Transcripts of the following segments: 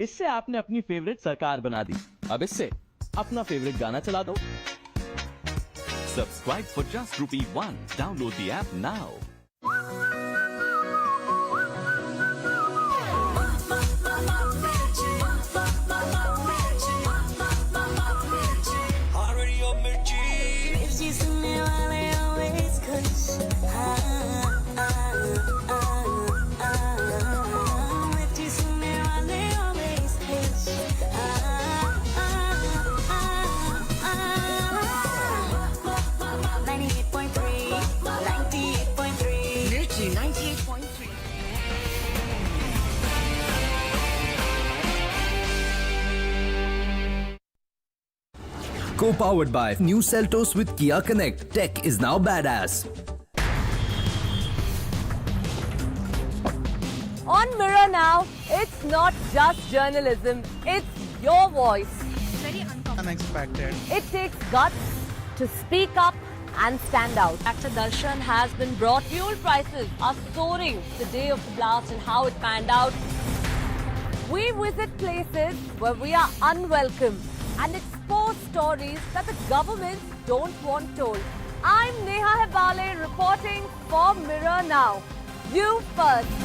इससे आपने अपनी फेवरेट सरकार बना दी। अब इससे अपना फेवरेट गाना चला दो। Subscribe for just ₹1. Download the app now. Already on Mirchi. मिर्ची सुनने वाले always खुश। मिर्ची सुनने वाले always खुश। 98.3, 98.3, मिर्ची 98.3। Co-powered by new Seltos with Kia Connect. Tech is now badass. On Mirror Now, it's not just journalism, it's your voice. Unexpected. It takes guts to speak up and stand out. Actor Darshan has been brought. Fuel prices are soaring the day of the blast and how it panned out. We visit places where we are unwelcome and expose stories that the government don't want told. I'm Neha Hebale reporting for Mirror Now. You first.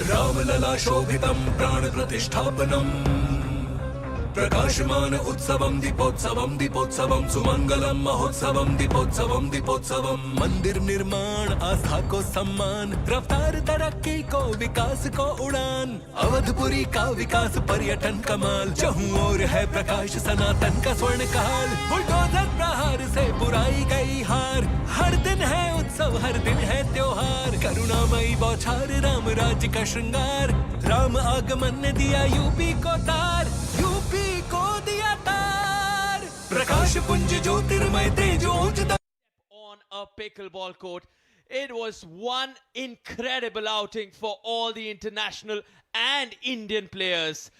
Ramlala शोभितं प्राणप्रतिष्ठापनम् प्रकाशमान उत्सवं दीपोत्सवं सुमंगलम महोत्सवम दीपोत्सवम मंदिर निर्माण आस्था को सम्मान रफ्तार तरक्की को विकास को उड़ान अवधपुरी का विकास पर्यटन कमाल जहूं और है प्रकाश सनातन का स्वर्ण काल बुलडोजर प्रहार से बुराई गई हार हर दिन है उत्सव हर दिन है त्योहार करुणामयी बौछार राम राज्य का श्रृंगार राम आगमन ने दिया यूपी को तार यूपी को दिया तार प्रकाश पुंज ज्योतिर्मय तेज ऊंचता on a pickleball court. It was one incredible outing for all the international and Indian players.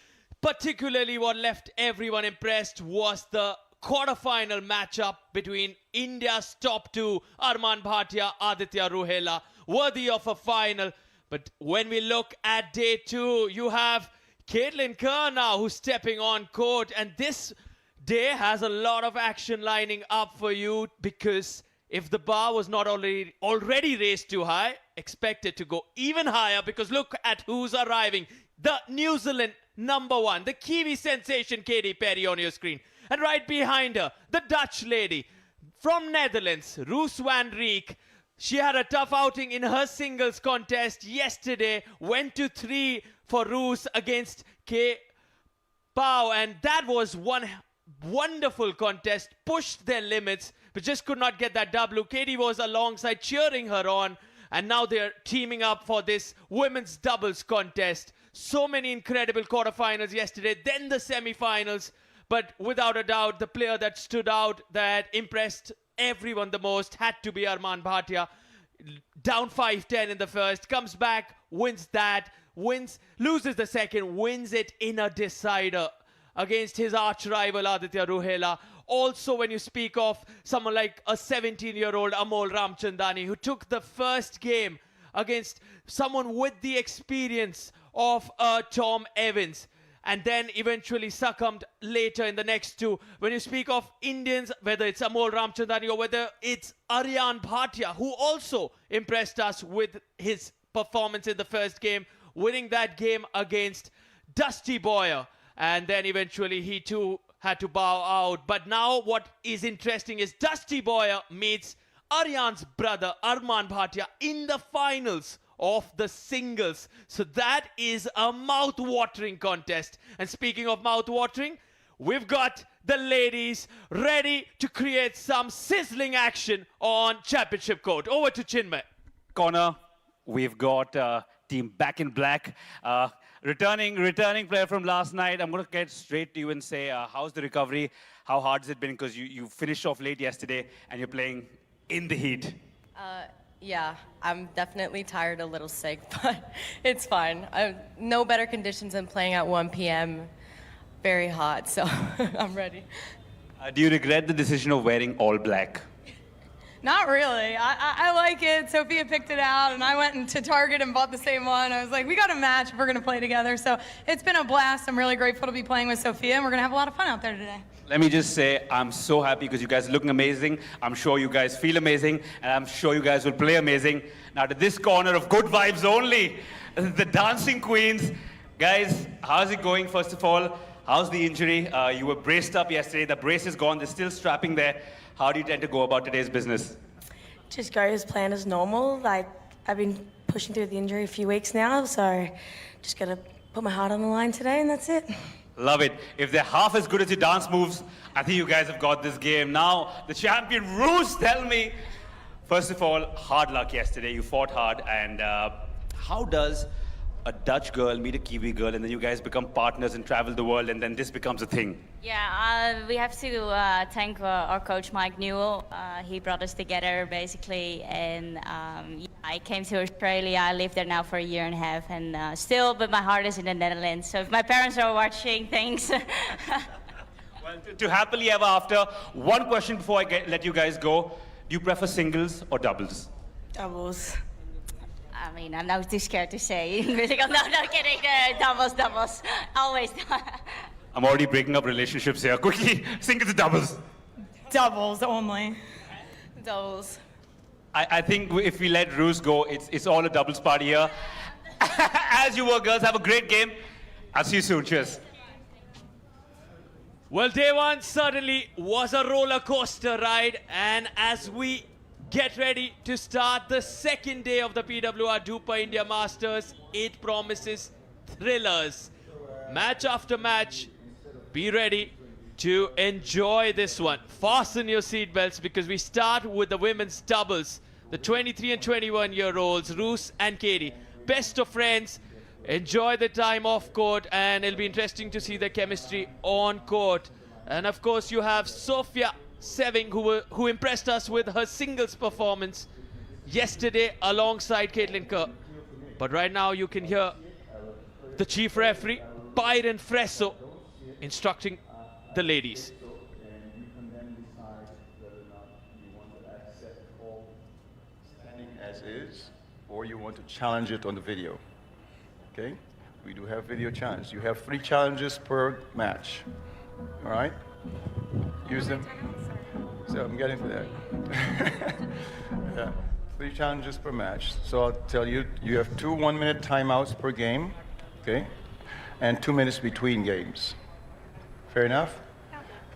Particularly what left everyone impressed was the quarter-final matchup between India's top two, Arman Bhatia, Aditya Ruhela, worthy of a final. But when we look at day two, you have Caitlin Kerr now who's stepping on court, and this day has a lot of action lining up for you, because if the bar was not already raised too high, expect it to go even higher, because look at who's arriving. The New Zealand number one, the Kiwi sensation Katy Perry on your screen. And right behind her, the Dutch lady from Netherlands, Roos van Rijk. She had a tough outing in her singles contest yesterday, went to 3 for Roos against K. Pau, and that was one wonderful contest, pushed their limits, but just could not get that W. Katie was alongside cheering her on, and now they're teaming up for this women's doubles contest. So many incredible quarterfinals yesterday, then the semi-finals, but without a doubt, the player that stood out, that impressed everyone the most, had to be Arman Bhatia. Down 5-10 in the first, comes back, wins that, loses the second, wins it in a decider against his arch rival Aditya Ruhela. Also, when you speak of someone like a 17-year-old Amol Ramchandani, who took the first game against someone with the experience of Tom Evans, and then eventually succumbed later in the next two. When you speak of Indians, whether it's Amol Ramchandani or whether it's Aryan Bhatia, who also impressed us with his performance in the first game, winning that game against Dusty Boyer. And then eventually he too had to bow out. But now what is interesting is Dusty Boyer meets Aryan's brother Arman Bhatia in the finals of the singles. So that is a mouth-watering contest. And speaking of mouth-watering, we've got the ladies ready to create some sizzling action on championship court. Over to Chinmay. Corner, we've got team back in black. Returning player from last night. I'm going to get straight to you and say, how's the recovery? How hard has it been? Because you finished off late yesterday and you're playing in the heat. Yeah, I'm definitely tired, a little sick, but it's fine. No better conditions than playing at 1 p.m. Very hot, so I'm ready. Do you regret the decision of wearing all black? Not really. I like it. Sophia picked it out, and I went into Target and bought the same one. I was like, we got a match if we're going to play together. So it's been a blast. I'm really grateful to be playing with Sophia, and we're going to have a lot of fun out there today. Let me just say, I'm so happy because you guys are looking amazing. I'm sure you guys feel amazing, and I'm sure you guys will play amazing. Now to this corner of good vibes only, the dancing queens. Guys, how's it going, first of all? How's the injury? You were braced up yesterday. The brace is gone. They're still strapping there. How do you tend to go about today's business? Just go as planned as normal. Like, I've been pushing through the injury a few weeks now, so just gotta put my heart on the line today, and that's it. Love it. If they're half as good as your dance moves, I think you guys have got this game. Now, the champion Roos, tell me, first of all, hard luck yesterday. You fought hard, and how does a Dutch girl meet a Kiwi girl, and then you guys become partners and travel the world, and then this becomes a thing? Yeah, we have to thank our coach Mike Newell. He brought us together basically, and I came to Australia. I lived there now for a year and a half, and still, but my heart is in the Netherlands. So if my parents are watching, thanks. Well, to happily ever after, one question before I let you guys go. Do you prefer singles or doubles? Doubles. I mean, I'm now too scared to say. No, kidding. Doubles. Always. I'm already breaking up relationships here. Quickly, singles or doubles? Doubles only. Doubles. I think if we let Roos go, it's all a doubles party here. As you were, girls, have a great game. I'll see you soon. Cheers. Well, day one certainly was a roller coaster ride, and as we get ready to start the second day of the PWR DUPR India Masters, it promises thrillers. Match after match, be ready to enjoy this one. Fasten your seatbelts because we start with the women's doubles. The 23 and 21-year-olds, Roos and Katie, best of friends. Enjoy the time off court, and it'll be interesting to see the chemistry on court. And of course, you have Sophia Seving, who impressed us with her singles performance yesterday alongside Caitlin Kerr. But right now you can hear the chief referee, Byron Fresso, instructing the ladies. Standing as is, or you want to challenge it on the video. Okay? We do have video challenge. You have 3 challenges per match. All right? Use them. So I'm getting to that. Yeah. 3 challenges per match. So I'll tell you, you have 2 one-minute timeouts per game, okay? And 2 minutes between games. Fair enough?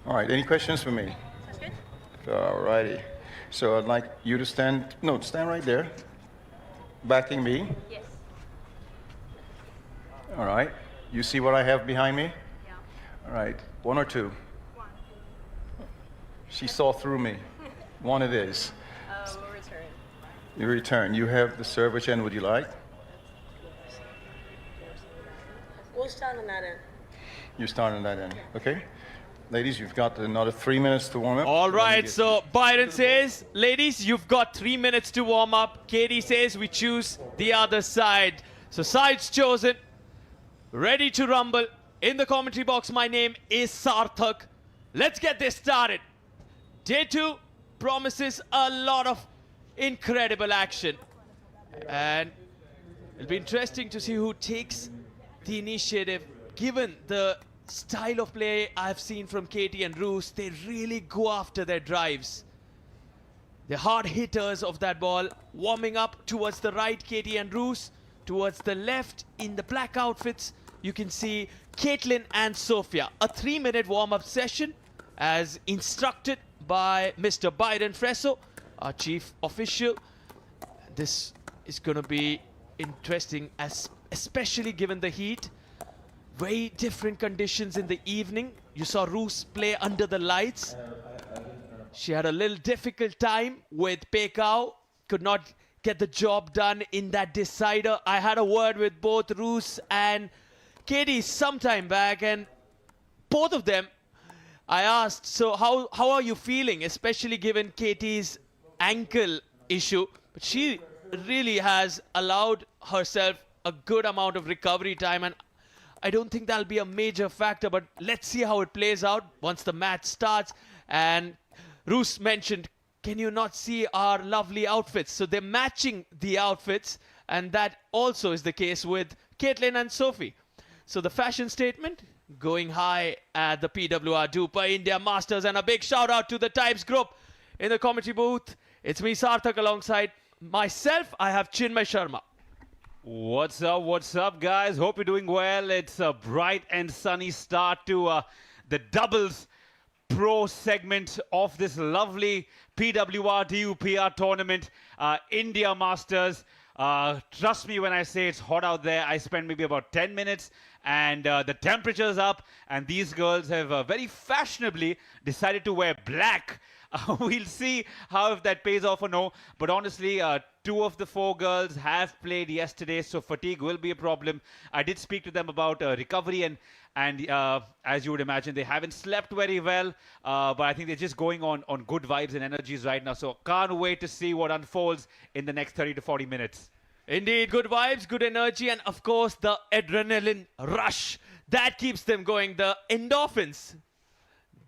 All right, any questions for me? Sounds good. All righty. So I'd like you to stand right there, backing me. Yes. All right. You see what I have behind me? Yeah. All right. 1 or 2? 1. She saw through me. 1 it is. We'll return. You return. You have the serve. Which end would you like? We'll start on that end. You start on that end. Okay. Ladies, you've got another 3 minutes to warm up. All right, so Byron says, ladies, you've got 3 minutes to warm up. Katie says we choose the other side. So sides chosen. Ready to rumble. In the commentary box, my name is Sarthak. Let's get this started. Day 2 promises a lot of incredible action. And it'll be interesting to see who takes the initiative. Given the style of play I've seen from Katie and Roos, they really go after their drives. They're hard hitters of that ball. Warming up towards the right, Katie and Roos. Towards the left, in the black outfits, you can see Caitlin and Sophia. A 3-minute warm-up session as instructed by Mr. Byron Fresso, our chief official. This is going to be interesting, especially given the heat. Very different conditions in the evening. You saw Roos play under the lights. She had a little difficult time with Pekau. Could not get the job done in that decider. I had a word with both Roos and Katie some time back, and both of them, I asked, so how are you feeling, especially given Katie's ankle issue? But she really has allowed herself a good amount of recovery time, and I don't think that'll be a major factor, but let's see how it plays out once the match starts. And Roos mentioned, can you not see our lovely outfits? So they're matching the outfits, and that also is the case with Caitlin and Sophie. So the fashion statement going high at the PWR DUPR India Masters, and a big shout out to the Types group in the commentary booth. It's me, Sarthak, alongside myself. I have Chinmay Sharma. What's up, guys? Hope you're doing well. It's a bright and sunny start to the doubles pro segment of this lovely PWR DUPR tournament, India Masters. Trust me when I say it's hot out there. I spent maybe about 10 minutes and the temperature's up, and these girls have very fashionably decided to wear black. We'll see how if that pays off or no. But honestly, 2 of the 4 girls have played yesterday, so fatigue will be a problem. I did speak to them about recovery, and as you would imagine, they haven't slept very well. But I think they're just going on good vibes and energies right now. So can't wait to see what unfolds in the next 30 to 40 minutes. Indeed, good vibes, good energy, and of course the adrenaline rush that keeps them going. The endorphins.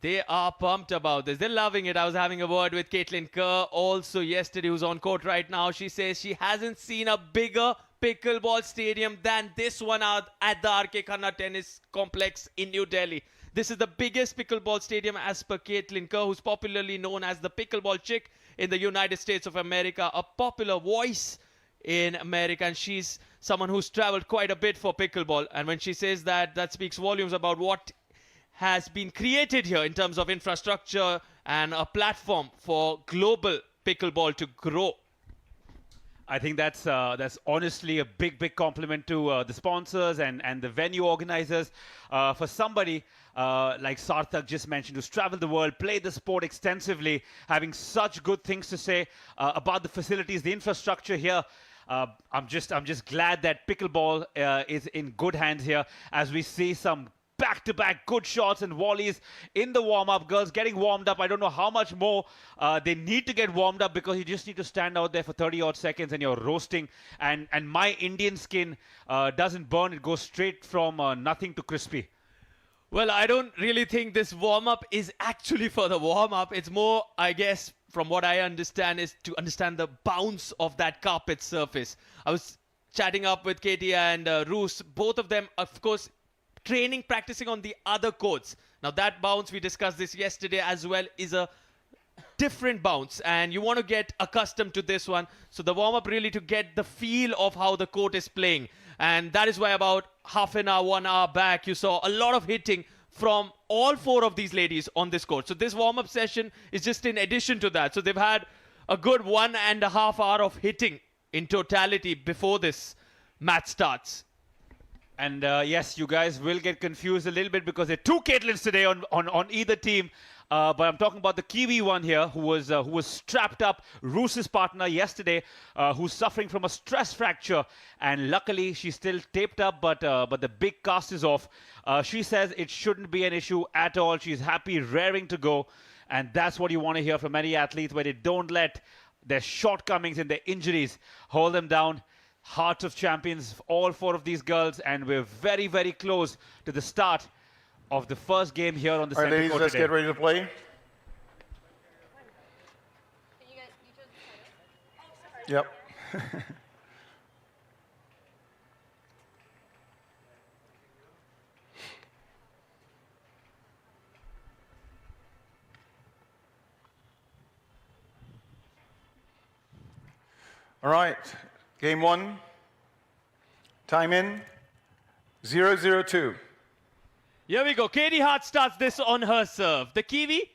They are pumped about this. They're loving it. I was having a word with Caitlin Kerr also yesterday, who's on court right now. She says she hasn't seen a bigger pickleball stadium than this one out at the RK Khanna Tennis Complex in New Delhi. This is the biggest pickleball stadium as per Caitlin Kerr, who's popularly known as the pickleball chick in the United States of America, a popular voice in America, and she's someone who's traveled quite a bit for pickleball. And when she says that, that speaks volumes about what has been created here in terms of infrastructure and a platform for global pickleball to grow. I think that's honestly a big compliment to the sponsors and the venue organizers. For somebody like Sarthak just mentioned, who's traveled the world, played the sport extensively, having such good things to say about the facilities, the infrastructure here. I'm just glad that pickleball is in good hands here, as we see some back-to-back good shots and volleys in the warm-up. Girls getting warmed up. I don't know how much more they need to get warmed up, because you just need to stand out there for 30-odd seconds and you're roasting. And my Indian skin doesn't burn. It goes straight from nothing to crispy. Well, I don't really think this warm-up is actually for the warm-up. It's more, I guess, from what I understand, is to understand the bounce of that carpet surface. I was chatting up with Katie and Roos. Both of them, of course, training, practicing on the other courts. Now that bounce, we discussed this yesterday as well, is a different bounce, and you want to get accustomed to this one. So the warm-up really to get the feel of how the court is playing. And that is why about half an hour, 1 hour back, you saw a lot of hitting from all 4 of these ladies on this court. So this warm-up session is just in addition to that. So they've had a good 1.5 hours of hitting in totality before this match starts. And yes, you guys will get confused a little bit, because there are 2 Caitlins today on either team. But I'm talking about the Kiwi one here, who was strapped up, Roos's partner yesterday, who's suffering from a stress fracture, and luckily she's still taped up, but the big cast is off. She says it shouldn't be an issue at all. She's happy, raring to go, and that's what you want to hear from any athlete, where they don't let their shortcomings and their injuries hold them down. Hearts of champions, all 4 of these girls, and we're very close to the start of the first game here on the All right, ladies, let's get ready to play. Yep. All right, game 1. Time in. 0-0-2. Here we go. Katie Hart starts this on her serve. The Kiwi.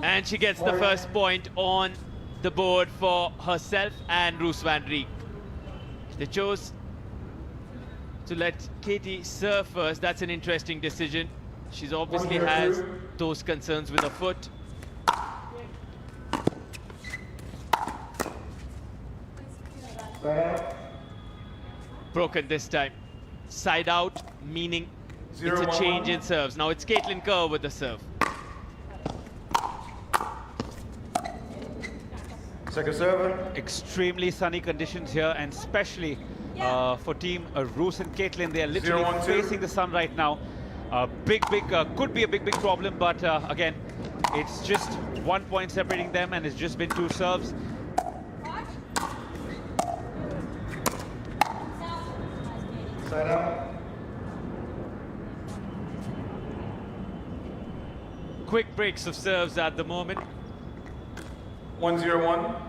And she gets the first point on the board for herself and Roos van Rijk. They chose to let Katie serve first. That's an interesting decision. She's obviously has those concerns with her foot. Broken this time. Side out, meaning it's a change in serves. Now it's Caitlin Kerr with the serve. Second serve. Extremely sunny conditions here, and especially for team Roos and Caitlin. They are literally 0-1-2. facing the sun right now. Could be a big problem, but again, it's just 1 point separating them, and it's just been 2 serves. Side out. Quick breaks of serves at the moment. 1-0-1.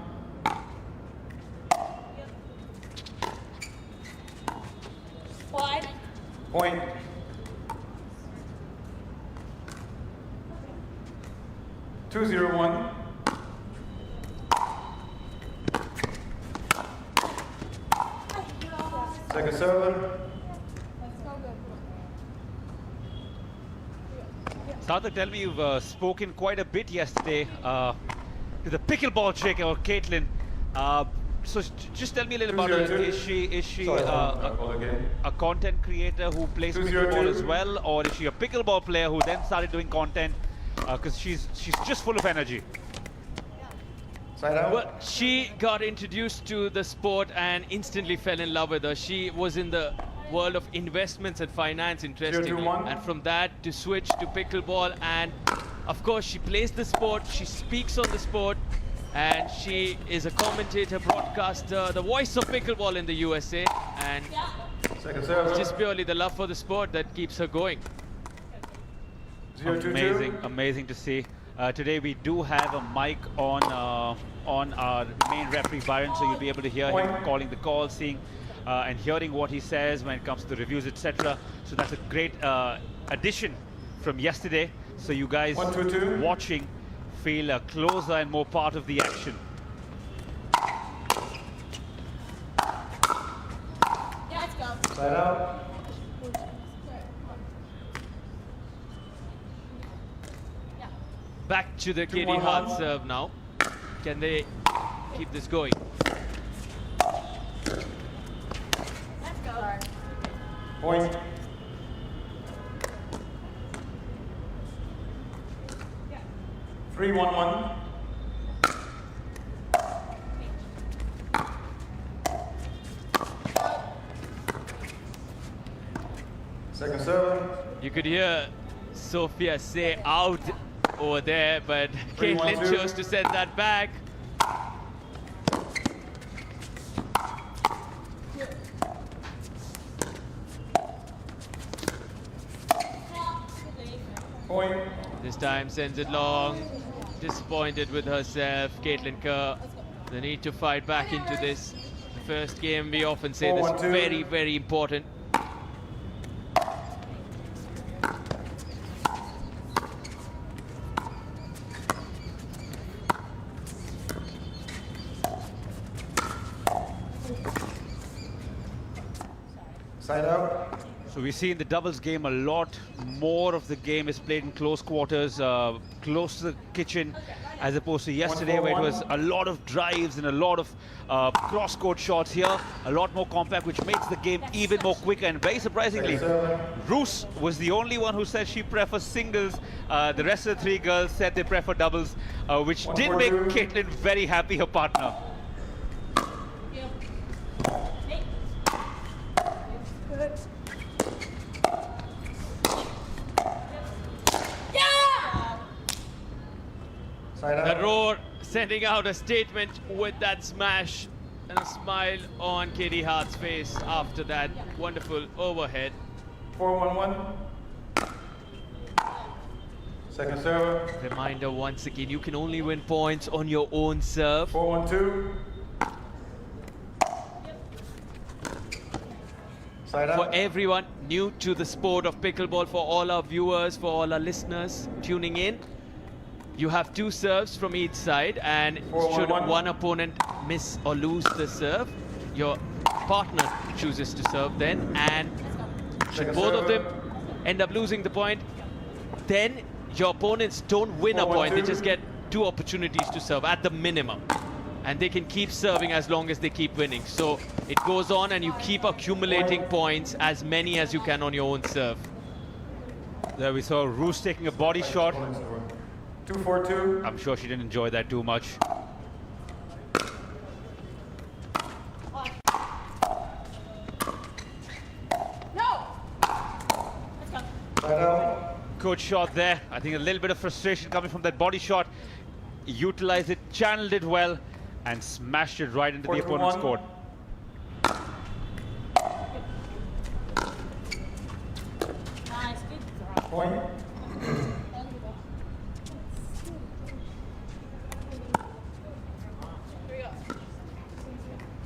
Wide. Point. Two 0-1. Second serve. Sarthak, tell me, you've spoken quite a bit yesterday to the pickleball chick or Caitlin. So just tell me a little about her. Is she a content creator who plays pickleball as well, or is she a pickleball player who then started doing content? Because she's just full of energy. Side out. Well, she got introduced to the sport and instantly fell in love with her. She was in the world of investments and finance, interestingly, and from that to switch to pickleball, and of course she plays the sport, she speaks on the sport, and she is a commentator, broadcaster, the voice of pickleball in the USA, and it's just purely the love for the sport that keeps her going. Amazing to see. Today we do have a mic on our main referee Byron, so you'll be able to hear him calling the call, seeing and hearing what he says when it comes to the reviews, etc. So that's a great addition from yesterday. So you guys watching feel closer and more part of the action. Yeah, let's go. Side out. Back to the Katie Hart serve now. Can they keep this going? Let's go. Point. Yeah. 3-1-1. Second serve. You could hear Sophia say out over there, but Caitlin chose to send that back. Point. This time sends it long. Disappointed with herself, Caitlin Kerr. The need to fight back into this. The first game, we often say this, very, very important. Side out. So we see in the doubles game a lot more of the game is played in close quarters, close to the kitchen, as opposed to yesterday where it was a lot of drives and a lot of cross-court shots. Here, a lot more compact, which makes the game even more quicker. And very surprisingly, Roos was the only one who said she prefers singles. The rest of the 3 girls said they prefer doubles, which did make Caitlin very happy, her partner. The roar sending out a statement with that smash, and a smile on Katie Hart's face after that wonderful overhead. 4-1-1. Second serve. Reminder once again, you can only win points on your own serve. 4-1-2. for everyone new to the sport of pickleball, for all our viewers, for all our listeners tuning in. You have 2 serves from each side, and should one opponent miss or lose the serve, your partner chooses to serve then, and should both of them end up losing the point, then your opponents don't win a point, they just get 2 opportunities to serve at the minimum. And they can keep serving as long as they keep winning. So it goes on and you keep accumulating points, as many as you can on your own serve. There we saw Roos taking a body shot. 2-4-2. I'm sure she didn't enjoy that too much. Good shot there. I think a little bit of frustration coming from that body shot. Utilized it, channeled it well, and smashed it right into the opponent's court. Point.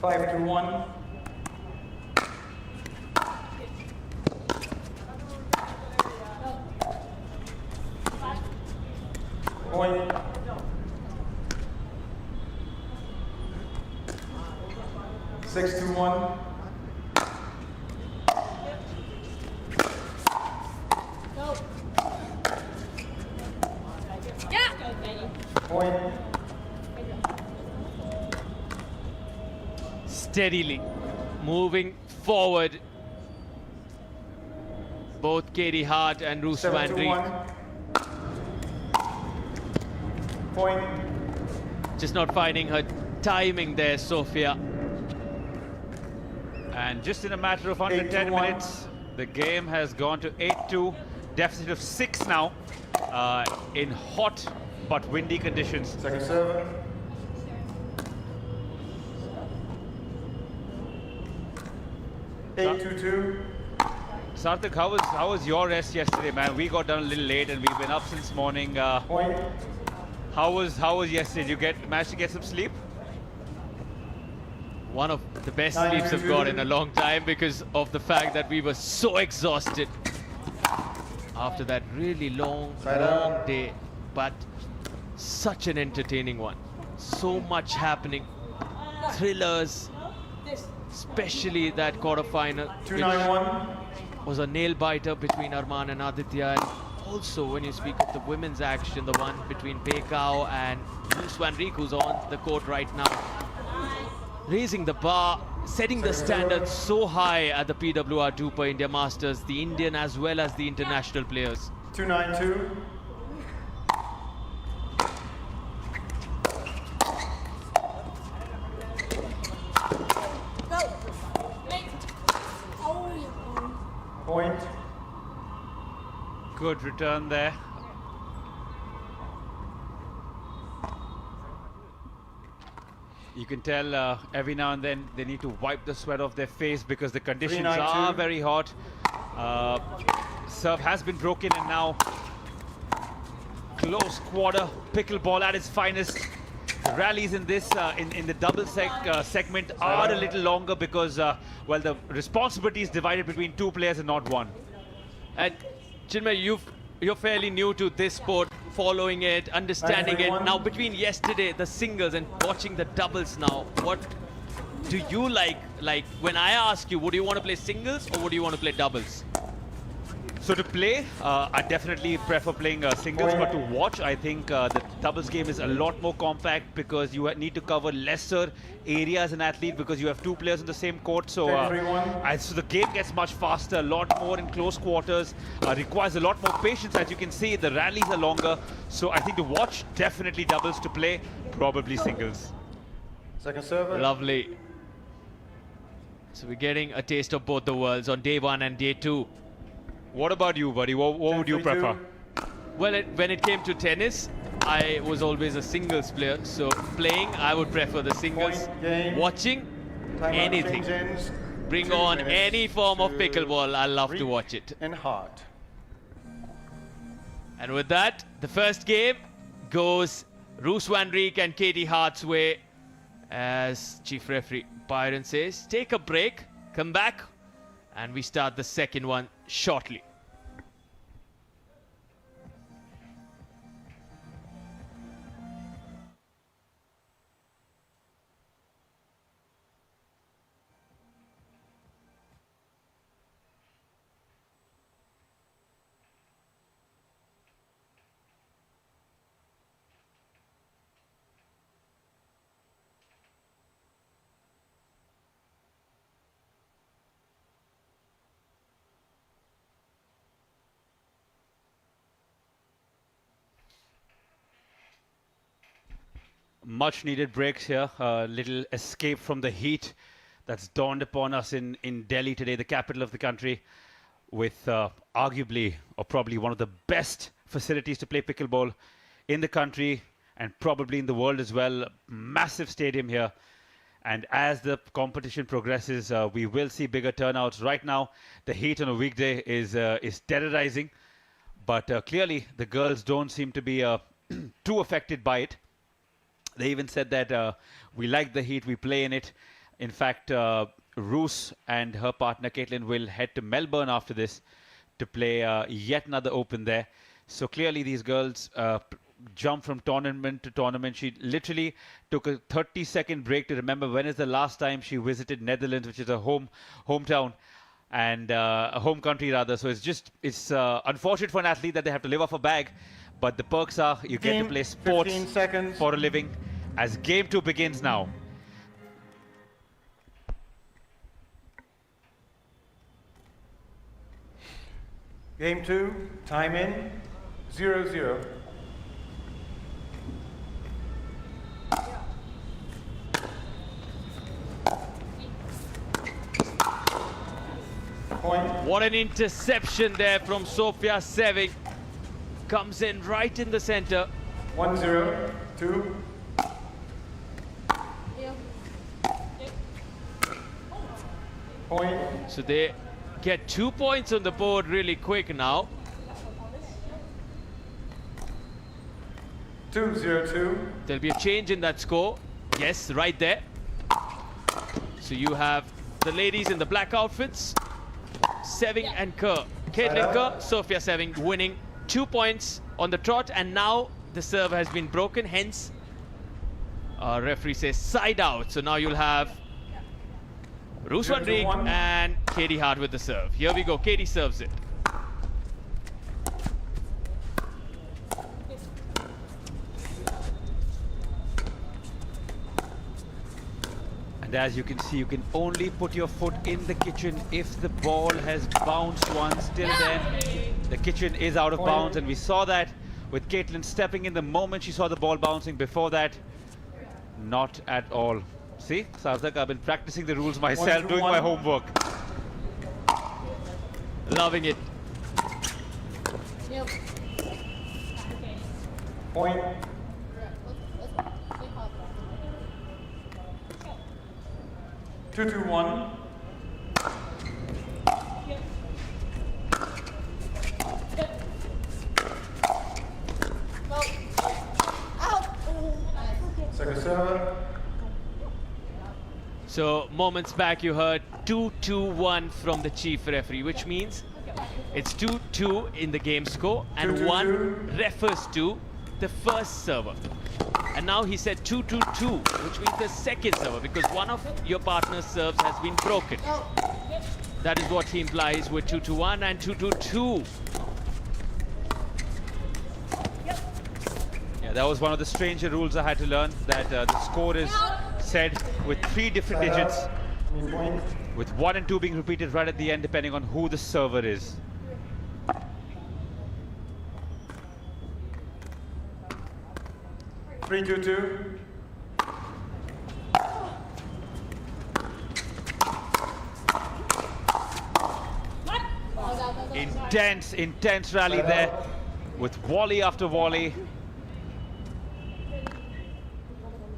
5-1. Point. 6-1. Point. Steadily moving forward, both Katie Hart and Roos van Riek. Point. Just not finding her timing there, Sophia. And just in a matter of under 10 minutes, the game has gone to 8-2, deficit of 6 now, in hot but windy conditions. Second serve. Sarthak, how was your rest yesterday, man? We got done a little late and we've been up since morning. How was yesterday? Did you manage to get some sleep? One of the best sleeps I've got in a long time, because of the fact that we were so exhausted after that really long day, but such an entertaining one. So much happening, thrillers, especially that quarterfinal, which was a nail biter between Arman and Aditya. And also, when you speak of the women's action, the one between Pekau and Roos van Riek, who's on the court right now, raising the bar, setting the standards so high at the PWR DUPR India Masters, the Indian as well as the international players. 2-9-2. Point. Good return there. You can tell every now and then they need to wipe the sweat off their face because the conditions are very hot. Serve has been broken, and now close quarter. Pickleball at its finest. The rallies in this in the double segment are a little longer because well, the responsibility is divided between 2 players and not 1. And Chinmay, you're fairly new to this sport, following it, understanding it. Now, between yesterday, the singles, and watching the doubles now, what do you like? Like, when I ask you, would you want to play singles or would you want to play doubles? So to play, I definitely prefer playing singles, but to watch, I think the doubles game is a lot more compact because you need to cover lesser areas as an athlete because you have 2 players in the same court. So, so the game gets much faster, a lot more in close quarters, requires a lot more patience. As you can see, the rallies are longer. So I think to watch, definitely doubles. To play, probably singles. Second server. Lovely. So we're getting a taste of both the worlds on day 1 and day 2. What about you, buddy? What would you prefer? Well, when it came to tennis, I was always a singles player. So playing, I would prefer the singles. Watching, anything. Bring on any form of pickleball. I love to watch it. And hot. And with that, the first game goes Roos van Riek and Katie Hart's way. As Chief Referee Byron says, take a break, come back, And we start the second one shortly. Much needed breaks here, a little escape from the heat that's dawned upon us in Delhi today, the capital of the country, with arguably or probably one of the best facilities to play pickleball in the country and probably in the world as well. Massive stadium here. And as the competition progresses, we will see bigger turnouts. Right now, the heat on a weekday is terrorizing, but clearly the girls don't seem to be too affected by it. They even said that we like the heat, we play in it. In fact, Roos and her partner Caitlin will head to Melbourne after this to play yet another Open there. So clearly these girls jump from tournament to tournament. She literally took a 30-second break to remember when is the last time she visited Netherlands, which is her hometown and a home country rather. So it's unfortunate for an athlete that they have to live off a bag. But the perks are you get to play sports for a living as game 2 begins now. Game 2, time in, 0-0. Point. What an interception there from Sofia Seving. Comes in right in the center. 1-0, 2. Point. So they get 2 points on the board really quick now. 2-0-2. There'll be a change in that score. Yes, right there. So you have the ladies in the black outfits. Seving and Kerr. Caitlin Kerr, Sofia Seving winning 2 points on the trot, and now the serve has been broken, hence referee says side out. So now you'll have Roos van Dijk and Katie Hart with the serve. Here we go, Katie serves it. And as you can see, you can only put your foot in the kitchen if the ball has bounced once. Till then, the kitchen is out of bounds, and we saw that with Caitlin stepping in the moment she saw the ball bouncing. Before that, not at all. See, Sarthak, I've been practicing the rules myself, doing my homework. Loving it. Point. Two, 2-1. Second server. So moments back you heard 2-2-1 from the chief referee, which means it's 2-2 in the game score and 1 refers to the first server. And now he said 2-2-2, which means the second server, because one of your partner's serves has been broken. That is what he implies with 2-2-1 and 2-2-2. Yeah, that was one of the stranger rules I had to learn, that the score is said with 3 different digits, with 1 and 2 being repeated right at the end, depending on who the server is. Three, 2-2. Intense rally there, with volley after volley.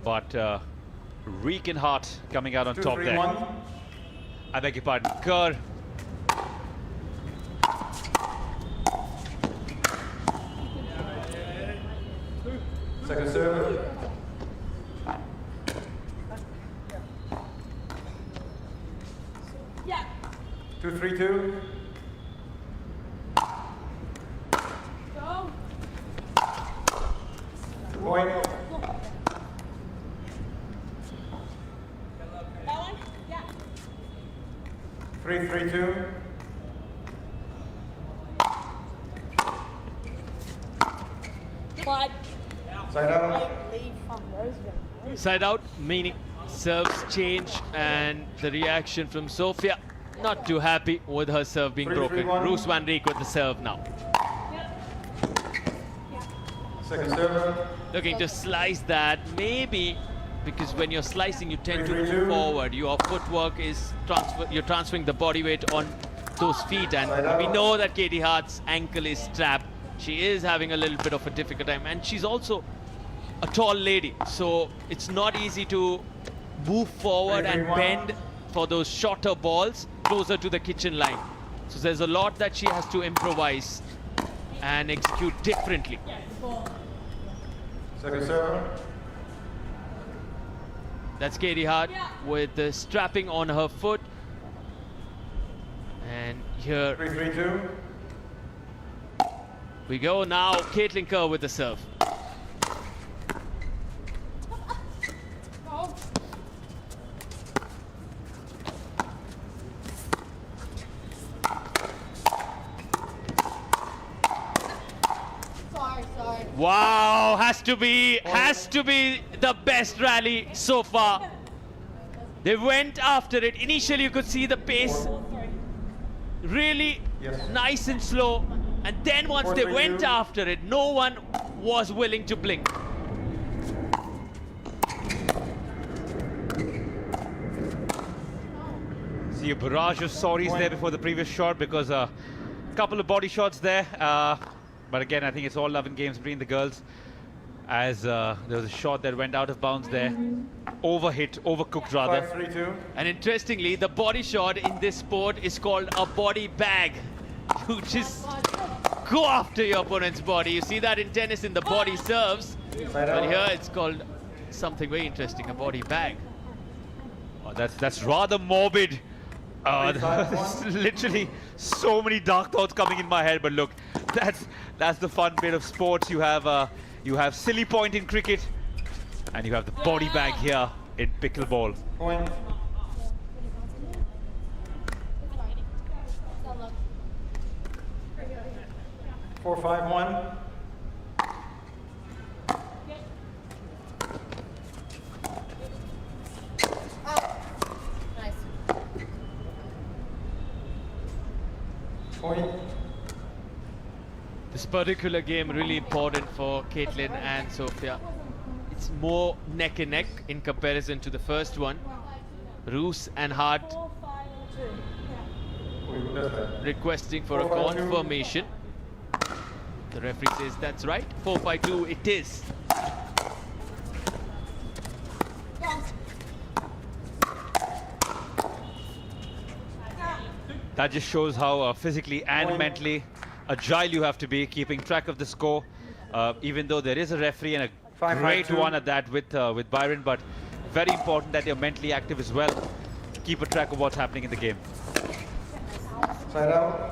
But Reek and Hart coming out on top there. I beg your pardon, Kerr. Second server. 2-3-2. Point. 3-3-2. Side out. Side out, meaning serves change, and the reaction from Sofia. Not too happy with her serve being broken. Roos van Rijk with the serve now. Second serve. Looking to slice that, maybe because when you're slicing you tend to move forward. Your footwork is you're transferring the body weight on those feet, and we know that Katie Hart's ankle is strapped. She is having a little bit of a difficult time, and she's also a tall lady, so it's not easy to move forward and bend for those shorter balls closer to the kitchen line. So there's a lot that she has to improvise and execute differently. Second serve. That's Katie Hart with the strapping on her foot. And here 3-3-2. we go now. Caitlin Kerr with the serve. Wow, has to be the best rally so far. They went after it. Initially you could see the pace really nice and slow, and then once they went after it, no one was willing to blink. See a barrage of sorries there before the previous shot, because a couple of body shots there. But again, I think it's all love and games between the girls, as there was a shot that went out of bounds there. Overcooked rather. 5-3-2. And interestingly, the body shot in this sport is called a body bag. You just go after your opponent's body. You see that in tennis in the body serves. But here it's called something very interesting, a body bag. Oh, that's rather morbid. There's literally so many dark thoughts coming in my head, but look, that's the fun bit of sports. You have silly point in cricket, and you have the body bag here in pickleball. Point. Four, 5-1. Point. This particular game really important for Caitlin and Sofia. It's more neck and neck in comparison to the first one. Roos and Hart requesting for a confirmation. The referee says that's right. 4-5-2 it is. That just shows how physically and mentally agile you have to be, keeping track of the score. Even though there is a referee, and a great one at that with Byron, but very important that you're mentally active as well. Keep a track of what's happening in the game. Side out.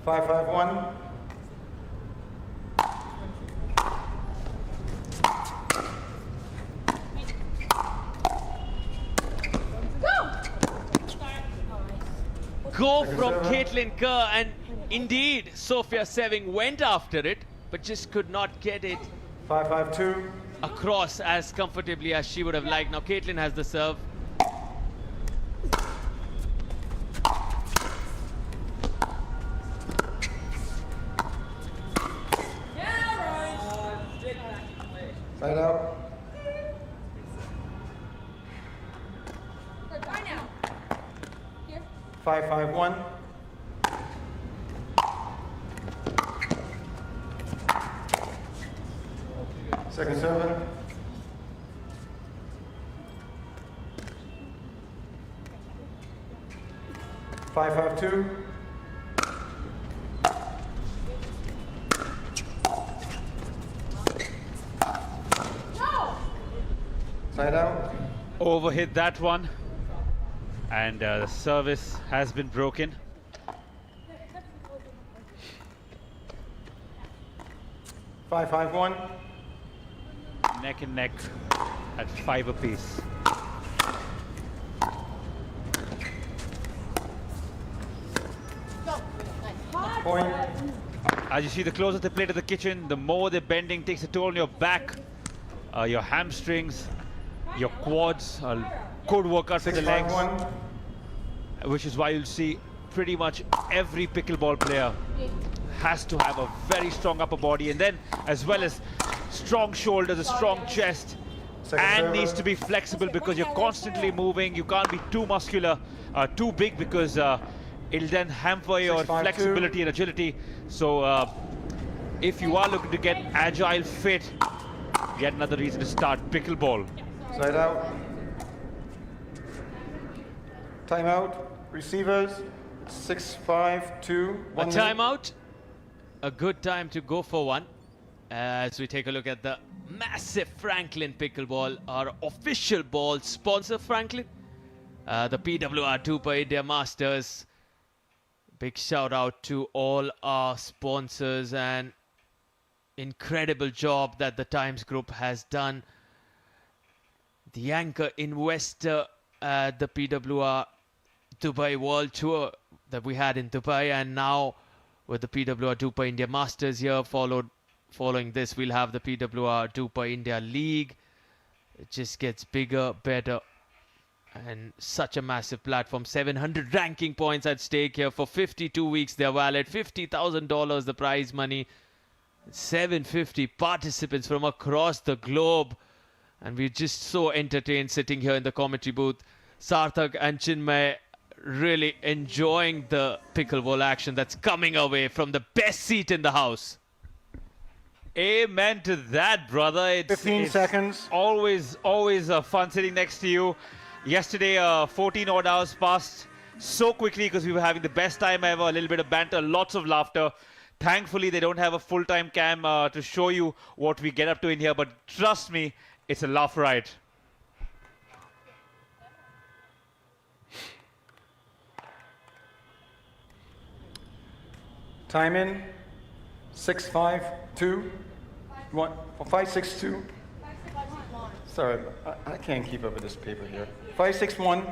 5-5-1. Go from Caitlin Kerr, and indeed Sofia Seving went after it, but just could not get it 5-5-2. across as comfortably as she would have liked. Now Caitlin has the serve. Side out. 5-5-1. Second serve. Five, 5-2. Side out. Overhit that one. And the service has been broken. Five, 5-1. Neck and neck at 5 apiece. Point. As you see, the closer they play to the kitchen, the more the bending takes a toll on your back, your hamstrings, your quads. Good workout for the legs. 6-5-1. Which is why you'll see pretty much every pickleball player has to have a very strong upper body, and then as well as strong shoulders, a strong chest, and needs to be flexible because you're constantly moving. You can't be too muscular, too big, because it'll then hamper your flexibility and agility. So if you are looking to get agile, fit, yet another reason to start pickleball. Side out. Timeout. Receivers. 6-5-2. A timeout. A good time to go for one. As we take a look at the massive Franklin Pickleball, our official ball sponsor, Franklin. The PWR DUPR India Masters. Big shout out to all our sponsors, and incredible job that the Times Group has done. The anchor investor at the PWR Dubai World Tour that we had in Dubai, and now with the PWR DUPR India Masters here, following this we'll have the PWR DUPR India League. It just gets bigger, better, and such a massive platform. 700 ranking points at stake here for 52 weeks. They're valid. $50,000 the prize money. 750 participants from across the globe, and we're just so entertained sitting here in the commentary booth. Sarthak and Chinmay really enjoying the pickleball action that's coming away from the best seat in the house. Amen to that, brother. It's 15 seconds. Always fun sitting next to you. Yesterday, 14 odd hours passed so quickly because we were having the best time ever. A little bit of banter, lots of laughter. Thankfully, they don't have a full-time cam to show you what we get up to in here, but trust me, it's a laugh ride. Time in. 6-5-2. 5-6-2. Sorry, I can't keep up with this paper here. 5-6-1.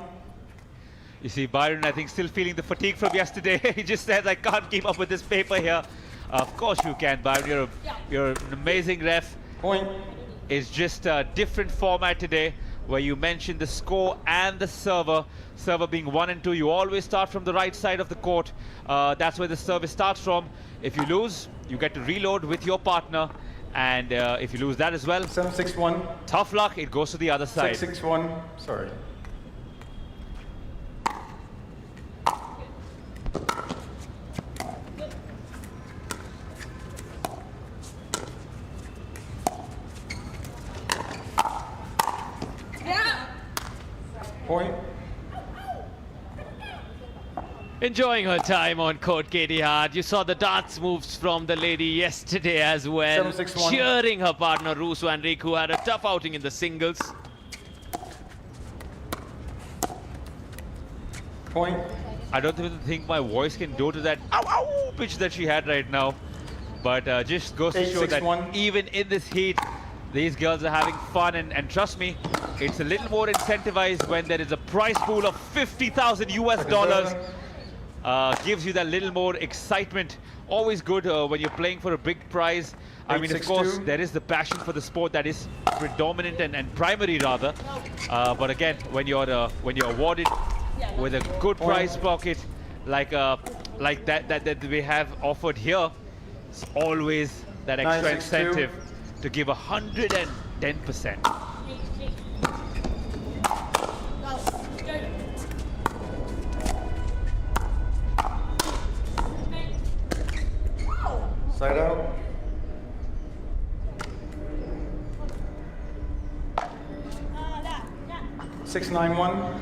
You see, Byron, I think, still feeling the fatigue from yesterday. He just says, I can't keep up with this paper here. Of course you can, Byron. You're an amazing ref. Point. It's just a different format today, where you mentioned the score and the server. Server being 1 and 2. You always start from the right side of the court. That's where the service starts from. If you lose, you get to reload with your partner. And if you lose that as well, 7-6-1. tough luck, it goes to the other side. 6-6-1. Sorry. Point. Enjoying her time on court, Katie Hart. You saw the dance moves from the lady yesterday as well. 7-6-1. Cheering her partner, Roos van Rijk, who had a tough outing in the singles. Point. I don't even think my voice can do to that ow ow pitch that she had right now. But just goes to show that even in this heat, these girls are having fun. And trust me, it's a little more incentivized when there is a prize pool of $50,000 US. Gives you that little more excitement. Always good when you're playing for a big prize. I mean, of course, there is the passion for the sport that is predominant and primary rather. But again, when you're awarded with a good prize pocket like that we have offered here, it's always that extra incentive to give 110%. Side out. Six, 9-1.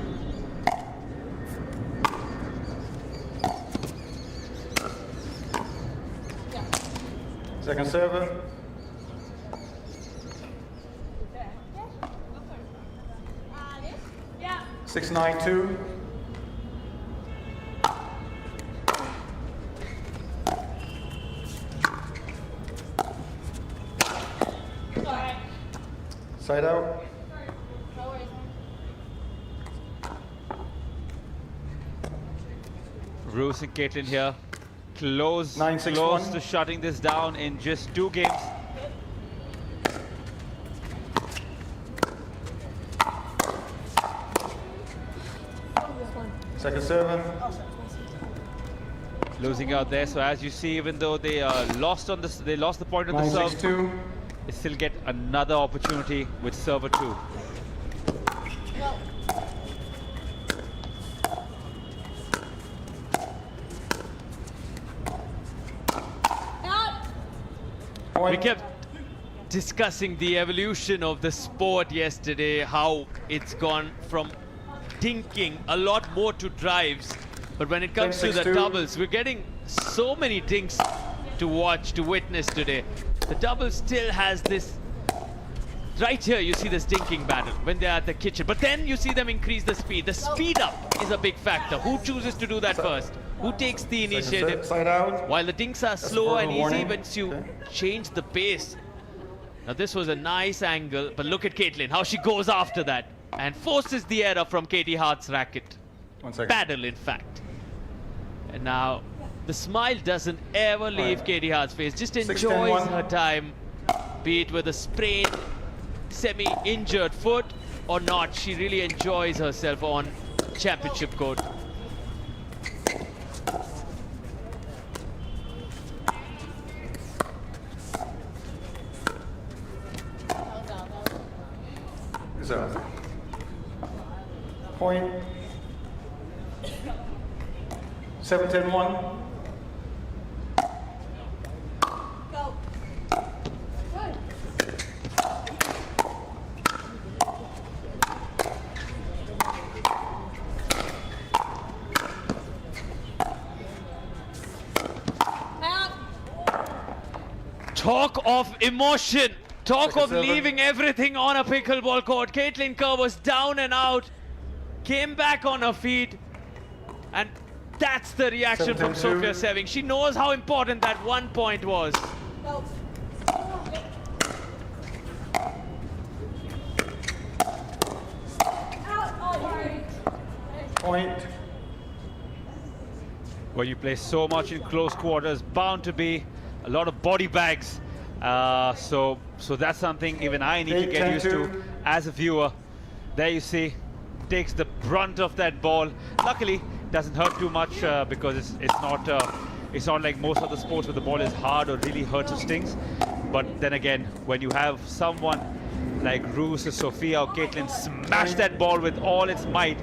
Second server. 6-9-2. Side out. Bruce and Caitlin here. Close to shutting this down in just 2 games. Second serve. Losing out there. So as you see, even though they lost on this, they lost the point on the serve. 9-6-2. They still get another opportunity with server 2. We kept discussing the evolution of the sport yesterday, how it's gone from dinking a lot more to drives. But when it comes to the doubles, we're getting so many dinks to watch, to witness today. The double still has this. Right here, you see this dinking battle when they're at the kitchen. But then you see them increase the speed. The speed up is a big factor. Who chooses to do that first? Who takes the initiative? Side out. While the dinks are slow and easy, once you change the pace. Now this was a nice angle, but look at Caitlin, how she goes after that and forces the error from Katie Hart's racket. 1 second. Paddle, in fact. And now the smile doesn't ever leave Katie Hart's face. Just enjoys her time, be it with a sprained, semi-injured foot or not. She really enjoys herself on championship court. So, point. 7-10-1. Talk of emotion. Talk of leaving everything on a pickleball court. Caitlin Kerr was down and out, came back on her feet, and that's the reaction from Sofia Seving. She knows how important that 1 point was. Point. When you play so much in close quarters, bound to be a lot of body bags. So that's something even I need to get used to as a viewer. There you see, takes the brunt of that ball. Luckily, doesn't hurt too much because it's not like most other sports where the ball is hard or really hurts or stings. But then again, when you have someone like Roos or Sophia or Caitlin smash that ball with all its might,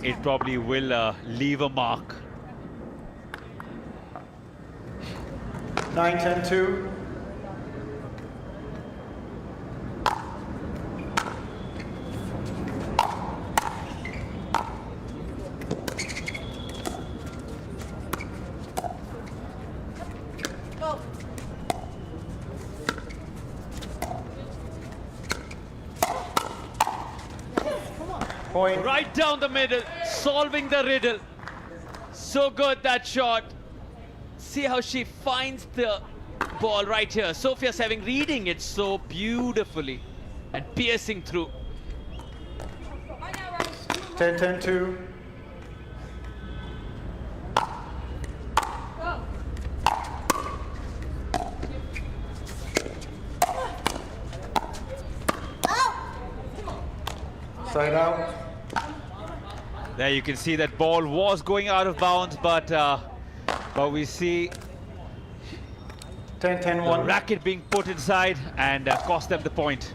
it probably will leave a mark. 9-10-2. Point. Right down the middle, solving the riddle. So good, that shot. See how she finds the ball right here. Sofia Seving reading it so beautifully and piercing through. 10-10-2. Side out. There you can see that ball was going out of bounds, but we see 10-10-1. the racket being put inside and cost them the point.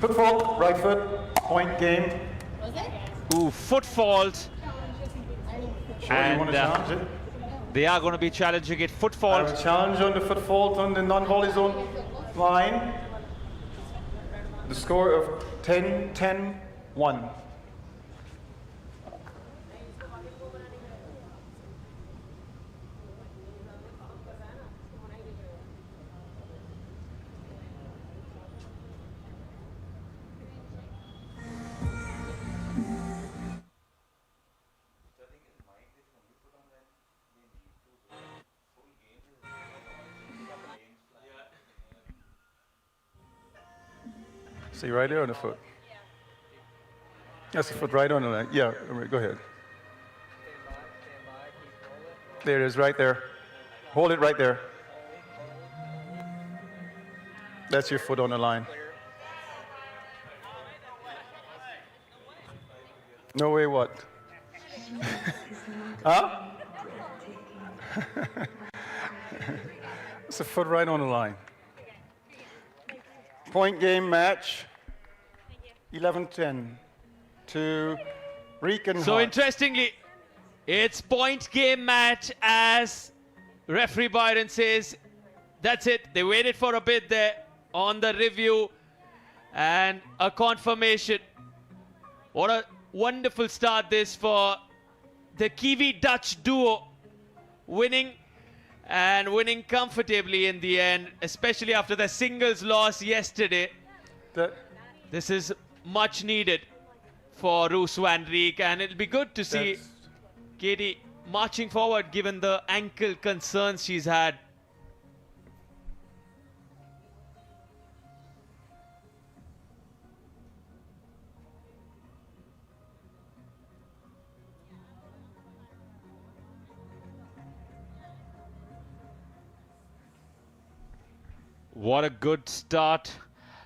Foot fault, right foot, point game. Ooh, foot fault. Sure, you want to challenge it? They are going to be challenging it. Foot fault. I have a challenge on the foot fault on the non-volley zone line. The score of 10-10-1. Stay right there on the foot. That's the foot right on the line. Yeah, go ahead. There it is, right there. Hold it right there. That's your foot on the line. No way what? Huh? It's a foot right on the line. Point game match. 11-10 to Reek and So Hart. interestingly, it's point game match as referee Byron says. That's it. They waited for a bit there on the review and a confirmation. What a wonderful start this for the Kiwi-Dutch duo, winning comfortably in the end, especially after the singles loss yesterday. This is much needed for Roos van Riek, and it'll be good to see Katie marching forward given the ankle concerns she's had. What a good start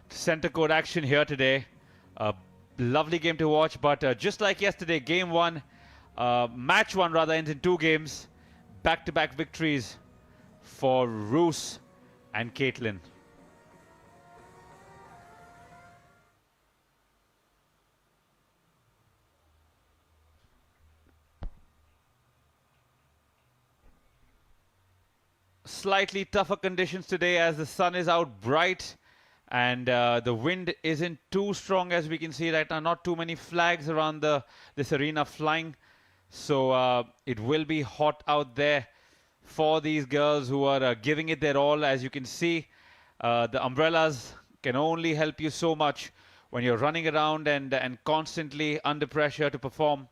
to center court action here today. A lovely game to watch, but just like yesterday, match one rather, ends in 2 games. Back-to-back victories for Roos and Caitlin. Slightly tougher conditions today as the sun is out bright and the wind isn't too strong as we can see right now. Not too many flags around this arena flying. So it will be hot out there for these girls who are giving it their all. As you can see, the umbrellas can only help you so much when you're running around and constantly under pressure to perform.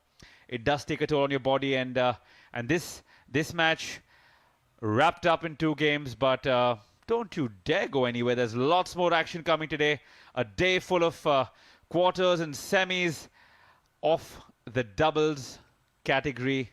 It does take a toll on your body, and this match wrapped up in 2 games, but don't you dare go anywhere. There's lots more action coming today. A day full of quarters and semis of the doubles category.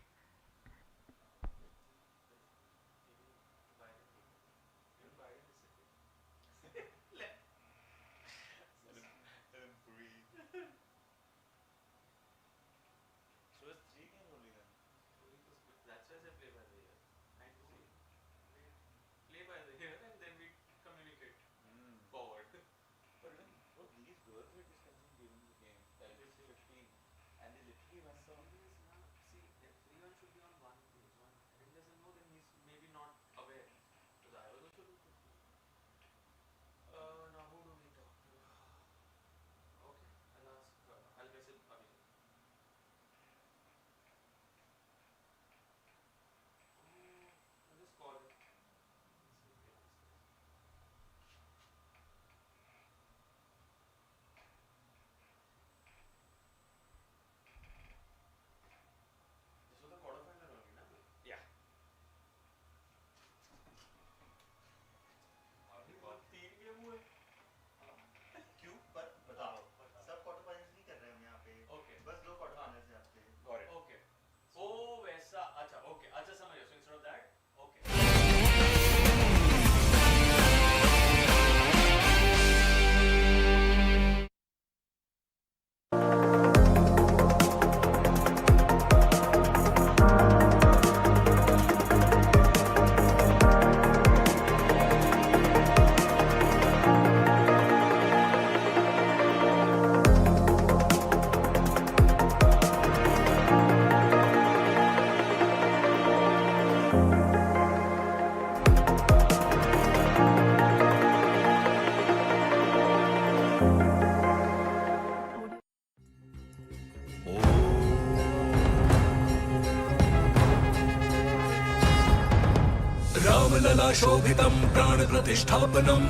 Ramlala शोभितं प्राणप्रतिष्ठापनम्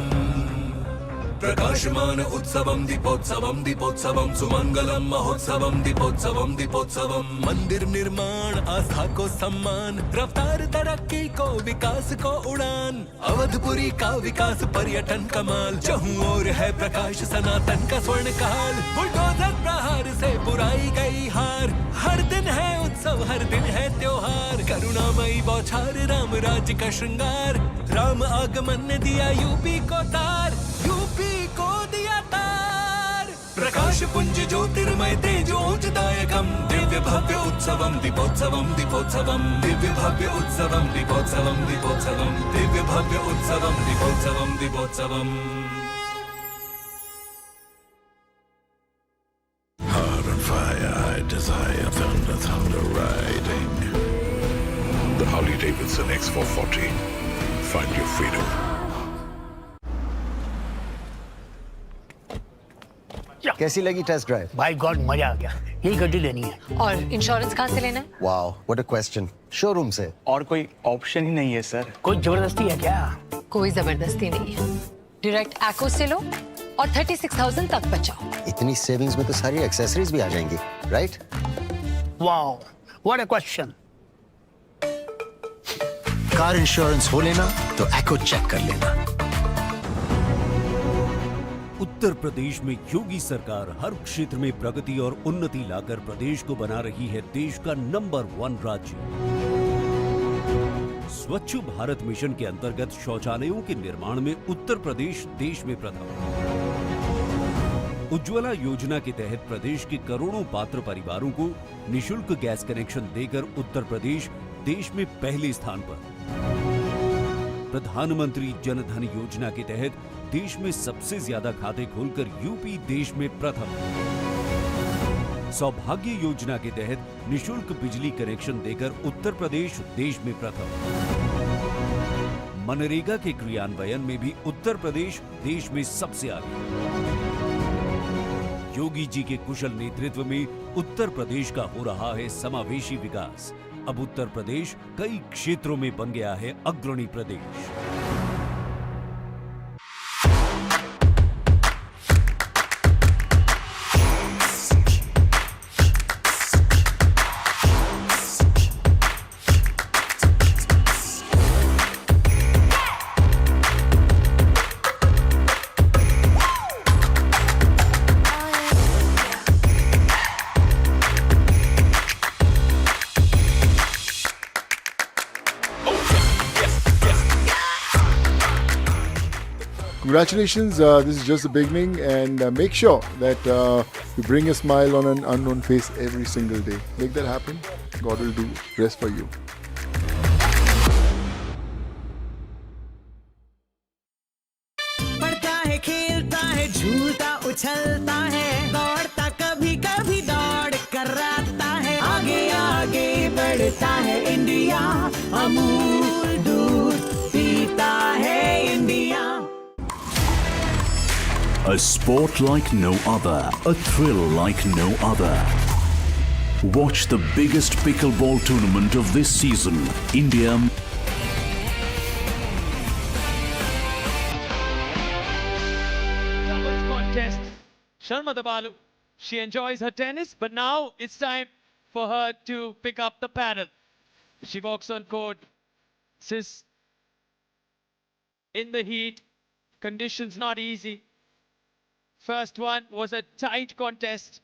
प्रकाशमान उत्सवम दीपोत्सवम सुमंगलम महोत्सवम दीपोत्सवम मंदिर निर्माण आस्था को सम्मान रफ्तार तरक्की को विकास को उड़ान अवधपुरी का विकास पर्यटन कमाल चहुं ओर है प्रकाश सनातन का स्वर्ण काल बुलडोजर प्रहार से बुराई गई हार हर दिन है उत्सव हर दिन है त्योहार करुणामयी बौछार राम राज्य का श्रृंगार राम आगमन ने दिया यूपी को तार यूपी को दिया तार प्रकाश पुंज ज्योतिर्मय तेजोजदायकम दिव्य भव्य उत्सवम दीपोत्सवम दिव्य भव्य उत्सवम दीपोत्सवम दिव्य भव्य उत्सवम दीपोत्सवम Heart on fire, I desire thunder riding. The Harley Davidson X440. Find your freedom. कैसी लगी टेस्ट ड्राइव? बाय गॉड मजा आ गया। यही गड्डी लेनी है। और इंश्योरेंस कहाँ से लेना है? Wow, what a question. Showroom से। और कोई ऑप्शन ही नहीं है सर। कोई जबरदस्ती है क्या? कोई जबरदस्ती नहीं है। डायरेक्ट एक्को से लो और 36,000 तक बचाओ। इतनी सेविंग्स में तो सारी एक्सेसरीज भी आ जाएंगी, right? Wow, what a question. Car insurance हो लेना तो एक्को चेक कर लेना। उत्तर प्रदेश में योगी सरकार हर क्षेत्र में प्रगति और उन्नति लाकर प्रदेश को बना रही है देश का नंबर 1 राज्य। स्वच्छ भारत मिशन के अंतर्गत शौचालयों के निर्माण में उत्तर प्रदेश देश में प्रथम। उज्ज्वला योजना के तहत प्रदेश के करोड़ों पात्र परिवारों को निशुल्क गैस कनेक्शन देकर उत्तर प्रदेश देश में पहले स्थान पर। प्रधानमंत्री जन धन योजना के तहत देश में सबसे ज्यादा खाते खोलकर यूपी देश में प्रथम। सौभाग्य योजना के तहत निशुल्क बिजली कनेक्शन देकर उत्तर प्रदेश देश में प्रथम। मनरेगा के क्रियान्वयन में भी उत्तर प्रदेश देश में सबसे आगे। योगी जी के कुशल नेतृत्व में उत्तर प्रदेश का हो रहा है समावेशी विकास। अब उत्तर प्रदेश कई क्षेत्रों में बन गया है अग्रणी प्रदेश। Congratulations, this is just the beginning, and make sure that you bring a smile on an unknown face every single day. Make that happen. God will do rest for you. पढ़ता है, खेलता है, झूलता उछलता है, दौड़ता कभी कभी दौड़ कराता है, आगे आगे बढ़ता है इंडिया, अमूल दूध पीता है India. A sport like no other, a thrill like no other. Watch the biggest pickleball tournament of this season, India. Doubles contest. Sharma Dabalu, she enjoys her tennis, but now it's time for her to pick up the paddle. She walks on court, says in the heat, conditions not easy. First one was a tight contest,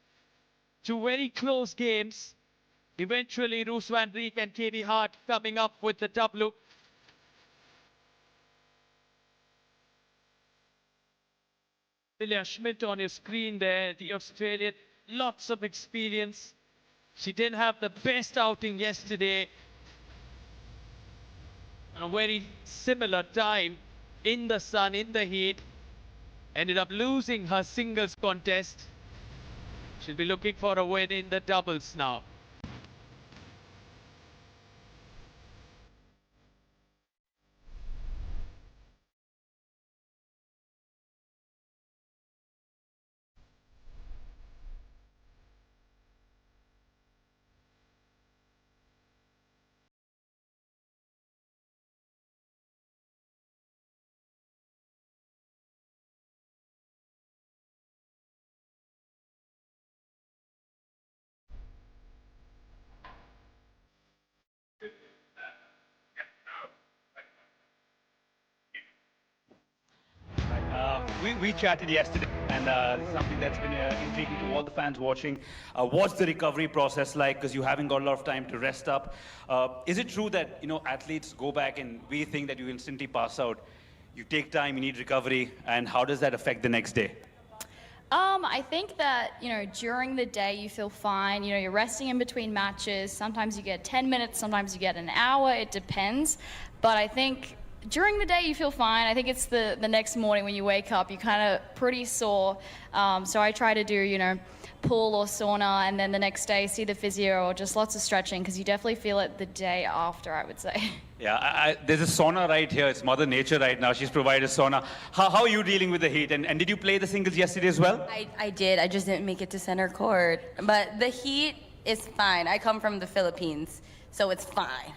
two very close games. Eventually, Roos van Rijk and Katie Hart coming up with the W. Lilia Schmidt on your screen there, the Australian, lots of experience. She didn't have the best outing yesterday. A very similar time in the sun, in the heat. Ended up losing her singles contest. She'll be looking for a win in the doubles now. We chatted yesterday, and this is something that's been intriguing to all the fans watching. What's the recovery process like? Because you haven't got a lot of time to rest up. Is it true that athletes go back and we think that you instantly pass out? You take time, you need recovery, and how does that affect the next day? I think that, during the day you feel fine. You're resting in between matches. Sometimes you get 10 minutes, sometimes you get an hour. It depends. But I think during the day you feel fine. I think it's the next morning when you wake up, you're kind of pretty sore. So I try to do, pool or sauna, and then the next day see the physio or just lots of stretching, because you definitely feel it the day after, I would say. Yeah, there's a sauna right here. It's Mother Nature right now. She's provided a sauna. How are you dealing with the heat? And did you play the singles yesterday as well? I did. I just didn't make it to center court. But the heat is fine. I come from the Philippines, so it's fine.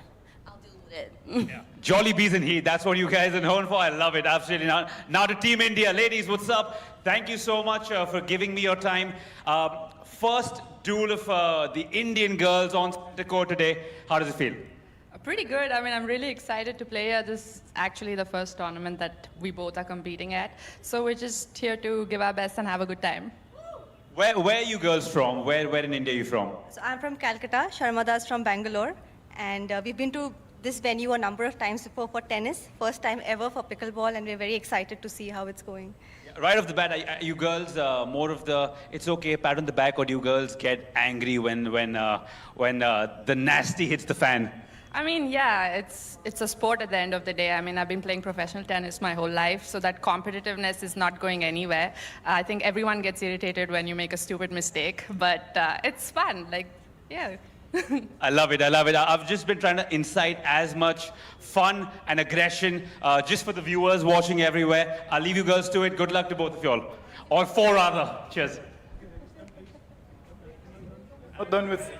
I'll deal with it. Yeah. Jolly bees and heat. That's what you guys are known for. I love it. Absolutely. Now to Team India. Ladies, what's up? Thank you so much for giving me your time. First duel of the Indian girls on the court today. How does it feel? Pretty good. I mean, I'm really excited to play here. This is actually the first tournament that we both are competing at. So we're just here to give our best and have a good time. Where are you girls from? Where in India are you from? So I'm from Calcutta. Sharmada is from Bangalore. And we've been to this venue a number of times before for tennis. First time ever for pickleball, and we're very excited to see how it's going. Right off the bat, are you girls more of the it's okay pat on the back, or do you girls get angry when the nasty hits the fan? I mean, yeah, it's a sport at the end of the day. I mean, I've been playing professional tennis my whole life, so that competitiveness is not going anywhere. I think everyone gets irritated when you make a stupid mistake, but it's fun. Like, yeah. I love it. I love it. I've just been trying to incite as much fun and aggression just for the viewers watching everywhere. I'll leave you girls to it. Good luck to both of you all. Or four rather. Cheers. Not done with.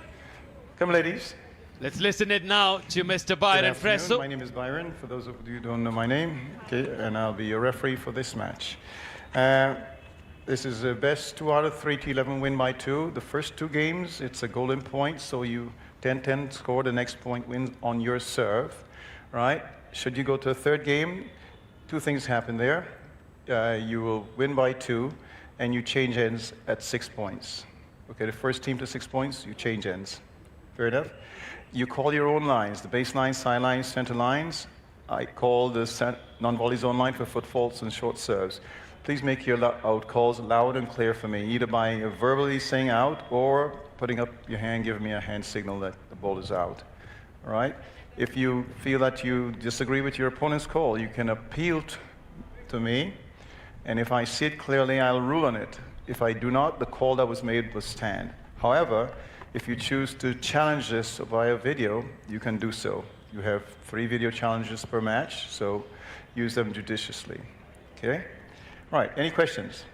Come, ladies. Let's listen it now to Mr. Byron Fresso. My name is Byron, for those of you who don't know my name. Okay, and I'll be your referee for this match. This is a best 2 out of 3 T11 win by 2. The first 2 games, it's a golden point, so you 10-10 score, the next point wins on your serve, right? Should you go to a third game, 2 things happen there. You will win by 2, and you change ends at 6 points. Okay, the first team to 6 points, you change ends. Fair enough? You call your own lines, the baseline, sidelines, center lines. I call the non-volley zone line for foot faults and short serves. Please make your out calls loud and clear for me, either by verbally saying out or putting up your hand, giving me a hand signal that the ball is out. All right? If you feel that you disagree with your opponent's call, you can appeal to me, and if I see it clearly, I'll rule on it. If I do not, the call that was made will stand. However, if you choose to challenge this via video, you can do so. You have 3 video challenges per match, so use them judiciously. Okay? All right, any questions?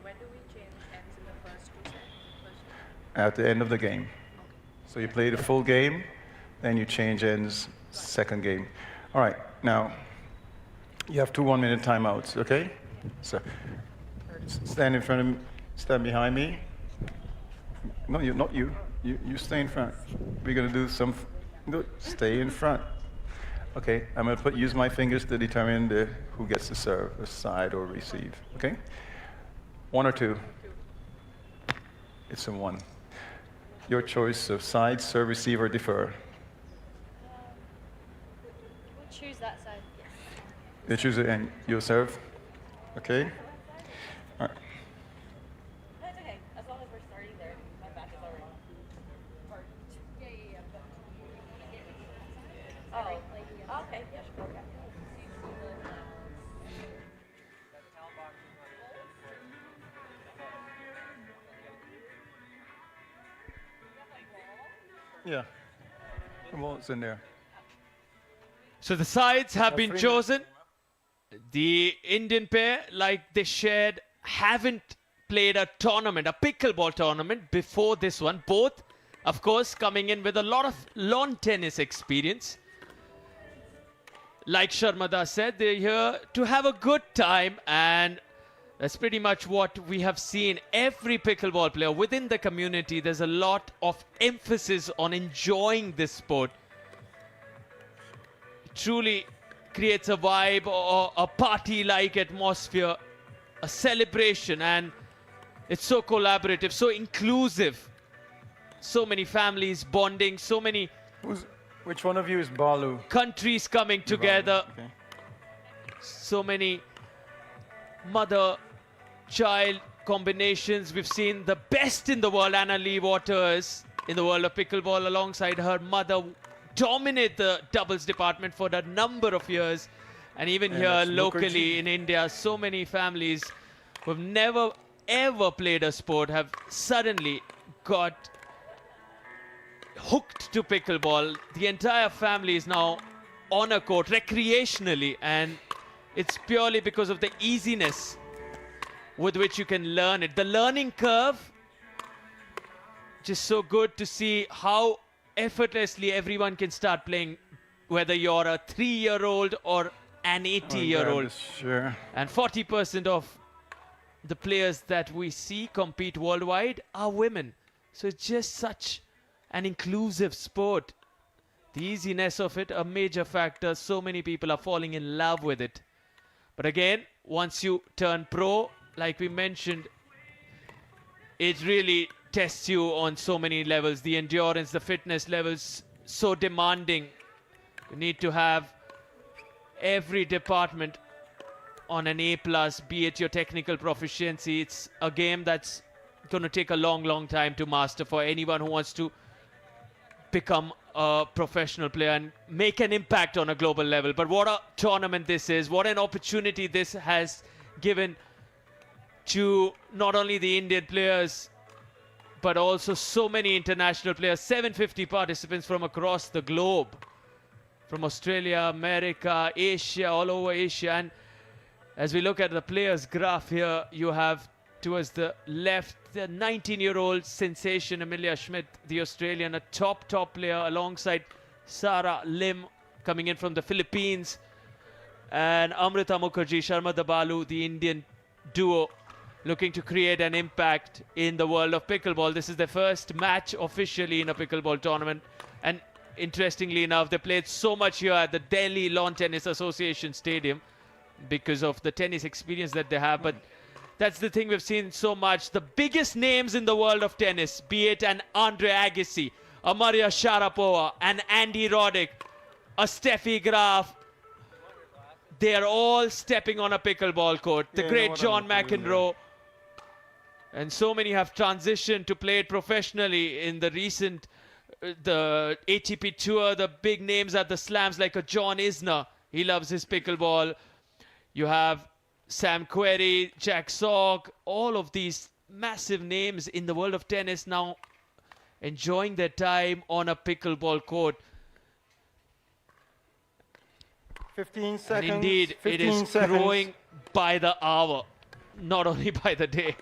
When do we change ends in the first 2 sets? At the end of the game. So you play the full game, then you change ends second game. All right, now, you have 2 1-minute timeouts, okay? So, stand in front of me, stand behind me. No, not you. You stay in front. We're going to do some. Stay in front. Okay, I'm going to use my fingers to determine who gets to serve, a side or receive. Okay? 1 or 2? It's a 1. Your choice of side, serve, receive, or defer. We'll choose that side. You choose it and you'll serve. Okay? All right. No, it's okay. As long as we're starting there, my back is already. Yeah. Oh, okay. Yeah, sure. Okay. Yeah. The ball's in there. So the sides have been chosen. The Indian pair, like they shared, haven't played a tournament, a pickleball tournament before this one. Both, of course, coming in with a lot of lawn tennis experience. Like Sharmada said, they're here to have a good time, and that's pretty much what we have seen. Every pickleball player within the community, there's a lot of emphasis on enjoying this sport. Truly creates a vibe or a party-like atmosphere, a celebration, and it's so collaborative, so inclusive. So many families bonding, so many... Which one of you is Balu? Countries coming together. Okay. So many mother-child combinations. We've seen the best in the world, Anna Lee Waters, in the world of pickleball, alongside her mother, dominate the doubles department for a number of years. And even here locally in India, so many families who have never ever played a sport have suddenly got hooked to pickleball. The entire family is now on a court recreationally, and it's purely because of the easiness with which you can learn it. The learning curve, just so good to see how effortlessly everyone can start playing, whether you're a 3-year-old or an 80-year-old. Sure. And 40% of the players that we see compete worldwide are women. So it's just such an inclusive sport. The easiness of it, a major factor. So many people are falling in love with it. But again, once you turn pro, like we mentioned, it really tests you on so many levels. The endurance, the fitness levels, so demanding. You need to have every department on an A+, be it your technical proficiency. It's a game that's going to take a long, long time to master for anyone who wants to become a professional player and make an impact on a global level. But what a tournament this is. What an opportunity this has given to not only the Indian players, but also so many international players. 750 participants from across the globe, from Australia, America, Asia, all over Asia. And as we look at the players graph here, you have towards the left the 19-year-old sensation Amelia Schmidt, the Australian, a top player, alongside Sarah Lim coming in from the Philippines, and Amrita Mukherjee, Sharma Dabalu, the Indian duo, looking to create an impact in the world of pickleball. This is their first match officially in a pickleball tournament, and interestingly enough, they played so much here at the Delhi Lawn Tennis Association Stadium because of the tennis experience that they have. But that's the thing we've seen so much. The biggest names in the world of tennis, be it an Andre Agassi, a Maria Sharapova, an Andy Roddick, a Steffi Graf, they are all stepping on a pickleball court. The great John McEnroe. And so many have transitioned to play it professionally in the recent the ATP Tour. The big names at the slams like a John Isner. He loves his pickleball. You have Sam Querrey, Jack Sock, all of these massive names in the world of tennis now enjoying their time on a pickleball court. 15 seconds. And indeed, it is growing by the hour, not only by the day.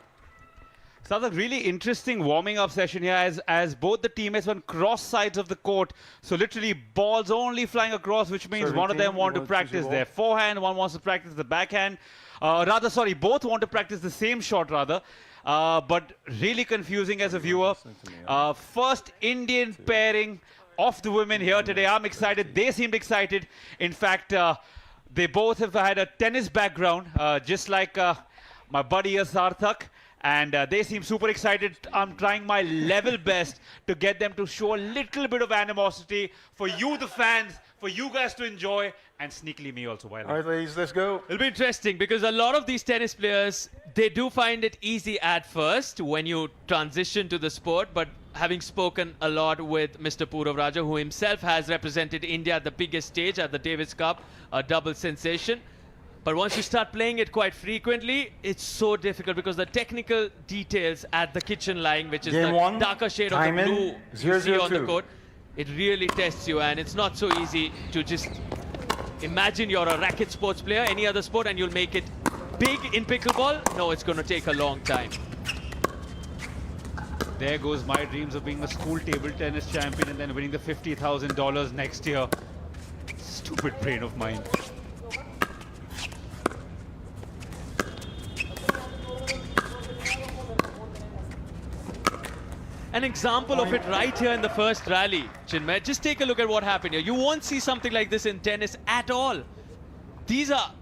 So that's a really interesting warming up session here as both the teammates went cross sides of the court. So literally balls only flying across, which means one of them want to practice their forehand, one wants to practice the backhand. Both want to practice the same shot rather. But really confusing as a viewer. First Indian pairing of the women here today. I'm excited. They seemed excited. In fact, they both have had a tennis background, just like my buddy here, Sarthak. And they seem super excited. I'm trying my level best to get them to show a little bit of animosity for you, the fans, for you guys to enjoy, and sneakily me also. All right, ladies, let's go. It'll be interesting because a lot of these tennis players, they do find it easy at first when you transition to the sport. But having spoken a lot with Mr. Purav Raja, who himself has represented India at the biggest stage at the Davis Cup, a double sensation. But once you start playing it quite frequently, it's so difficult because the technical details at the kitchen line, which is the darker shade of the blue you see on the court, it really tests you. And it's not so easy to just imagine you're a racket sports player, any other sport, and you'll make it big in pickleball. No, it's going to take a long time. There goes my dreams of being a school table tennis champion and then winning the $50,000 next year. Stupid brain of mine. An example of it right here in the first rally, Chinmay. Just take a look at what happened here. You won't see something like this in tennis at all. These are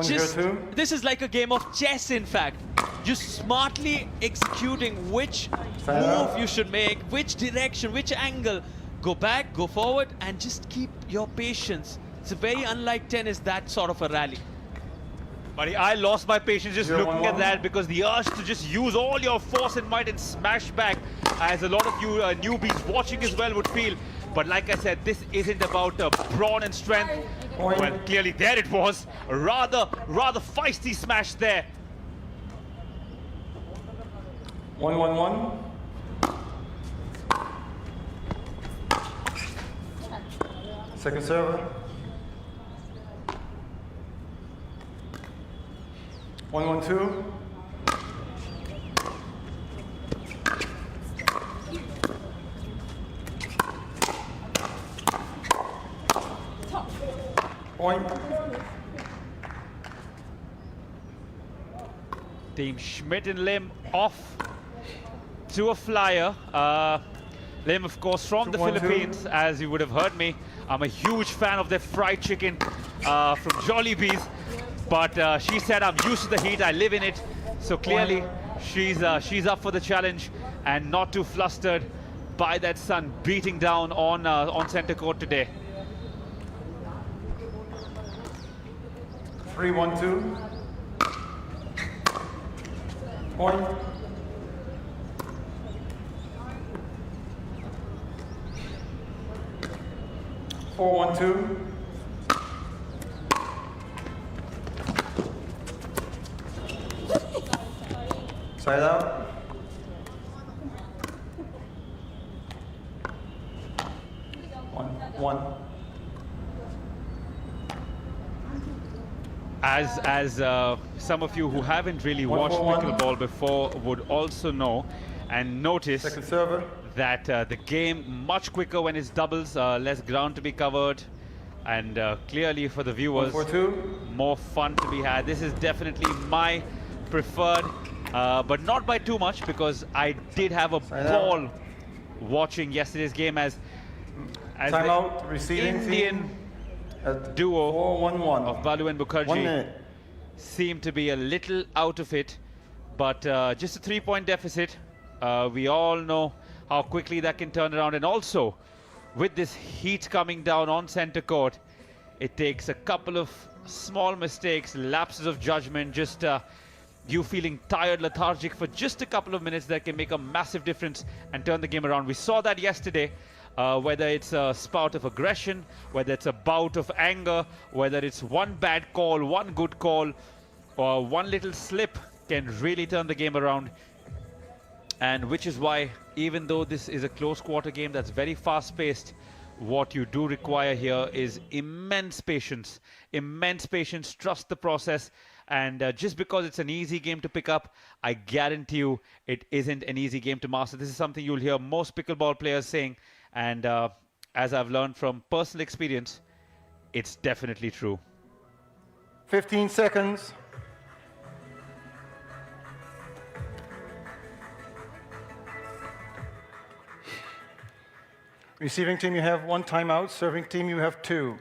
just, 1-0-2. this is like a game of chess, in fact. Just smartly executing which move you should make, which direction, which angle. Go back, go forward, and just keep your patience. It's very unlike tennis, that sort of a rally. Buddy, I lost my patience just looking at that, because the urge to just use all your force and might and smash back, as a lot of you newbies watching as well would feel. But like I said, this isn't about brawn and strength. Well, clearly there it was. Rather feisty smash there. 1-1-1. Second server. 1-1-2. Point. Team Schmidt and Lim off to a flyer. Lim, of course, from the Philippines, as you would have heard me. I'm a huge fan of their fried chicken from Jollibee's. But she said, I'm used to the heat, I live in it. So clearly, she's up for the challenge and not too flustered by that sun beating down on center court today. 3-1-2. Point. Four, 1-2. Side out. One. As some of you who haven't really watched pickleball before would also know and notice that the game much quicker when it's doubles, less ground to be covered, and clearly for the viewers, more fun to be had. This is definitely my preferred, but not by too much, because I did have a ball watching yesterday's game as the Indian duo of Balu and Mukherjee seemed to be a little out of it, but just a 3-point deficit. We all know how quickly that can turn around, and also with this heat coming down on center court, it takes a couple of small mistakes, lapses of judgment, just you feeling tired, lethargic for just a couple of minutes that can make a massive difference and turn the game around. We saw that yesterday. Whether it's a spout of aggression, whether it's a bout of anger, whether it's one bad call, one good call, or one little slip can really turn the game around. And which is why, even though this is a close quarter game that's very fast-paced, what you do require here is immense patience, trust the process. And just because it's an easy game to pick up, I guarantee you it isn't an easy game to master. This is something you'll hear most pickleball players saying. And as I've learned from personal experience, it's definitely true. 15 seconds. Receiving team, you have 1 timeout. Serving team, you have 2.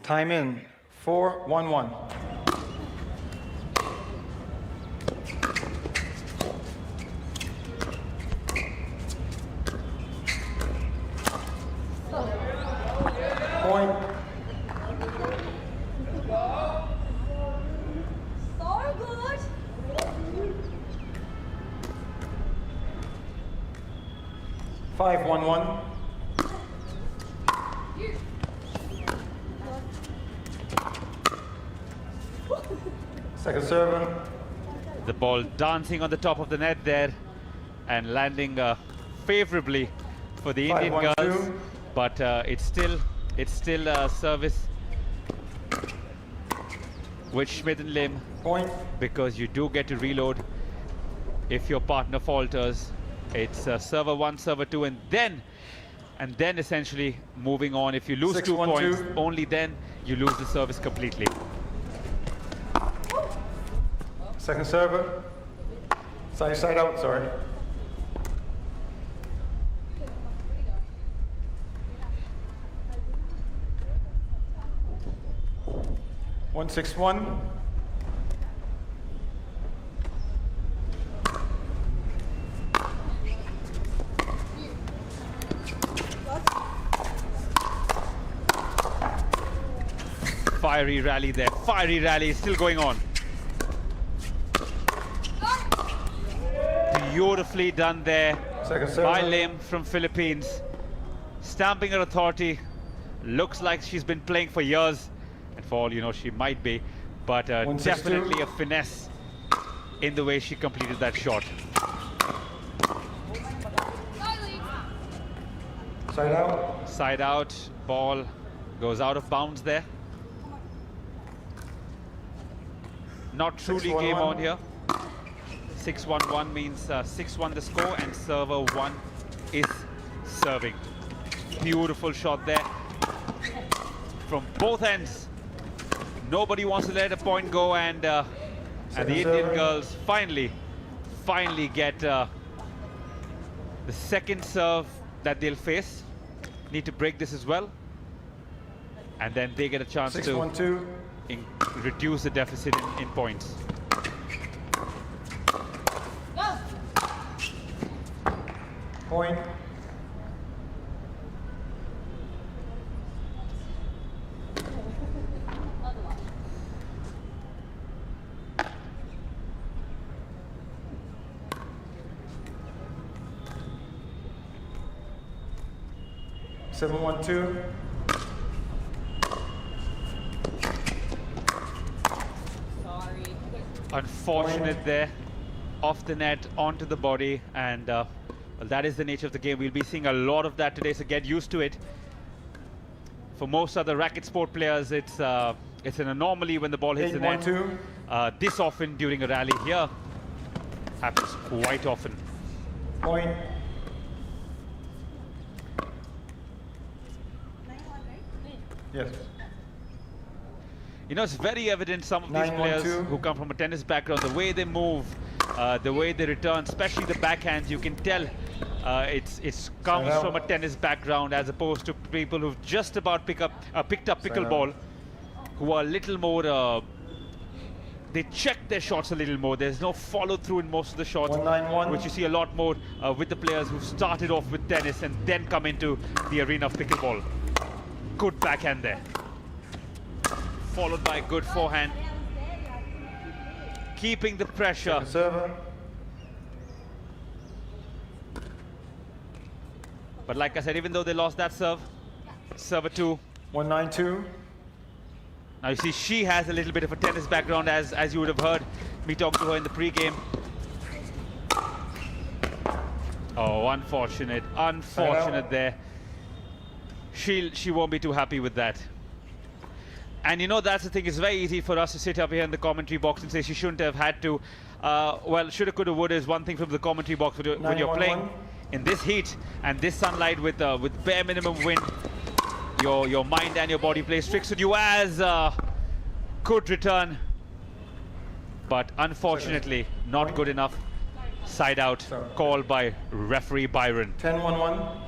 Time in. 4-1-1. Point. So good. 5-1-1. Second server. The ball dancing on the top of the net there and landing favorably for the Indian girls. But it's still a service with Schmidt and Lim. Point. Because you do get to reload if your partner falters. It's server 1, server 2, and then essentially moving on. If you lose 2 points, only then you lose the service completely. Second server. Side out, sorry. 161. Fiery rally there. Fiery rally is still going on. Beautifully done there by Lim from Philippines. Stamping her authority. Looks like she's been playing for years. And for all you know, she might be. But definitely a finesse in the way she completed that shot. Side out. Side out. Ball goes out of bounds there. Not truly game on here. 6-1-1 means 6-1 the score and server 1 is serving. Beautiful shot there from both ends. Nobody wants to let a point go, and the Indian girls finally get the second serve that they'll face. Need to break this as well, and then they get a chance to reduce the deficit in points. Point. Seven, 1, 2. Unfortunate there, off the net, onto the body, and well, that is the nature of the game. We'll be seeing a lot of that today, so get used to it. For most other racket sport players, it's an anomaly when the ball hits the net. This often during a rally here happens quite often. Point. Yes. You know, it's very evident some of these players who come from a tennis background, the way they move, the way they return, especially the backhands, you can tell it comes from a tennis background, as opposed to people who've just about picked up pickleball, who are a little more, they check their shots a little more. There's no follow through in most of the shots, which you see a lot more with the players who started off with tennis and then come into the arena of pickleball. Good backhand there, followed by a good forehand, keeping the pressure. But like I said, even though they lost that serve, server 2. 192. Now you see, she has a little bit of a tennis background, as you would have heard me talk to her in the pre-game. Oh, unfortunate there. She won't be too happy with that. And you know, that's the thing, it's very easy for us to sit up here in the commentary box and say she shouldn't have had to. Well, shoulda, coulda, woulda is one thing from the commentary box when you're playing in this heat and this sunlight with bare minimum wind. Your mind and your body plays tricks with you, as could return. But unfortunately, not good enough. Side out, called by referee Byron. 10-1-1.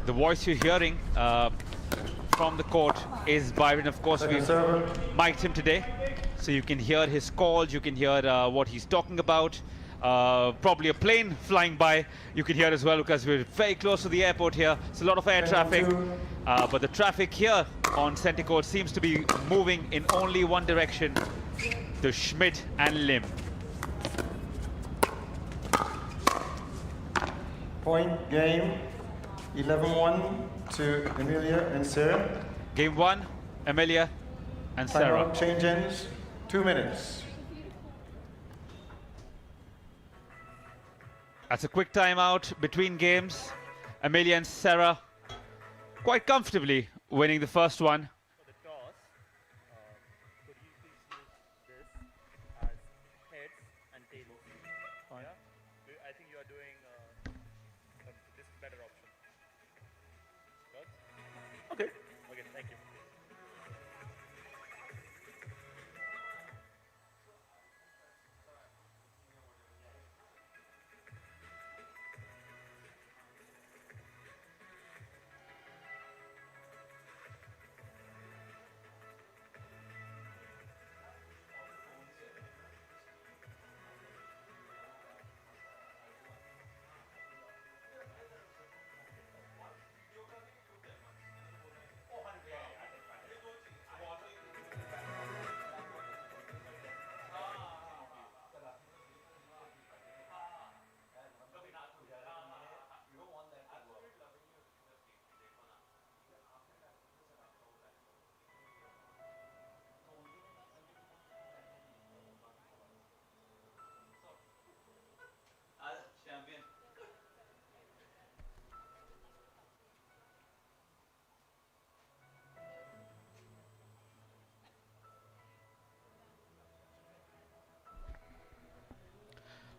The voice you're hearing from the court is Byron. Of course, we've mic'd him today, so you can hear his calls, you can hear what he's talking about. Probably a plane flying by, you can hear as well, because we're very close to the airport here. It's a lot of air traffic, but the traffic here on center court seems to be moving in only one direction, to Schmidt and Lim. Point game. 11-1 to Amelia and Sarah. Game 1, Amelia and Sarah. Timeout, change ends, 2 minutes. That's a quick timeout between games. Amelia and Sarah quite comfortably winning the first one. For the toss, could you please use this as heads and tails? Fine. Yeah? I think you are doing this better option. Okay. Okay, thank you.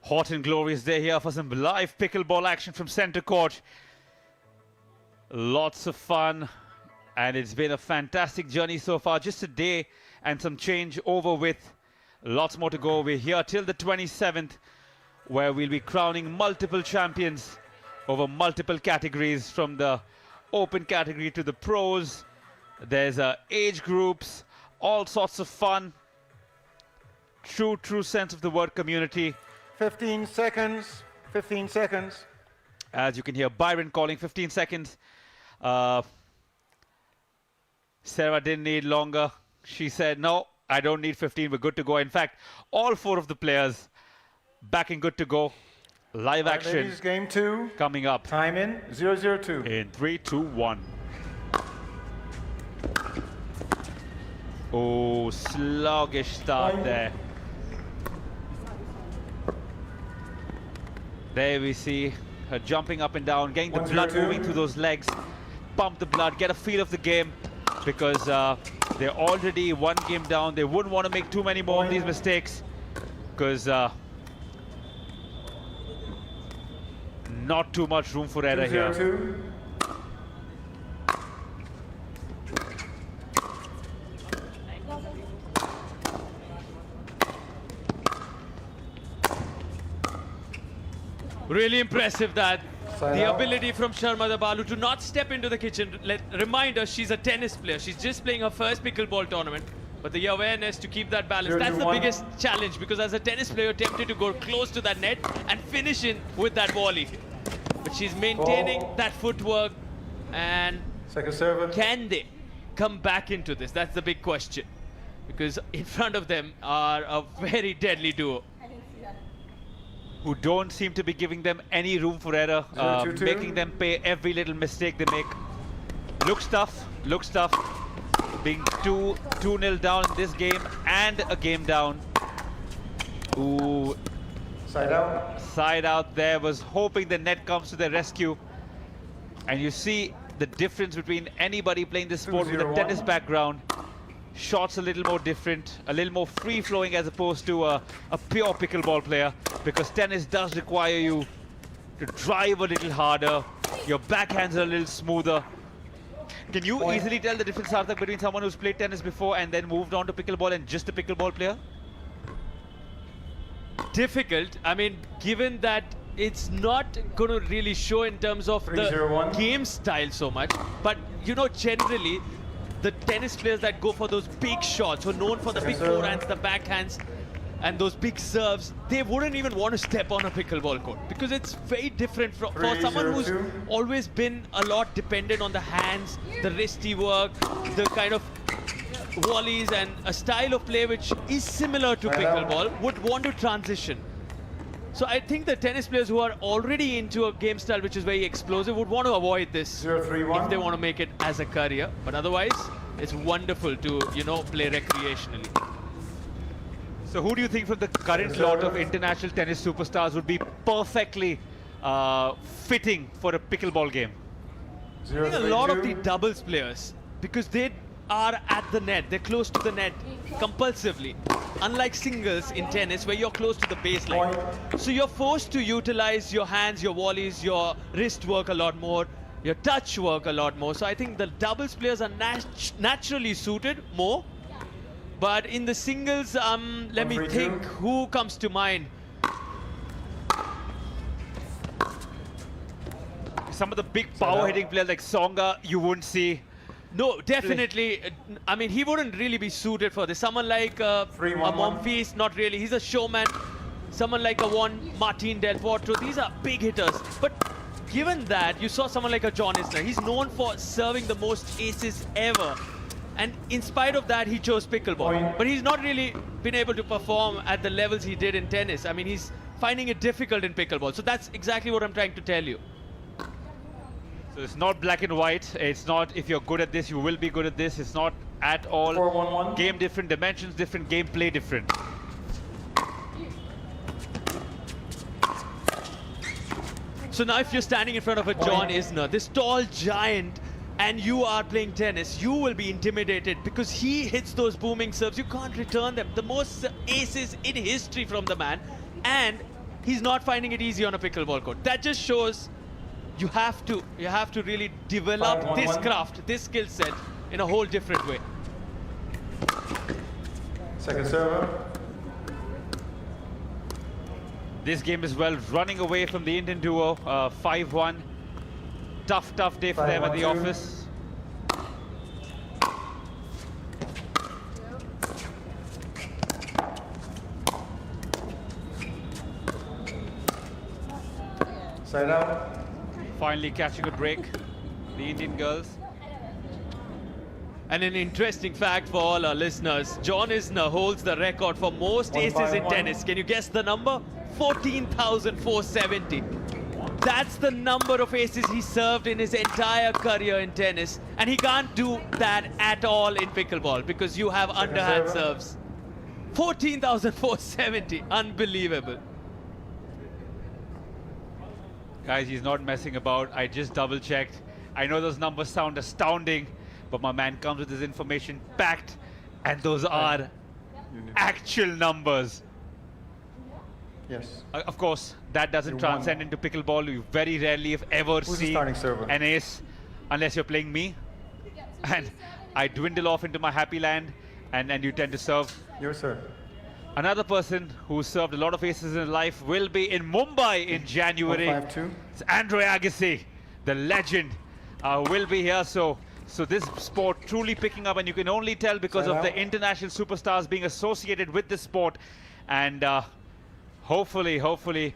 Hot and glorious day here for some live pickleball action from centre court. Lots of fun, and it's been a fantastic journey so far. Just a day and some change over with. Lots more to go. We're here till the 27th, where we'll be crowning multiple champions over multiple categories, from the open category to the pros. There's age groups, all sorts of fun. True sense of the word community. 15 seconds, 15 seconds. As you can hear Byron calling 15 seconds. Sarah didn't need longer. She said, no, I don't need 15, we're good to go. In fact, all 4 of the players back and good to go. Live action. Ladies, game 2 coming up. Time in 002. In 3, 2, 1. Oh, sluggish start there. There we see her jumping up and down, getting the blood moving through those legs. Pump the blood, get a feel of the game, because they're already 1 game down. They wouldn't want to make too many more of these mistakes, because not too much room for error here. Really impressive that the ability from Sharmada Balu to not step into the kitchen. Remind her, she's a tennis player. She's just playing her first pickleball tournament. But the awareness to keep that balance, that's the biggest challenge, because as a tennis player, you're tempted to go close to that net and finish in with that volley. But she's maintaining that footwork. And can they come back into this? That's the big question. Because in front of them are a very deadly duo, who don't seem to be giving them any room for error, making them pay every little mistake they make. Looks tough. Being 2-0 down in this game and a game down. Ooh. Side out there, was hoping the net comes to their rescue. And you see the difference between anybody playing this sport with a tennis background. Shots a little more different, a little more free-flowing as opposed to a pure pickleball player, because tennis does require you to drive a little harder, your backhands are a little smoother. Can you easily tell the difference, Sarthak, between someone who's played tennis before and then moved on to pickleball and just a pickleball player? Difficult. I mean, given that it's not going to really show in terms of the game style so much, but you know, generally the tennis players that go for those big shots, who are known for the big forehands, the backhands, and those big serves, they wouldn't even want to step on a pickleball court, because it's very different for someone who's always been a lot dependent on the hands, the wristy work, the kind of volleys, and a style of play which is similar to pickleball, would want to transition. So I think the tennis players who are already into a game style which is very explosive would want to avoid this if they want to make it as a career. But otherwise, it's wonderful to, you know, play recreationally. So who do you think from the current lot of international tennis superstars would be perfectly fitting for a pickleball game? I think a lot of the doubles players, because they are at the net, they're close to the net compulsively. Unlike singles in tennis, where you're close to the baseline. So you're forced to utilize your hands, your volleys, your wrist work a lot more, your touch work a lot more. So I think the doubles players are naturally suited more. But in the singles, let me think who comes to mind. Some of the big power-hitting players like Songa, you wouldn't see. No, definitely. I mean, he wouldn't really be suited for this. Someone like a Monfils, not really. He's a showman. Someone like a Martin Del Potro. These are big hitters. But given that, you saw someone like a John Isner. He's known for serving the most aces ever. And in spite of that, he chose pickleball. But he's not really been able to perform at the levels he did in tennis. I mean, he's finding it difficult in pickleball. So that's exactly what I'm trying to tell you. So it's not black and white. It's not if you're good at this, you will be good at this. It's not at all. 4-1-1. Game different, dimensions different, gameplay different. So now if you're standing in front of a John Isner, this tall giant, and you are playing tennis, you will be intimidated because he hits those booming serves. You can't return them. The most aces in history from the man. And he's not finding it easy on a pickleball court. That just shows you have to really develop this craft, this skill set in a whole different way. Second server. This game is well running away from the Indian duo. 5-1. Tough day for them at the office. Side out. Finally catching a break, the Indian girls. And an interesting fact for all our listeners, John Isner holds the record for most aces in tennis. Can you guess the number? 14,470. That's the number of aces he served in his entire career in tennis. And he can't do that at all in pickleball because you have underhand serves. 14,470, unbelievable. Guys, he's not messing about. I just double checked. I know those numbers sound astounding, but my man comes with his information packed, and those are actual numbers. Yes. Of course, that doesn't transcend into pickleball. You very rarely, if ever, see an ace unless you're playing me. And I dwindle off into my happy land, and you tend to serve. Your serve. Another person who served a lot of aces in his life will be in Mumbai in January. 152. It's Andre Agassi, the legend, will be here. So this sport truly picking up, and you can only tell because of the international superstars being associated with this sport. And hopefully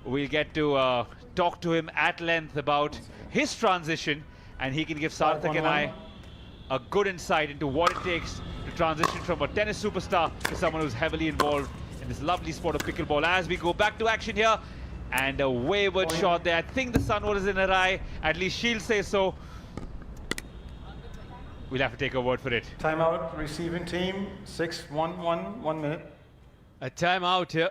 we'll get to talk to him at length about his transition, and he can give Sarthak and I a good insight into what it takes to transition from a tennis superstar to someone who's heavily involved in this lovely sport of pickleball. As we go back to action here, and a wayward shot there. I think the sun was in her eye, at least she'll say so. We'll have to take her word for it. Timeout, receiving team, 6-1-1, 1 minute. A timeout here.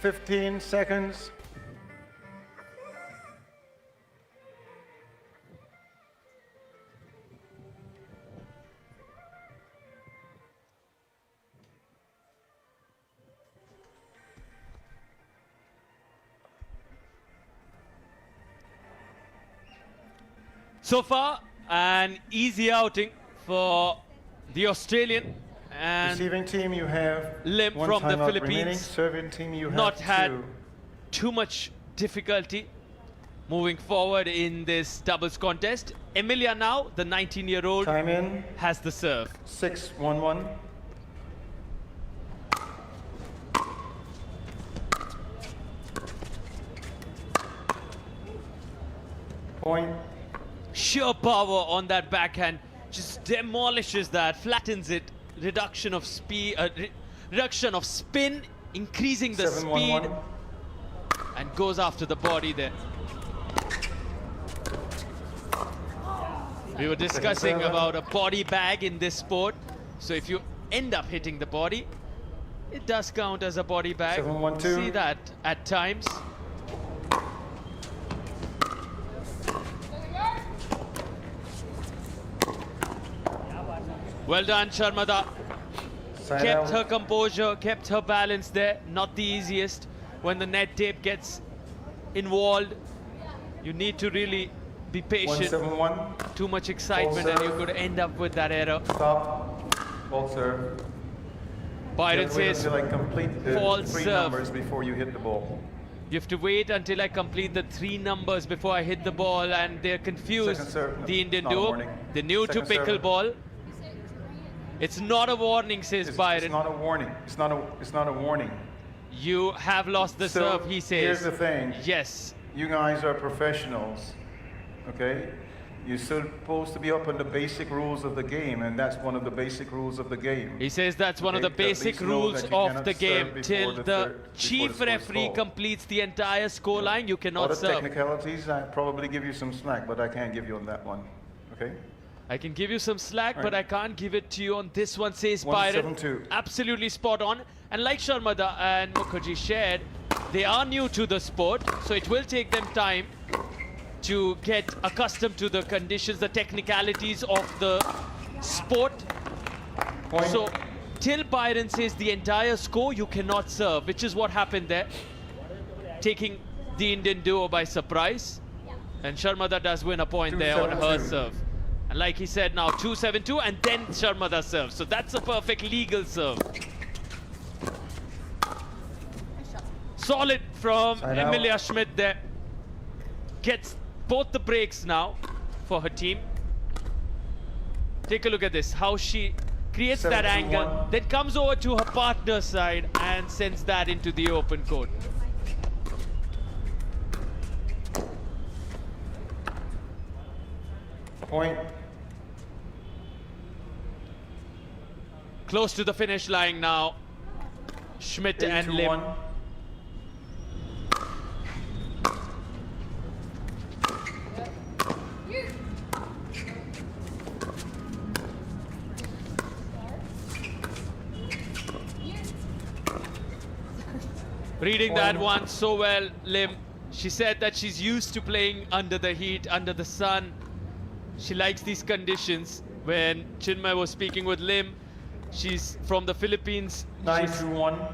$15 seconds. So far, an easy outing for the Australian. And receiving team, you have Lim from the Philippines. Serving team, you have not had two. Too much difficulty moving forward in this doubles contest. Emilia now, the 19-year-old, Time in. has the serve. 6-1-1. Point. Sheer power on that backhand, just demolishes that, flattens it. Reduction of speed, reduction of spin, increasing the 7-1-1. speed, and goes after the body there. We were discussing about a body bag in this sport. So if you end up hitting the body, it does count as a body bag. 7-1-2. See that at times. Well done, Sharmada. Kept her composure, kept her balance there. Not the easiest when the net tape gets involved. You need to really be patient. 171. Too much excitement and you could end up with that error. Stop. Ball serve. Byron says, until I complete the false three serve. numbers before you hit the ball. You have to wait until I complete the 3 numbers before I hit the ball, and they're confused. Second serve. The Indian Not a duo, warning. the new to Second serve. pickleball. It's not a warning, says Byron. It's not a warning. It's not a warning. You have lost the So, serve, he says. here's the thing. Yes. You guys are professionals, okay? You're supposed to be up on the basic rules of the game, and that's one of the basic rules of the game. He says that's one of the Okay? At basic least know rules that you of cannot the game. serve Till before the before chief score is referee called. completes the entire score line, you cannot Other serve. technicalities, I probably give you some slack, but I can't give you on that one, okay? I can give you some slack, All but right. I can't give it to you on this one, says Byron. 172. Absolutely spot on. And like Sharmada and Mukherjee shared, they are new to the sport, so it will take them time to get accustomed to the conditions, the technicalities of the sport. So till Byron says the entire score, you cannot serve, which is what happened there, taking the Indian duo by surprise. And Sharmada does win a point there on her 272. serve. And like he said now, 2-7-2, and then Sharmada serves. So that's a perfect legal serve. Solid from Side out. Emilia Schmidt there. Gets both the breaks now for her team. Take a look at this, how she creates that 7-2-1. angle, then comes over to her partner's side and sends that into the open court. Point. Close to the finish line now. Schmidt and Lim. 8-2-1. Reading that one so well, Lim. She said that she's used to playing under the heat, under the sun. She likes these conditions. When Chinmay was speaking with Lim, she's from the Philippines. 9-2-1.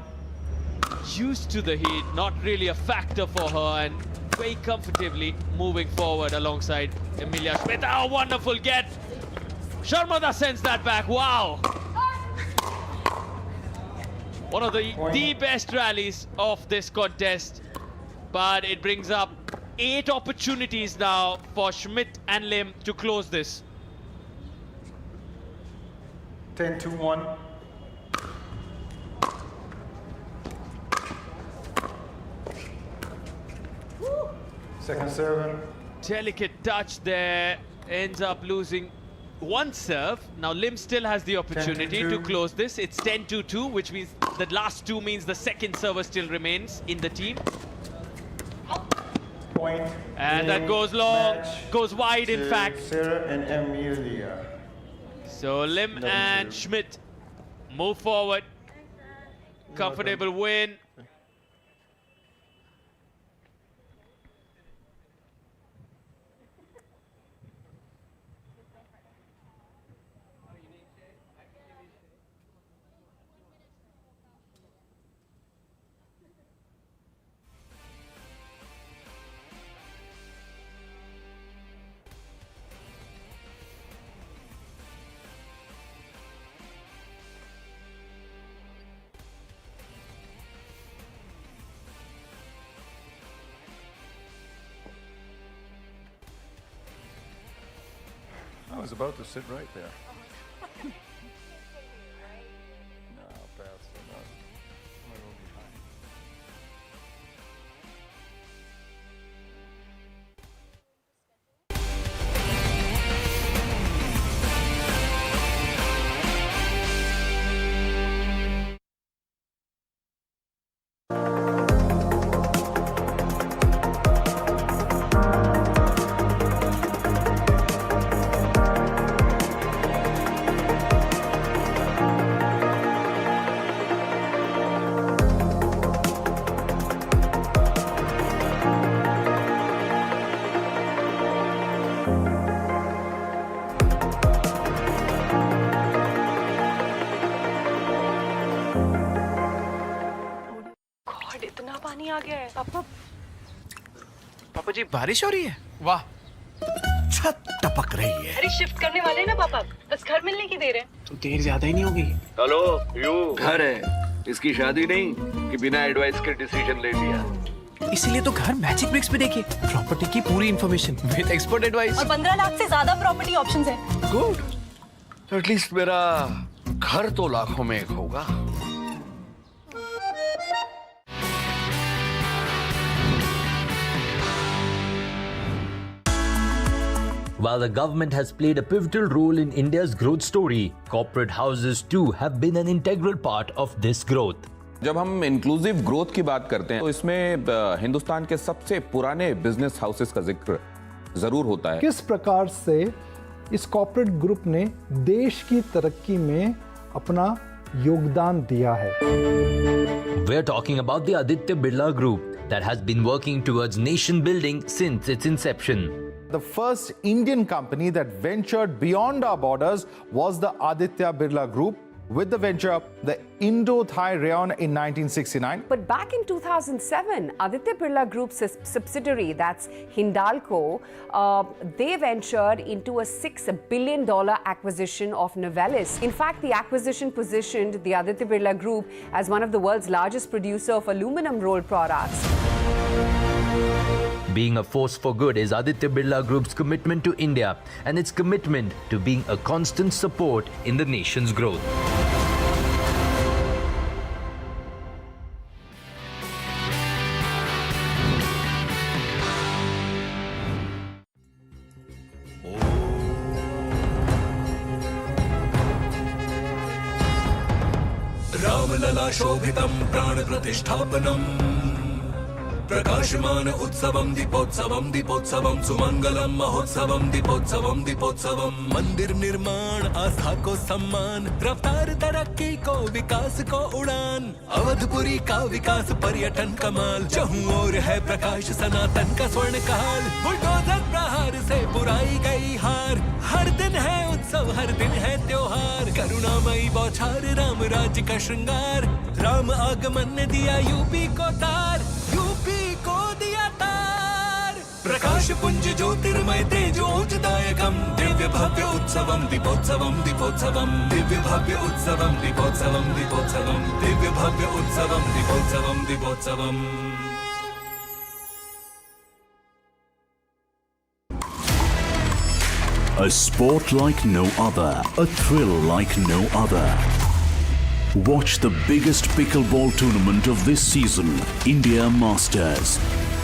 She's used to the heat, not really a factor for her, and very comfortably moving forward alongside Emilia Schmidt. Oh, wonderful get! Sharmada sends that back. Wow! One of the best rallies of this contest, but it brings up 8 opportunities now for Schmidt and Lim to close this. 10-2-1. Second serve. Delicate touch there, ends up losing one serve. Now Lim still has the opportunity to 10-2. close this. It's 10-2, which means the last 2 means the second server still remains in the team. Point. And that Game, goes long, match goes wide in to fact. Sarah and Emilia. So Lim 11-2. and Schmidt move forward. Comfortable win. I was about to sit right there. No, pass. No. I'm gonna go behind. God इतना पानी आ गया है पापा पापा जी बारिश हो रही है वाह छत टपक रही है। अरे शिफ्ट करने वाले हैं ना पापा, बस घर मिलने की देर है। तो देर ज्यादा ही नहीं होगी। हेलो यू घर है, इसकी शादी नहीं कि बिना एडवाइस के डिसीजन ले लिया। इसीलिए तो घर मैजिक ब्रिक्स पे देखिए, प्रॉपर्टी की पूरी इंफॉर्मेशन विद एक्सपर्ट एडवाइस। और 15 लाख से ज्यादा प्रॉपर्टी ऑप्शंस है। गुड, एटलीस्ट मेरा घर तो लाखों में एक होगा। While the government has played a pivotal role in India's growth story, corporate houses too have been an integral part of this growth. जब हम इंक्लूसिव ग्रोथ की बात करते हैं तो इसमें हिंदुस्तान के सबसे पुराने बिजनेस हाउसेस का जिक्र जरूर होता है। किस प्रकार से इस कॉर्पोरेट ग्रुप ने देश की तरक्की में अपना योगदान दिया है। We are talking about the Aditya Birla Group that has been working towards nation building since its inception. The first Indian company that ventured beyond our borders was the Aditya Birla Group, with the venture the Indo-Thai Rayon in 1969. But back in 2007, Aditya Birla Group's subsidiary, that's Hindalco, they ventured into a $6 billion acquisition of Novelis. In fact, the acquisition positioned the Aditya Birla Group as one of the world's largest producer of aluminum rolled products. Being a force for good is Aditya Birla Group's commitment to India and its commitment to being a constant support in the nation's growth. Ramlala शोभितं प्राण प्रतिष्ठापनम् प्रकाशमान उत्सवं दीपोत्सवं दीपोत्सवं सुमंगलम महोत्सवं दीपोत्सवं दीपोत्सवं मंदिर निर्माण आस्था को सम्मान रफ्तार तरक्की को विकास को उड़ान अवधपुरी का विकास पर्यटन कमाल जहूं और है प्रकाश सनातन का स्वर्ण काल बुलडोजर प्रहार से बुराई गई हार हर दिन है उत्सव हर दिन है त्योहार करुणामयी बौछार राम राज्य का श्रृंगार राम आगमन ने दिया यूपी को तार यूपी को दिया तार प्रकाश पुंज ज्योतिर्मय तेजोजदायकम दिव्य भव्य उत्सवम दीपोत्सवम दीपोत्सवम दिव्य भव्य उत्सवम दीपोत्सवम दीपोत्सवम दिव्य भव्य उत्सवम दीपोत्सवम दीपोत्सवम A sport like no other, a thrill like no other. Watch the biggest pickleball tournament of this season, India Masters.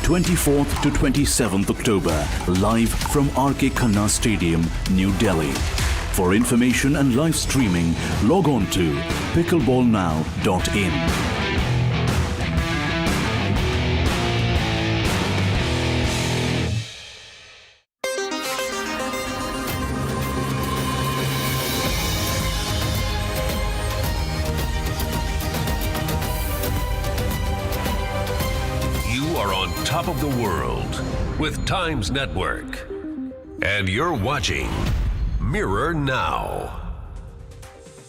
24th to 27th October, live from RK Khanna Stadium, New Delhi. For information and live streaming, log on to pickleballnow.in. Top of the world with Times Network. And you're watching Mirror Now.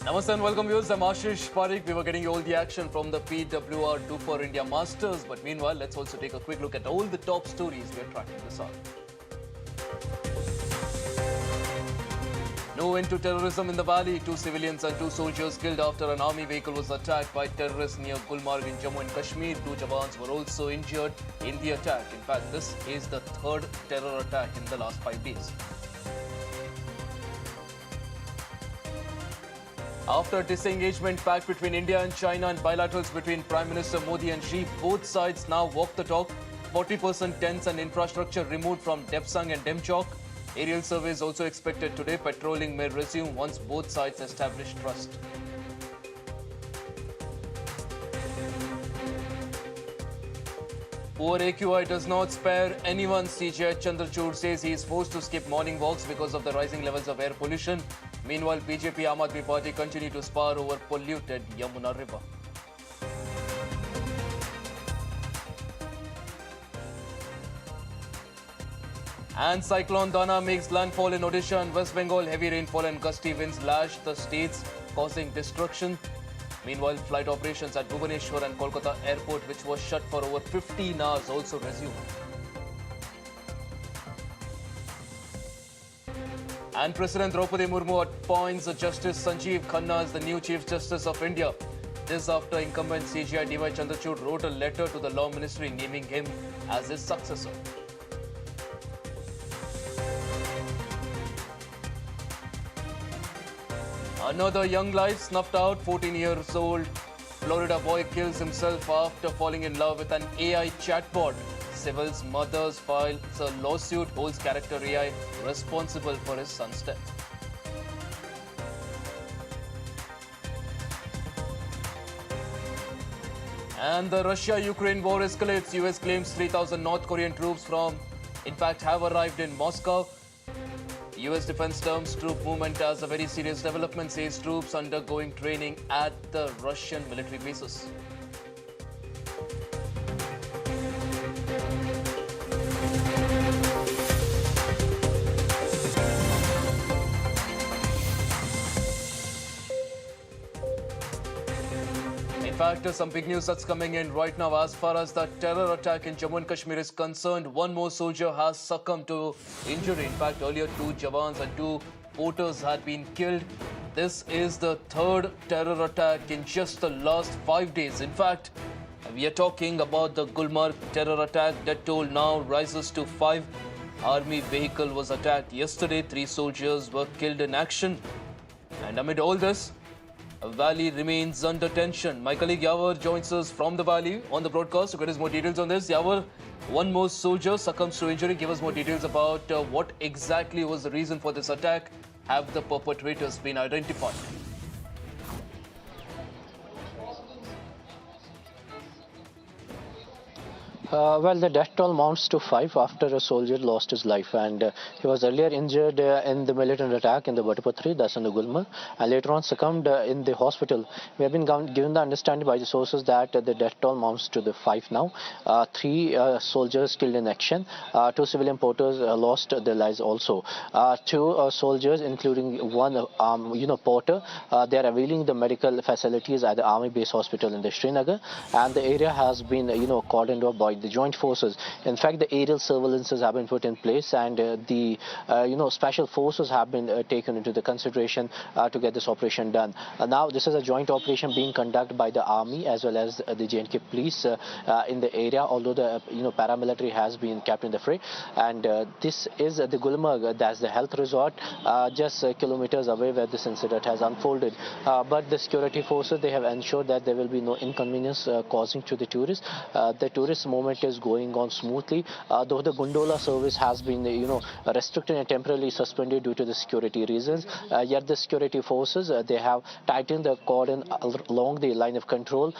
Namaste and welcome viewers. I'm Ashish Parikh. We were getting you all the action from the PWR DUPR India Masters. But meanwhile, let's also take a quick look at all the top stories we are tracking this hour. No end to terrorism in the valley. 2 civilians and 2 soldiers killed after an army vehicle was attacked by terrorists near Gulmarg in Jammu and Kashmir. 2 Jawans were also injured in the attack. In fact, this is the 3rd terror attack in the last 5 days. After a disengagement pact between India and China and bilaterals between Prime Minister Modi and Xi, both sides now walk the talk. 40% tents and infrastructure removed from Depsang and Demchok. Aerial surveys also expected today. Patrolling may resume once both sides establish trust. Poor AQI does not spare anyone. CJ Chandrachud says he is forced to skip morning walks because of the rising levels of air pollution. Meanwhile, BJP Aam Aadmi Party continue to spar over polluted Yamuna River. And Cyclone Dana makes landfall in Odisha and West Bengal. Heavy rainfall and gusty winds lash the states, causing destruction. Meanwhile, flight operations at Bhubaneswar and Kolkata airport, which was shut for over 15 hours, also resumed. And President Draupadi Murmu appoints Justice Sanjeev Khanna as the new Chief Justice of India. This after incumbent CJI D.Y. Chandrachud wrote a letter to the Law Ministry naming him as his successor. Another young life snuffed out. 14 years old Florida boy kills himself after falling in love with an AI chatbot. Civil's mother's files a lawsuit, holds character AI responsible for his son's death. And the Russia-Ukraine war escalates. US claims 3,000 North Korean troops have arrived in Moscow. US defense terms troop movement as a very serious development, says troops undergoing training at the Russian military bases. In fact, some big news that's coming in right now. As far as the terror attack in Jammu and Kashmir is concerned, one more soldier has succumbed to injury. In fact, earlier 2 Jawans and 2 porters had been killed. This is the 3rd terror attack in just the last 5 days. In fact, we are talking about the Gulmarg terror attack. Death toll now rises to 5. Army vehicle was attacked yesterday. 3 soldiers were killed in action. And amid all this, Valley remains under tension. My colleague Yawar joins us from the Valley on the broadcast to get us more details on this. Yawar, one more soldier succumbs to injury. Give us more details about what exactly was the reason for this attack. Have the perpetrators been identified? Well, the death toll mounts to 5 after a soldier lost his life, and he was earlier injured in the militant attack in the Butterpatri, that's in the Gulmarg, and later on succumbed in the hospital. We have been given the understanding by the sources that the death toll mounts to the 5 now. 3 soldiers killed in action, 2 civilian porters lost their lives also. 2 soldiers, including 1 porter, they are availing the medical facilities at the army base hospital in the Srinagar, and the area has been cordoned off by the joint forces. In fact, the aerial surveillances have been put in place, and the special forces have been taken into the consideration to get this operation done. Now, this is a joint operation being conducted by the army as well as the J&K police in the area, although the paramilitary has been kept in the fray. And this is the Gulmarg, that's the health resort, just kilometers away where this incident has unfolded. But the security forces, they have ensured that there will be no inconvenience causing to the tourists. The tourist movement is going on smoothly, though the gondola service has been restricted and temporarily suspended due to the security reasons. Yet the security forces, they have tightened the cordon along the line of control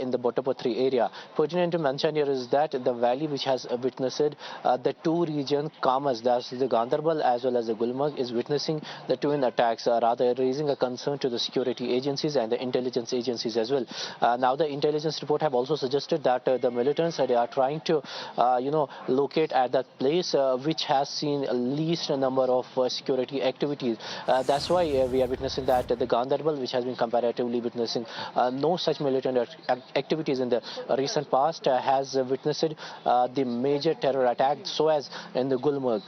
in the Butterpatri area. Pertinent to mention here is that the valley which has witnessed the 2 region Kamas, that's the Ganderbal as well as the Gulmarg, is witnessing the twin attacks, rather raising a concern to the security agencies and the intelligence agencies as well. Now the intelligence report have also suggested that the militants, they are trying to locate at that place which has seen least number of security activities. That's why we are witnessing that the Ganderbal, which has been comparatively witnessing no such militant activities in the recent past, has witnessed the major terror attack, so as in the Gulmarg.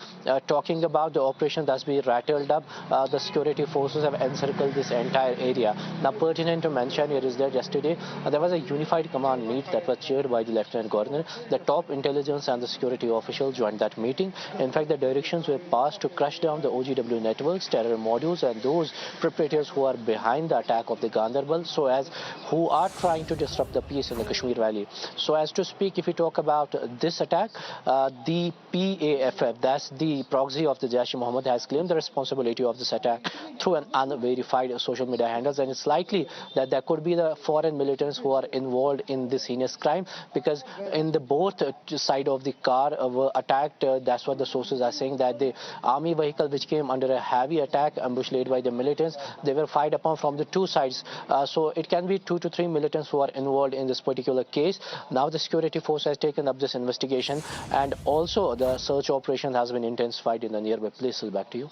Talking about the operation that's been rattled up, the security forces have encircled this entire area. Now, pertinent to mention here is that yesterday there was a unified command meet that was chaired by the Lieutenant Governor. The top intelligence and the security officials joined that meeting. In fact, the directions were passed to crush down the OGW networks, terror modules, and those perpetrators who are behind the attack of the Ganderbal, so as who are trying to disrupt the peace in the Kashmir Valley. So as to speak, if we talk about this attack, the PAFF, that's the proxy of the Jaish-e-Mohammed, has claimed the responsibility of this attack through an unverified social media handles, and it's likely that there could be the foreign militants who are involved in this heinous crime, because in the both side of the car were attacked. That's what the sources are saying, that the army vehicle which came under a heavy attack, ambush laid by the militants, they were fired upon from the 2 sides. So it can be 2 to 3 militants who are involved in this particular case. Now the security force has taken up this investigation, and also the search operation has been intensified in the nearby places. Back to you.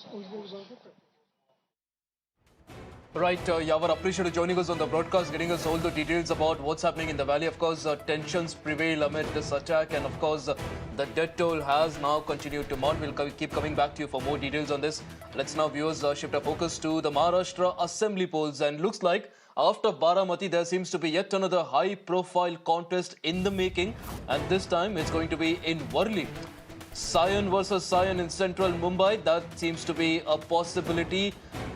Right, Yavar, appreciate you joining us on the broadcast, getting us all the details about what's happening in the valley. Of course, tensions prevail amid this attack, and of course, the death toll has now continued to mount. We'll keep coming back to you for more details on this. Let's now, viewers, shift our focus to the Maharashtra Assembly polls, and looks like after Baramati, there seems to be yet another high-profile contest in the making, and this time it's going to be in Worli. Sion versus Sion in central Mumbai, that seems to be a possibility.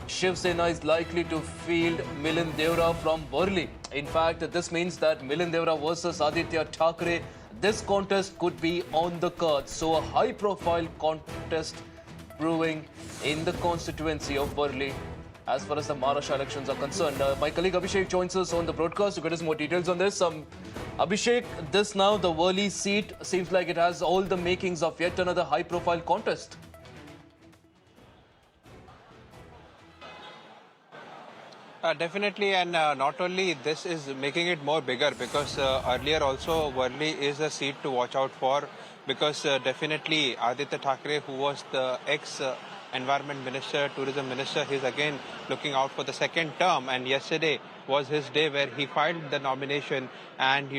Shiv Sena is likely to field Milind Deora from Worli. In fact, this means that Milind Deora versus Aditya Thackeray, this contest could be on the cards. So a high-profile contest brewing in the constituency of Worli as far as the Maharashtra elections are concerned. My colleague Abhishek joins us on the broadcast to get us more details on this. Abhishek, this now, the Worli seat seems like it has all the makings of yet another high-profile contest. Definitely, and not only this is making it more bigger, because earlier also Worli is a seat to watch out for, because definitely Aditya Thackeray, who was the ex-environment minister, tourism minister, he's again looking out for the second term, and yesterday was his day where he filed the nomination and,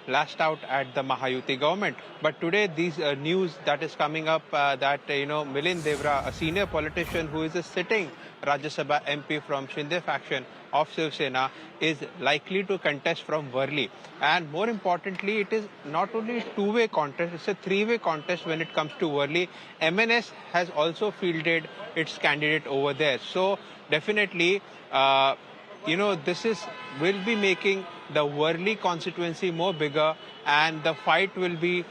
lashed out at the Mahayuti government. But today, these news that is coming up that, Milind Deora, a senior politician who is a sitting Rajya Sabha MP from Shinde faction of Shiv Sena, is likely to contest from Worli. And more importantly, it is not only a two-way contest, it's a three-way contest when it comes to Worli. MNS has also fielded its candidate over there. So definitely, this will be making the Worli constituency more bigger, and the fight will be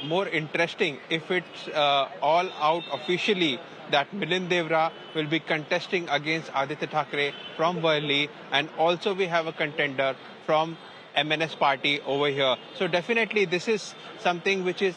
more interesting if it's all out officially that Milind Deora will be contesting against Aditya Thackeray from Worli, and also we have a contender from MNS party over here. So definitely this is something which is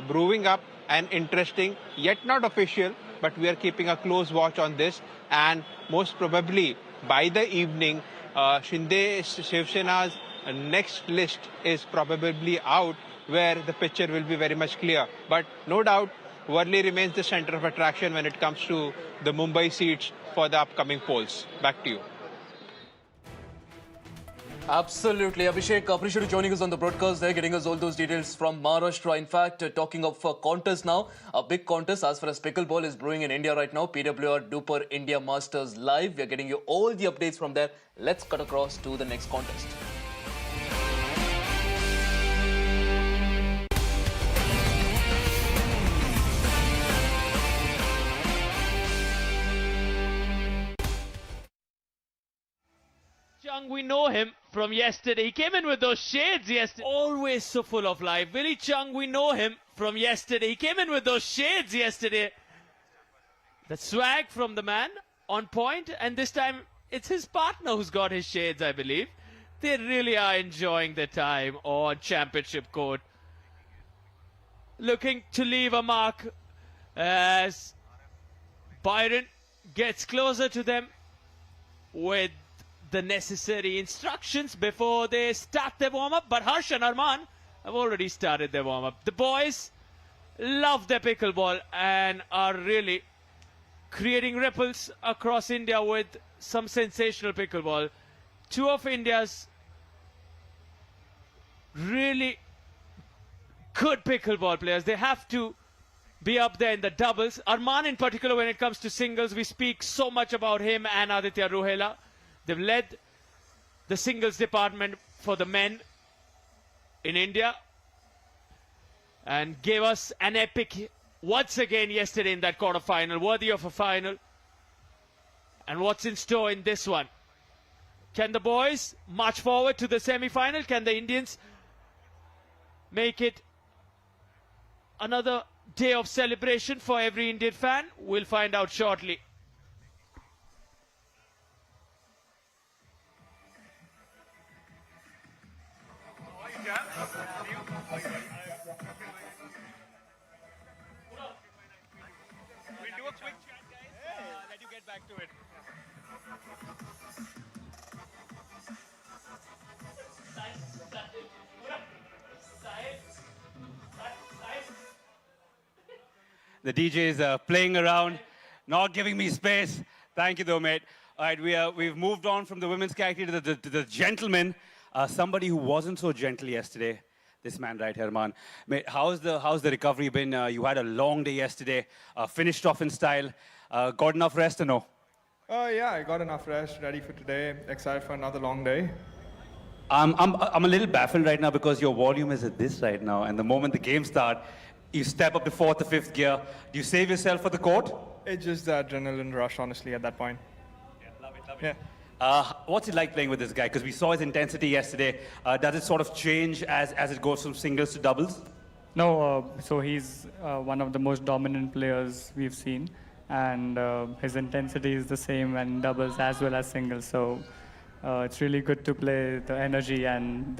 brewing up and interesting, yet not official, but we are keeping a close watch on this, and most probably by the evening, Shinde Shiv Sena's next list is probably out, where the picture will be very much clear. But no doubt, Worli remains the center of attraction when it comes to the Mumbai seats for the upcoming polls. Back to you. Absolutely. Abhishek, appreciate you joining us on the broadcast there, getting us all those details from Maharashtra. In fact, talking of a contest now, a big contest as far as pickleball is brewing in India right now. PWR DUPR India Masters live. We are getting you all the updates from there. Let's cut across to the next contest. Chung, we know him from yesterday. He came in with those shades yesterday. Always so full of life. Willie Chung, we know him from yesterday. He came in with those shades yesterday. The swag from the man on point, and this time it's his partner who's got his shades, I believe. They really are enjoying their time on championship court. Looking to leave a mark as Byron gets closer to them with the necessary instructions before they start their warm-up. But Harsh and Arman have already started their warm-up. The boys love their pickleball and are really creating ripples across India with some sensational pickleball. Two of India's really good pickleball players. They have to be up there in the doubles. Arman in particular, when it comes to singles, we speak so much about him and Aditya Ruhela. They've led the singles department for the men in India and gave us an epic once again yesterday in that quarterfinal, worthy of a final. And what's in store in this one? Can the boys march forward to the semi-final? Can the Indians make it another day of celebration for every Indian fan? We'll find out shortly. We'll do a quick chat, guys. Let you get back to it. The DJ is playing around, not giving me space. Thank you though, mate. All right, we've moved on from the women's category to the gentlemen. Somebody who wasn't so gentle yesterday. This man right here, man. Mate, how's the recovery been? You had a long day yesterday. Finished off in style. Got enough rest or no? Yeah, I got enough rest. Ready for today. Excited for another long day. I'm a little baffled right now because your volume is at this right now, and the moment the game starts, you step up to 4th or 5th gear. Do you save yourself for the court? It's just the adrenaline rush, honestly, at that point. Yeah, love it. Yeah. What's it like playing with this guy? Because we saw his intensity yesterday. Does it sort of change as it goes from singles to doubles? No, so he's one of the most dominant players we've seen, and his intensity is the same in doubles as well as singles. So it's really good to play. The energy and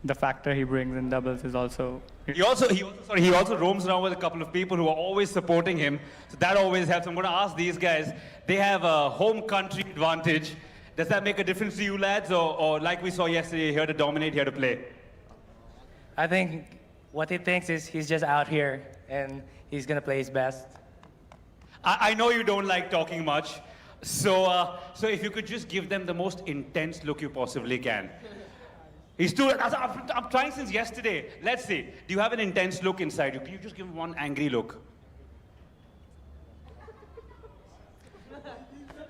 the factor he brings in doubles is also. He also roams around with a couple of people who are always supporting him. So that always helps. I'm going to ask these guys. They have a home country advantage. Does that make a difference to you lads, or like we saw yesterday, here to dominate, here to play? I think what he thinks is he's just out here and he's gonna play his best. I know you don't like talking much, so if you could just give them the most intense look you possibly can. I'm trying since yesterday. Let's see. Do you have an intense look inside you? Can you just give him one angry look?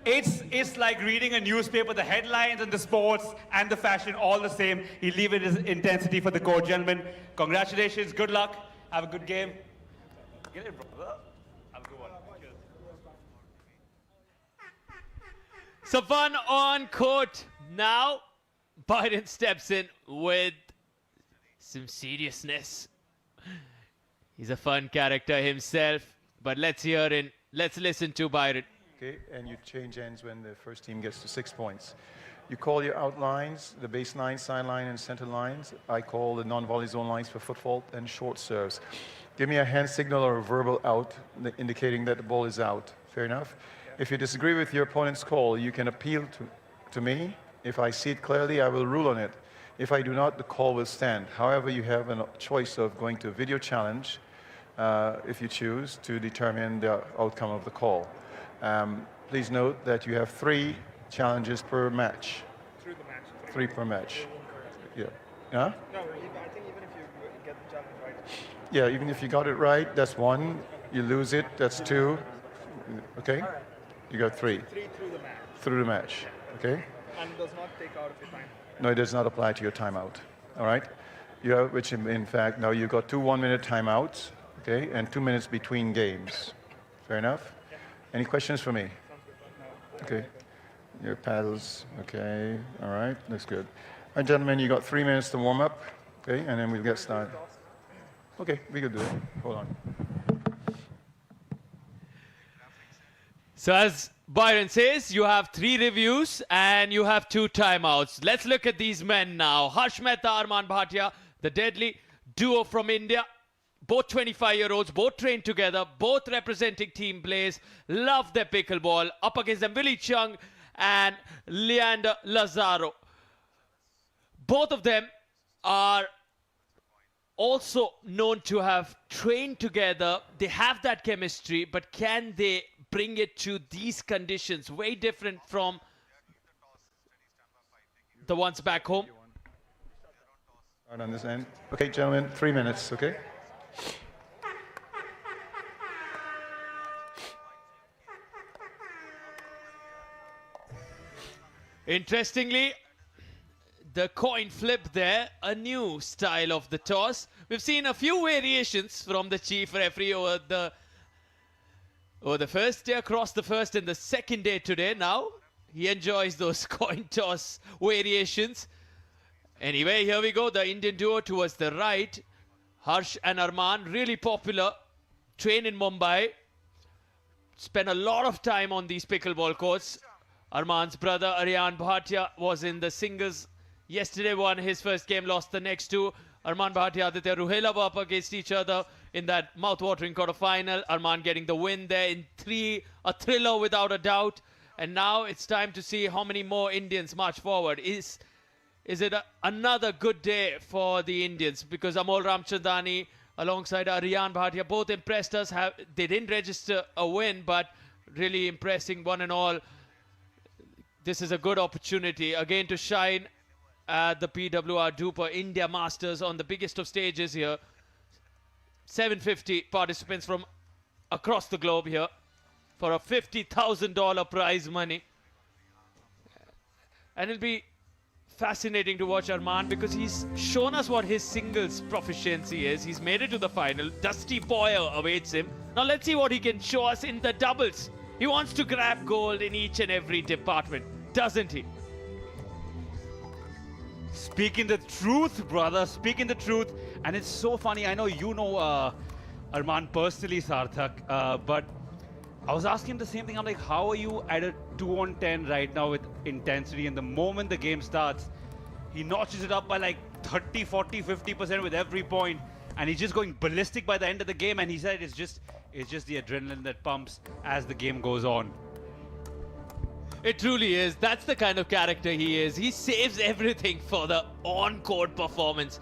It's like reading a newspaper, the headlines and the sports and the fashion, all the same. He'll leave it as intensity for the court, gentlemen. Congratulations, good luck, have a good game. Get it, brother. Have a good one. Cheers. Some fun on court. Now, Byron steps in with some seriousness. He's a fun character himself, but let's listen to Byron. Okay, and you change ends when the first team gets to 6 points. You call your outlines, the baseline, sideline, and center lines. I call the non-volley zone lines for foot fault and short serves. Give me a hand signal or a verbal out indicating that the ball is out. Fair enough? If you disagree with your opponent's call, you can appeal to me. If I see it clearly, I will rule on it. If I do not, the call will stand. However, you have a choice of going to a video challenge, if you choose, to determine the outcome of the call. Please note that you have 3 challenges per match. Through the match. 3 per match. Yeah. Huh? No, I think even if you get the challenge right. Yeah, even if you got it right, that's 1. You lose it, that's 2. Okay? You got 3. 3 through the match. Through the match. Okay? And does not take out of your time. No, it does not apply to your timeout. All right? You have, which in fact, now you've got 2 one-minute timeouts, okay, and 2 minutes between games. Fair enough? Yeah. Any questions for me? Okay. Your paddles, okay, all right, looks good. All right, gentlemen, you got 3 minutes to warm up, okay, and then we'll get started. Okay, we can do it. Hold on. So as Byron says, you have 3 reviews and you have 2 timeouts. Let's look at these men now. Harsh Mehta, Arman Bhatia, the deadly duo from India. Both 25-year-olds, both trained together, both representing team plays. Love their pickleball. Up against them, Willie Chung and Leander Lazaro. Both of them are also known to have trained together. They have that chemistry, but can they bring it to these conditions? Very different from the ones back home. Right on this end. Okay, gentlemen, 3 minutes, okay? Interestingly, the coin flip there, a new style of the toss. We've seen a few variations from the chief referee over the first day, across the first and the second day today. Now he enjoys those coin toss variations. Anyway, here we go. The Indian duo towards the right. Harsh and Arman, really popular. Train in Mumbai. Spend a lot of time on these pickleball courts. Arman's brother Aryan Bhatia was in the singles yesterday, won his first game, lost the next 2. Arman Bhatia, Aditya Ruhela were up against each other in that mouth-watering quarter-final. Arman getting the win there in 3, a thriller without a doubt. And now it's time to see how many more Indians march forward. Is it another good day for the Indians? Because Amol Ramchandani alongside Aryan Bhatia both impressed us. They didn't register a win, but really impressing one and all. this is a good opportunity again to shine at the PWR DUPR India Masters on the biggest of stages here. 750 participants from across the globe here for a $50,000 prize money. And it'll be fascinating to watch Arman because he's shown us what his singles proficiency is. He's made it to the final. Dusty Boyer awaits him. Now let's see what he can show us in the doubles. He wants to grab gold in each and every department, doesn't he? Speaking the truth, brother. Speaking the truth. And it's so funny. I know you know Arman personally, Sarthak. But I was asking him the same thing. I'm like, how are you at a 2-on-10 right now with intensity? And the moment the game starts, he notches it up by like 30, 40, 50% with every point. And he's just going ballistic by the end of the game. And he said it's just the adrenaline that pumps as the game goes on. It truly is. That's the kind of character he is. He saves everything for the on-court performance.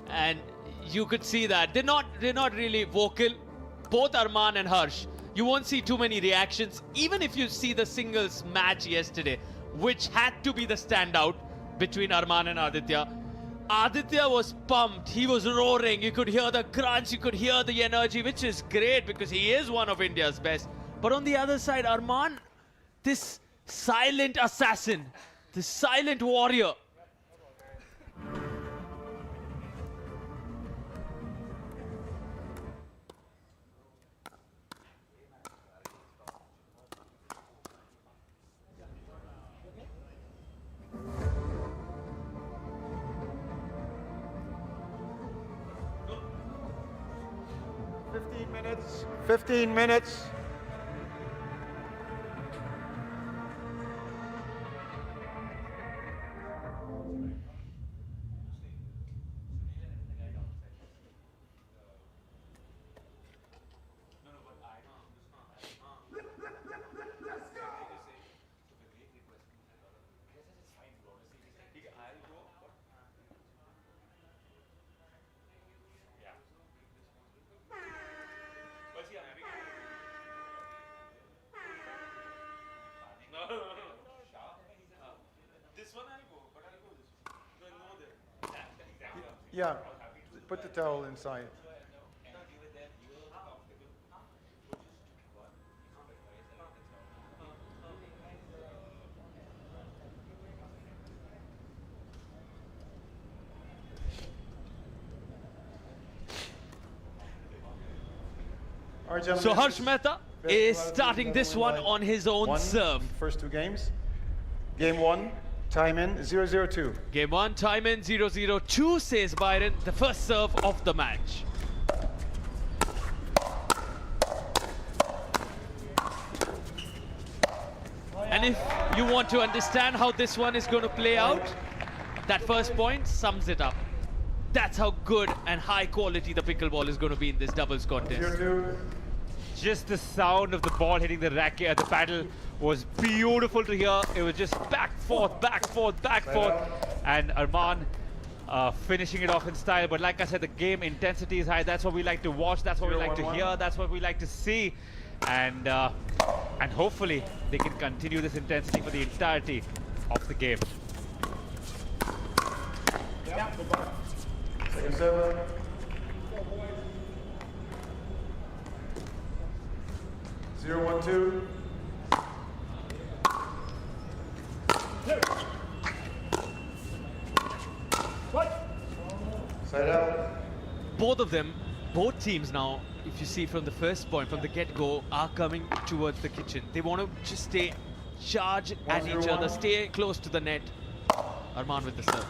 And you could see that. They're not really vocal. Both Arman and Harsh. You won't see too many reactions. Even if you see the singles match yesterday, which had to be the standout between Arman and Aditya. Aditya was pumped. He was roaring. You could hear the crunch. You could hear the energy, which is great because he is one of India's best. But on the other side, Arman, this silent assassin, this silent warrior. Minutes. 15 minutes. Yeah, put the towel inside. So Harsh Mehta is starting this one on his own serve. First two games. Game 1. Time in 0-0-2. Game 1, time in 0-0-2, says Byron, the first serve of the match. And if you want to understand how this one is going to play out, that first point sums it up. That's how good and high quality the pickleball is going to be in this doubles contest. Just the sound of the ball hitting the racket, the paddle was beautiful to hear. It was just back, forth, back, forth, back, forth. And Arman finishing it off in style. But like I said, the game intensity is high. That's what we like to watch. That's what we like to hear. That's what we like to see. And hopefully they can continue this intensity for the entirety of the game. Second serve. Zero, 1-2. Side out. Both of them, both teams now, if you see from the first point, from the get-go, are coming towards the kitchen. They want to just stay, charge at each other, stay close to the net. Arman with the serve.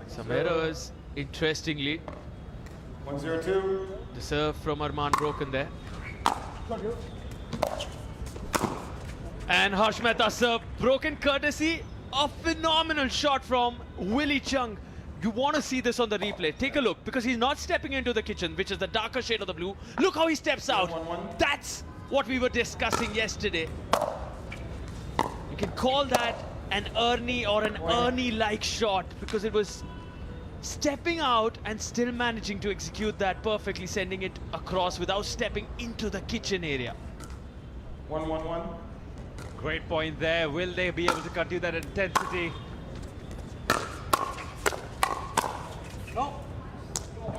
Some errors, interestingly. 1-0-2. The serve from Arman broken there. And Harsh Mehta's serve broken courtesy of phenomenal shot from Willie Chung. You want to see this on the replay. Take a look, because he's not stepping into the kitchen, which is the darker shade of the blue. Look how he steps out. That's what we were discussing yesterday. You can call that an Ernie or an Ernie-like shot, because it was stepping out and still managing to execute that perfectly, sending it across without stepping into the kitchen area. 1-1-1. Great point there. Will they be able to continue that intensity?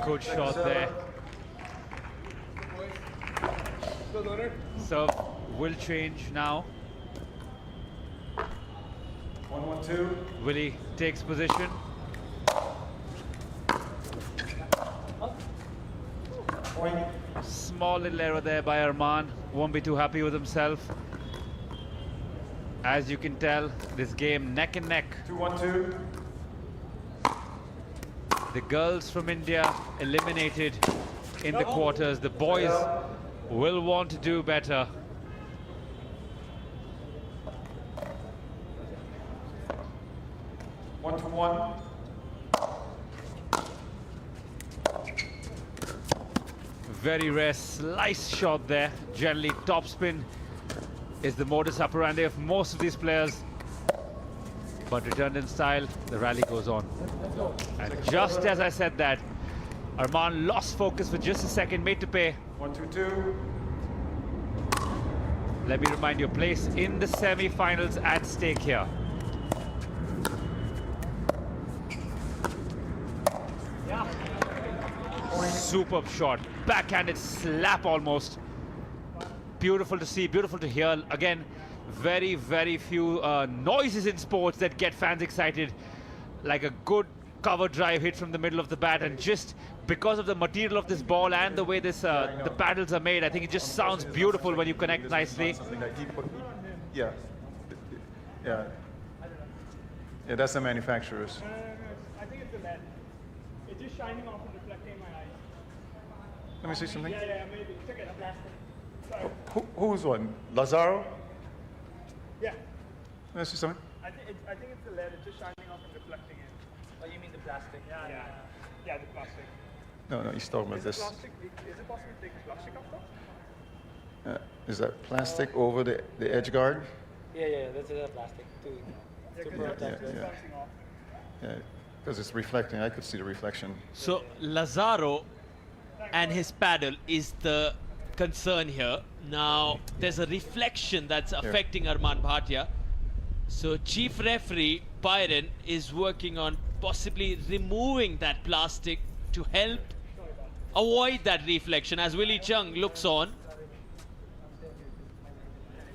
Good shot there. So will change now. 1-1-2. Willie takes position. Point. Small little error there by Arman. Won't be too happy with himself. As you can tell, this game neck and neck. 2-1-2. The girls from India eliminated in the quarters. The boys will want to do better. One to one. Very rare slice shot there. Generally topspin is the modus operandi of most of these players. But returned in style, the rally goes on. And just as I said that, Arman lost focus for just a second, made to pay. 1-2-2. Let me remind you, place in the semi-finals at stake here. Superb shot, backhanded slap almost. Beautiful to see, beautiful to hear. Again, very, very few noises in sports that get fans excited, like a good cover drive hit from the middle of the bat, and just because of the material of this ball and the way this the paddles are made, I think it just sounds beautiful when you connect nicely. Yeah. Yeah. Yeah, that's the manufacturers. I think it's the lead. It's just shining off and reflecting in my eyes. Let me see something. Yeah, maybe. It's okay, I'm plastic. Sorry. Who's one? Lazaro? Yeah. Let me see something. I think it's the lead. It's just shining off and reflecting in. Oh, you mean the plastic? Yeah, the plastic. No, he's talking about Is this. it possible to take the plastic off though? Is that plastic over the edge guard? Yeah, that's the plastic too. To protect it. Yeah, because it's reflecting. I could see the reflection. So Lazaro and his paddle is the concern here. Now there's a reflection that's affecting Arman Bhatia. So chief referee Byron is working on possibly removing that plastic to help avoid that reflection as Willie Chung looks on.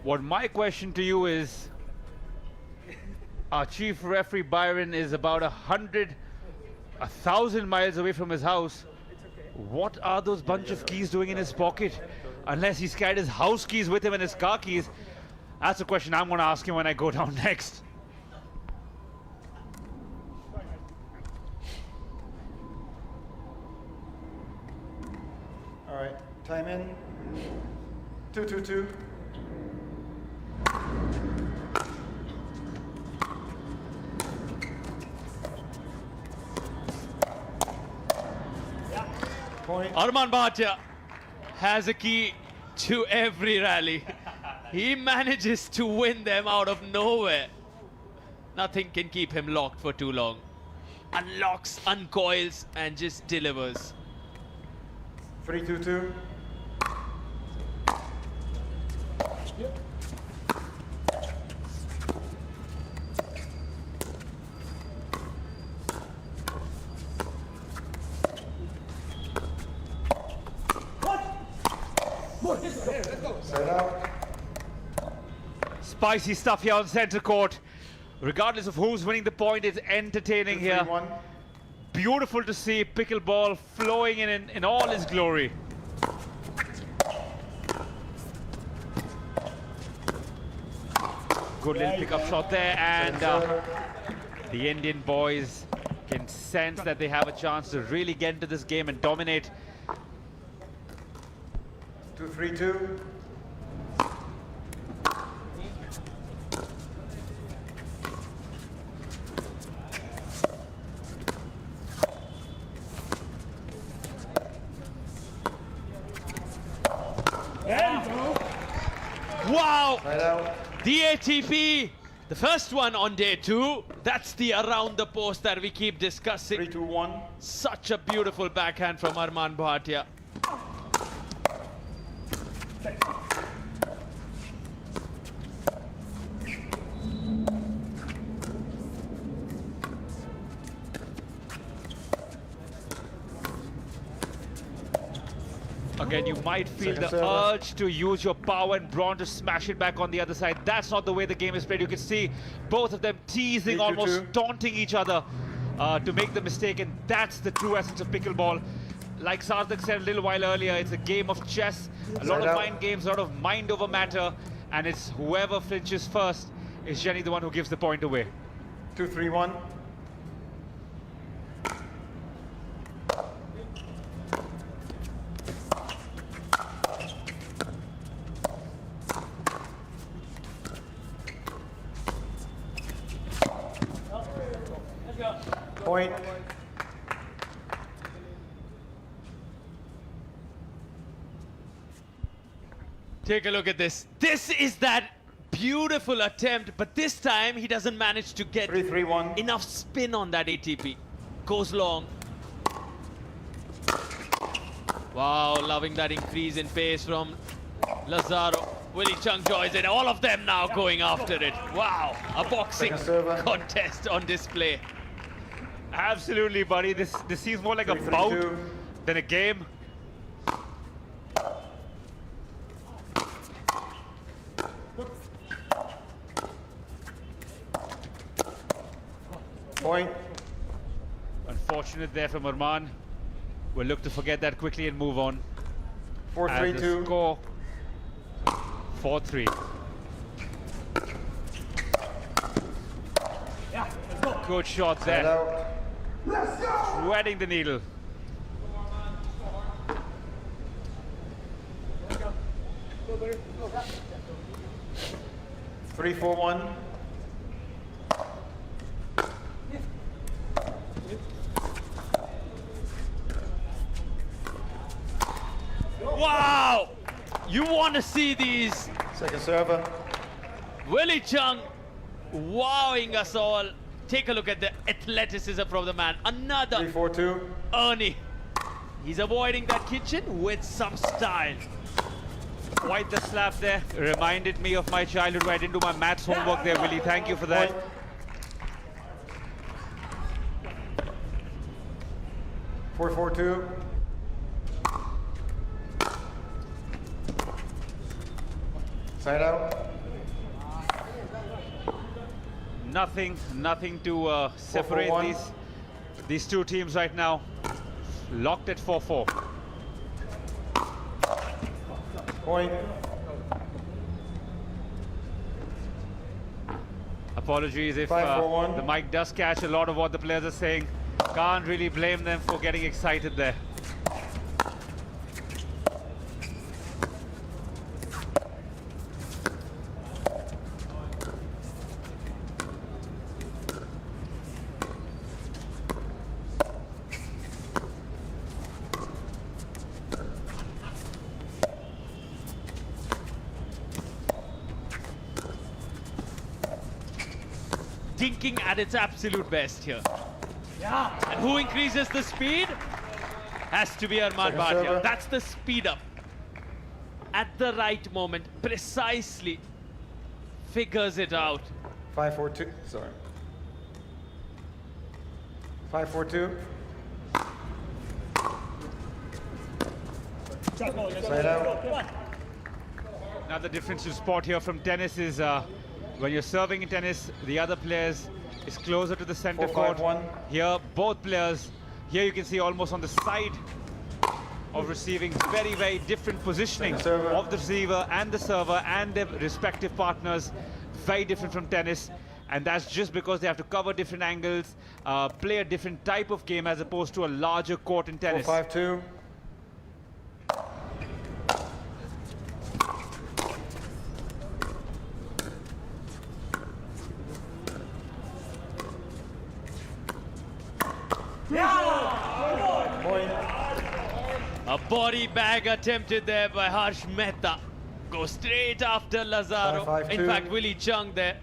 What my question to you is, our chief referee Byron is about 1,000 miles away from his house. What are those bunch of keys doing in his pocket? Unless he's carried his house keys with him and his car keys. That's a question I'm going to ask him when I go down next. All right, time in. 2-2-2. Point. Arman Bhatia has a key to every rally. He manages to win them out of nowhere. Nothing can keep him locked for too long. Unlocks, uncoils, and just delivers. 3-2-2. Set out. Spicy stuff here on center court. Regardless of who's winning the point, it's entertaining here. Beautiful to see pickleball flowing in all its glory. Good little pickup shot there, and the Indian boys can sense that they have a chance to really get into this game and dominate. 2-3-2. Wow! The ATP, the first one on day 2. That's the around the post that we keep discussing. 3-2-1. Such a beautiful backhand from Arman Bhatia. Again, you might feel Second the server. urge to use your power and brawn to smash it back on the other side. That's not the way the game is played. You can see both of them teasing, 3-2-2. almost taunting each other to make the mistake, and that's the true essence of pickleball. Like Sarthak said a little while earlier, it's a game of chess, a lot Side of out. mind games, a lot of mind over matter, and it's whoever flinches first is generally the one who gives the point away. 2-3-1. Point. Take a look at this. This is that beautiful attempt, but this time he doesn't manage to get 3-3-1. enough spin on that ATP. Goes long. Wow, loving that increase in pace from Lazaro. Willie Chung joins it. All of them now going after it. Wow, a boxing contest on display. Absolutely, buddy. This seems more like a bout than a game. Point. Unfortunate there from Arman. We'll look to forget that quickly and move on. 4-3-2. As the score 4-3. Good shot there. Threading the needle. Three, 4-1. Wow! You want to see these. Second server. Willie Chung wowing us all. Take a look at the athleticism from the man. Another 3-4-2. Ernie. He's avoiding that kitchen with some style. Quite the slap there. Reminded me of my childhood where I didn't do my maths homework there, Willie. Thank you for that. Point. 4-4-2. Side out. Nothing to separate 4-4-1. these two teams right now. Locked at 4-4. Point. Apologies if 5-4-1. the mic does catch a lot of what the players are saying. Can't really blame them for getting excited there. Dinking at its absolute best here. And who increases the speed? Has to be Arman Bhatia. That's the speed up. At the right moment, precisely figures it out. 5-4-2. Sorry. 5-4-2. Side out. Now the difference to spot here from tennis is when you're serving in tennis, the other players is closer to the center court. 4-5-1. Here, both players, here you can see almost on the side of receiving, very, very different positioning of the receiver and the server and their respective partners. Very different from tennis. And that's just because they have to cover different angles, play a different type of game as opposed to a larger court in tennis. 4-5-2. Point. A body bag attempted there by Harsh Mehta. Go straight after Lazaro. 5-5-2. In fact, Willie Chung there.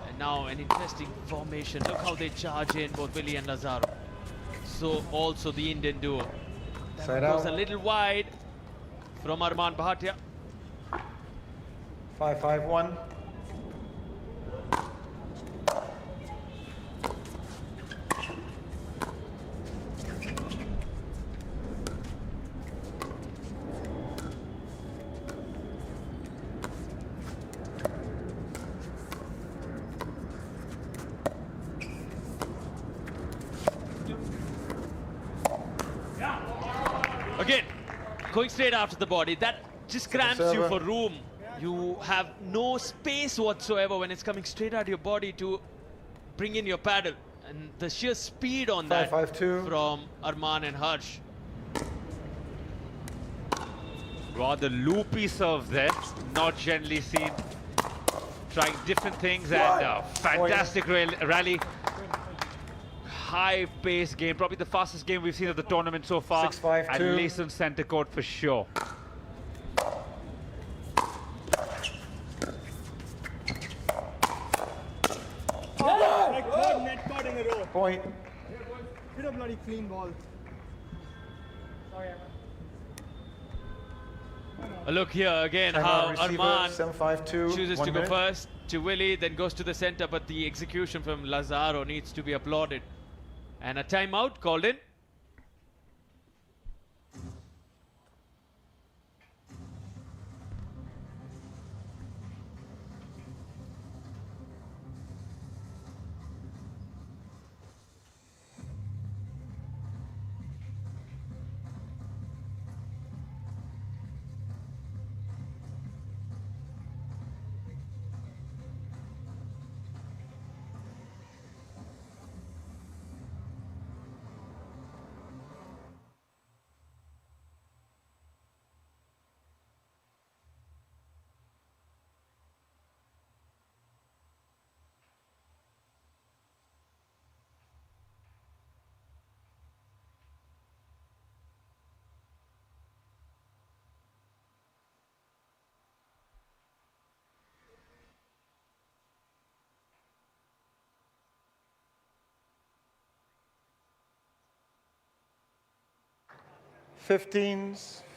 And now an interesting formation. Look how they charge in, both Willie and Lazaro. So also the Indian duo. That Side goes out. a little wide from Arman Bhatia. 5-5-1. Again, going straight after the body. That just cramps you for room. You have no space whatsoever when it's coming straight out of your body to bring in your paddle. And the sheer speed on that from Arman and Harsh. Rather loopy serve there, not generally seen. Trying different things and fantastic rally. High-paced game, probably the fastest game we've seen of the tournament so far. 6-5-2. At Layson center court for sure. Point. Hit a bloody clean ball. Sorry, A look here again, how Arman chooses to go first to Willie, then goes to the center, but the execution from Lazaro needs to be applauded. And a timeout called in.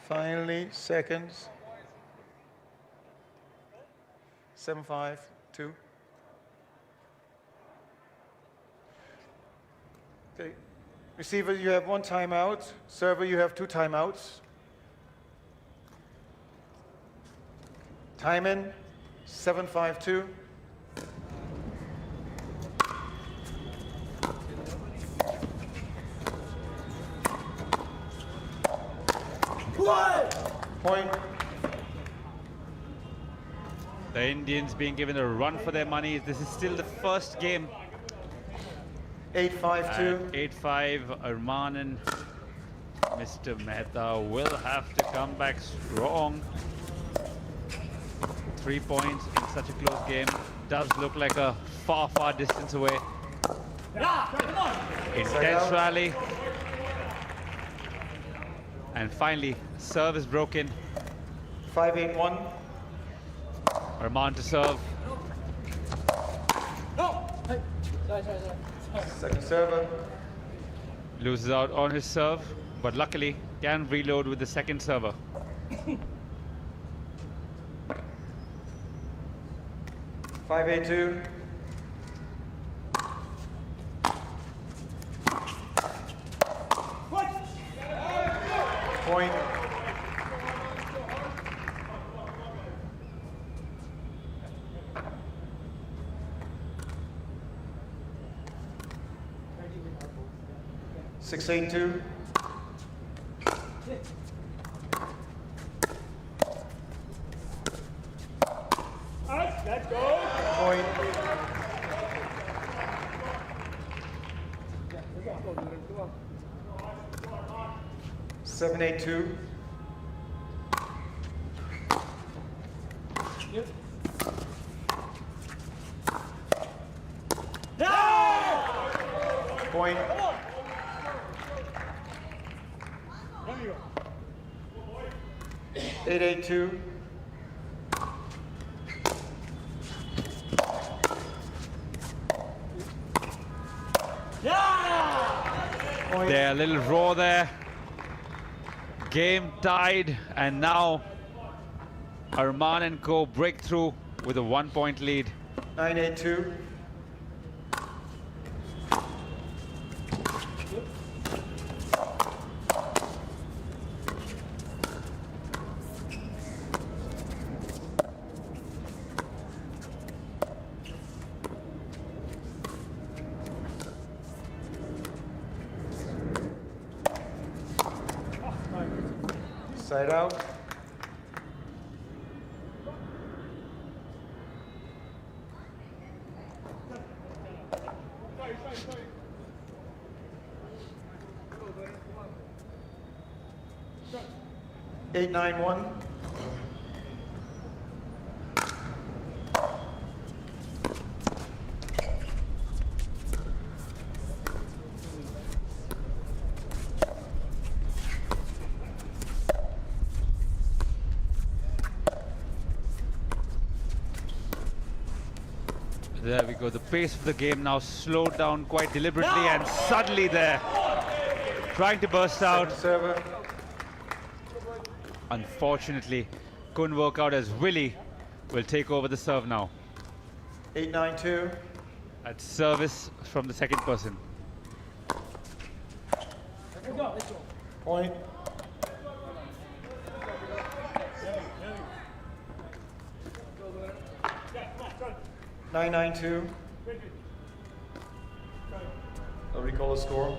Finally, seconds. 7-5-2. Okay. Receiver, you have 1 timeout. Server, you have 2 timeouts. Time in, 7-5-2. Point. The Indians being given a run for their money. This is still the first game. 8-5-2. 8-5. Arman and Mr. Mehta will have to come back strong. 3 points in such a close game does look like a far, far distance away. Intense rally. And finally, serve is broken. 5-8-1. Arman to serve. Second server. Loses out on his serve, but luckily can reload with the second server. 5-8-2. Point. Six, 8-2. Let's go. Point. Seven, 8-2. Point. 8-8-2. They're a little raw there. Game tied, and now Arman and co break through with a 1-point lead. 9-8-2. Side out. Eight, 9-1. There we go. The pace of the game now slowed down quite deliberately, and suddenly there, trying to burst out. Server. Unfortunately, couldn't work out as Willie will take over the serve now. 8-9-2. At service from the second person. Point. Nine, 9-2. I'll recall the score.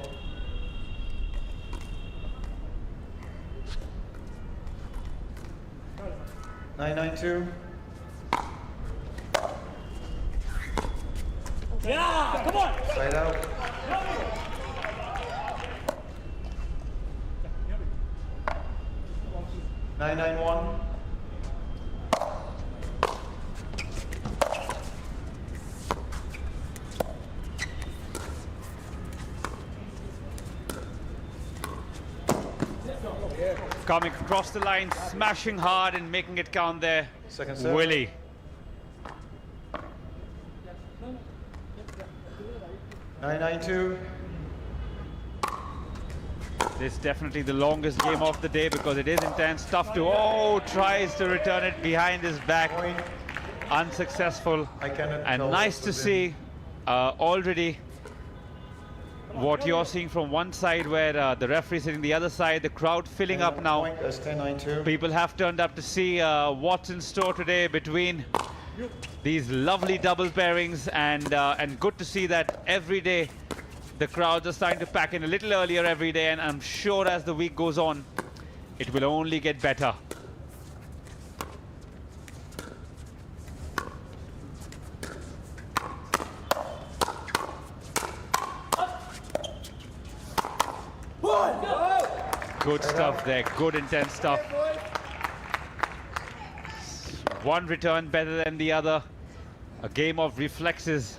Nine, 9-2. Yeah, come on. Side out. Nine, 9-1. Coming across the line, smashing hard and making it count there. Second serve. Willie. Nine, 9-2. This is definitely the longest game of the day because it is intense. Tough to, tries to return it behind his back. Unsuccessful. And nice to see already what you're seeing from one side where the referee sitting the other side, the crowd filling up now. That's 10-9-2. People have turned up to see what's in store today between these lovely double pairings, and good to see that every day the crowds are starting to pack in a little earlier every day, and I'm sure as the week goes on it will only get better. Good stuff there, good intense stuff. One return better than the other. A game of reflexes.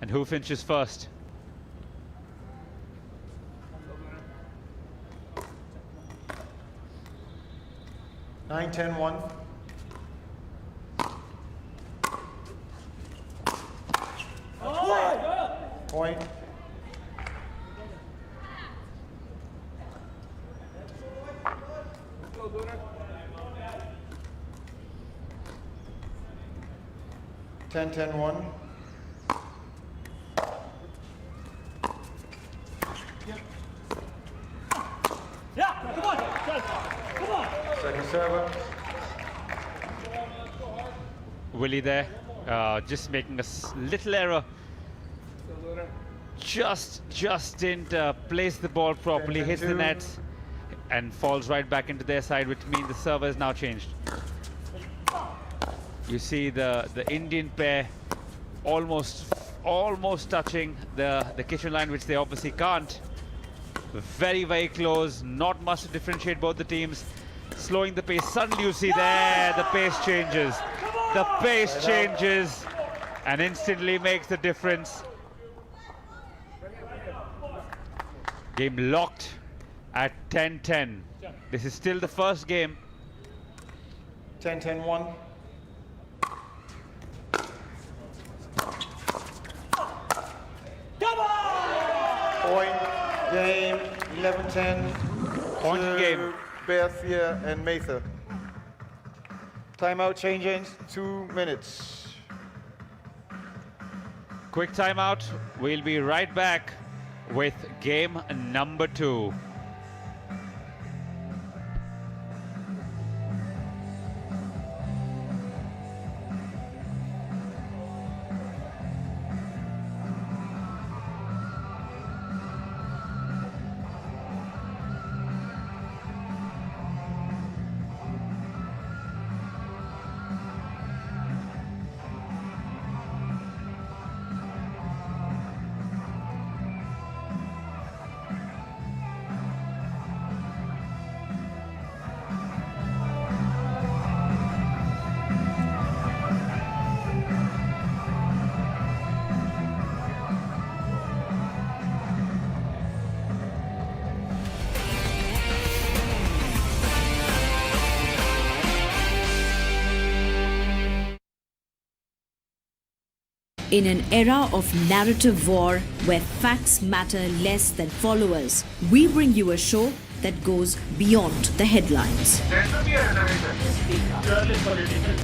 And who finishes first? Nine, 10-1. Point. Ten, 10-1. Yeah, come on. Come on. Second server. Willie there, just making a little error. Just didn't place the ball properly, hits the net and falls right back into their side, which means the server is now changed. You see the Indian pair almost touching the kitchen line, which they obviously can't. Very, very close, not much to differentiate both the teams. Slowing the pace, suddenly you see there, the pace changes. The pace changes and instantly makes the difference. Game locked at 10-10. This is still the first game. 10-10-1. Point game 11-10. Point game. Berthia and Mather. Timeout changing, 2 minutes. Quick timeout. We'll be right back with game number 2. In an era of narrative war where facts matter less than followers, we bring you a show that goes beyond the headlines.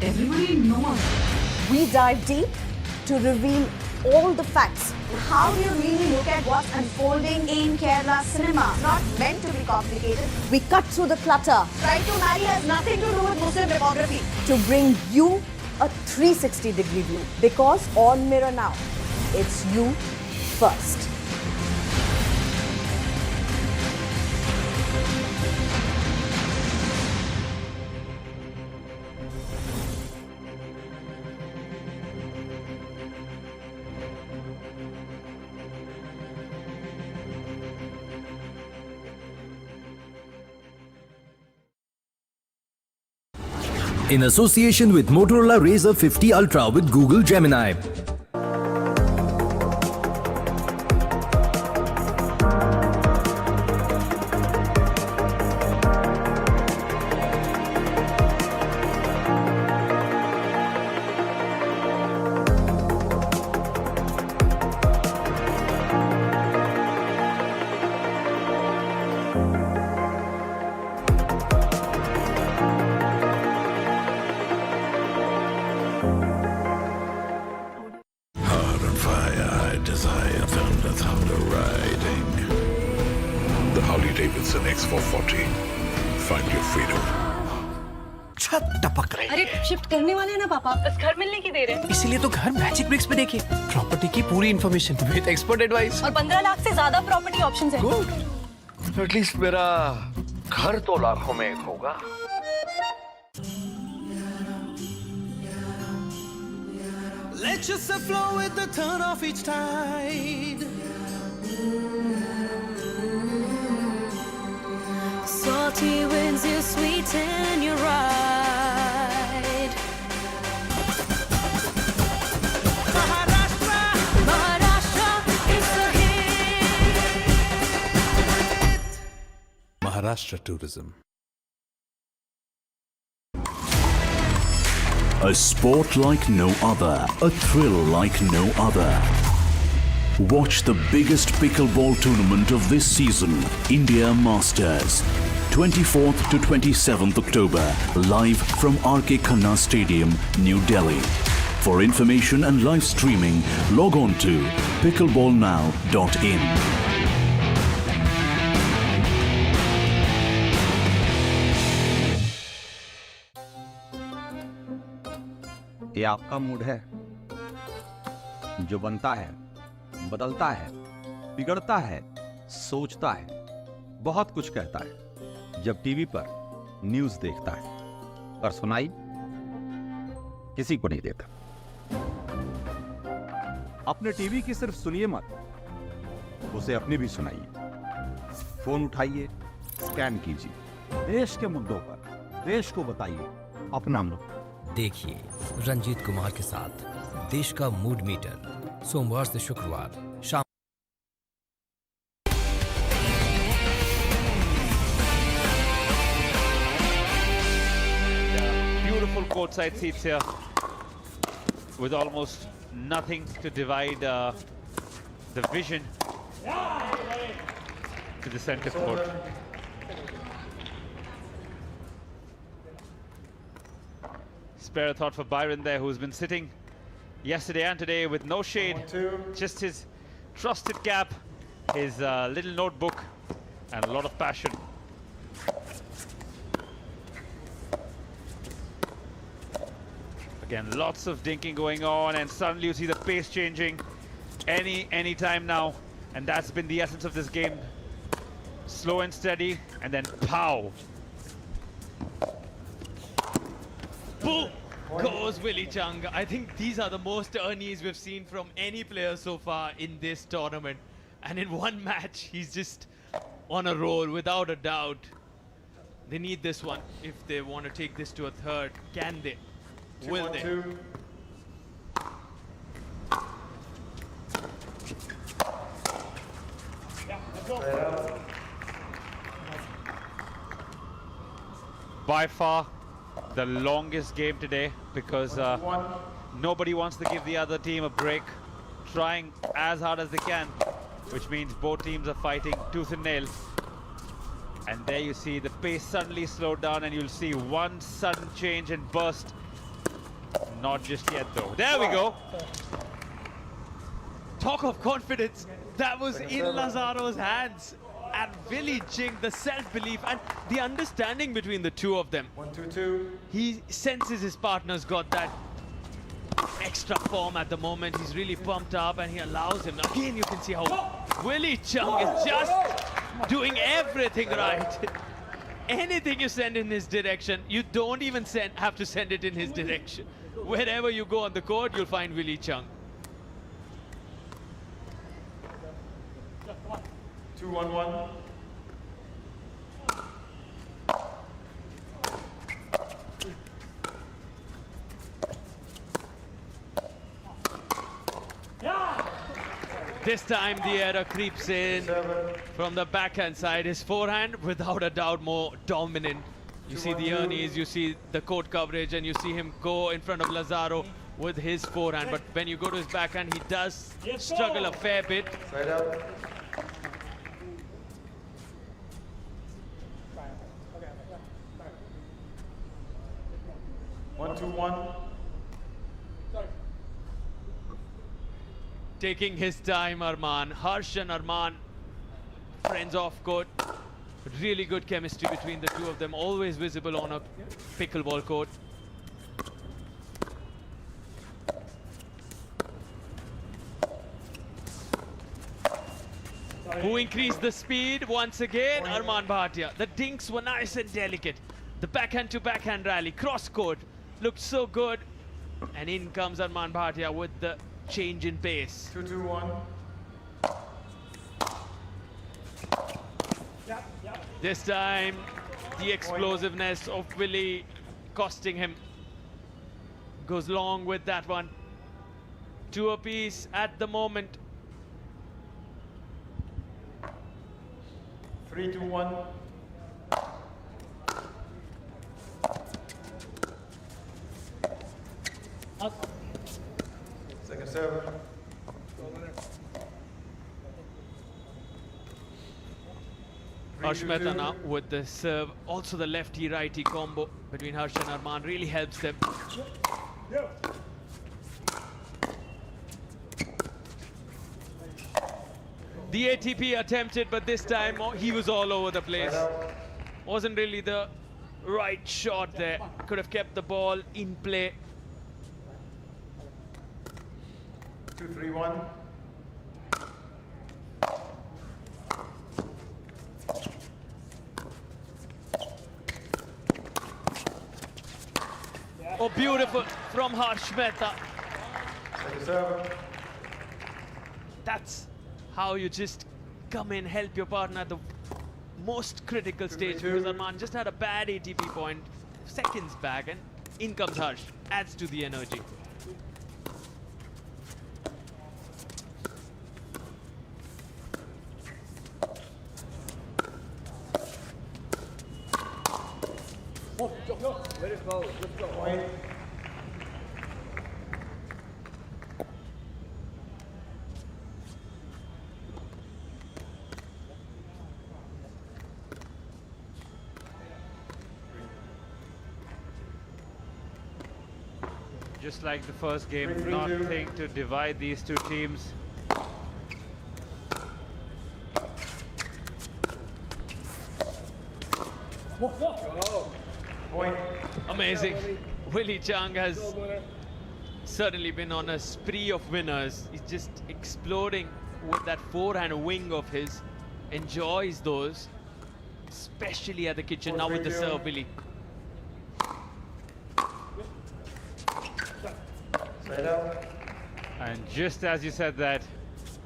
Everybody knows. We dive deep to reveal all the facts. How do you really look at what's unfolding in Kerala cinema? It's not meant to be complicated. We cut through the clutter. Right to Marry has nothing to do with Muslim demography. To bring you a 360-degree view. Because on Mirror Now, it's you first. In association with Motorola Razr 50 Ultra with Google Gemini. अरे shift करने वाले हैं ना पापा, बस घर मिलने की देर है। इसीलिए तो घर मैजिक ब्रिक्स पे देखिए, प्रॉपर्टी की पूरी इन्फॉर्मेशन विद एक्सपर्ट एडवाइस और 15 लाख से ज्यादा प्रॉपर्टी ऑप्शंस हैं। गुड, एटलीस्ट मेरा घर तो लाखों में एक होगा। Let yourself flow with the turn of each tide. Salty winds, you sweeten your ride. Maharashtra, it's a hit. Maharashtra tourism. A sport like no other, a thrill like no other. Watch the biggest pickleball tournament of this season, India Masters. 24th to 27th October, live from RK Khanna Stadium, New Delhi. For information and live streaming, log on to pickleballnow.in. ये आपका mood है जो बनता है, बदलता है, बिगड़ता है, सोचता है, बहुत कुछ कहता है जब टीवी पर न्यूज देखता है, पर सुनाई किसी को नहीं देता। अपने टीवी की सिर्फ सुनिए मत, उसे अपनी भी सुनाइए। फोन उठाइए, स्कैन कीजिए, देश के मुद्दों पर देश को बताइए अपना मुद्दा। देखिए रंजीत कुमार के साथ देश का मूड मीटर, सोमवार से शुक्रवार शाम। Beautiful courtside seats here, with almost nothing to divide the vision to the center court. Spare a thought for Byron there, who's been sitting yesterday and today with no shade, just his trusted cap, his little notebook, and a lot of passion. Again, lots of dinking going on, and suddenly you see the pace changing any time now, and that's been the essence of this game. Slow and steady, and then pow. Boom! Goes Willie Chung. I think these are the most earnings we've seen from any player so far in this tournament. And in one match, he's just on a roll, without a doubt. They need this one if they want to take this to a third. Can they? Will they? By far the longest game today, because Nobody wants to give the other team a break, trying as hard as they can, which means both teams are fighting tooth and nail. And there you see the pace suddenly slowed down, and you'll see one sudden change and burst. Not just yet though. There we go. Talk of confidence. That was in Lazaro's hands. And Willie Ching, the self-belief and the understanding between the two of them. 1-2-2. He senses his partner's got that extra form at the moment. He's really pumped up and he allows him. Again, you can see how Willie Chung is just doing everything right. Anything you send in his direction, you don't even have to send it in his direction. Wherever you go on the court, you'll find Willie Chung. 2-1-1. This time the error creeps in from the backhand side. His forehand, without a doubt, more dominant. You see the Ernies, you see the court coverage, and you see him go in front of Lazaro with his forehand. But when you go to his backhand, he does struggle a fair bit. Side out. One, 2-1. Taking his time, Arman. Harsh and Arman, friends off court. Really good chemistry between the two of them, always visible on a pickleball court. Who increased the speed once again? Arman Bhatia. The dinks were nice and delicate. The backhand to backhand rally, cross court, looked so good. And in comes Arman Bhatia with the change in pace. 2-2-1. This time, the explosiveness of Willie costing him. Goes long with that one. 2 apiece at the moment. 3-2-1. Second serve. Harsh Mehta now with the serve. Also the lefty-righty combo between Harsh and Arman really helps them. The ATP attempted, but this time he was all over the place. Wasn't really the right shot there. Could have kept the ball in play. 2-3-1. Oh, beautiful from Harsh Mehta. That's how you just come in, help your partner at the most critical stage, because Arman just had a bad ATP point seconds back, and in comes Harsh. Adds to the energy. Let it go. Let's go. Point. Just like the first game, nothing to divide these two teams. Point. Amazing. Willie Chung has certainly been on a spree of winners. He's just exploding with that forehand wing of his. Enjoys those, especially at the kitchen. Now with the serve, Willie. And just as you said that,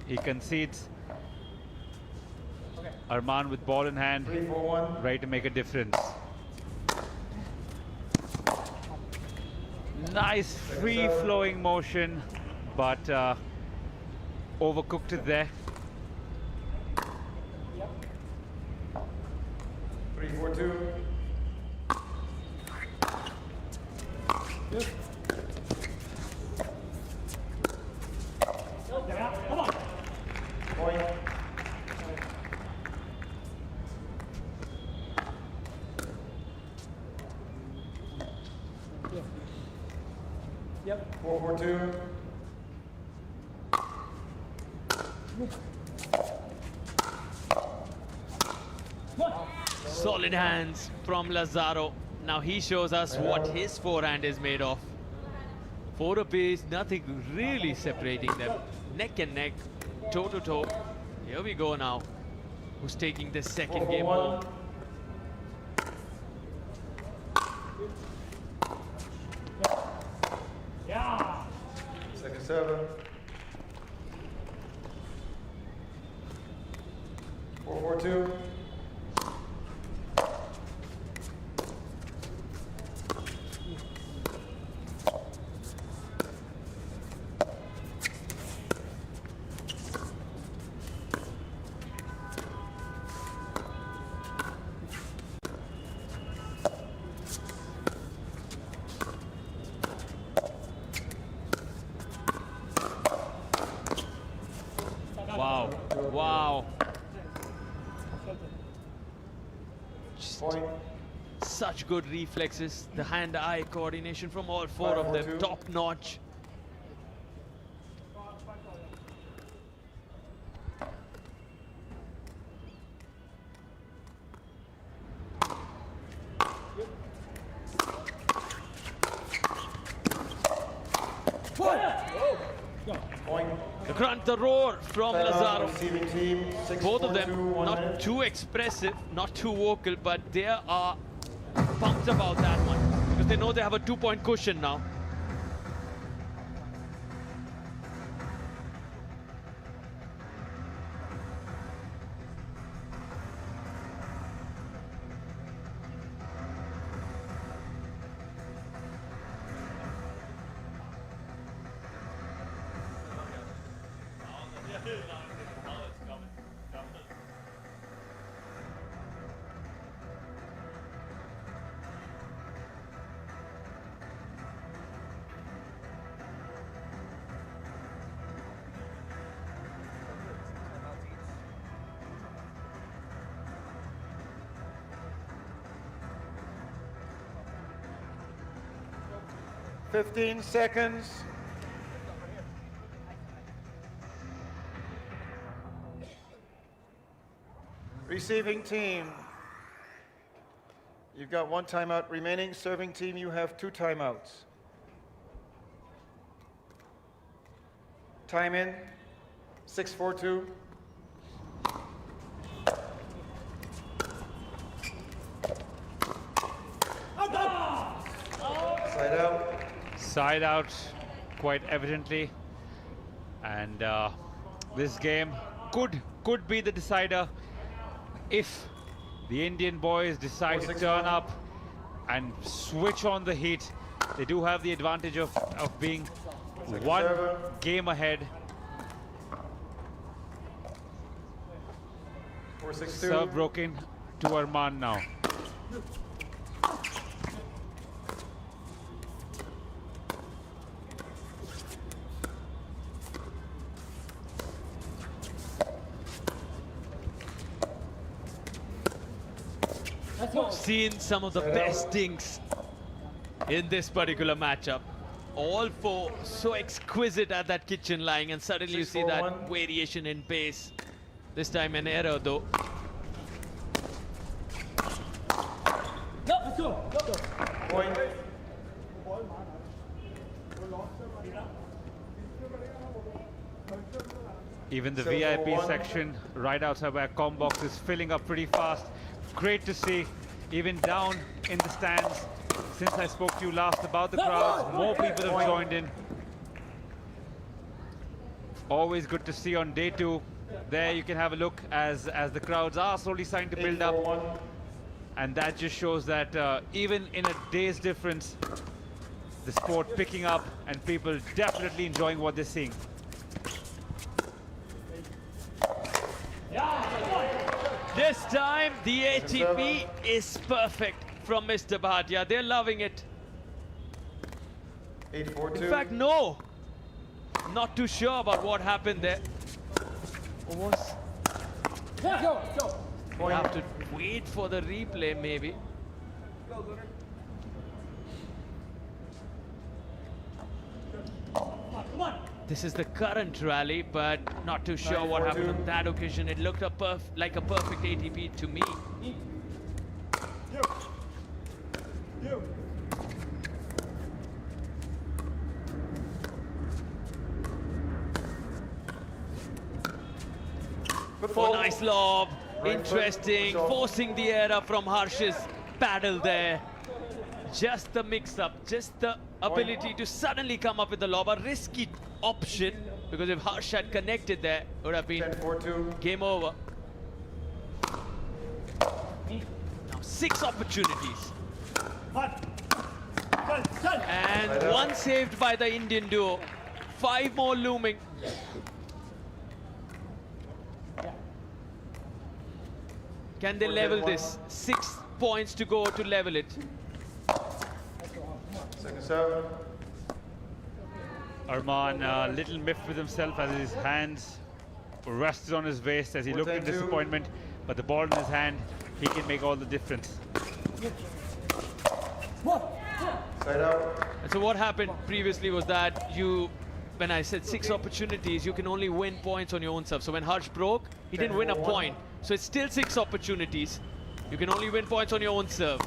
he concedes. Arman with ball in hand, ready to make a difference. Nice free-flowing motion, but overcooked it there. 3-4-2. Yep. 4-4-2. Solid hands from Lazaro. Now he shows us what his forehand is made of. Four apiece, nothing really separating them. Neck and neck, toe to toe. Here we go now. Who's taking the second game home? Yeah. Second server. 4-4-2. Wow, wow. Just such good reflexes. The hand-eye coordination from all four of them, top notch. The roar from Lazaro. Both of them not too expressive, not too vocal, but they are pumped about that one because they know they have a 2-point cushion now. Fifteen seconds. Receiving team, you've got 1 timeout remaining. Serving team, you have 2 timeouts. Time in, 6-4-2. Side out. Side out, quite evidently. And this game could be the decider if the Indian boys decide to turn up and switch on the heat. They do have the advantage of being one game ahead. 4-6-2. Serve broken to Arman now. Seen some of the best dinks in this particular matchup. All four so exquisite at that kitchen line, and suddenly you see that variation in pace. This time an error though. Let's go. Point. Even the VIP section right outside where Combox is filling up pretty fast. Great to see, even down in the stands. Since I spoke to you last about the crowds, more people have joined in. Always good to see on day 2. There you can have a look as the crowds are slowly starting to build up. And that just shows that even in a day's difference, the sport picking up and people definitely enjoying what they're seeing. This time the ATP is perfect from Mr. Bhatia. They're loving it. 8-4-2. In fact, no. Not too sure about what happened there. We'll have to wait for the replay maybe. This is the current rally, but not too sure what happened on that occasion. It looked like a perfect ATP to me. Oh, nice lob. Interesting. Forcing the error from Harsh's paddle there. Just the mix-up, just the ability to suddenly come up with the lob. A risky option, because if Harsh had connected there, it would have been game over. Now 6 opportunities. And 1 saved by the Indian duo. 5 more looming. Can they level this? 6 points to go to level it. Second serve. Arman, a little miffed with himself as his hands rested on his waist as he looked in disappointment, but the ball in his hand, he can make all the difference. Side out. And so what happened previously was that when I said 6 opportunities, you can only win points on your own serve. So when Harsh broke, he didn't win a point. So it's still 6 opportunities. You can only win points on your own serve.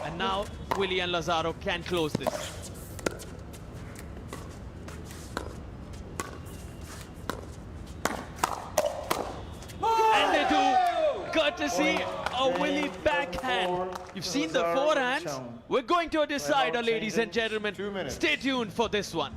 And now Willie and Lazaro can close this. And they do, courtesy of Willie backhand. You've seen the forehands. We're going to a decider, ladies and gentlemen. Stay tuned for this one.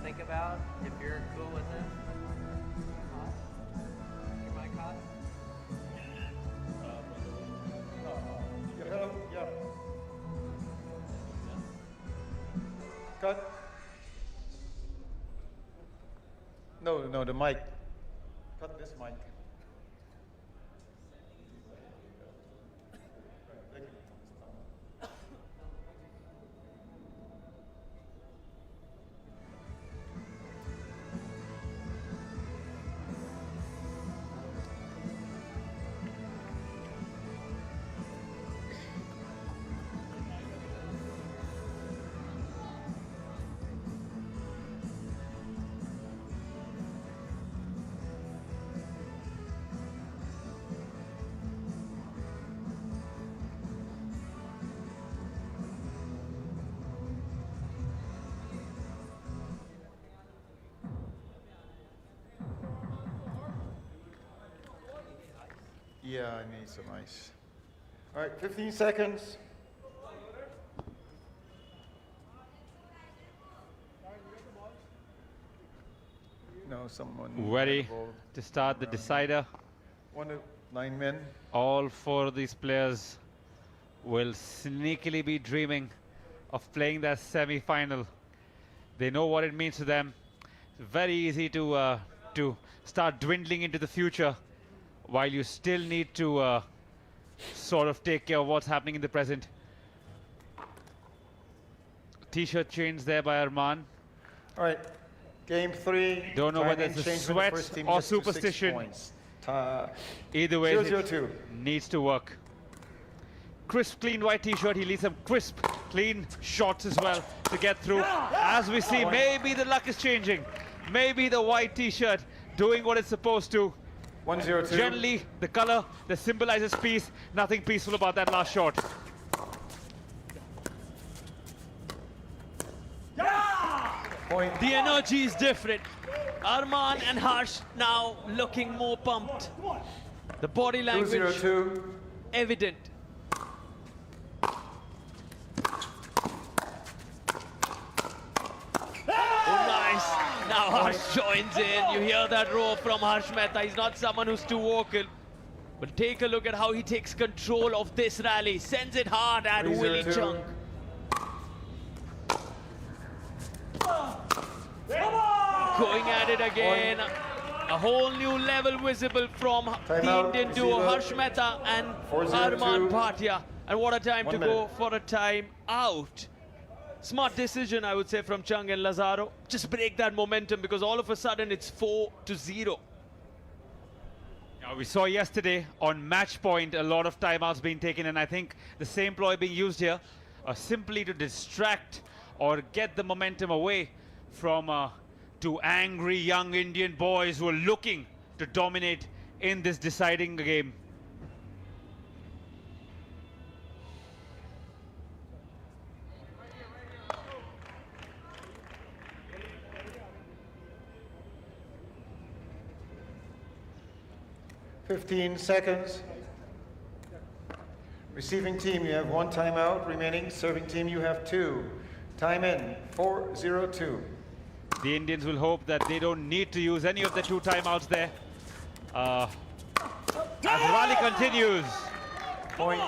Think about if you're cool with it. Your mic hot? Yeah. Cut. No, the mic. Cut this mic. Yeah, I need some ice. All right, 15 seconds. No, someone. Ready to start the decider. 1 to 9 men. All 4 of these players will sneakily be dreaming of playing that semi-final. They know what it means to them. It's very easy to start dwindling into the future, while you still need to sort of take care of what's happening in the present. T-shirt change there by Arman. All right, game 3. Don't know whether it's a sweat or superstition. Either way, it needs to work. Crisp, clean white T-shirt. He needs some crisp, clean shots as well to get through. As we see, maybe the luck is changing. Maybe the white T-shirt doing what it's supposed to. 1-0-2. Generally, the color that symbolizes peace. Nothing peaceful about that last shot. Point. The energy is different. Arman and Harsh now looking more pumped. The body language 2-0-2. evident. Now Harsh joins in. You hear that roar from Harsh Mehta. He's not someone who's too vocal. But take a look at how he takes control of this rally. Sends it hard at Willie Chung. Going at it again. A whole new level visible from the Indian duo Harsh Mehta and Arman Bhatia. And what a time to go for a time out. Smart decision, I would say, from Chung and Lazaro. Just break that momentum because all of a sudden it's 4-0. Now, we saw yesterday on match point a lot of timeouts being taken, and I think the same ploy being used here simply to distract or get the momentum away from two angry young Indian boys who are looking to dominate in this deciding game. "15 seconds. Receiving team, you have 1 timeout remaining. Serving team, you have 2. Time in, 4:02. The Indians will hope that they don't need to use any of the 2 timeouts there. As the rally continues. Point.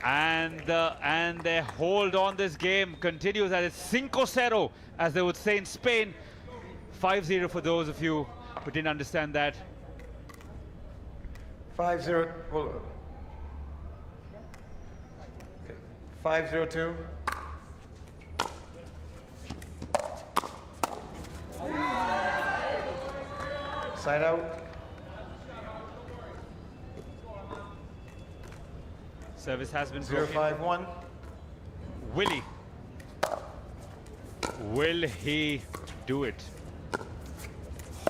And their hold on this game continues at its 5-0, as they would say in Spain. 5-0 for those of you who didn't understand that. 5-0. Well, okay. 5:02. Side out. Service has been broken. 0-5-1. Willie. Will he do it?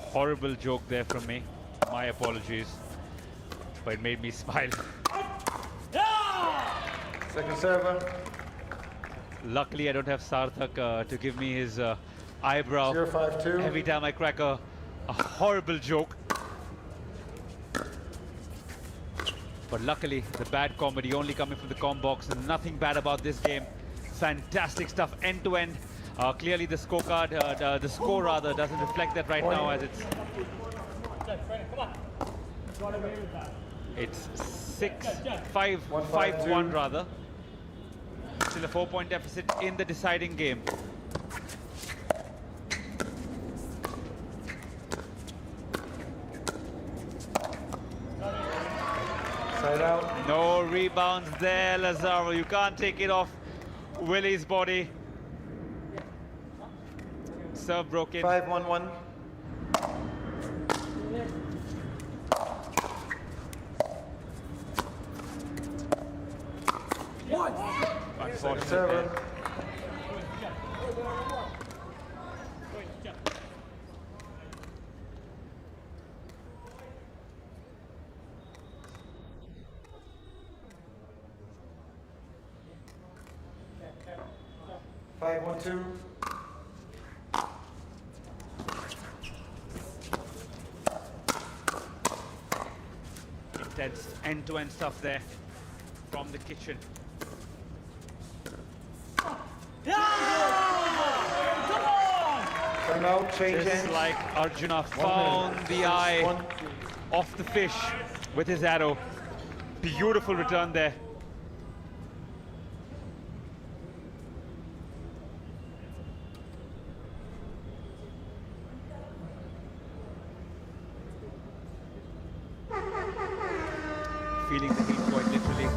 Horrible joke there from me. My apologies. But it made me smile. Second server. Luckily, I don't have Sarthak to give me his eyebrow 0-5-2. every time I crack a horrible joke. But luckily, the bad comedy only coming from the com box. Nothing bad about this game. Fantastic stuff, end to end. Clearly, the scorecard, the score rather, doesn't reflect that right now, as it's 6-5-5-1 rather. Still a 4-point deficit in the deciding game. Side out. No rebounds there, Lazaro. You can't take it off Willie's body. Serve broken. 5-1-1. Unfortunate server. there. Intense end-to-end stuff there from the kitchen. Just like Arjuna found the eye of the fish with his arrow. Beautiful return there. Feeling the heat quite literally.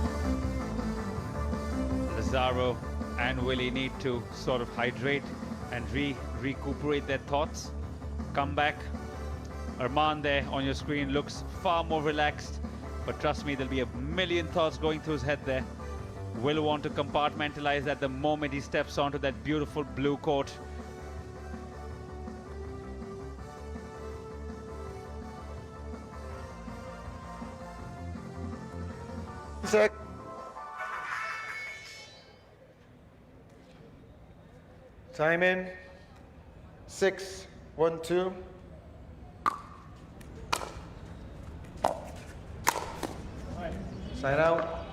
Lazaro and Willie need to sort of hydrate and recuperate their thoughts. Come back. Arman there on your screen looks far more relaxed, but trust me, there'll be a million thoughts going through his head there. Will want to compartmentalize at the moment he steps onto that beautiful blue court. Sec. Time in. 6-1-2. Side out.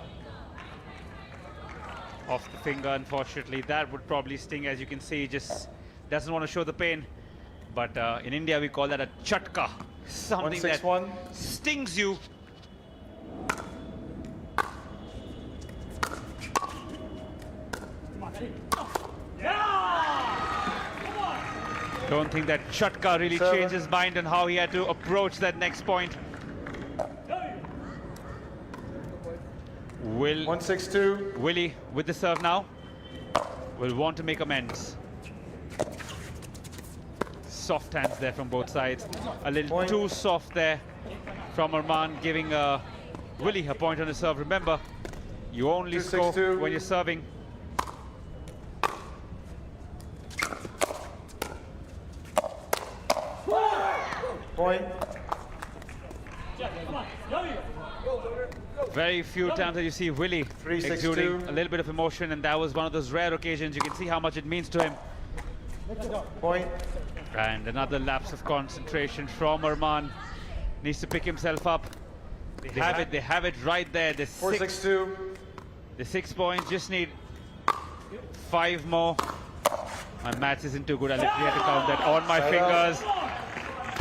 Off the finger, unfortunately. That would probably sting. As you can see, he just doesn't want to show the pain. But in India, we call that a chatka. Something that 161. stings you. Don't think that chatka really changed his mind on how he had to approach that next point. Will 162. Willie with the serve now will want to make amends. Soft hands there from both sides. A little too soft there from Arman, giving Willie a point on the serve. Remember, you only score when you're serving. Point. Very few times that you see Willie exuding a little bit of emotion, and that was one of those rare occasions. You can see how much it means to him. Point. And another lapse of concentration from Arman. Needs to pick himself up. They have it right there. The 462. The 6 points, just need 5 more. My maths isn't too good. I literally had to count that on my fingers.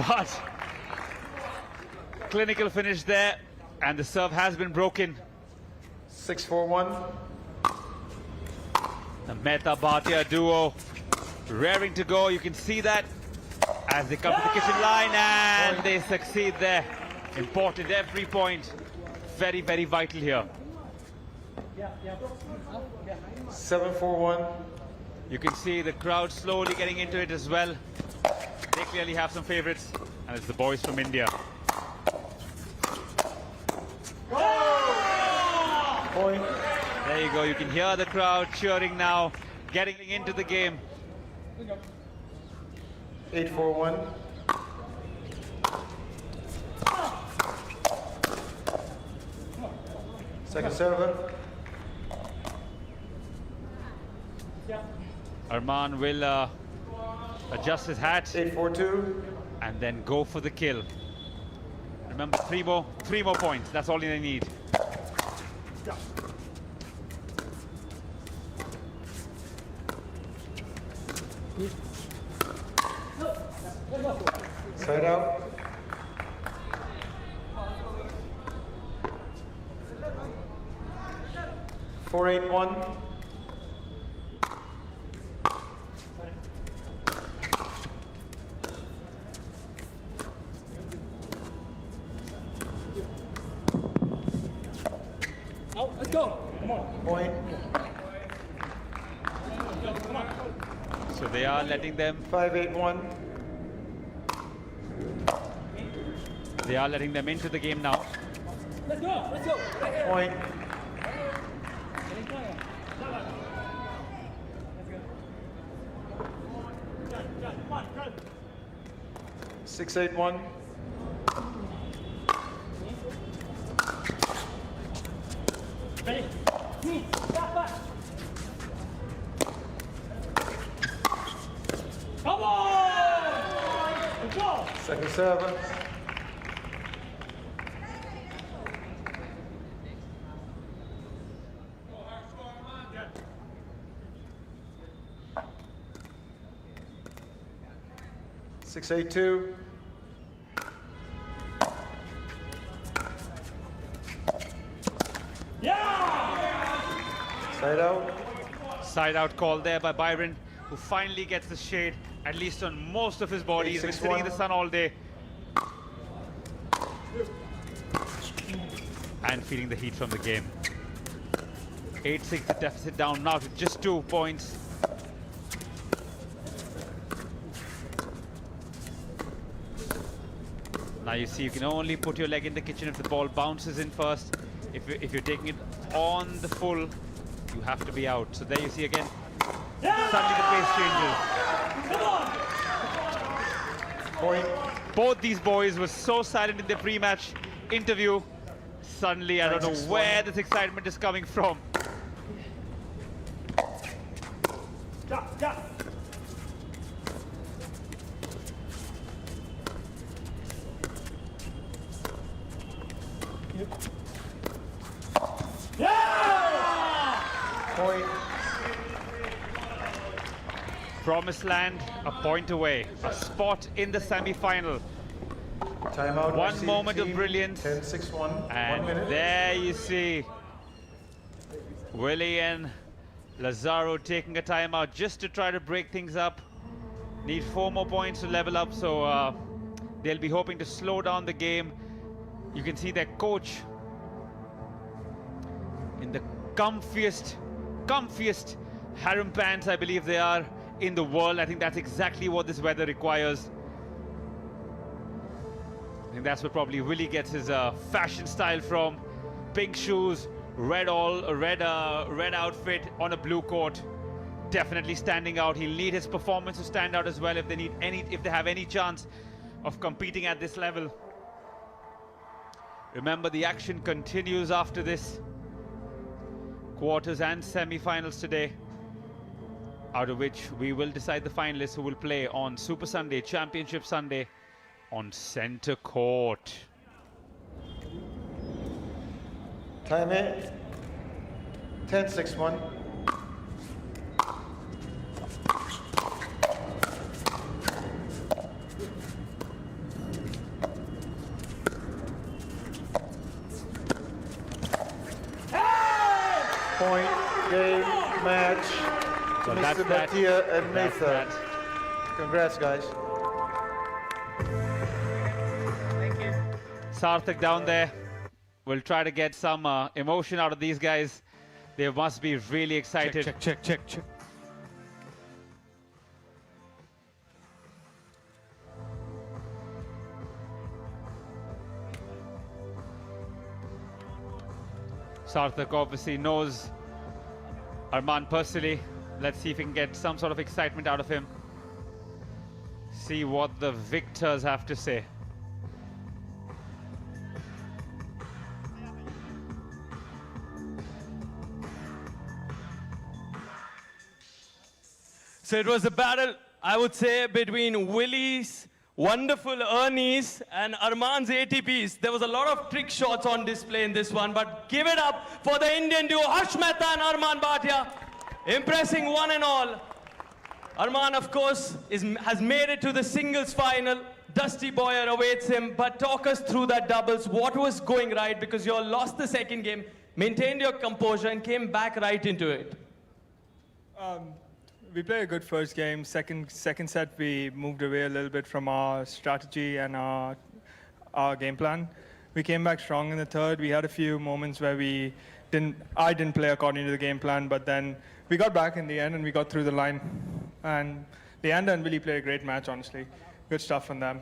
But clinical finish there, and the serve has been broken. 641. The Mehta Bhatia duo raring to go. You can see that as they come to the kitchen line, and they succeed there. Important, every point. Very, very vital here. 741. You can see the crowd slowly getting into it as well. They clearly have some favorites, and it's the boys from India. Point. There you go. You can hear the crowd cheering now, getting into the game. 841. Second server. Arman will adjust his hat. 842. And then go for the kill. Remember, three more points. That's all they need. Side out. Four, 8-1. Let's go. Come on. Point. So they are letting them. 5-8-1. They are letting them into the game now. Let's go. Let's go. Point. Six, 8-1. Ready? Back, back. Come on! Let's go. Second server. Six, 8-2. Side out. Side out call there by Byron, who finally gets the shade, at least on most of his body. He's been sitting in the sun all day. And feeling the heat from the game. 8-6, the deficit down now to just 2 points. Now you see, you can only put your leg in the kitchen if the ball bounces in first. If you're taking it on the full, you have to be out. So there you see again, suddenly the pace changes. Point. Both these boys were so silent in their pre-match interview. Suddenly, I don't know where this excitement is coming from. Point. Promised land, a point away, a spot in the semi-final. Timeout. One moment of brilliance. 10-6-1. And 1 minute. there you see Willie and Lazaro taking a timeout just to try to break things up. Need 4 more points to level up, so they'll be hoping to slow down the game. You can see their coach in the comfiest harem pants, I believe they are, in the world. I think that's exactly what this weather requires. I think that's where probably Willie gets his fashion style from. Pink shoes, red outfit on a blue coat. Definitely standing out. He'll need his performance to stand out as well if they have any chance of competing at this level. Remember, the action continues after this. Quarters and semi-finals today, out of which we will decide the finalists who will play on Super Sunday, Championship Sunday, on center court. Time in. 10-6-1. Point, game, match. So Mr. that's that. Bhatia and That's Nathan. that. Congrats, guys. Sarthak down there. We'll try to get some emotion out of these guys. They must be really excited. Check. Sarthak obviously knows Arman personally. Let's see if we can get some sort of excitement out of him. See what the victors have to say. So it was a battle, I would say, between Willie's wonderful Ernies and Arman's ATPs. There was a lot of trick shots on display in this one, but give it up for the Indian duo, Harsh Mehta and Arman Bhatia, impressing one and all. Arman, of course, has made it to the singles final. Dusty Boyer awaits him, but talk us through that doubles. What was going right? Because you all lost the second game, maintained your composure, and came back right into it. We played a good first game. Second set, we moved away a little bit from our strategy and our game plan. We came back strong in the third. We had a few moments where I didn't play according to the game plan, but then we got back in the end and we got through the line. And Leander and Willie played a great match, honestly. Good stuff from them.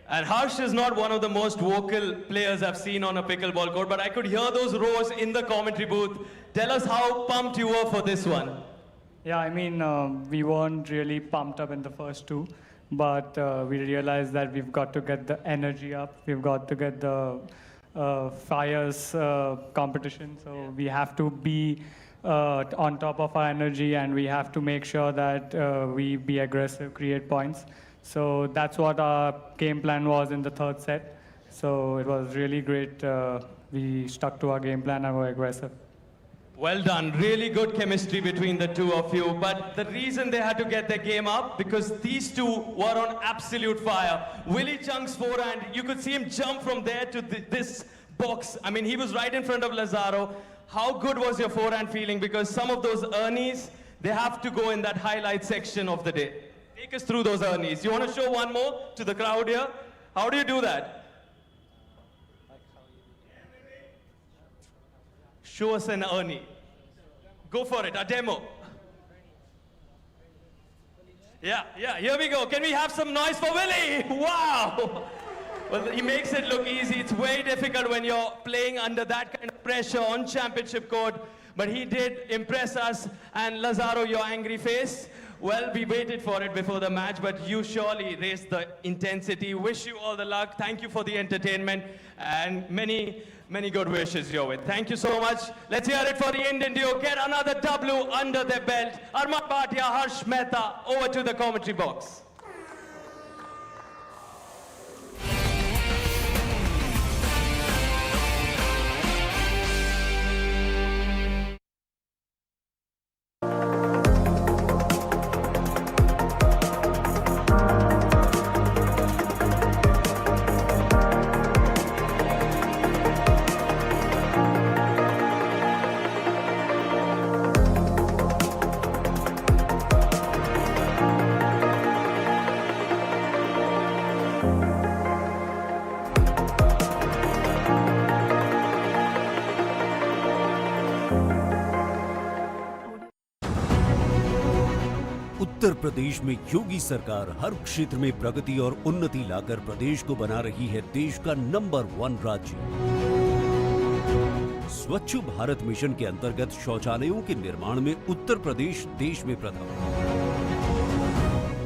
And Harsh is not one of the most vocal players I've seen on a pickleball court, but I could hear those roars in the commentary booth. Tell us how pumped you were for this one. Yeah, I mean, we weren't really pumped up in the first two, but we realized that we've got to get the energy up. We've got to get the fires competition. So we have to be on top of our energy, and we have to make sure that we be aggressive, create points. So that's what our game plan was in the third set. So it was really great. We stuck to our game plan and were aggressive. Well done. Really good chemistry between the two of you. But the reason they had to get their game up, because these two were on absolute fire. Willie Chung's forehand, you could see him jump from there to this box. I mean, he was right in front of Lazaro. How good was your forehand feeling? Because some of those Ernies, they have to go in that highlight section of the day. Take us through those Ernies. You want to show one more to the crowd here? How do you do that? Show us an Ernie. Go for it, a demo. Yeah, here we go. Can we have some noise for Willie? Wow! Well, he makes it look easy. It's very difficult when you're playing under that kind of pressure on championship court. But he did impress us. And Lazaro, your angry face? Well, we waited for it before the match, but you surely raised the intensity. Wish you all the luck. Thank you for the entertainment and many good wishes your way. Thank you so much. Let's hear it for the Indian duo. Get another W under their belt. Arman Bhatia, Harsh Mehta, over to the commentary box. Uttar Pradesh में योगी सरकार हर क्षेत्र में प्रगति और उन्नति लाकर प्रदेश को बना रही है देश का नंबर 1 राज्य। स्वच्छ भारत मिशन के अंतर्गत शौचालयों के निर्माण में उत्तर प्रदेश देश में प्रथम।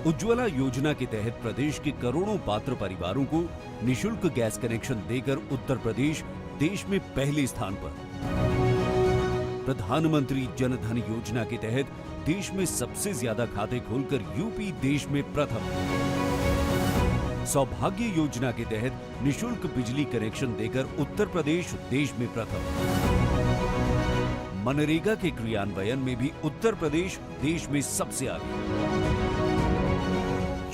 उज्ज्वला योजना के तहत प्रदेश के करोड़ों पात्र परिवारों को निशुल्क गैस कनेक्शन देकर उत्तर प्रदेश देश में पहले स्थान पर। प्रधानमंत्री जन धन योजना के तहत देश में सबसे ज्यादा खाते खोलकर यूपी देश में प्रथम। सौभाग्य योजना के तहत निशुल्क बिजली कनेक्शन देकर उत्तर प्रदेश देश में प्रथम। मनरेगा के क्रियान्वयन में भी उत्तर प्रदेश देश में सबसे आगे।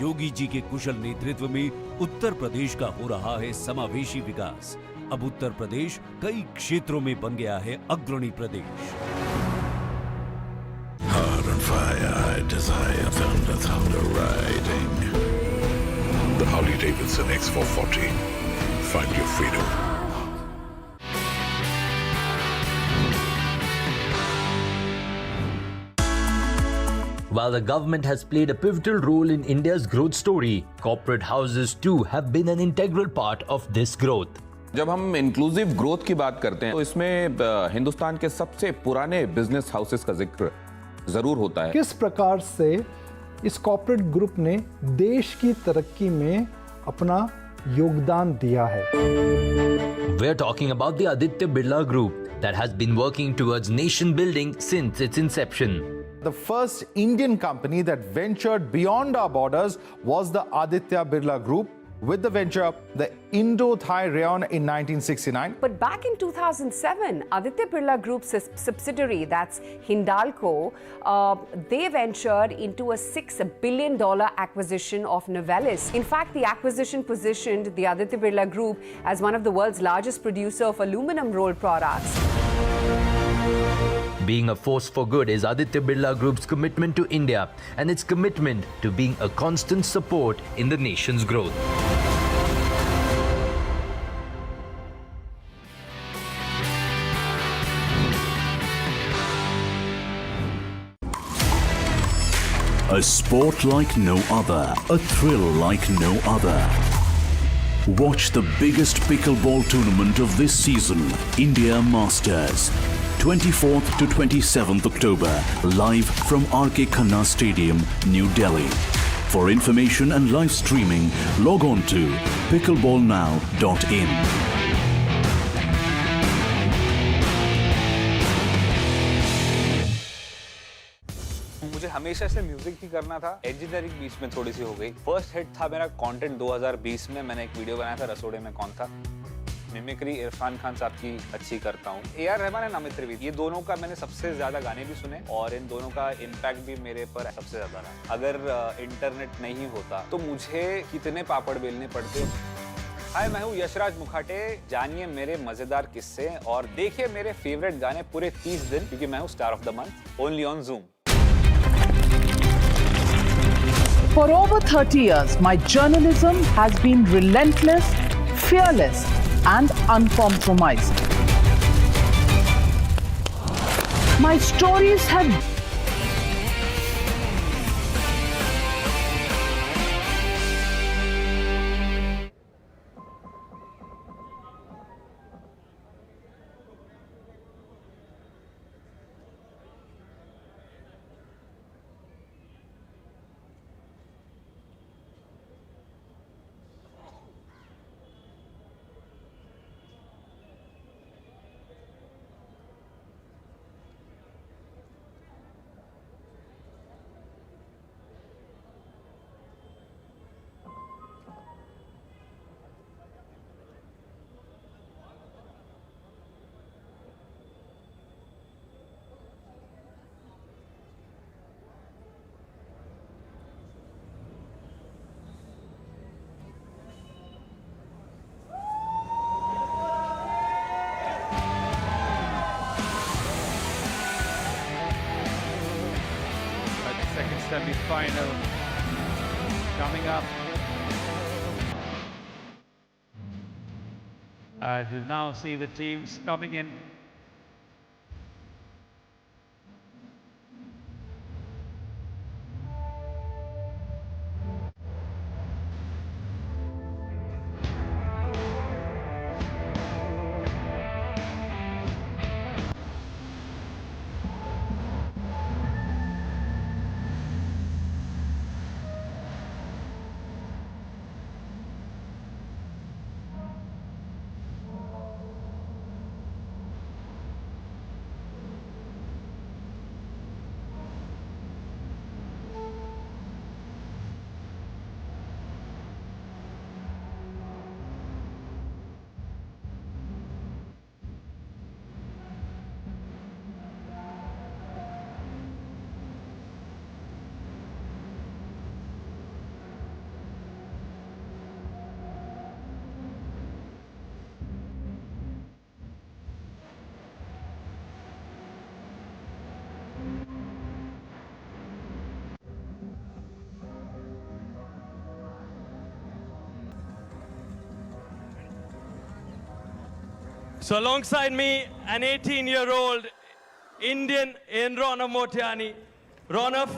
योगी जी के कुशल नेतृत्व में उत्तर प्रदेश का हो रहा है समावेशी विकास। अब उत्तर प्रदेश कई क्षेत्रों में बन गया है अग्रणी प्रदेश। Heart on fire, desire, thunder, thunder riding. The Harley Davidson X440. Find your freedom. While the government has played a pivotal role in India's growth story, corporate houses too have been an integral part of this growth. जब हम inclusive growth की बात करते हैं तो इसमें हिंदुस्तान के सबसे पुराने बिजनेस हाउसेस का जिक्र जरूर होता है। किस प्रकार से इस कॉर्पोरेट ग्रुप ने देश की तरक्की में अपना योगदान दिया है। We are talking about the Aditya Birla Group that has been working towards nation building since its inception. The first Indian company that ventured beyond our borders was the Aditya Birla Group, with the venture the Indo-Thai Rayon in 1969. But back in 2007, Aditya Birla Group's subsidiary, that's Hindalco, they ventured into a $6 billion acquisition of Novelis. In fact, the acquisition positioned the Aditya Birla Group as one of the world's largest producer of aluminum rolled products. Being a force for good is Aditya Birla Group's commitment to India and its commitment to being a constant support in the nation's growth. A sport like no other, a thrill like no other. Watch the biggest pickleball tournament of this season, India Masters. 24th to 27th October, live from RK Khanna Stadium, New Delhi. For information and live streaming, log on to pickleballnow.in. मुझे हमेशा से music ही करना था। Engineering बीच में थोड़ी सी हो गई। First hit था मेरा कंटेंट 2020 में। मैंने एक वीडियो बनाया था रसोड़े में कौन था। मिमिक्री इरफान खान साहब की अच्छी करता हूँ। AR रहमान एंड अमित त्रिवेदी, ये दोनों का मैंने सबसे ज्यादा गाने भी सुने और इन दोनों का इम्पैक्ट भी मेरे पर सबसे ज्यादा रहा। अगर इंटरनेट नहीं होता तो मुझे कितने पापड़ बेलने पड़ते। हाय, मैं हूँ यशराज मुखाटे। जानिए मेरे मजेदार किस्से और देखिए मेरे फेवरेट गाने पूरे 30 दिन, क्योंकि मैं हूँ star of the month, only on Zoom. For over 30 years, my journalism has been relentless, fearless, and uncompromising. My stories have semi-final coming up. We'll now see the teams coming in. So alongside me, an 18-year-old Indian in Ronav Motiani. Ronav,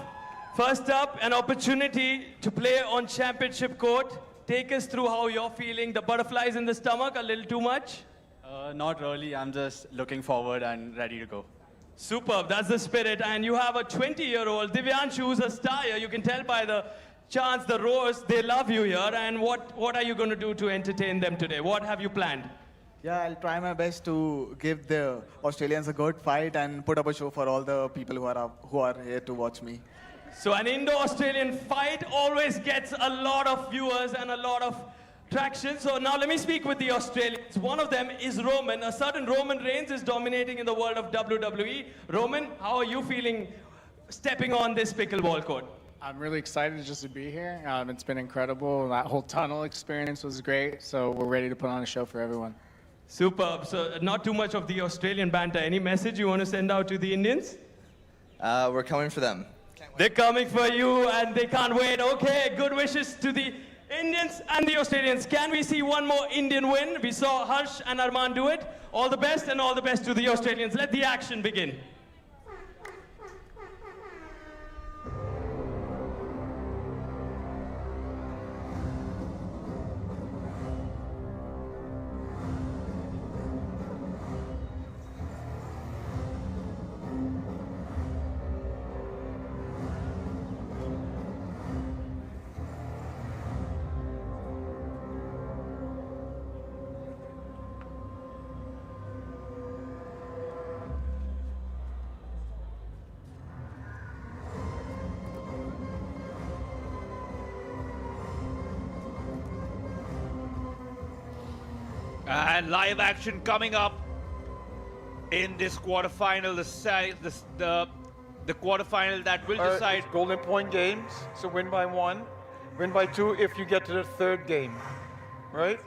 first up, an opportunity to play on championship court. Take us through how you're feeling. The butterflies in the stomach, a little too much? Not really. I'm just looking forward and ready to go. Superb, that's the spirit. And you have a 20-year-old Divyanshu who's a star here. You can tell by the chants, the roars, they love you here. And what are you going to do to entertain them today? What have you planned? Yeah, I'll try my best to give the Australians a good fight and put up a show for all the people who are here to watch me. So an Indo-Australian fight always gets a lot of viewers and a lot of traction. So now let me speak with the Australians. One of them is Roman. A certain Roman Reigns is dominating in the world of WWE. Roman, how are you feeling stepping on this pickleball court? I'm really excited just to be here. It's been incredible. That whole tunnel experience was great. So we're ready to put on a show for everyone. Superb. So not too much of the Australian banter. Any message you want to send out to the Indians? We're coming for them. They're coming for you and they can't wait. Okay, good wishes to the Indians and the Australians. Can we see one more Indian win? We saw Harsh and Arman do it. All the best and all the best to the Australians. Let the action begin. And live action coming up in this quarterfinal, the quarterfinal that will decide. It's golden point games, so win by 1, win by 2 if you get to the third game, right?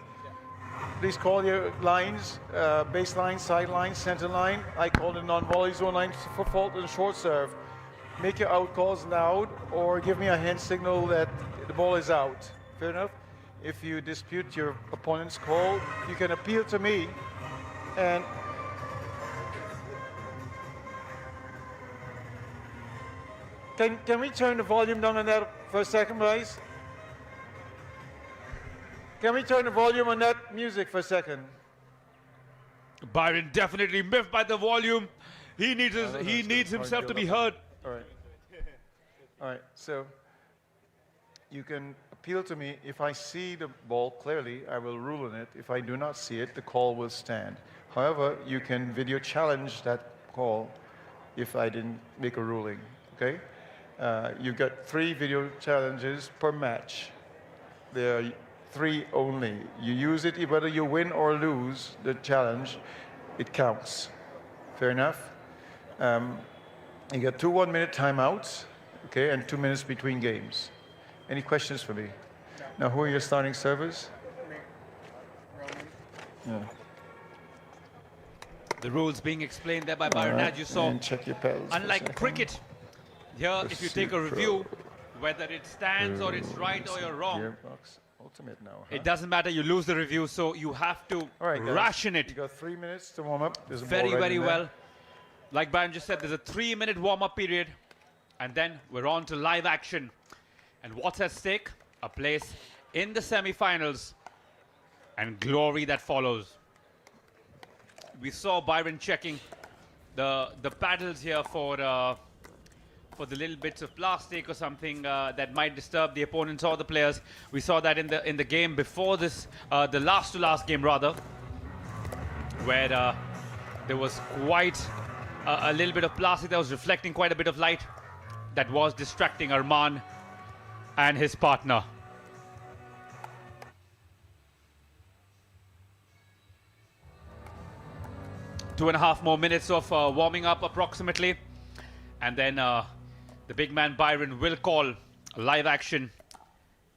Please call your lines, baseline, sideline, center line. I call the non-volley zone line for fault and short serve. Make your out calls loud or give me a hand signal that the ball is out. Fair enough? If you dispute your opponent's call, you can appeal to me and can we turn the volume down on that for a second, guys? Can we turn the volume on that music for a second? Byron definitely miffed by the volume. He needs himself to be heard. All right. All right, so you can appeal to me. If I see the ball clearly, I will rule on it. If I do not see it, the call will stand. However, you can video challenge that call if I didn't make a ruling, okay? You get 3 video challenges per match. There are 3 only. You use it, whether you win or lose the challenge, it counts. Fair enough? You get 2 1-minute timeouts, okay, and 2 minutes between games. Any questions for me? No. Now, who are your starting servers? Yeah. The rules being explained there by Byron, as you saw. And check your pedals. Unlike cricket, here if you take a review, whether it stands or it's right or you're wrong, Gearbox Ultimate now, huh? it doesn't matter, you lose the review, so you have to ration it. You got 3 minutes to warm up. There's a Very, ball right very in there. well. Like Byron just said, there's a 3-minute warm-up period, and then we're on to live action. And what's at stake? A place in the semi-finals and glory that follows. We saw Byron checking the paddles here for the little bits of plastic or something that might disturb the opponents or the players. We saw that in the game before this, the last to last game rather, where there was quite a little bit of plastic that was reflecting quite a bit of light that was distracting Arman and his partner. Two and a half more minutes of warming up approximately, and then the big man Byron will call live action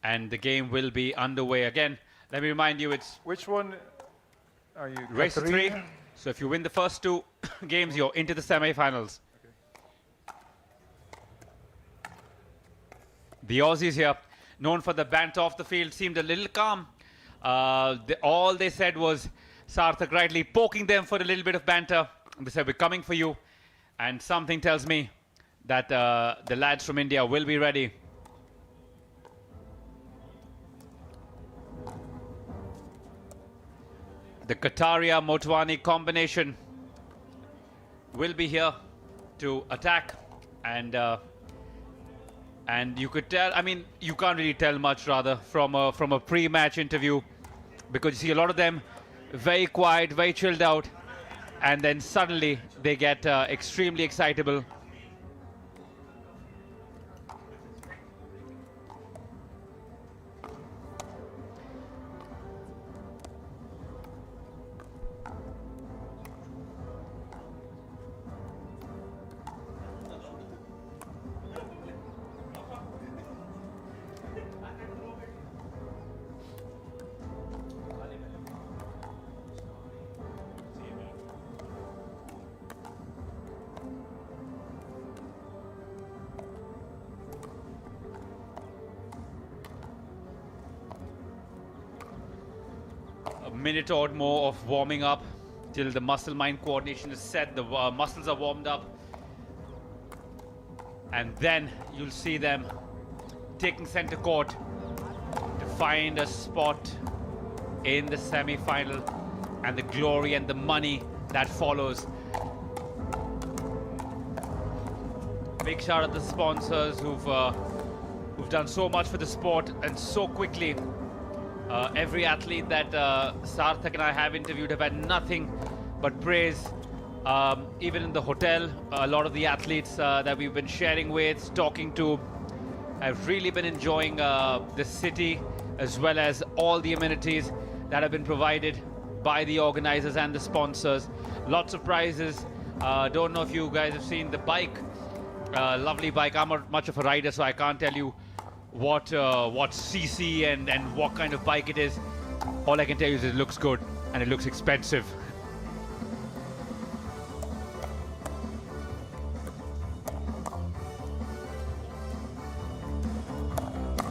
and the game will be underway again. Let me remind you, it's which one are you? Race to 3. So if you win the first 2 games, you're into the semi-finals. The Aussies here, known for the banter off the field, seemed a little calm. All they said was, Sarthak rightly poking them for a little bit of banter. They said, we're coming for you. And something tells me that the lads from India will be ready. The Kataria-Motwani combination will be here to attack, and you could tell, I mean, you can't really tell much rather from a pre-match interview, because you see a lot of them very quiet, very chilled out, and then suddenly they get extremely excitable. Minute or more of warming up till the muscle-mind coordination is set, the muscles are warmed up, and then you'll see them taking center court to find a spot in the semi-final, and the glory and the money that follows. Big shout out to the sponsors who've done so much for the sport and so quickly. Every athlete that Sarthak and I have interviewed have had nothing but praise. Even in the hotel, a lot of the athletes that we've been sharing with, talking to, have really been enjoying the city, as well as all the amenities that have been provided by the organizers and the sponsors. Lots of prizes. Don't know if you guys have seen the bike. Lovely bike. I'm not much of a rider, so I can't tell you what cc and what kind of bike it is. All I can tell you is it looks good and it looks expensive.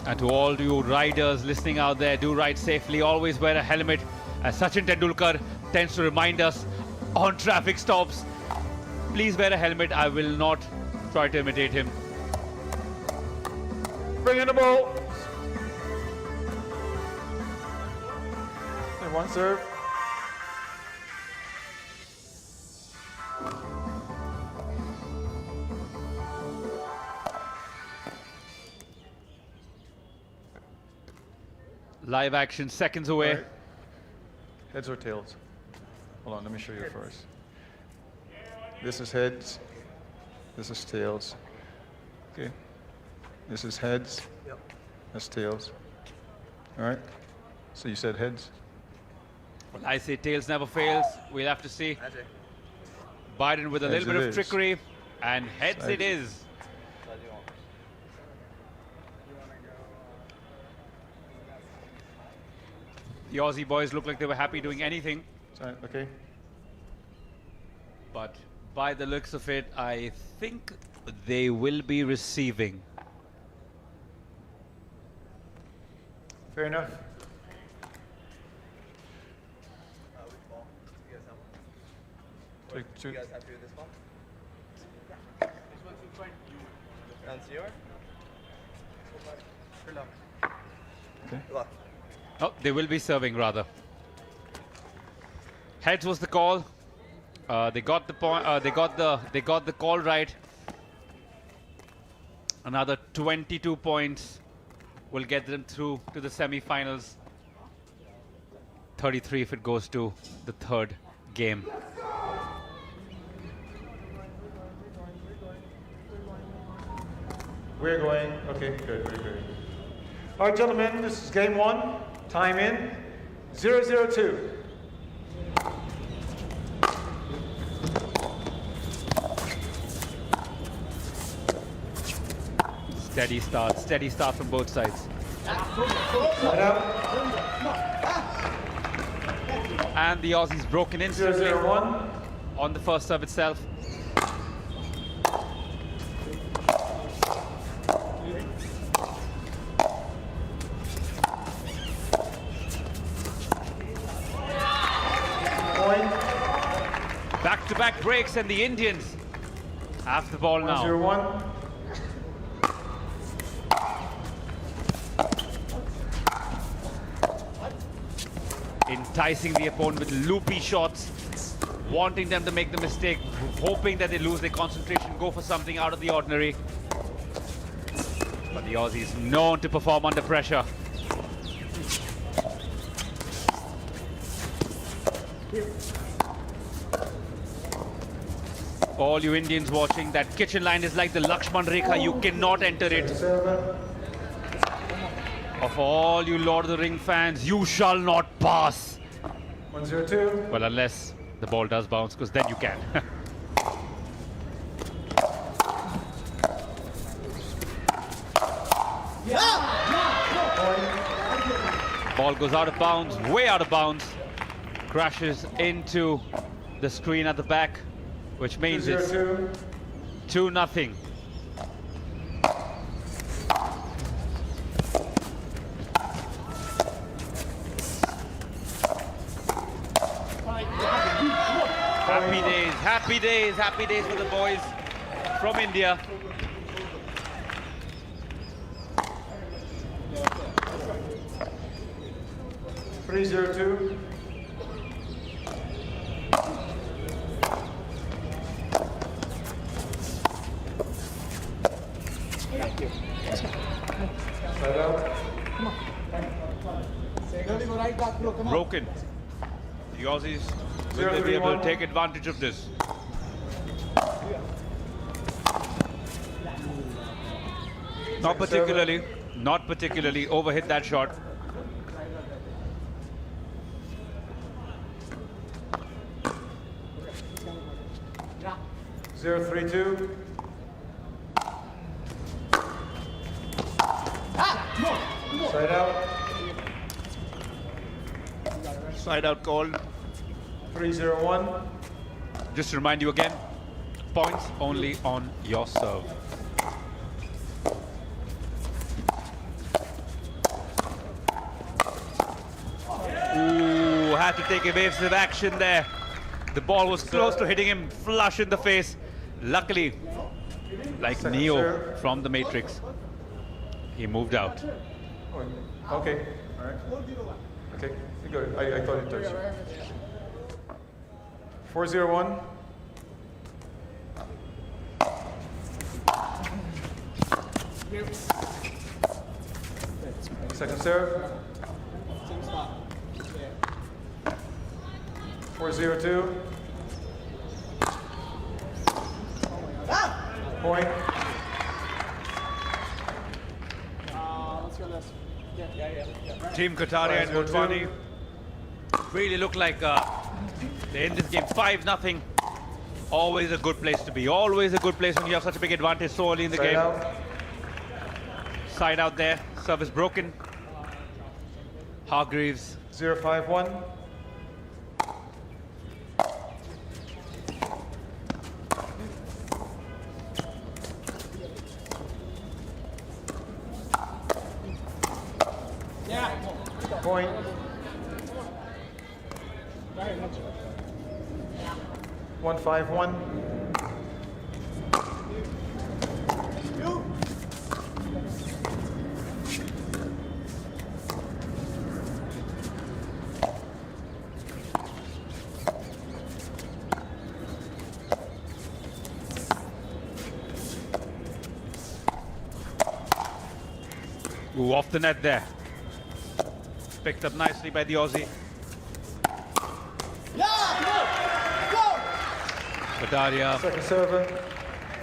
And to all you riders listening out there, do ride safely, always wear a helmet, as Sachin Tendulkar tends to remind us on traffic stops. Please wear a helmet. I will not try to imitate him. Bring in the ball. And one serve. Live action, seconds away. Right. Heads or tails? Hold on, let me show you first. This is heads. This is tails. Okay. This is heads. Yep. That's tails. All right. So you said heads? Well, I say tails never fails. We'll have to see. Biden with a little bit of trickery, and heads it is. The Aussie boys look like they were happy doing anything. Sorry, okay. But by the looks of it, I think they will be receiving. Fair enough. You guys happy with this one? This one's in front. And yours? Good luck. Okay. Good luck. Oh, they will be serving rather. Heads was the call. They got the point. They got the call right. Another 22 points will get them through to the semi-finals. 33 if it goes to the third game. We're going. Okay, good, very good. All right, gentlemen, this is game one. Time in 002. Steady start from both sides. And the Aussies broken instantly 001 on the first serve itself. back-to-back breaks, and the Indians have the ball now. 1-0-1. Enticing the opponent with loopy shots, wanting them to make the mistake, hoping that they lose their concentration, go for something out of the ordinary. But the Aussies known to perform under pressure. All you Indians watching, that kitchen line is like the Lakshman Rekha, you cannot enter it. Of all you Lord of the Ring fans, you shall not pass. 1-0-2. Well, unless the ball does bounce, because then you can. Ball goes out of bounds, way out of bounds. Crashes into the screen at the back, which means it's 2-0. Happy days for the boys from India. (3-0-2). Broken. The Aussies will be able to take advantage of this. Not particularly overhit that shot. Zero, 3-2. Side out. Side out called. 3-0-1. Just to remind you again, points only on your serve. Ooh, had to take evasive action there. The ball was close to hitting him flush in the face. Luckily, like Neo from the Matrix, he moved out. Okay, all right. Okay, good. I thought it touched you. 4-0-1. Second serve. 4-0-2. Point. Let's go left. Team Kataria and Motwani really look like they're in this game 5-0. Always a good place to be. Always a good place when you have such a big advantage so early in the game. Out. Side out there. Service broken. Hargreaves. 0-5-1. Point. One, 5-1. Ooh, off the net there. Picked up nicely by the Aussie. Kataria Second server.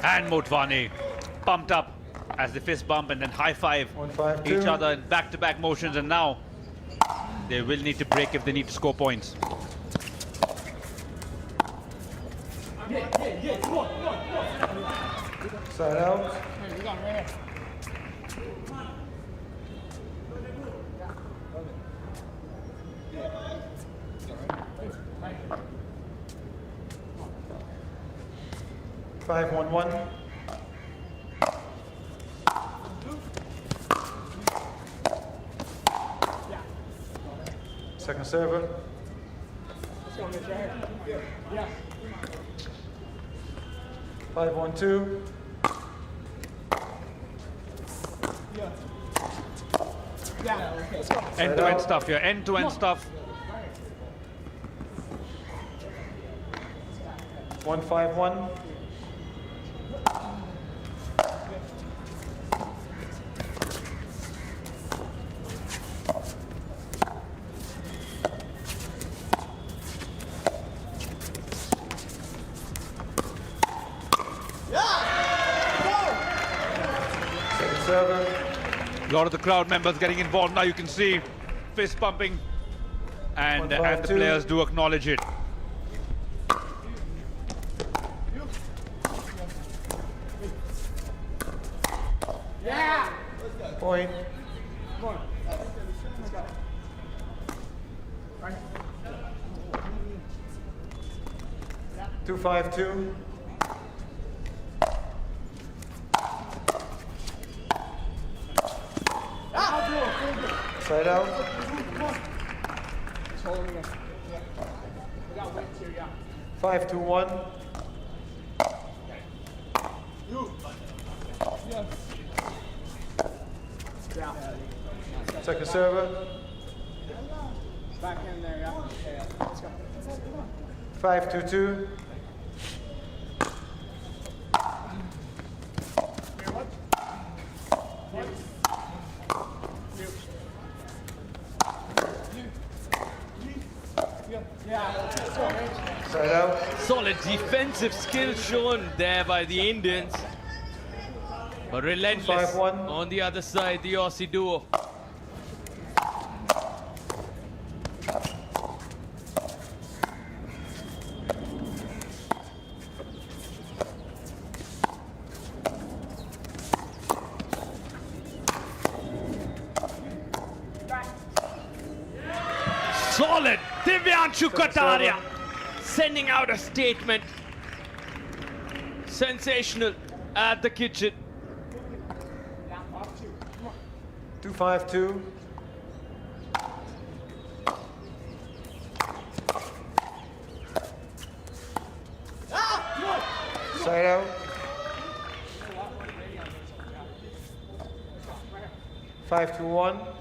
and Motwani pumped up as they fist bump and then high five 1-5-2. each other in back-to-back motions, and now they will need to break if they need to score points. Side out. Five, 1-1. Second server. 5-1-2. End-to-end stuff here, end-to-end stuff. 1-5-1. A lot of the crowd members getting involved now. You can see fist pumping, and the players do acknowledge it. Yeah. Point. 2-5-2. Side out. 5-2-1. Second server. Back in there, yeah. Let's go. 5-2-2. Side out. Solid defensive skill shown there by the Indians. But relentless 5-1. on the other side, the Aussie duo. Solid! Divyanshu Kataria sending out a statement. Sensational at the kitchen. 2-5-2. Side out. 5-2-1.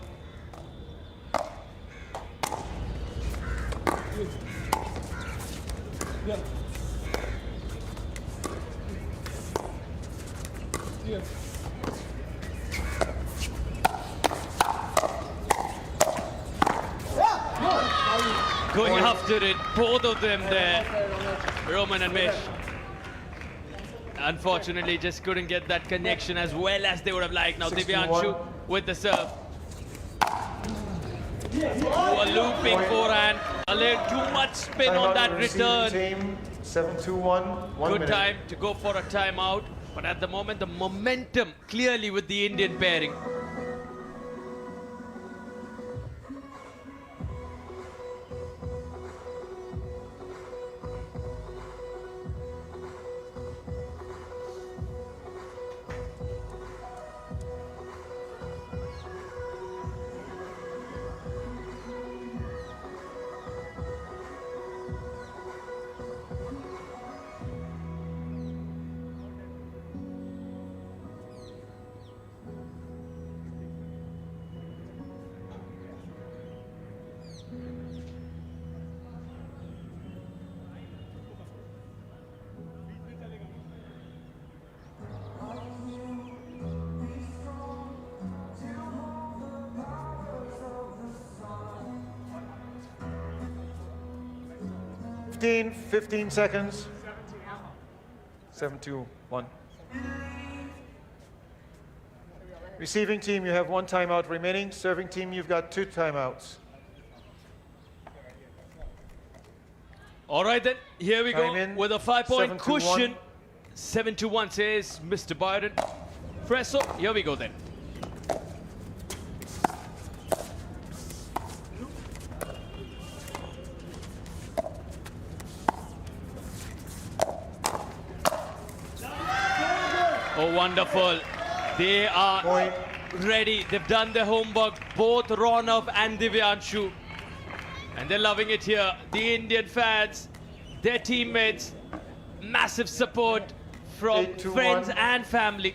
Going after it, both of them there, Roman and Mish. Unfortunately, just couldn't get that connection as well as they would have liked. Now Divyanshu with the serve. A looping forehand, a little too much spin on that return. Team 7-2-1. Good time to go for a timeout, but at the moment the momentum clearly with the Indian pairing. Fifteen seconds. 7-2-1. Receiving team, you have 1 timeout remaining. Serving team, you've got 2 timeouts. All right then, here we go with a 5-point 7-2-1. cushion. 7-1 says Mr. Byron. Presso, here we go then. Oh, wonderful. They are ready. They've done their homework, both Ronav and Divyanshu. And they're loving it here. The Indian fans, their teammates, massive support from 8-2-1. friends and family.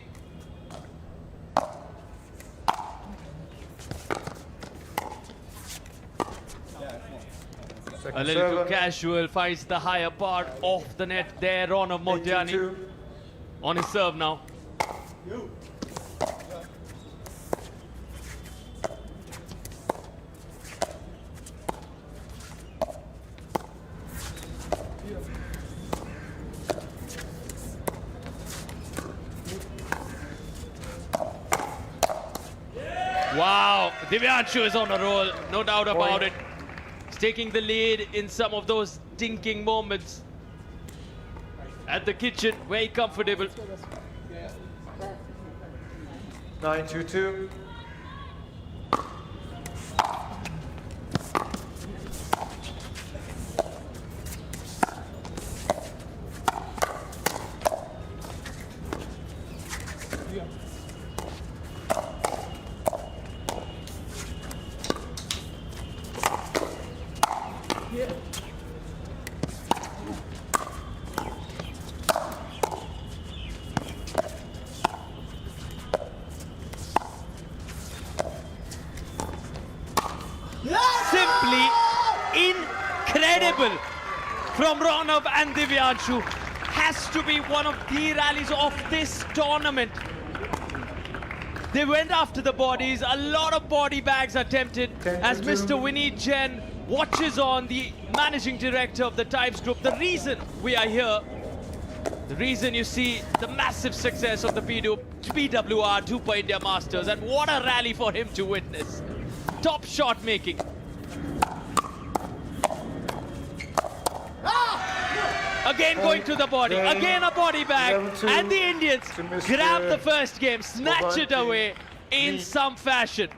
A little too casual, finds the higher part of the net there, Ronav Motiani on his serve now. Wow, Divyanshu is on a roll, no doubt about it. He's taking the lead in some of those dinking moments. At the kitchen, very comfortable. 9-2-2. Simply incredible from Ronav and Divyanshu. Has to be one of the rallies of this tournament. They went after the bodies, a lot of body bags attempted as Mr. Vineet Jain watches on, the managing director of the Times Group. The reason we are here, the reason you see the massive success of the PWR DUPR India Masters, and what a rally for him to witness. Top shot making. Again going to the body, again a body bag, and the Indians grab the first game, snatch it away in some fashion.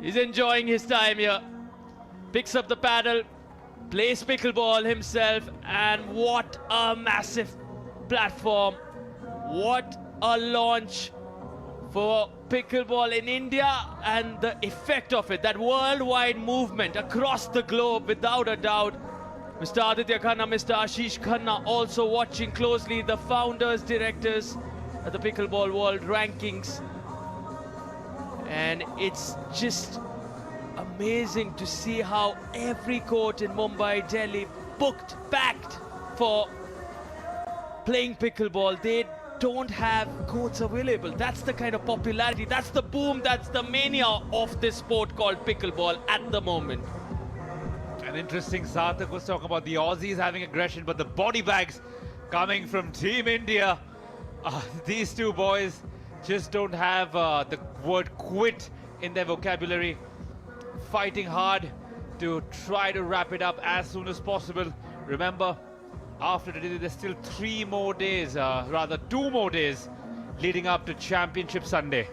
He's enjoying his time here. Picks up the paddle, plays pickleball himself, and what a massive platform. What a launch for pickleball in India, and the effect of it, that worldwide movement across the globe, without a doubt. Mr. Aditya Khanna, Mr. Ashish Khanna also watching closely, the founders, directors at the Pickleball World Rankings. And it's just amazing to see how every court in Mumbai, Delhi, booked, packed for playing pickleball. They don't have courts available. That's the kind of popularity, that's the boom, that's the mania of this sport called pickleball at the moment. And interesting, Sarthak was talking about the Aussies having aggression, but the body bags coming from Team India. These two boys just don't have the word quit in their vocabulary. Fighting hard to try to wrap it up as soon as possible. Remember, after today, there's still 2 more days leading up to Championship Sunday.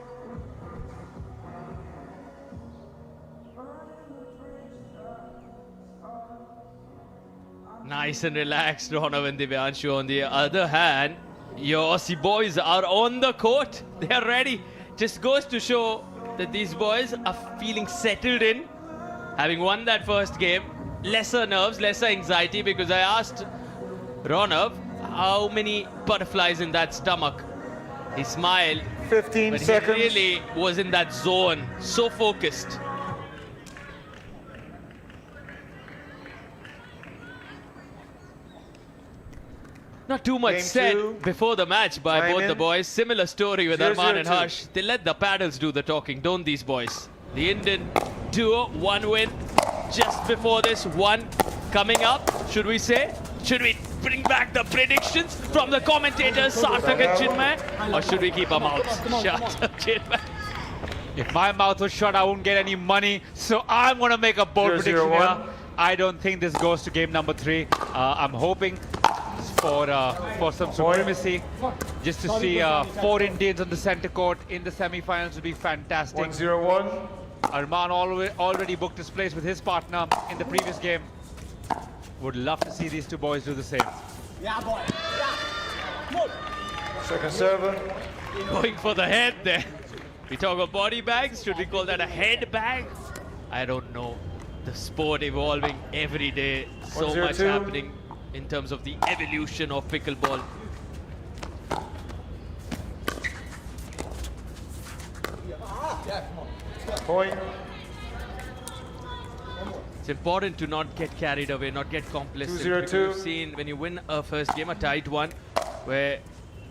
Nice and relaxed, Ronav and Divyanshu. On the other hand, your Aussie boys are on the court. They are ready. Just goes to show that these boys are feeling settled in, having won that first game. Lesser nerves, lesser anxiety, because I asked Ronav how many butterflies in that stomach. He smiled. 15 seconds. He really was in that zone, so focused. Not too much said before the match by both the boys. Similar story with Arman and Harsh. They let the paddles do the talking, don't these boys? The Indian duo, 1 win just before this, 1 coming up, should we say? Should we bring back the predictions from the commentators, Sarthak and Chinmay? Or should we keep our mouths shut, Chinmay? If my mouth was shut, I won't get any money. So I'm going to make a bold prediction here. I don't think this goes to game number 3. I'm hoping for some supremacy. Just to see 4 Indians on the center court in the semi-finals would be fantastic. 1-0-1. Arman already booked his place with his partner in the previous game. Would love to see these two boys do the same. Yeah, boy. Yeah. Second server. Going for the head there. We talk about body bags. Should we call that a head bag? I don't know. The sport evolving every day. So much happening in terms of the evolution of pickleball. Point. It's important to not get carried away, not get complacent. 2-0-2. We've seen when you win a first game, a tight one, where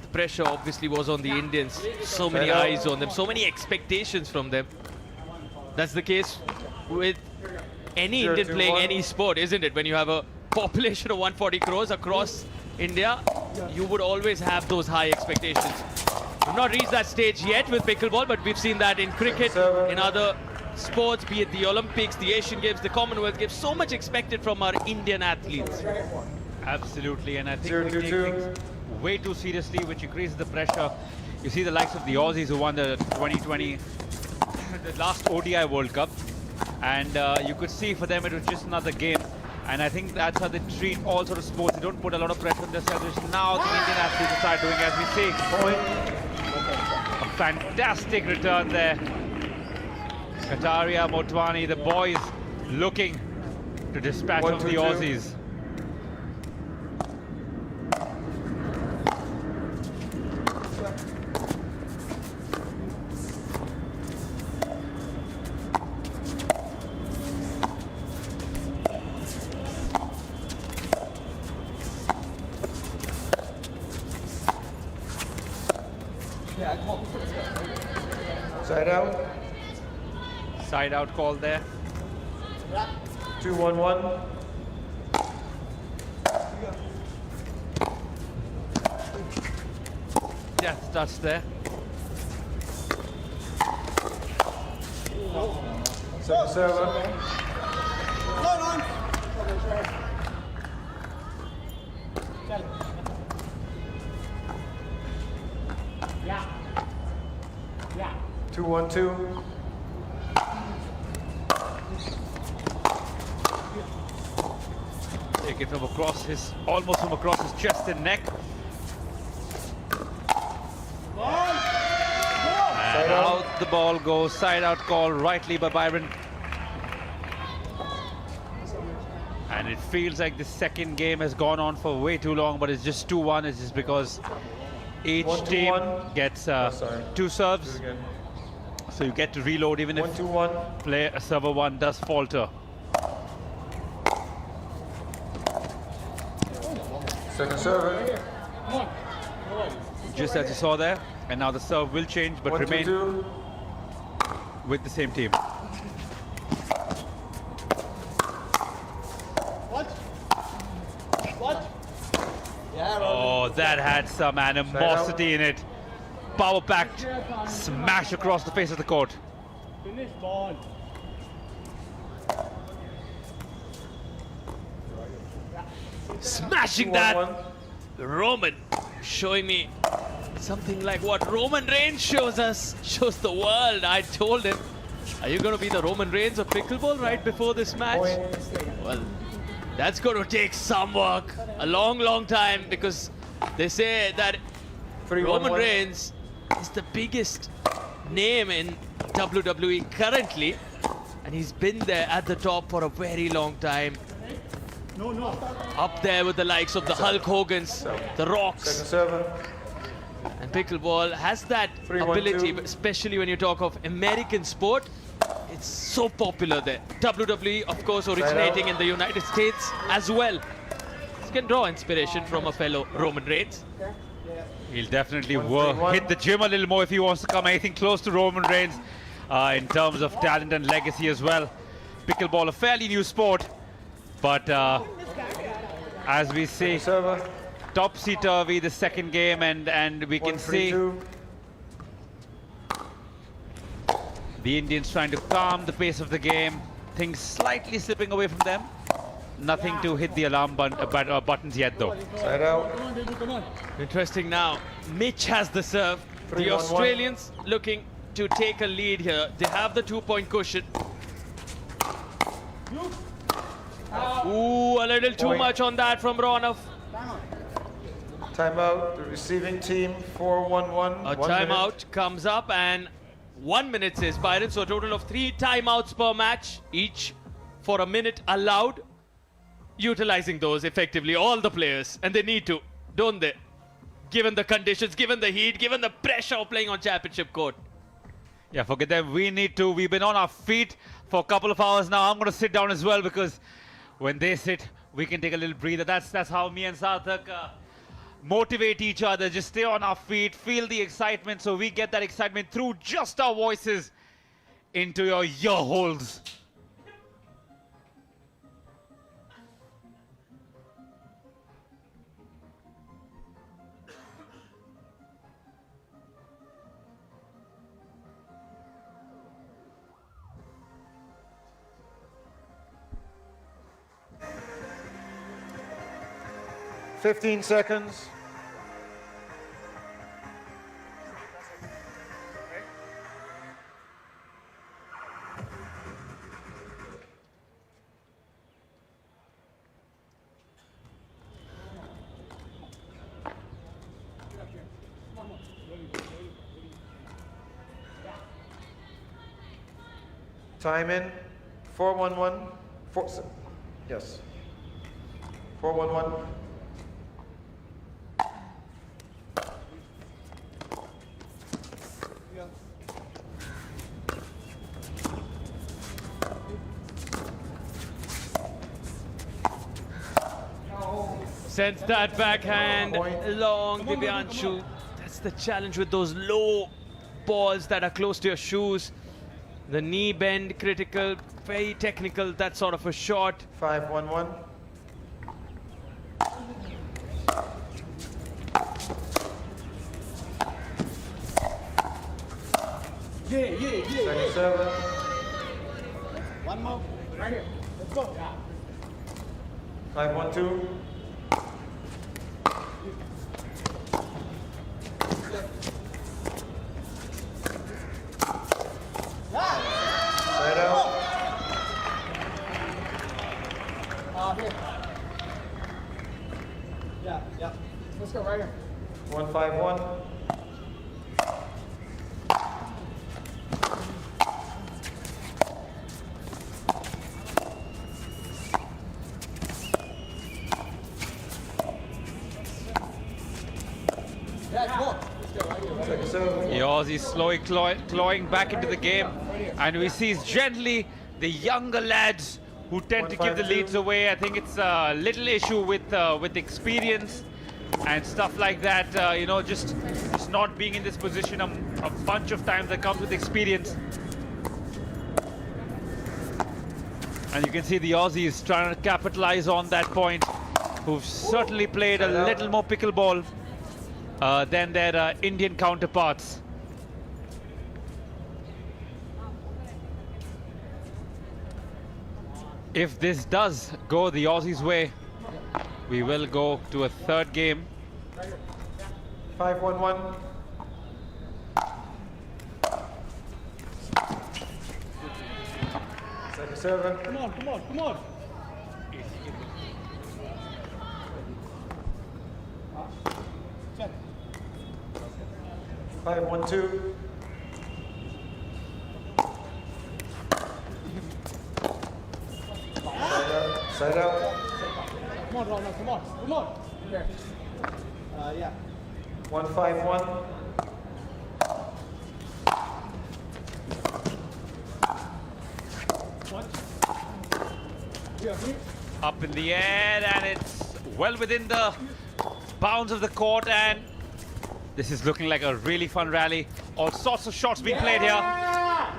the pressure obviously was on the Indians. So many eyes on them, so many expectations from them. That's the case with any Indian playing any sport, isn't it? When you have a population of 140 crores across India, you would always have those high expectations. We've not reached that stage yet with pickleball, but we've seen that in cricket, in other sports, be it the Olympics, the Asian Games, the Commonwealth Games. So much expected from our Indian athletes. Absolutely, and I think we take things way too seriously, which increases the pressure. You see the likes of the Aussies who won the 2020, the last ODI World Cup, and you could see for them it was just another game. And I think that's how they treat all sort of sports. They don't put a lot of pressure on themselves, which now the Indian athletes will start doing as we see. A fantastic return there. Kataria, Motwani, the boys looking to dispatch of the Aussies. Side out. Side out call there. 2-1-1. Death touch there. Second server. Yeah. 2-1-2. Take it from across his, almost from across his chest and neck. And out the ball goes, side out call, rightly by Byron. And it feels like the second game has gone on for way too long, but it's just 2-1. It's just because each team gets two serves. So you get to reload even if server one does falter. Second server. Just as you saw there, and now the serve will change but remain with the same team. Oh, that had some animosity in it. Power-packed smash across the face of the court. Finish ball. Smashing that. Roman showing me something like what Roman Reigns shows us, shows the world. I told him, are you going to be the Roman Reigns of pickleball right before this match? Well, that's going to take some work, a long, long time, because they say that Roman Reigns is the biggest name in WWE currently, and he's been there at the top for a very long time. Up there with the likes of the Hulk Hogans, the Rocks. And pickleball has that ability, especially when you talk of American sport. It's so popular there. WWE, of course, originating in the United States as well. This can draw inspiration from a fellow Roman Reigns. He'll definitely hit the gym a little more if he wants to come anything close to Roman Reigns in terms of talent and legacy as well. Pickleball, a fairly new sport, but as we see, topsy-turvy the second game, and we can see the Indians trying to calm the pace of the game, things slightly slipping away from them. Nothing to hit the alarm buttons yet, though. Side out. Interesting now. Mitch has the serve. The Australians looking to take a lead here. They have the 2-point cushion. Ooh, a little too much on that from Ronav. Timeout. The receiving team 4-1-1. A timeout comes up, and 1 minute says Byron. So a total of 3 timeouts per match, each for a minute allowed. utilizing those effectively, all the players, and they need to, don't they? Given the conditions, given the heat, given the pressure of playing on championship court. Yeah, forget that. We need to. We've been on our feet for a couple of hours now. I'm going to sit down as well because when they sit, we can take a little breather. That's how me and Sarthak motivate each other. Just stay on our feet, feel the excitement, so we get that excitement through just our voices into your ear holes. Fifteen seconds. Time in. 4-1-1. Yes. 4-1-1. Sends that backhand long, Divyanshu. That's the challenge with those low balls that are close to your shoes. The knee bend, critical, very technical, that sort of a shot. 5-1-1. Second serve. One more. Right here. Let's go. 5-1-2. Side out. Here. Yeah. Let's go right here. 1-5-1. The Aussies slowly clawing back into the game, and we see gently the younger lads who tend to give the leads away. I think it's a little issue with experience and stuff like that. You know, just not being in this position a bunch of times that comes with experience. And you can see the Aussies trying to capitalize on that point, who've certainly played a little more pickleball than their Indian counterparts. If this does go the Aussies' way, we will go to a third game. 5-1-1. Second serve. Come on. 5-1-2. Side out. Come on, Ronald. Come on. Okay. Yeah. 1-5-1. Up in the air, and it's well within the bounds of the court, and this is looking like a really fun rally. All sorts of shots being played here.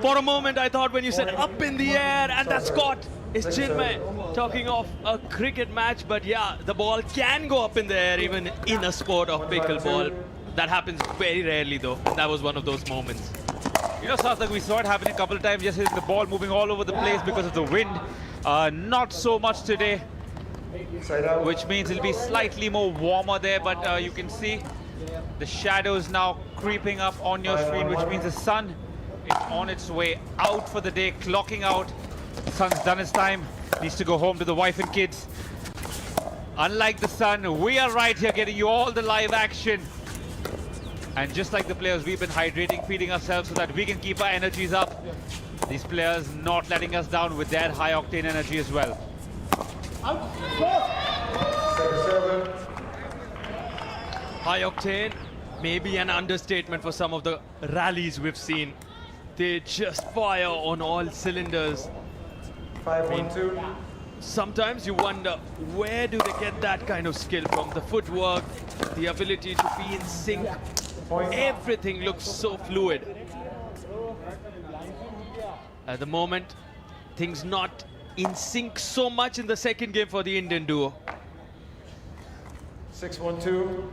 For a moment, I thought when you said up in the air, and that's caught. It's Chinmay talking of a cricket match, but yeah, the ball can go up in the air even in a sport of pickleball. That happens very rarely though. That was one of those moments. You know, Sarthak, we saw it happen a couple of times, just the ball moving all over the place because of the wind. Not so much today, which means it'll be slightly more warmer there, but you can see the shadows now creeping up on your screen, which means the sun is on its way out for the day, clocking out. The sun's done its time, needs to go home to the wife and kids. Unlike the sun, we are right here getting you all the live action. And just like the players, we've been hydrating, feeding ourselves so that we can keep our energies up. These players not letting us down with their high octane energy as well. High octane, maybe an understatement for some of the rallies we've seen. They just fire on all cylinders. 5-1-2. Sometimes you wonder, where do they get that kind of skill from? The footwork, the ability to be in sync. Everything looks so fluid. At the moment, things not in sync so much in the second game for the Indian duo. 6-1-2.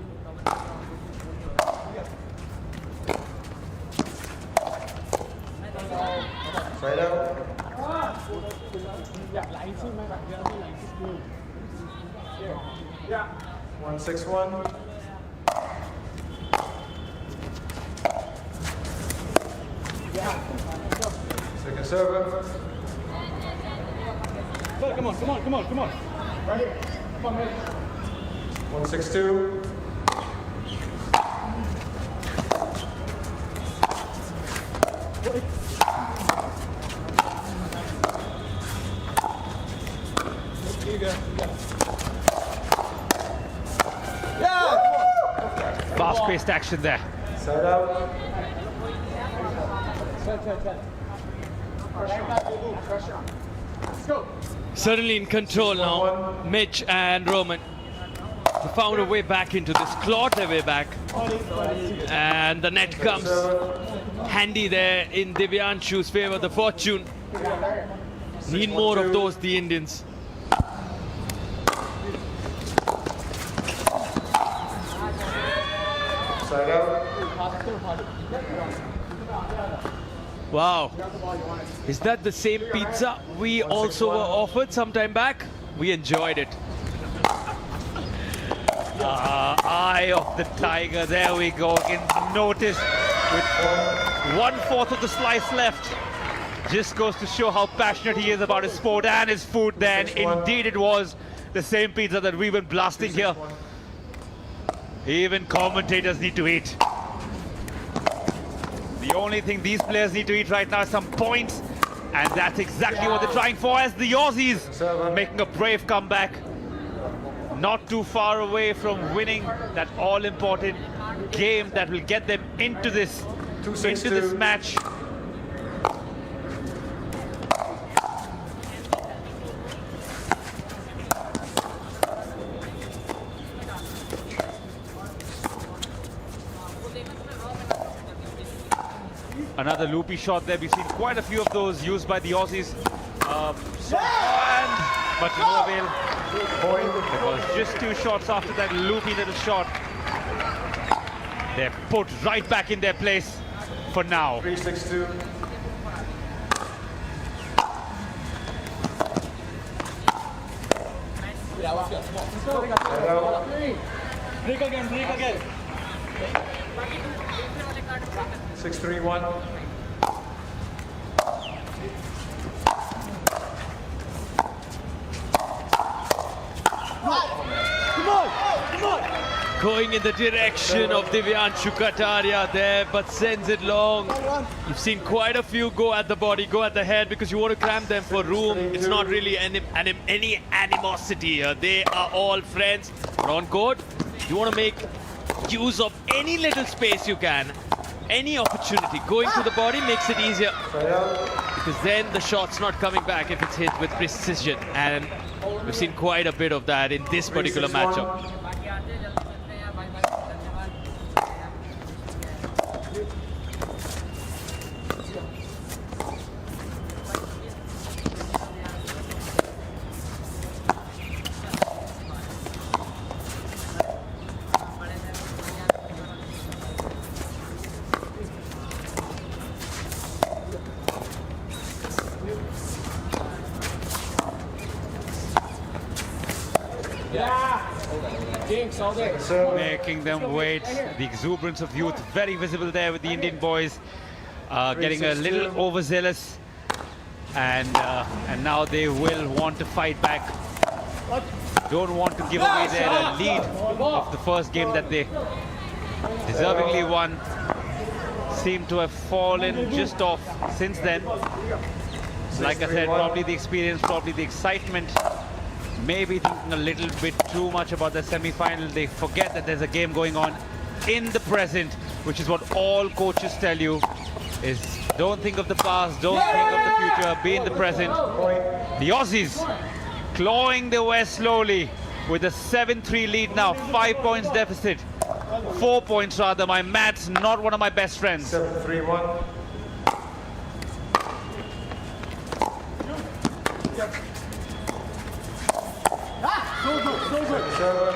Side out. 1-6-1. Second server. Come on. Right here. Come on, man. 1-6-2. Fast-paced action there. Side out. Certainly in control now, Mitch and Roman. They found a way back into this, clawed their way back. And the net comes handy there in Divyanshu's favor, the fortune. Need more of those, the Indians. Side out. Wow. Is that the same pizza we also were offered some time back? We enjoyed it. Eye of the tiger. There we go. Again, notice with 1/4 of the slice left. Just goes to show how passionate he is about his sport and his food then. Indeed, it was the same pizza that we've been blasting here. Even commentators need to eat. The only thing these players need to eat right now is some points, and that's exactly what they're trying for, as the Aussies making a brave comeback. Not too far away from winning that all-important game that will get them into this match. Another loopy shot there. We've seen quite a few of those used by the Aussies. But no avail. It was just 2 shots after that loopy little shot. They're put right back in their place for now. 3-6-2. Break again. 6-3-1. Come on. Going in the direction of Divyanshu Kataria there, but sends it long. You've seen quite a few go at the body, go at the head, because you want to cram them for room. It's not really any animosity here. They are all friends. But on court, you want to make use of any little space you can. Any opportunity. Going to the body makes it easier, because then the shot's not coming back if it's hit with precision. And we've seen quite a bit of that in this particular matchup. Making them wait. The exuberance of youth very visible there with the Indian boys, getting a little overzealous, and now they will want to fight back. Don't want to give away their lead of the first game that they deservingly won. Seem to have fallen just off since then. Like I said, probably the experience, probably the excitement maybe thinking a little bit too much about the semi-final. They forget that there's a game going on in the present, which is what all coaches tell you, is don't think of the past, don't think of the future, be in the present. The Aussies clawing their way slowly with a 7-3 lead now, 5 points deficit. 4 points rather. My maths not one of my best friends. 7-3-1. So good, so good.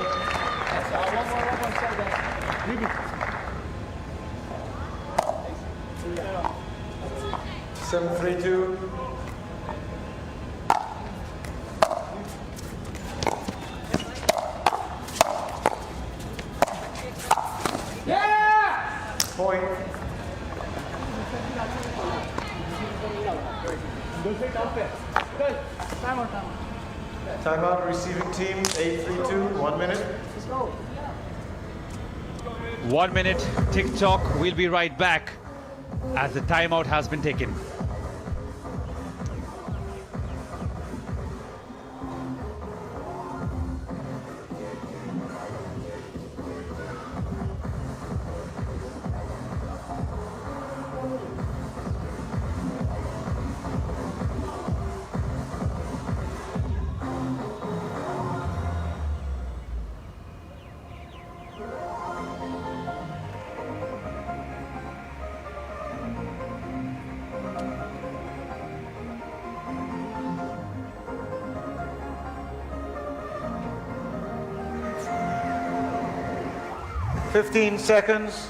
7-3-2. Yeah! Point. Good. Time on, time on. Timeout, receiving team, 8-3-2, 1 minute. Let's go. 1 minute, tick-tock. We'll be right back as the timeout has been taken. Fifteen seconds.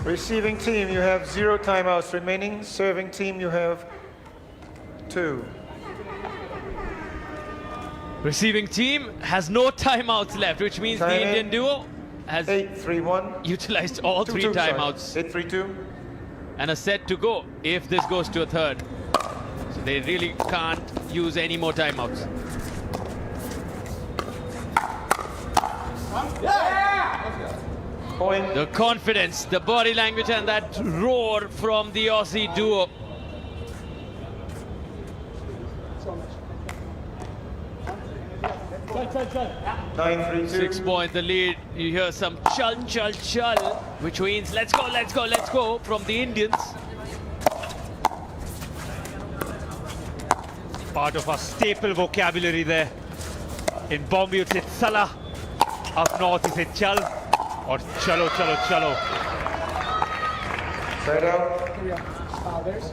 Receiving team, you have 0 timeouts remaining. Serving team, you have 2. Receiving team has no timeouts left, which means Time the in. Indian duo has 8-3-1. utilized all 3 timeouts. 8-3-2. And a set to go if this goes to a third. So they really can't use any more timeouts. Point. The confidence, the body language, and that roar from the Aussie duo. Chal, chal, chal. 9-3-2. 6 point the lead. You hear some chal, chal, chal, which means let's go, let's go, let's go from the Indians. Part of our staple vocabulary there. In Bombay, it's Salah. Up north, it's Chal. Or Chalo, Chalo, Chalo. Side out. There's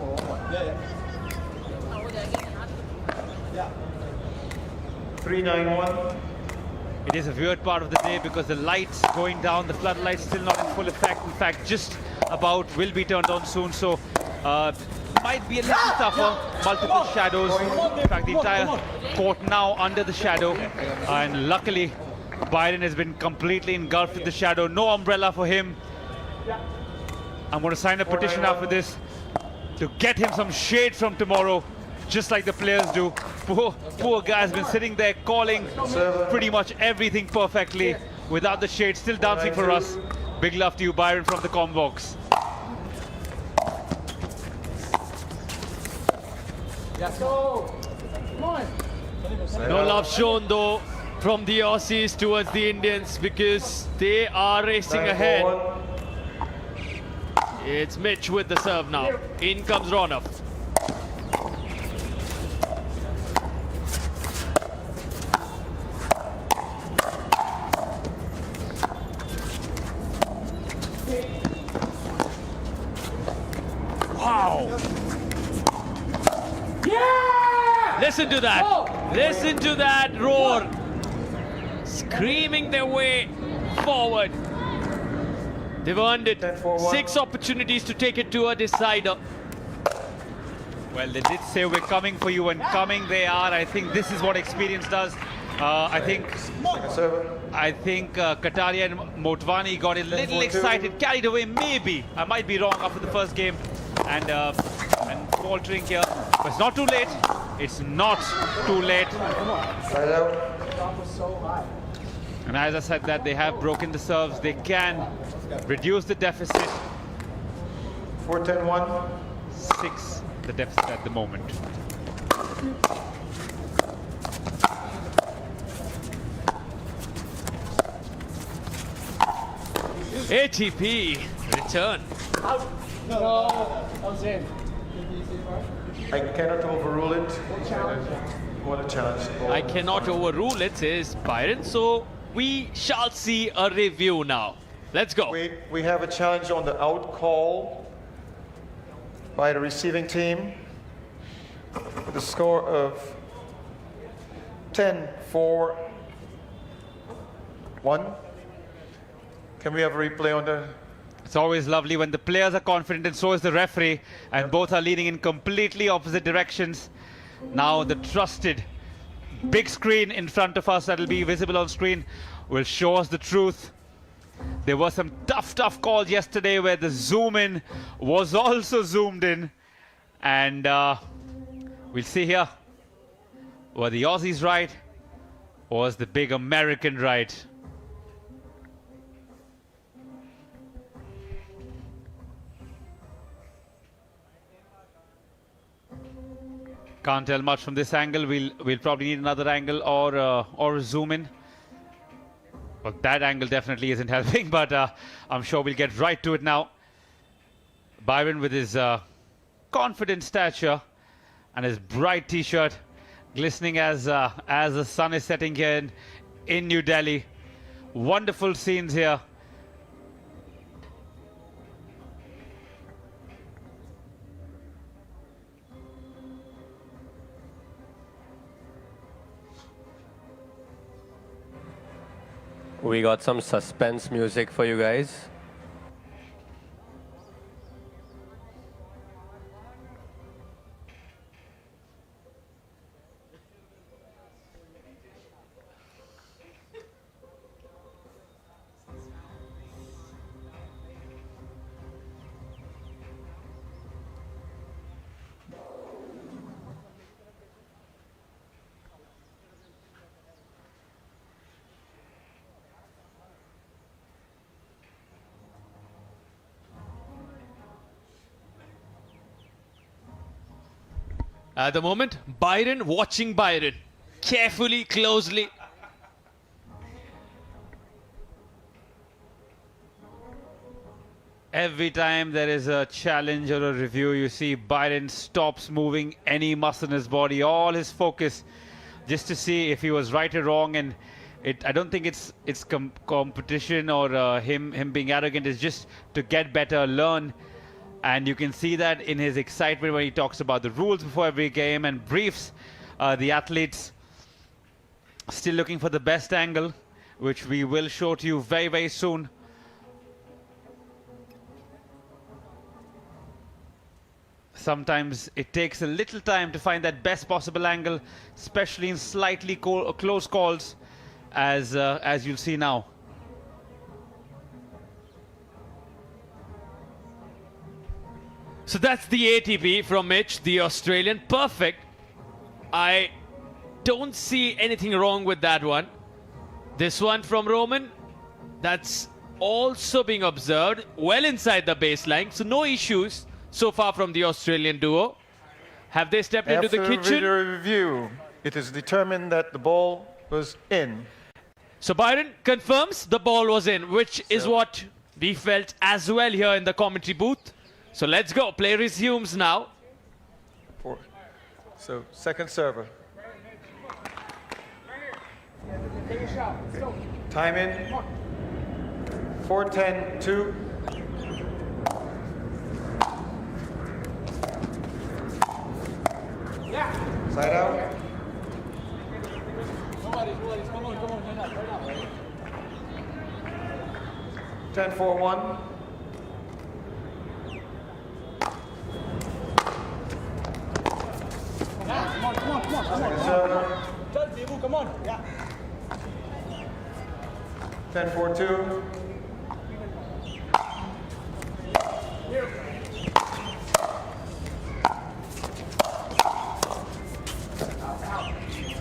yeah. 3-9-1. It is a weird part of the day because the lights going down, the floodlights still not in full effect. In fact, just about will be turned on soon. So might be a little tougher. Multiple shadows. In fact, the entire court now under the shadow. And luckily, Byron has been completely engulfed in the shadow. No umbrella for him. I'm going to sign a petition after this to get him some shade from tomorrow, just like the players do. Poor guy has been sitting there calling pretty much everything perfectly without the shade, still dancing for us. Big love to you, Byron, from the comm box. Let's go. Come on. No love shown though from the Aussies towards the Indians because they are racing ahead. It's Mitch with the serve now. In comes Ronov. Wow. Yeah! Listen to that. Listen to that roar. Screaming their way forward. They've earned it. 6 opportunities to take it to a decider. Well, they did say we're coming for you, and coming they are. I think this is what experience does. I think Kataria and Motwani got a little excited, carried away, maybe. I might be wrong after the first game. and faltering here. But it's not too late. It's not too late. And as I said that they have broken the serves, they can reduce the deficit. 4-10-1. 6 the deficit at the moment. ATP return. I cannot overrule it. What a challenge. I cannot overrule it, says Byron. So we shall see a review now. Let's go. We have a challenge on the out call by the receiving team with a score of 10-4-1. Can we have a replay on the... It's always lovely when the players are confident and so is the referee, and both are leading in completely opposite directions. Now the trusted big screen in front of us that will be visible on screen will show us the truth. There were some tough calls yesterday where the zoom in was also zoomed in, and we'll see here, were the Aussies right or was the big American right? Can't tell much from this angle. We'll probably need another angle or zoom in. Well, that angle definitely isn't helping, but I'm sure we'll get right to it now. Byron with his confident stature and his bright t-shirt glistening as the sun is setting here in New Delhi. Wonderful scenes here. We got some suspense music for you guys. At the moment, Byron watching Byron carefully, closely. Every time there is a challenge or a review, you see Byron stops moving any muscle in his body, all his focus, just to see if he was right or wrong. And I don't think it's competition or him being arrogant. It's just to get better, learn. And you can see that in his excitement when he talks about the rules before every game and briefs the athletes. Still looking for the best angle, which we will show to you very, very soon. Sometimes it takes a little time to find that best possible angle, especially in slightly close calls, as you'll see now. So that's the ATP from Mitch, the Australian. Perfect. I don't see anything wrong with that one. This one from Roman, that's also being observed well inside the baseline. So no issues so far from the Australian duo. Have they stepped into the kitchen? After video review, it is determined that the ball was in. So Byron confirms the ball was in, which is what we felt as well here in the commentary booth. So let's go. Play resumes now. So second server. Take a shot. Let's go. Time in. 4-10-2. Yeah. Side out. Nobody's. Come on. Turn up. 10-4-1. Come on. Tell Devu, come on. Yeah. 10-4-2.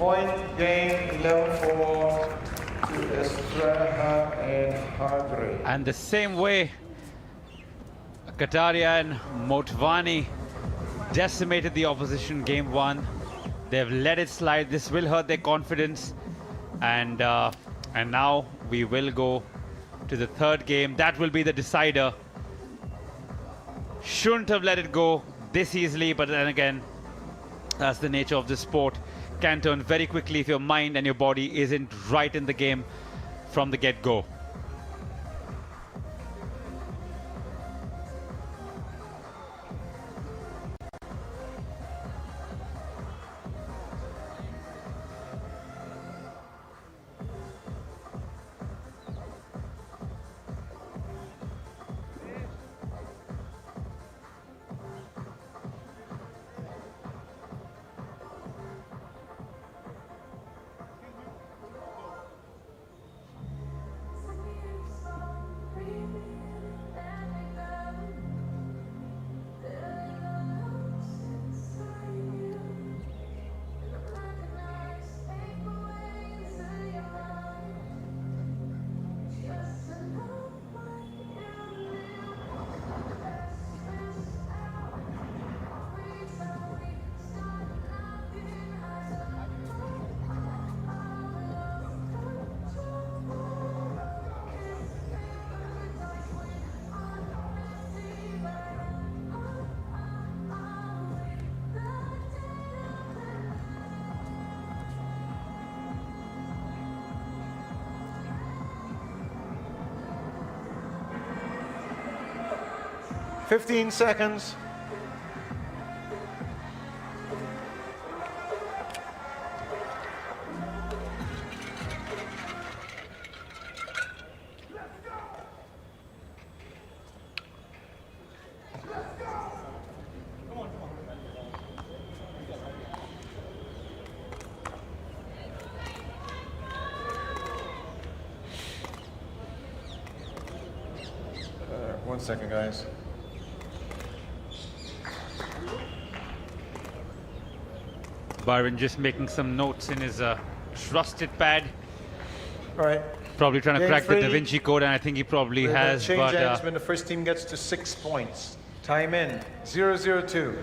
Point game 11-4 to Estrella and Hargreaves. And the same way, Kataria and Motwani decimated the opposition game 1. They've let it slide. This will hurt their confidence. And now we will go to the third game. That will be the decider. Shouldn't have let it go this easily, but then again, that's the nature of the sport. Can turn very quickly if your mind and your body isn't right in the game from the get-go. Fifteen seconds. One second, guys. Byron just making some notes in his trusted pad. All right. Probably trying to Game crack the Da three. Vinci Code, and I think he probably We're gonna has. change But ends when the first team gets to 6 points. Time in 0-0-2.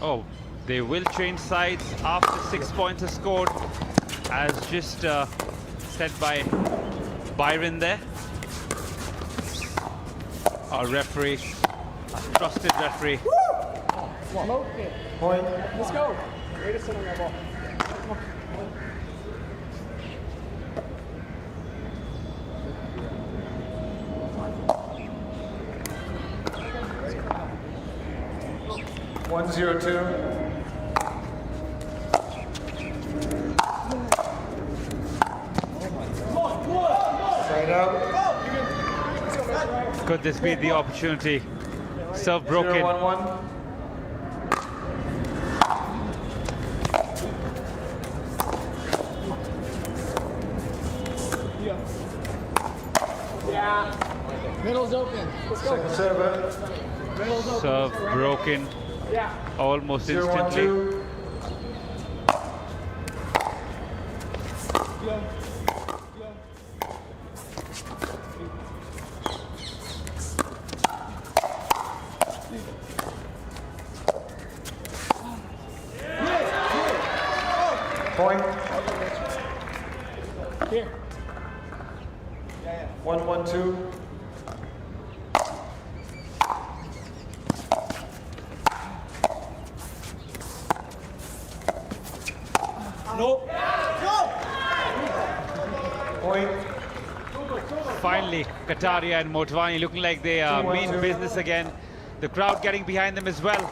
oh, they will change sides after 6 points are scored, as just said by Byron there. Our referee, a trusted referee. Point. Let's go. Way to sit on that ball. Come on. 1-0-2. Side out. Could this be the opportunity? Serve broken. 0-1-1. Yeah. Middle's open. Let's go. Second server. Middle's open. Serve broken. Yeah. Almost instantly. 0-1-2. Point. Here. 1-1-2. No. Point. Finally, Kataria and Motwani looking like they mean business again. The crowd getting behind them as well.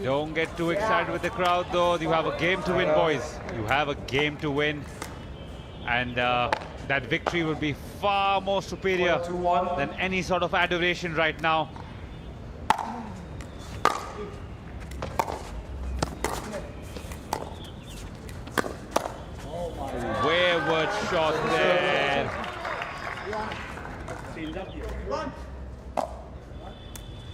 Don't get too excited with the crowd though. You have a game to win, boys. You have a game to win. And that victory would be far more superior than any sort of adoration right now. Wayward shot there.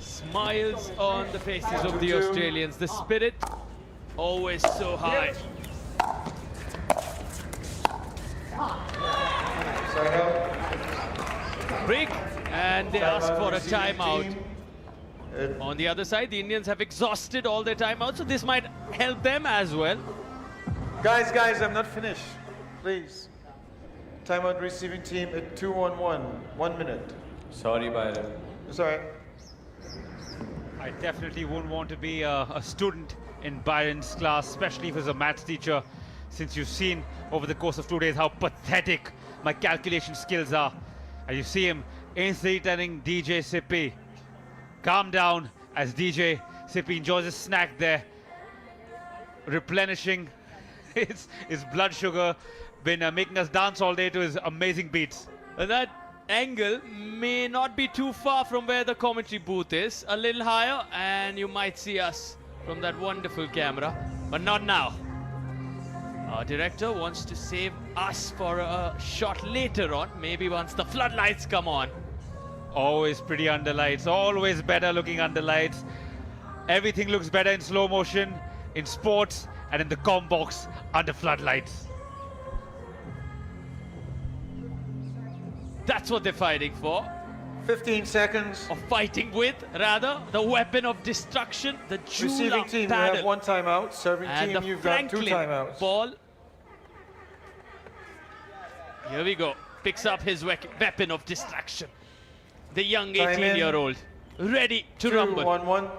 Smiles on the faces of the Australians. The spirit Always so high. Break, and they ask for a timeout. On the other side, the Indians have exhausted all their timeouts, so this might help them as well. Guys, I'm not finished. Please. Timeout receiving team at 2-on-1. 1 minute. Sorry, Byron. It's all right. I definitely wouldn't want to be a student in Byron's class, especially if he's a maths teacher, since you've seen over the course of 2 days how pathetic my calculation skills are. And you see him instantly telling DJ Sippy, calm down, as DJ Sippy enjoys a snack there, replenishing his blood sugar, been making us dance all day to his amazing beats. And that angle may not be too far from where the commentary booth is, a little higher, and you might see us from that wonderful camera, but not now. Our director wants to save us for a shot later on, maybe once the floodlights come on. Always pretty under lights, always better looking under lights. Everything looks better in slow motion, in sports, and in the comm box under floodlights. That's what they're fighting for. 15 seconds. Or fighting with, rather, the weapon of destruction, the Receiving Jula team, you paddle. have 1 timeout. Serving And team, the you've got 2 Franklin timeouts. ball. Here we go. Picks up his weapon of destruction. The young Time in. 18-year-old, ready to rumble. 2-1-1.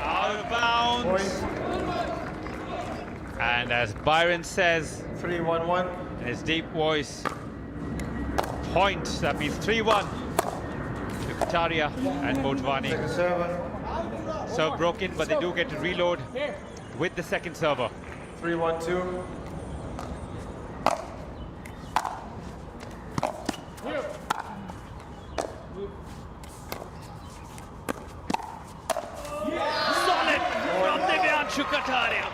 Out of bounds. And as Byron says, 3-1-1. in his deep voice, point, that means 3-1 to Kataria and Motwani. Serve broken, but they do get to reload with the second server. 3-1-2. Solid from Divyanshu Kataria.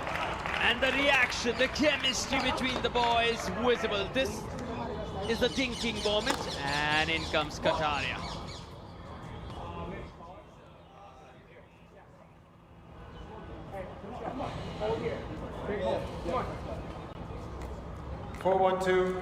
And the reaction, the chemistry between the boys visible. This is the thinking moment, and in comes Kataria. Four, 1-2.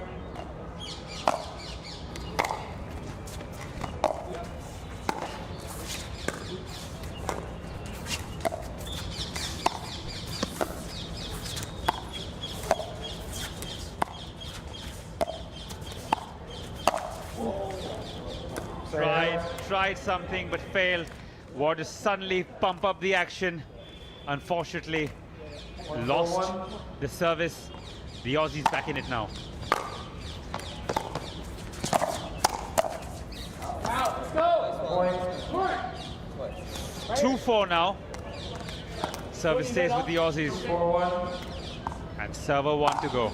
Tried something but failed. Want to suddenly pump up the action. Unfortunately, lost the service. The Aussies back in it now. Let's go. 2-4 now. Service stays with the Aussies. 4-1. And server 1 to go.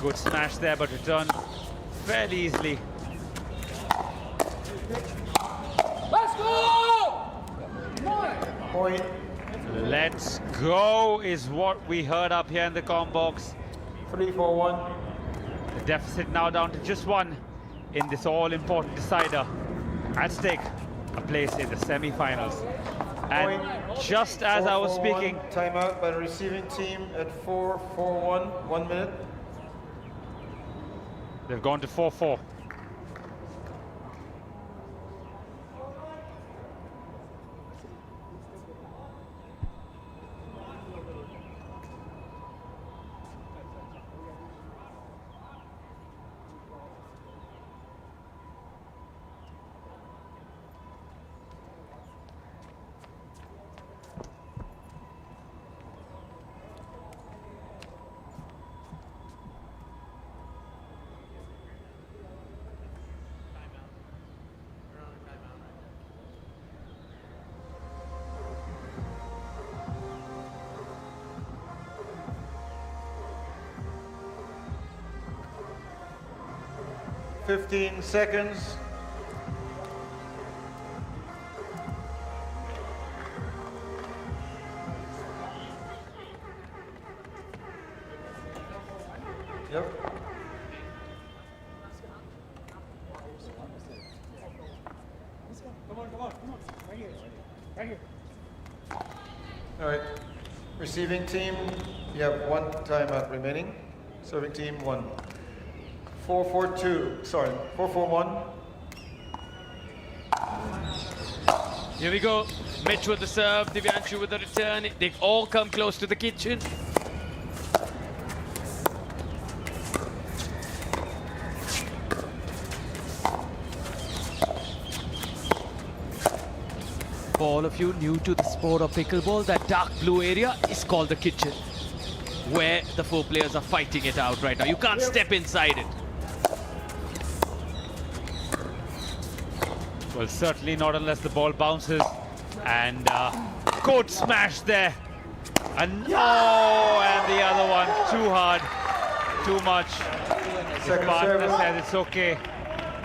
Good smash there, but returned fairly easily. Let's go! Point. Let's go is what we heard up here in the comm box. 3-4-1. The deficit now down to just 1 in this all-important decider. At stake, a place in the semi-finals. And just as I was speaking... Timeout by the receiving team at 4-4-1. 1 minute. They've gone to 4-4. 15 seconds. Yep. Come on. Right here. Right here. All right. Receiving team, you have one timeout remaining. Serving team, 1. 4-4-2. Sorry, 4-4-1. Here we go. Mitch with the serve, Divyanshu with the return. They all come close to the kitchen. For all of you new to the sport of pickleball, that dark blue area is called the kitchen, where the 4 players are fighting it out right now. You can't step inside it. Well, certainly not unless the ball bounces. And court smash there. And oh, and the other one, too hard, too much. His partner says it's okay,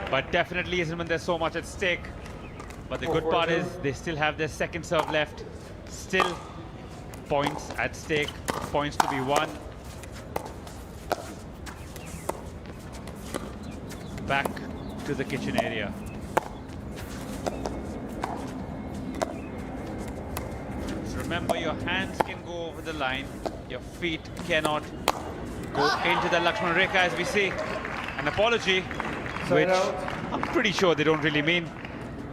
but definitely isn't when there's so much at stake. But the good part is they still have their second serve left. Still points at stake, points to be won. Back to the kitchen area. So remember, your hands can go over the line, your feet cannot go into the Lakshman Rekha, as we see. An apology, which I'm pretty sure they don't really mean,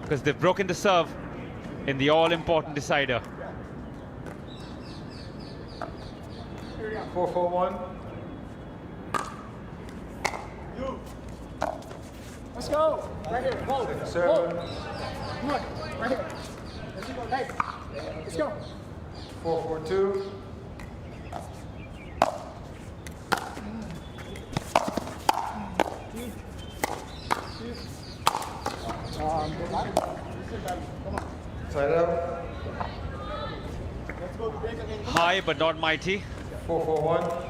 because they've broken the serve in the all-important decider. 4-4-1. Let's go. Right here. Hold. Hold. Come on. Right here. Let's go. Hey. Let's go. 4-4-2. Side out. High but not mighty. 4-4-1.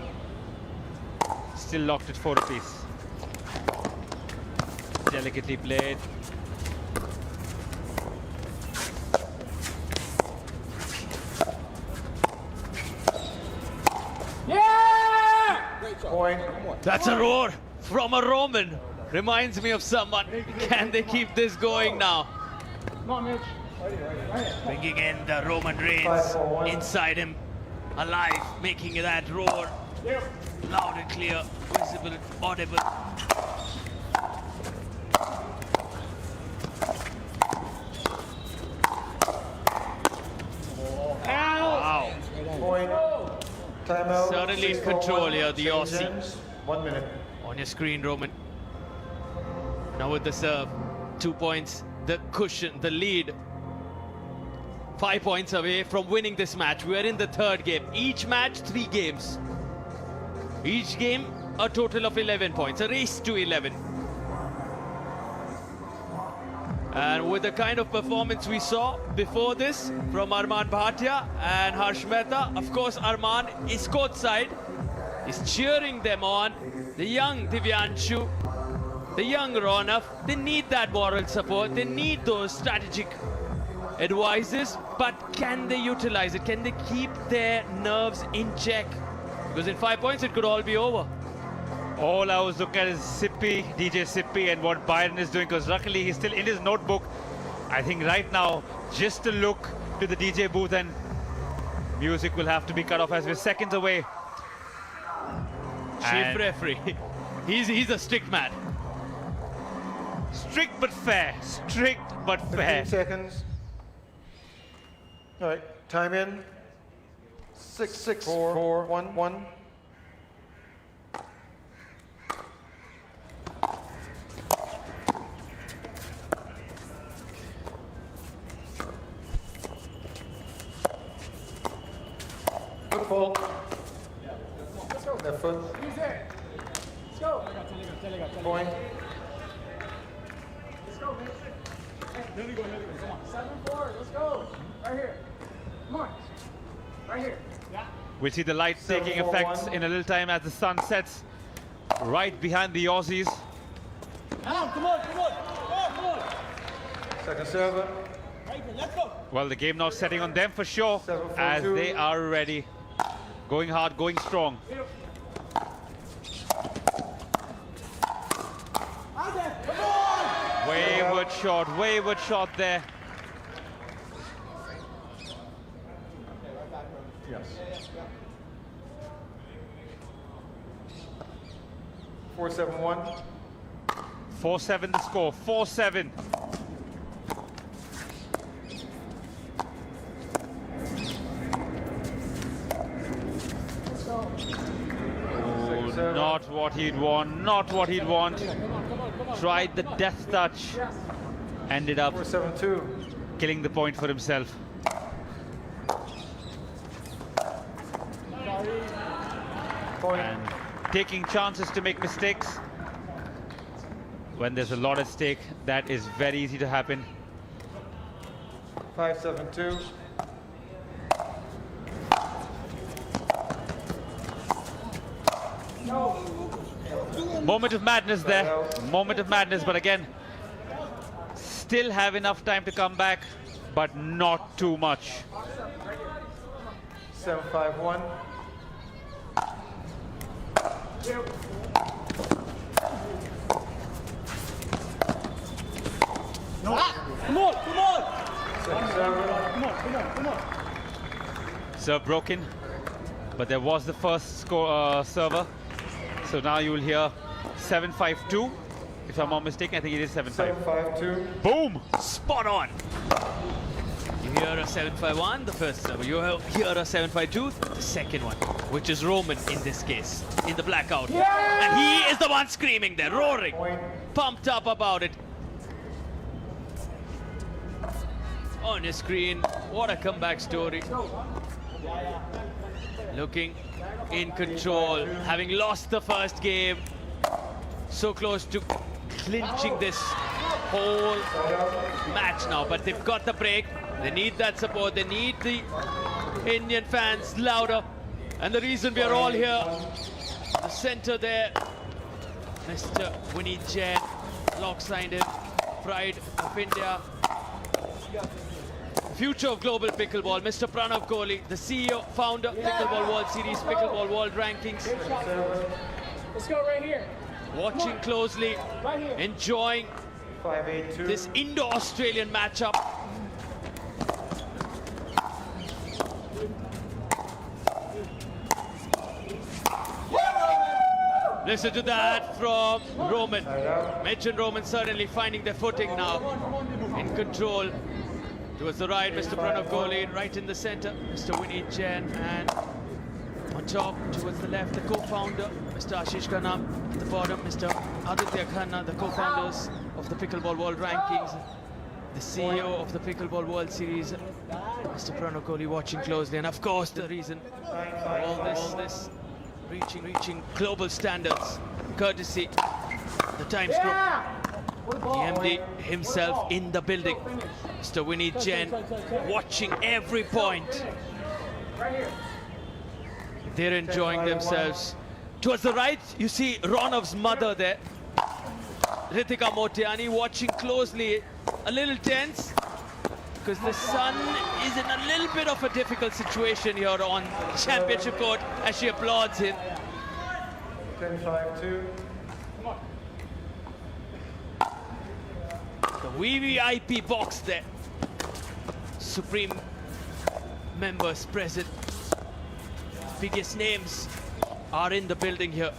Still locked at 4 apiece. Delicately played. Yeah! Point. That's a roar from a Roman. Reminds me of someone. Can they keep this going now? Come on, Mitch. Bringing in the Roman Reigns inside him, alive, making that roar loud and clear, visible, audible. Wow. Point. Timeout. Certainly in control here, the Aussie. 1 minute. On your screen, Roman. Now with the serve, 2 points, the cushion, the lead. 5 points away from winning this match. We are in the 3rd game. Each match, 3 games. Each game, a total of 11 points. A race to 11. And with the kind of performance we saw before this from Arman Bhatia and Harsh Mehta, of course, Arman is courtside. He's cheering them on. The young Divyanshu, the young Ronaf, they need that moral support. They need those strategic advices, but can they utilize it? Can they keep their nerves in check? Because in 5 points, it could all be over. All I was looking at is Sippy, DJ Sippy, and what Byron is doing, because luckily he's still in his notebook. I think right now, just to look to the DJ booth, and music will have to be cut off as we're seconds away. Chief referee, he's a strict man. Strict but fair. Strict but fair. 15 seconds. All right, time in. 6-4-1-1. Good ball. Let's go. Left foot. Use it. Let's go. Point. Let's go, Mitch. Hey, here we go. Come on. 7-4. Let's go. Right here. Come on. Right here. Yeah. We'll see the lights taking effect in a little time as the sun sets right behind the Aussies. Second server. Well, the game now setting on them for sure, as they are ready. Going hard, going strong. Wayward shot there. Yes. 4-7-1. 4-7 the score, 4-7. Oh, not what he'd want, not what he'd want. Tried the death touch. Ended up 4-7-2. killing the point for himself. And taking chances to make mistakes. When there's a lot at stake, that is very easy to happen. 5-7-2. Moment of madness there. Moment of madness, but again, still have enough time to come back, but not too much. 7-5-1. No. Come on. Serve broken, but there was the first score server. So now you will hear 7-5-2. If I'm not mistaken, I think it is 7-5. 7-5-2. Boom! Spot on. You hear a 7-5-1, the first server. You hear a 7-5-2, the second one, which is Roman in this case, in the blackout. Yeah! And he is the one screaming there, roaring, pumped up about it. On his screen, what a comeback story. Looking in control, having lost the first game, so close to clinching this whole match now, but they've got the break. They need that support, they need the Indian fans louder, and the reason we are all here, the center there, Mr. Vineet Jain, alongside him, pride of India, future of global pickleball, Mr. Pranav Kohli, the CEO, founder, Pickleball World Series, Pickleball World Rankings. Let's go right here. Watching closely, enjoying 5-8-2. this Indo-Australian matchup. Listen to that from Roman. Mitch and Roman certainly finding their footing now. In control. Towards the right, Mr. Pranav Kohli, right in the center, Mr. Vineet Jain, and on top, towards the left, the co-founder, Mr. Ashish Khanna, at the bottom, Mr. Aditya Khanna, the co-founders of the Pickleball World Rankings, the CEO of the Pickleball World Series, Mr. Pranav Kohli watching closely, and of course the reason for all this reaching global standards, courtesy the Times Group. The MD himself in the building, Mr. Vineet Jain, watching every point. They're enjoying themselves. Towards the right, you see Ronav's mother there, Ritika Motiani, watching closely, a little tense, because the son is in a little bit of a difficult situation here on championship court as she applauds him. 10-5-2. The VVIP box there. Supreme members present. Biggest names are in the building here.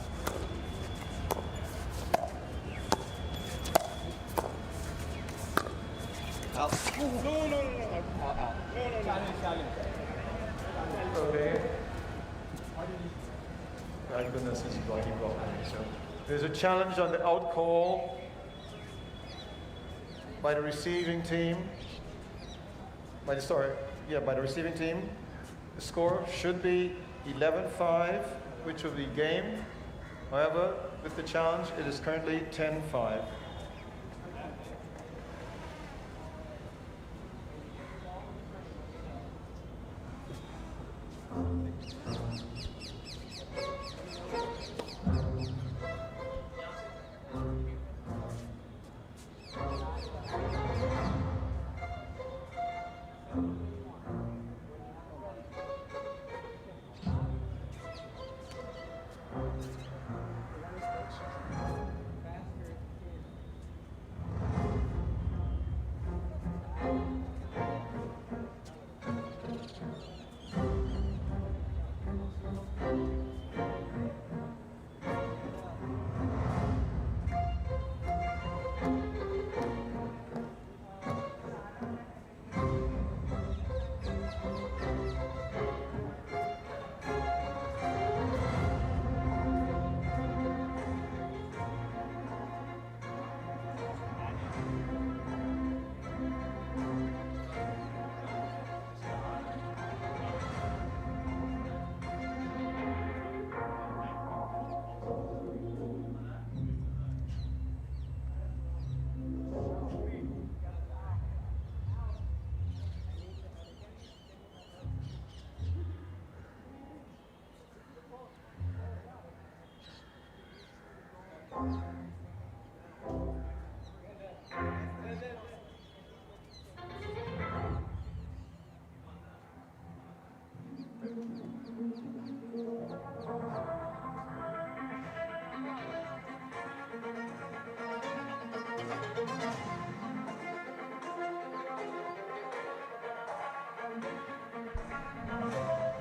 No. Okay. Thank goodness this is why he brought me. So there's a challenge on the out call by the receiving team. By the receiving team. The score should be 11-5, which will be game. However, with the challenge, it is currently 10-5.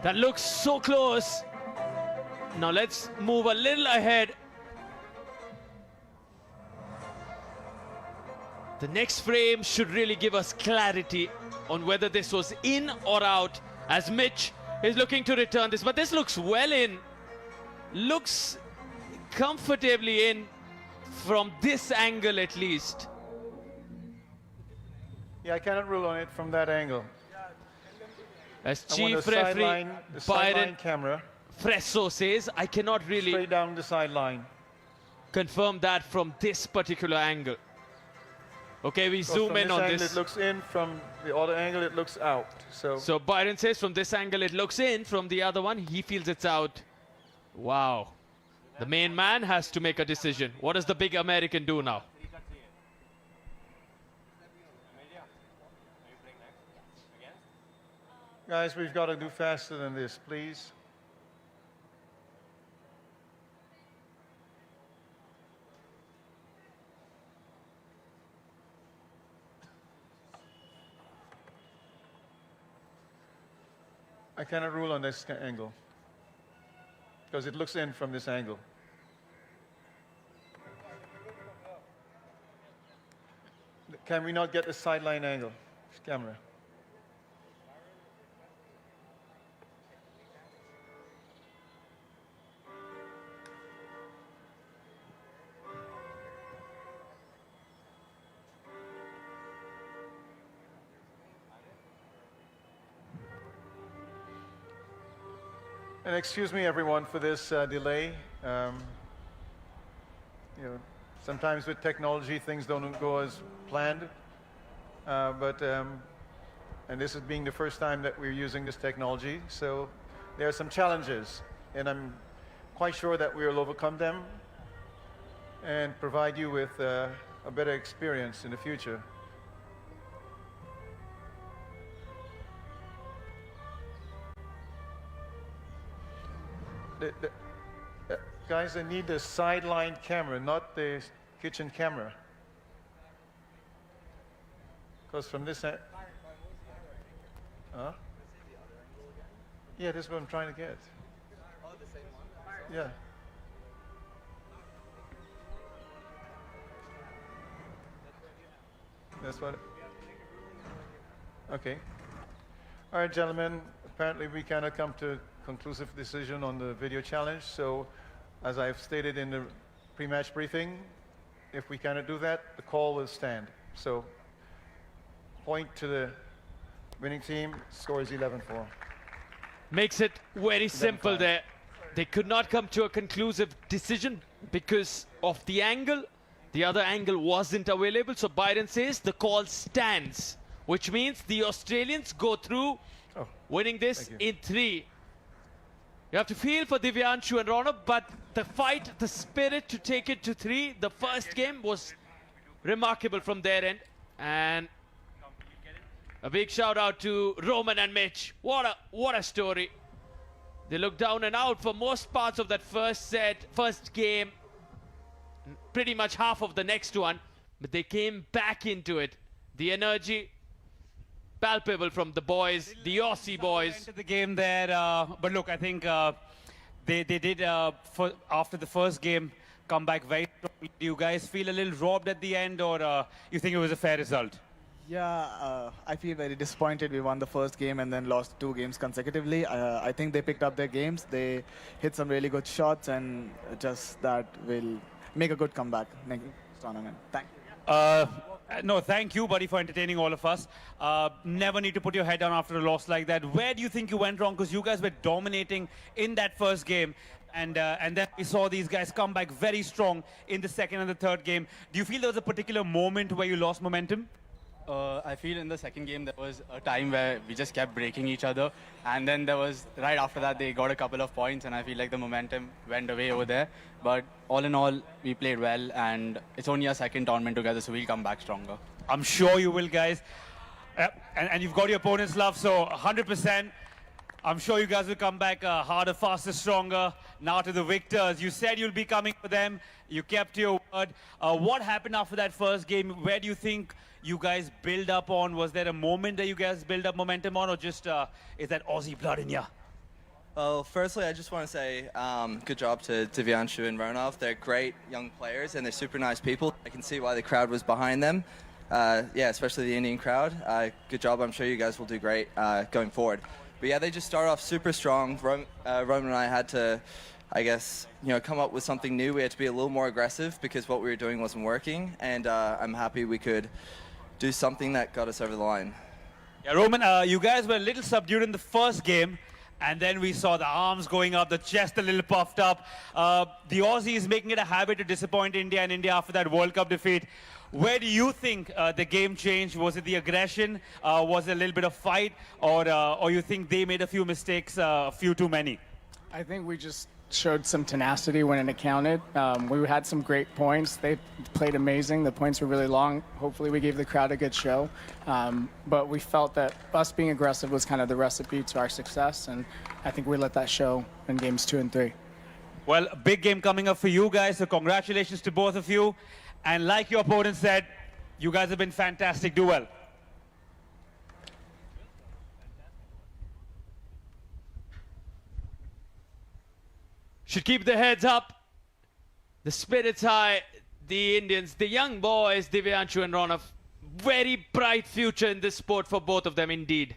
That looks so close. Now let's move a little ahead. The next frame should really give us clarity on whether this was in or out, as Mitch is looking to return this. But this looks well in. Looks comfortably in from this angle at least. Yeah, I cannot rule on it from that angle. As I want chief the referee sideline Byron camera. Fresso says, I cannot really straight down the sideline. Confirm that from this particular angle. Okay, we zoom in on this. It looks in, from the other angle it looks out. So Byron says from this angle it looks in, from the other one he feels it's out. Wow. The main man has to make a decision. What does the big American do now? Guys, we've got to do faster than this, please. I cannot rule on this angle because it looks in from this angle. Can we not get the sideline angle? Camera. And excuse me, everyone, for this delay. You know, sometimes with technology, things don't go as planned. And this is being the first time that we're using this technology, so there are some challenges, and I'm quite sure that we will overcome them and provide you with a better experience in the future. Guys, I need the sideline camera, not the kitchen camera. Because from this end... Huh? Yeah, this is what I'm trying to get. Yeah. That's what... Okay. All right, gentlemen. Apparently we cannot come to a conclusive decision on the video challenge. So, as I've stated in the pre-match briefing, if we cannot do that, the call will stand. So, point to the winning team. Score is 11-4. Makes it very simple there. They could not come to a conclusive decision because of the angle. The other angle wasn't available. So Byron says the call stands, which means the Australians go through, winning this in 3. You have to feel for Divyanshu and Ronak, but the fight, the spirit to take it to 3, the first game was remarkable from their end. And A big shout out to Roman and Mitch. What a story. They looked down and out for most parts of that first game, pretty much half of the next one, but they came back into it. The energy palpable from the boys, the Aussie boys. Into the game there, but look, I think they did after the first game come back very strongly. Do you guys feel a little robbed at the end, or you think it was a fair result? Yeah, I feel very disappointed. We won the first game and then lost 2 games consecutively. I think they picked up their games. They hit some really good shots, and just that will make a good comeback next tournament. Thank you. No, thank you, buddy, for entertaining all of us. Never need to put your head down after a loss like that. Where do you think you went wrong? Because you guys were dominating in that first game, and then we saw these guys come back very strong in the second and the third game. Do you feel there was a particular moment where you lost momentum? I feel in the second game there was a time where we just kept breaking each other, and then there was, right after that, they got a couple of points, and I feel like the momentum went away over there. But all in all, we played well, and it's only our second tournament together, so we'll come back stronger. I'm sure you will, guys. And you've got your opponent's love, so 100%. I'm sure you guys will come back harder, faster, stronger. Now to the victors. You said you'll be coming for them. You kept your word. What happened after that first game? Where do you think you guys build up on? Was there a moment that you guys build up momentum on, or just is that Aussie blood in you? Well, firstly, I just want to say good job to Divyanshu and Ronov. They're great young players, and they're super nice people. I can see why the crowd was behind them. Yeah, especially the Indian crowd. Good job. I'm sure you guys will do great going forward. But yeah, they just started off super strong. Roman and I had to, I guess, come up with something new. We had to be a little more aggressive because what we were doing wasn't working. And I'm happy we could do something that got us over the line. Yeah, Roman, you guys were a little subdued in the first game, and then we saw the arms going up, the chest a little puffed up. The Aussies making it a habit to disappoint India and India after that World Cup defeat. Where do you think the game changed? Was it the aggression? Was it a little bit of fight? Or you think they made a few mistakes, a few too many? I think we just showed some tenacity when it counted. We had some great points. They played amazing. The points were really long. Hopefully we gave the crowd a good show. But we felt that us being aggressive was kind of the recipe to our success, and I think we let that show in games 2 and 3. Well, a big game coming up for you guys, so congratulations to both of you. And like your opponent said, you guys have been fantastic. Do well. Should keep their heads up. The spirits high. The Indians, the young boys, Divyanshu and Ronov. Very bright future in this sport for both of them indeed.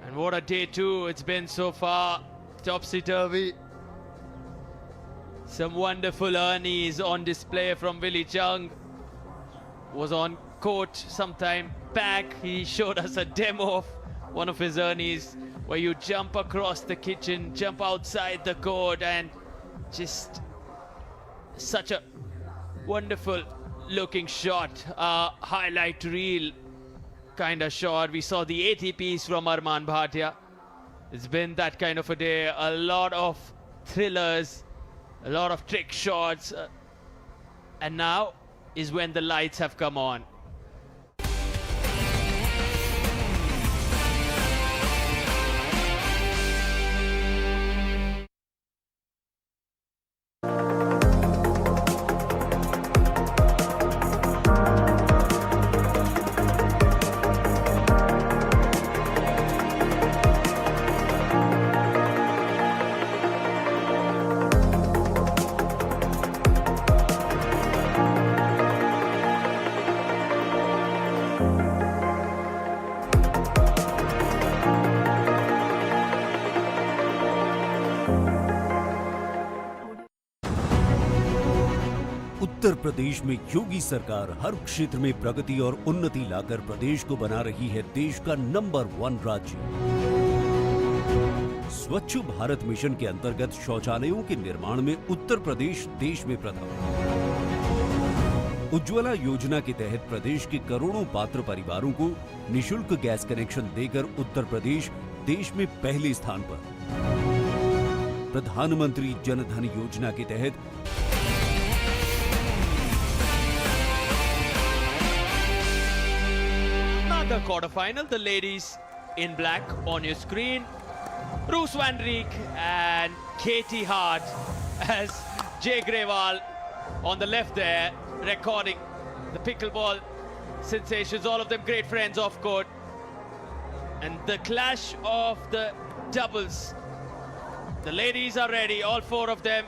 And what a day 2 it's been so far. Topsy-turvy. Some wonderful earnies on display from Willie Chung. Was on court sometime back. He showed us a demo of one of his earnies where you jump across the kitchen, jump outside the court, and just such a wonderful looking shot. Highlight reel kind of shot. We saw the ATPs from Arman Bhatia. It's been that kind of a day. A lot of thrillers, a lot of trick shots. And now is when the lights have come on. Uttar Pradesh में योगी सरकार हर क्षेत्र में प्रगति और उन्नति लाकर प्रदेश को बना रही है देश का नंबर 1 राज्य। स्वच्छ भारत मिशन के अंतर्गत शौचालयों के निर्माण में उत्तर प्रदेश देश में प्रथम। उज्ज्वला योजना के तहत प्रदेश के करोड़ों पात्र परिवारों को निशुल्क गैस कनेक्शन देकर उत्तर प्रदेश देश में पहले स्थान पर। प्रधानमंत्री जन धन योजना के तहत the quarterfinal. The ladies in black on your screen. Roos van Rijk and Katie Hart, as Jay Grewal on the left there, recording the pickleball sensations, all of them great friends off court. And the clash of the doubles. The ladies are ready, all four of them,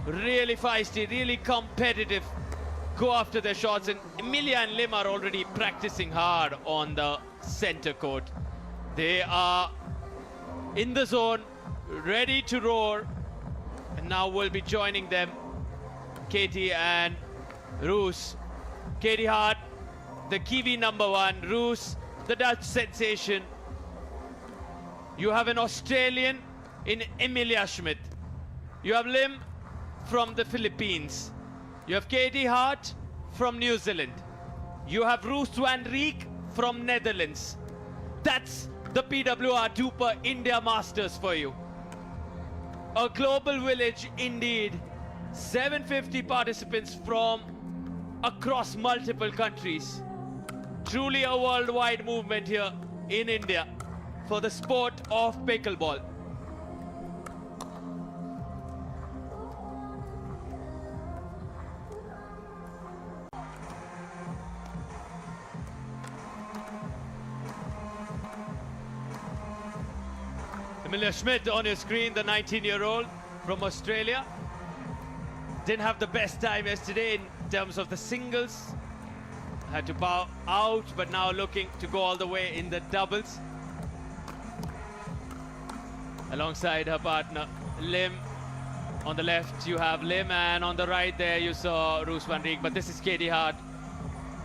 really feisty, really competitive, go after their shots. And Emilia and Lim are already practicing hard on the center court. They are in the zone, ready to roar. And now we'll be joining them, Katie and Roos. Katie Hart, the Kiwi #1, Roos, the Dutch sensation. You have an Australian in Emilia Schmidt. You have Lim from the Philippines. You have Katie Hart from New Zealand. You have Roos van Rijk from Netherlands. That's the PWR DUPR India Masters for you. A global village indeed. 750 participants from across multiple countries. Truly a worldwide movement here in India for the sport of pickleball. Emilia Schmidt on your screen, the 19-year-old from Australia. Didn't have the best time yesterday in terms of the singles. Had to bow out, but now looking to go all the way in the doubles. Alongside her partner, Lim. On the left, you have Lim, and on the right there, you saw Roos van Rijk. But this is Katie Hart.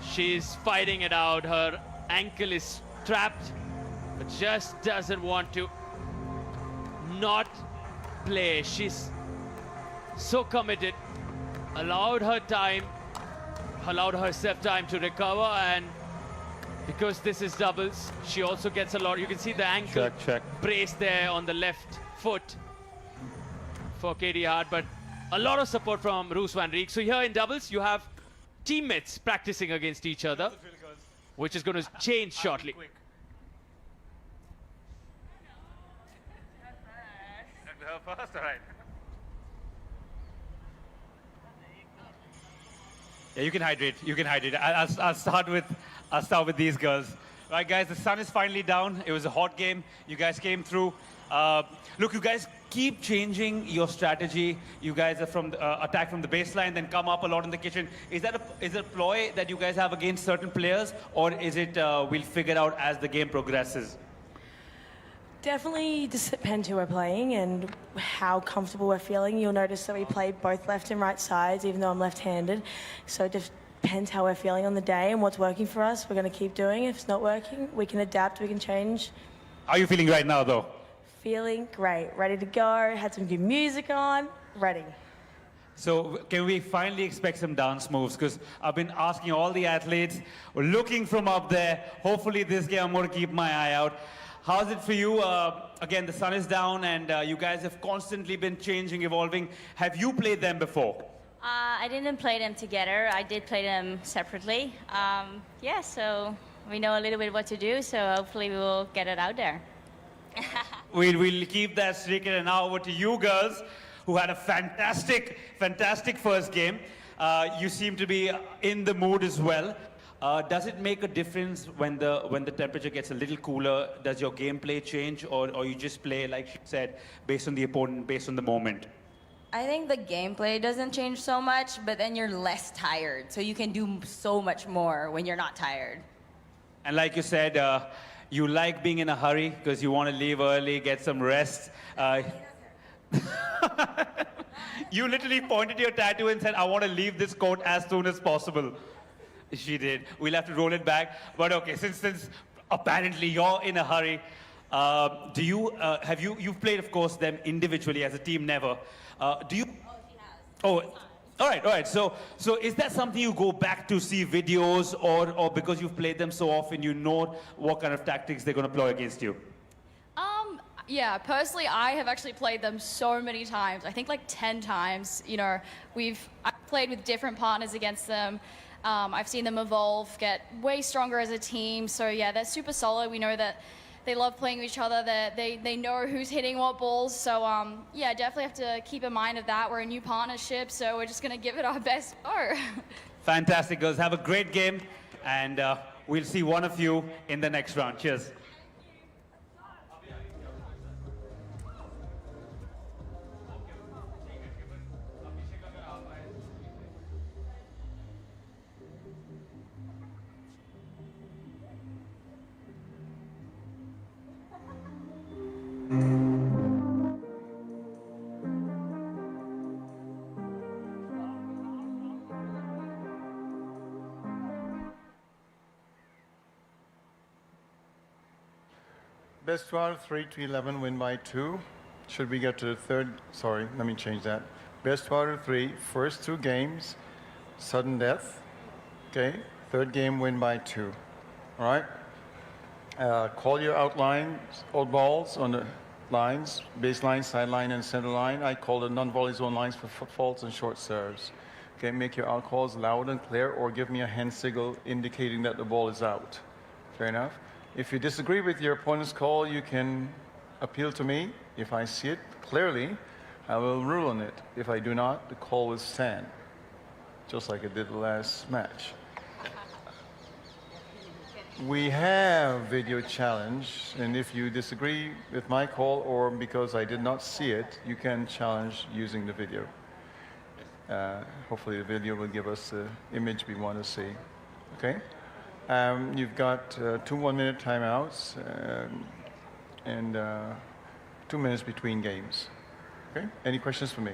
She's fighting it out. Her ankle is trapped, but just doesn't want to not play. She's so committed, allowed herself time to recover, and because this is doubles, she also gets a lot. You can see the ankle brace there on the left foot for Katie Hart, but a lot of support from Roos van Rijk. So here in doubles, you have teammates practicing against each other, which is going to change shortly. First, all right. Yeah, you can hydrate. You can hydrate. I'll start with these girls. Right, guys. The sun is finally down. It was a hot game. You guys came through. Look, you guys keep changing your strategy. You guys are from attack from the baseline, then come up a lot in the kitchen. Is it a ploy that you guys have against certain players, or is it we'll figure out as the game progresses? Definitely just depends who we're playing and how comfortable we're feeling. You'll notice that we play both left and right sides, even though I'm left-handed. So it just depends how we're feeling on the day and what's working for us. We're going to keep doing. If it's not working, we can adapt, we can change. How are you feeling right now, though? Feeling great. Ready to go. Had some good music on. Ready. So can we finally expect some dance moves? Because I've been asking all the athletes, we're looking from up there. Hopefully this game I'm going to keep my eye out. How's it for you? Again, the sun is down and you guys have constantly been changing, evolving. Have you played them before? I didn't play them together. I did play them separately. Yeah, so we know a little bit what to do, so hopefully we will get it out there. We'll keep that streak. And now over to you girls, who had a fantastic first game. You seem to be in the mood as well. Does it make a difference when the temperature gets a little cooler? Does your gameplay change, or you just play, like she said, based on the opponent, based on the moment? I think the gameplay doesn't change so much, but then you're less tired, so you can do so much more when you're not tired. And like you said, you like being in a hurry because you want to leave early, get some rest. You literally pointed your tattoo and said, I want to leave this court as soon as possible. She did. We'll have to roll it back. But okay, since apparently you're in a hurry, you've played, of course, them individually as a team, never. Do you? Oh, all right. So is that something you go back to see videos, or because you've played them so often, you know what kind of tactics they're going to play against you? Yeah, personally, I have actually played them so many times. I think like 10 times. You know, I've played with different partners against them. I've seen them evolve, get way stronger as a team. So yeah, they're super solid. We know that they love playing with each other. They know who's hitting what balls. So yeah, definitely have to keep in mind of that. We're a new partnership, so we're just going to give it our best go. Fantastic, girls. Have a great game, and we'll see one of you in the next round. Cheers. Best 12, 3 to 11, win by 2. Should we get to the third? Sorry, let me change that. Best 12 to 3, first 2 games, sudden death. Okay, third game, win by 2. All right? Call your outlines, old balls on the lines, baseline, sideline, and center line. I call the non-volley zone lines for faults and short serves. Okay, make your out calls loud and clear, or give me a hand signal indicating that the ball is out. Fair enough? If you disagree with your opponent's call, you can appeal to me. If I see it clearly, I will rule on it. If I do not, the call will stand, just like I did the last match. We have video challenge, and if you disagree with my call or because I did not see it, you can challenge using the video. Hopefully the video will give us the image we want to see. Okay? You've got 2 1-minute timeouts and 2 minutes between games. Okay? Any questions for me?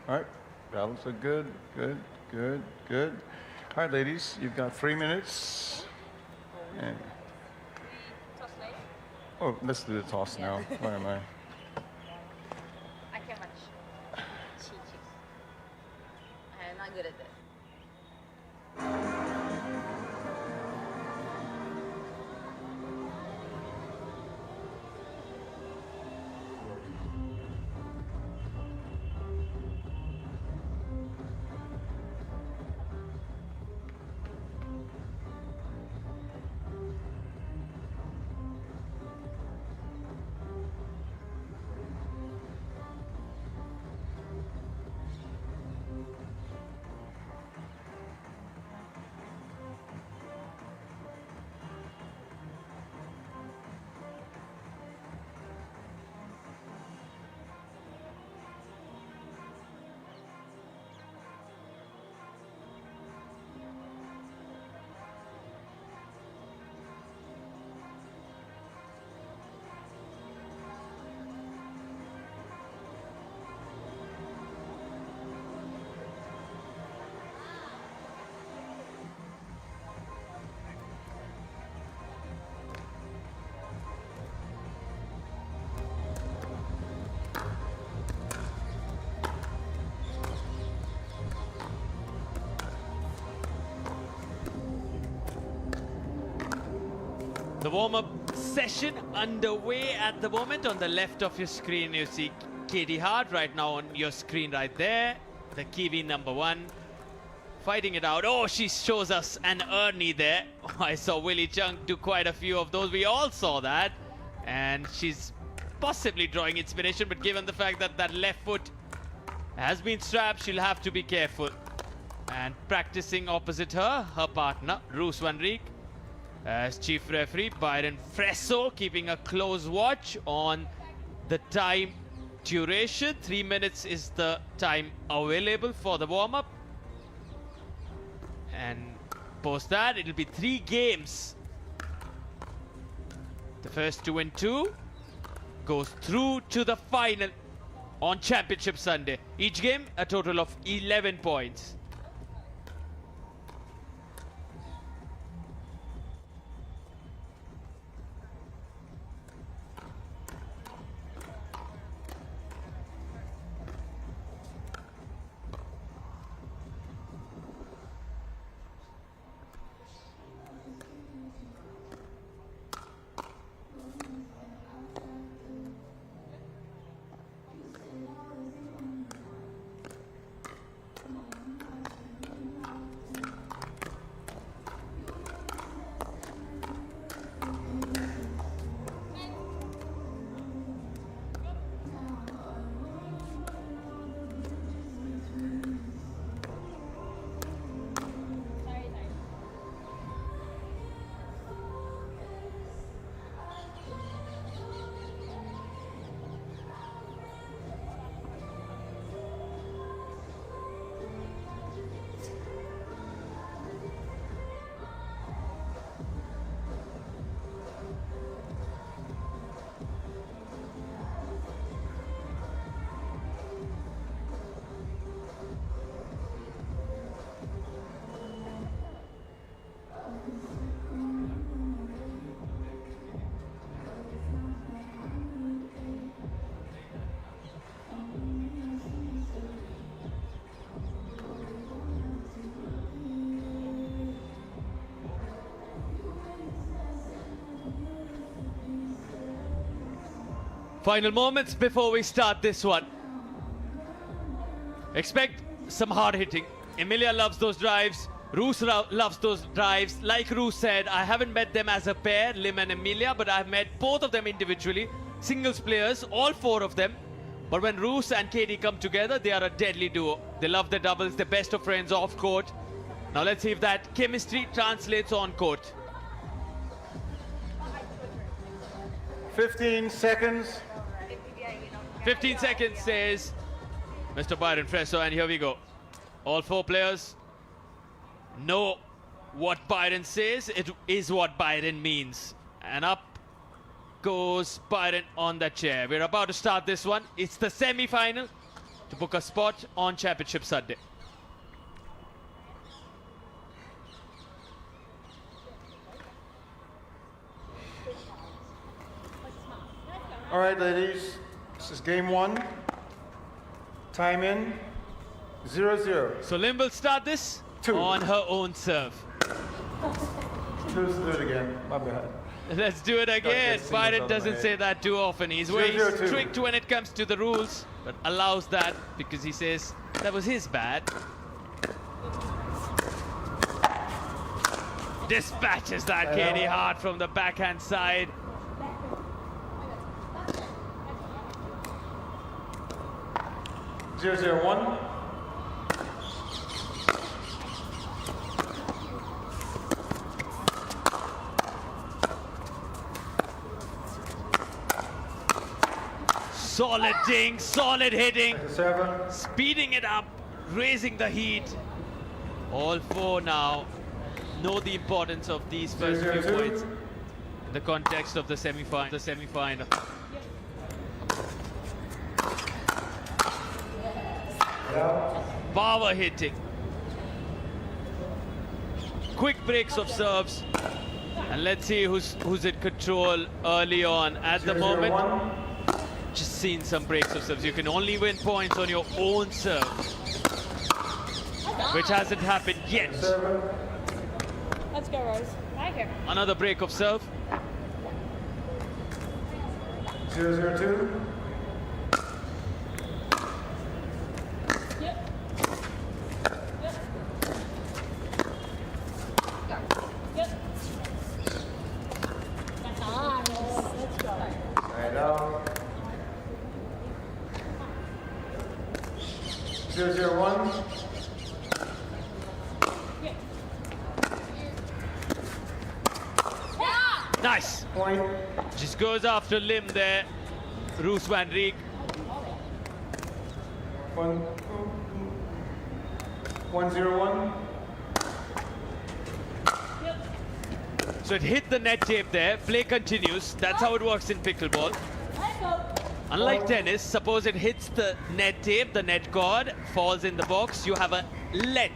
All right. Battles are good, good, good, good. All right, ladies, you've got 3 minutes. And oh, let's do the toss now. Where am I? I can't much. I'm not good at this. The warm-up session underway at the moment. On the left of your screen, you see Katie Hart right now on your screen right there. The Kiwi #1 fighting it out. Oh, she shows us an Ernie there. Oh, I saw Willie Chung do quite a few of those. We all saw that. And she's possibly drawing inspiration, but given the fact that that left foot has been strapped, she'll have to be careful. And practicing opposite her, her partner, Roos van Rijk. As chief referee, Byron Fresso keeping a close watch on the time duration. 3 minutes is the time available for the warm-up. And post that, it'll be 3 games. The first 2 and 2 goes through to the final on Championship Sunday. Each game, a total of 11 points. Final moments before we start this one. Expect some hard hitting. Emilia loves those drives. Roos loves those drives. Like Roos said, I haven't met them as a pair, Lim and Emilia, but I've met both of them individually. Singles players, all four of them. But when Roos and Katie come together, they are a deadly duo. They love their doubles, they're best of friends off court. Now let's see if that chemistry translates on court. 15 seconds. 15 seconds, says Mr. Byron Fresso, and here we go. All four players know what Byron says. It is what Byron means. And up goes Byron on that chair. We're about to start this one. It's the semi-final to book a spot on Championship Sunday. All right, ladies, this is game one. Time in, 0-0. So Lim will start this on her own serve. Let's do it again, my bad. Let's do it again. Byron doesn't say that too often. He's very 0-0-2. strict when it comes to the rules, but allows that because he says that was his bad. Dispatches that Katie hard from the backhand side. 0-0-1. Solid ding, solid hitting, speeding it up, raising the heat. All four now know the importance of these first few points in the context of the semi-final. Power hitting. Quick breaks of serves. And let's see who's in control early on. At the moment, just seen some breaks of serves. You can only win points on your own serve, which hasn't happened yet. Let's go, Rose. Right here. Another break of serve. 0-0-2. Right out. 0-0-1. Nice. Point. Just goes after Lim there. Roos van Rijk. 1-0-1. So it hit the net tape there. Play continues. That's how it works in pickleball. Unlike tennis, suppose it hits the net tape, the net cord, falls in the box, you have a let,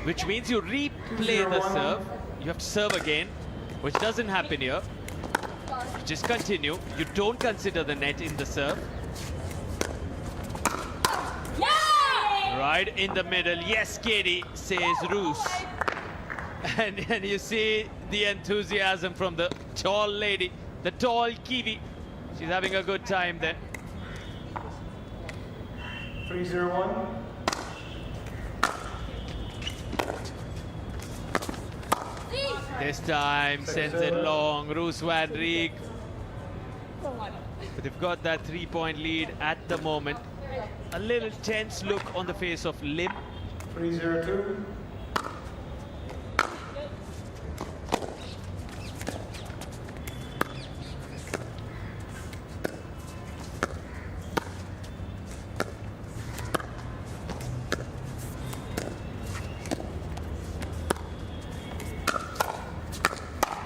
which means you replay the serve. You have to serve again, which doesn't happen here. You just continue. You don't consider the net in the serve. Right in the middle. Yes, Katie, says Roos. And you see the enthusiasm from the tall lady, the tall Kiwi. She's having a good time there. 3-0-1. This time sends it long. Roos van Rijk. But they've got that 3-point lead at the moment. A little tense look on the face of Lim. 3-0-2.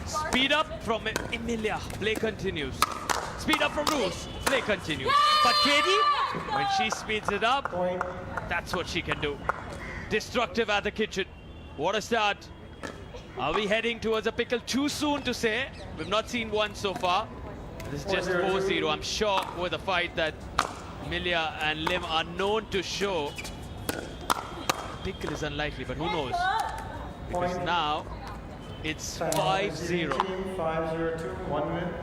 Speed up from Emilia. Play continues. Speed up from Roos. Play continues. But Katie, when she speeds it up, that's what she can do. Destructive at the kitchen. What a start. Are we heading towards a pickle? Too soon to say. We've not seen one so far. This is just 4-0. I'm sure with a fight that Emilia and Lim are known to show. Pickle is unlikely, but who knows? Because now it's 5-0. 5-0-2, 1 minute.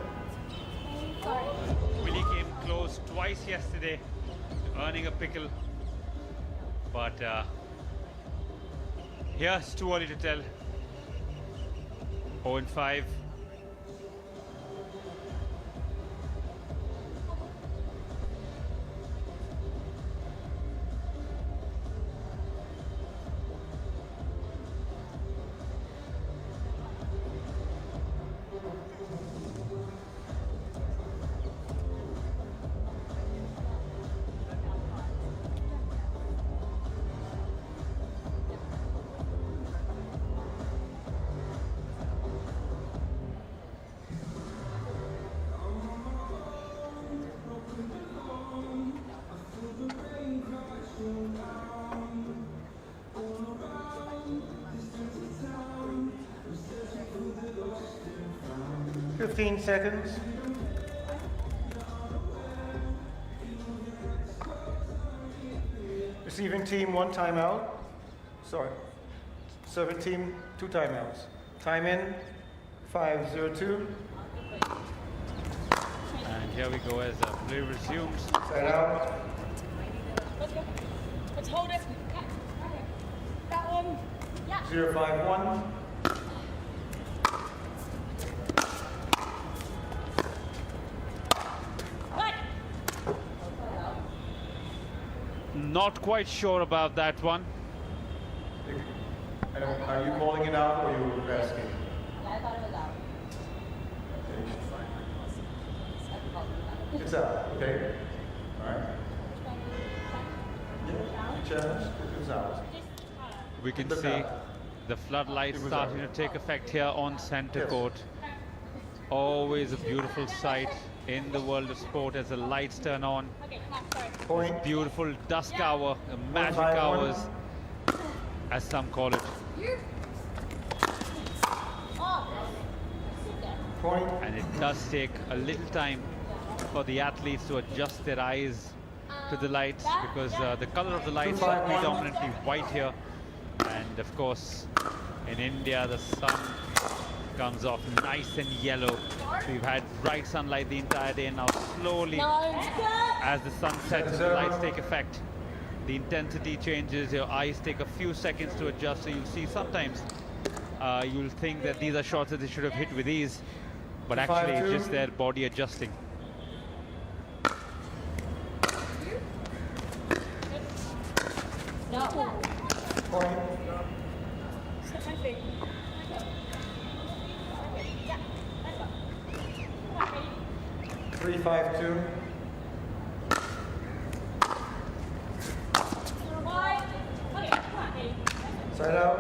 Will close twice yesterday, earning a pickle. But here it's too early to tell. 0-5. Fifteen seconds. Receiving team 1 timeout. Sorry. Serving team 2 timeouts. Time in 5:02. And here we go as play resumes. Side out. Let's go. Let's hold it. That one. Yeah. 0-5-1. Not quite sure about that one. Are you calling it out or are you asking? Yeah, I thought it was out. It's out, okay? All right. Yeah, challenge, it's out. We can Look see out. the floodlights It was starting out. to take effect here on center Yes. court. Always a beautiful sight in the world of sport as the lights turn on. Point. Beautiful dusk hour, the magic 1-5-1. hours, as some call it. Point. And it does take a little time for the athletes to adjust their eyes to the lights, because the color of the lights is 2-5-1. predominantly white here. And of course, in India, the sun comes off nice and yellow. We've had bright sunlight the entire day, and now slowly, as the sun sets and the lights take effect, the intensity changes. Your eyes take a few seconds to adjust. So you'll see sometimes you'll think that these are shots that they should have hit with ease, but actually it's 5-2. just their body adjusting. Point. Set my feet. 3-5-2. Side out.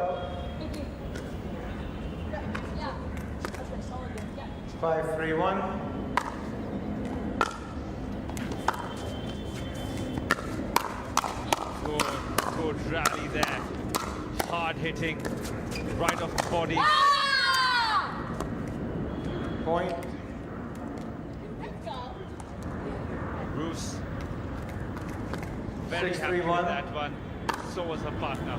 5-3-1. Good rally there. Hard hitting, right off the body. Point. Bruce, very happy with 6-3-1. that one. So was her partner.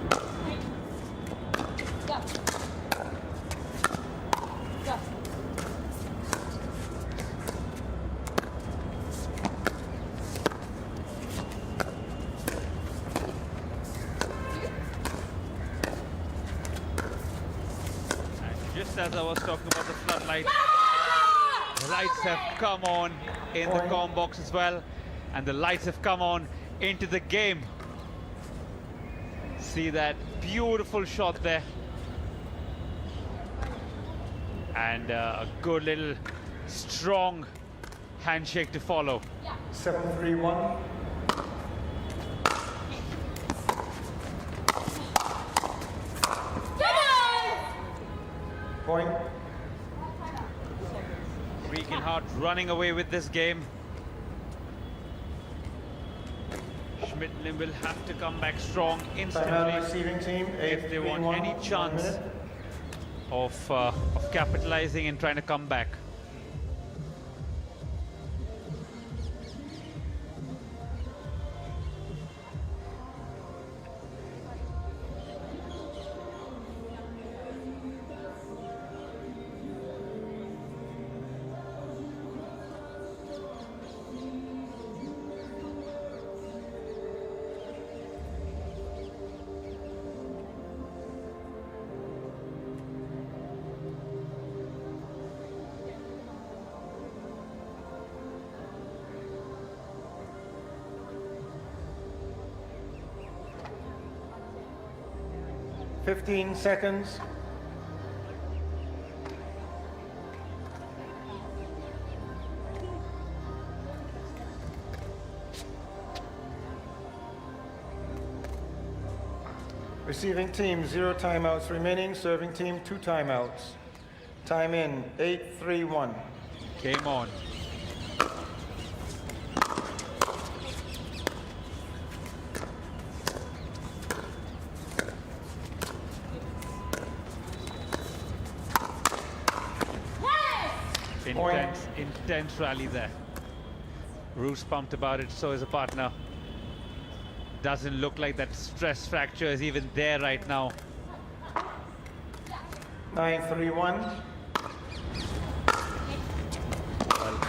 Just as I was talking about the floodlights, the lights have come on in the comm box as well, and the lights have come on into the game. See that beautiful shot there, and a good little strong handshake to follow. 7-3-1. Point. Regenhardt running away with this game. Schmidtlen will have to come back strong Timeout instantly receiving team. if they want 8-3-1. any 1 chance minute. of capitalizing and trying to come back. 15 seconds. Receiving team, 0 timeouts remaining. Serving team, 2 timeouts. Time in, 8:31. Game on. Intense rally there. Roos pumped about it, so is a partner. Doesn't look like that stress fracture is even there right now. 9:31. Well,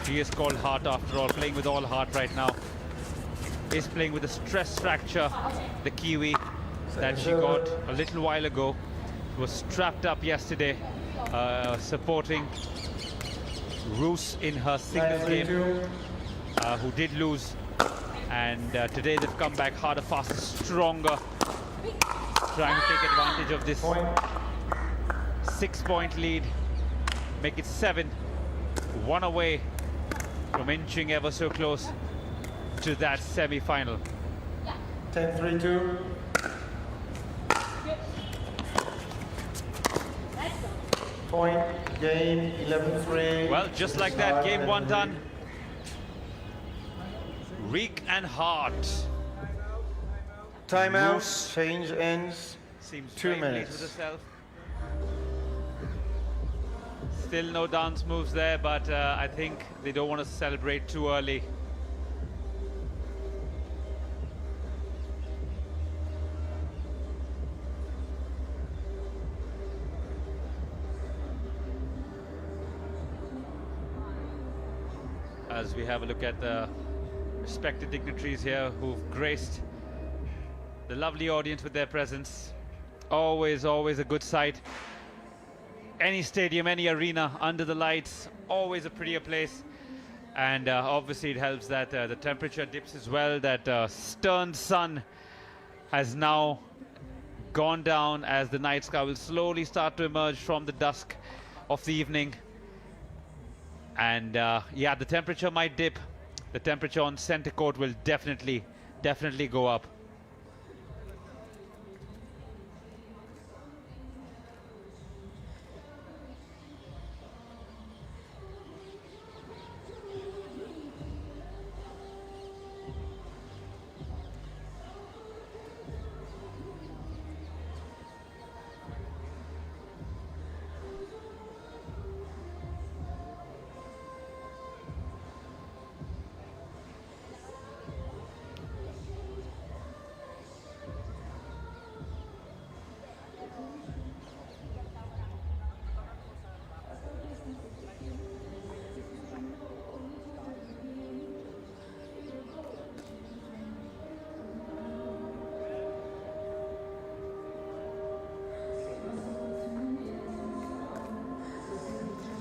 he is called heart after all, playing with all heart right now. Is playing with a stress fracture. The Kiwi that she got a little while ago was strapped up yesterday, supporting Roos in her singles game, who did lose. And today they've come back harder, faster, stronger, trying to take advantage of this 6-point lead, make it 7, 1 away from inching ever so close to that semi-final. 10:32. Point, game, 11-3. Well, just like that, game 1 done. Reek and Hart. Timeout, change ends, seems 2 very pleased minutes. with herself. Still no dance moves there, but I think they don't want to celebrate too early. As we have a look at the respected dignitaries here who've graced the lovely audience with their presence. Always a good sight. Any stadium, any arena, under the lights, always a prettier place. And obviously it helps that the temperature dips as well, that stern sun has now gone down as the night sky will slowly start to emerge from the dusk of the evening. And yeah, the temperature might dip. The temperature on center court will definitely go up.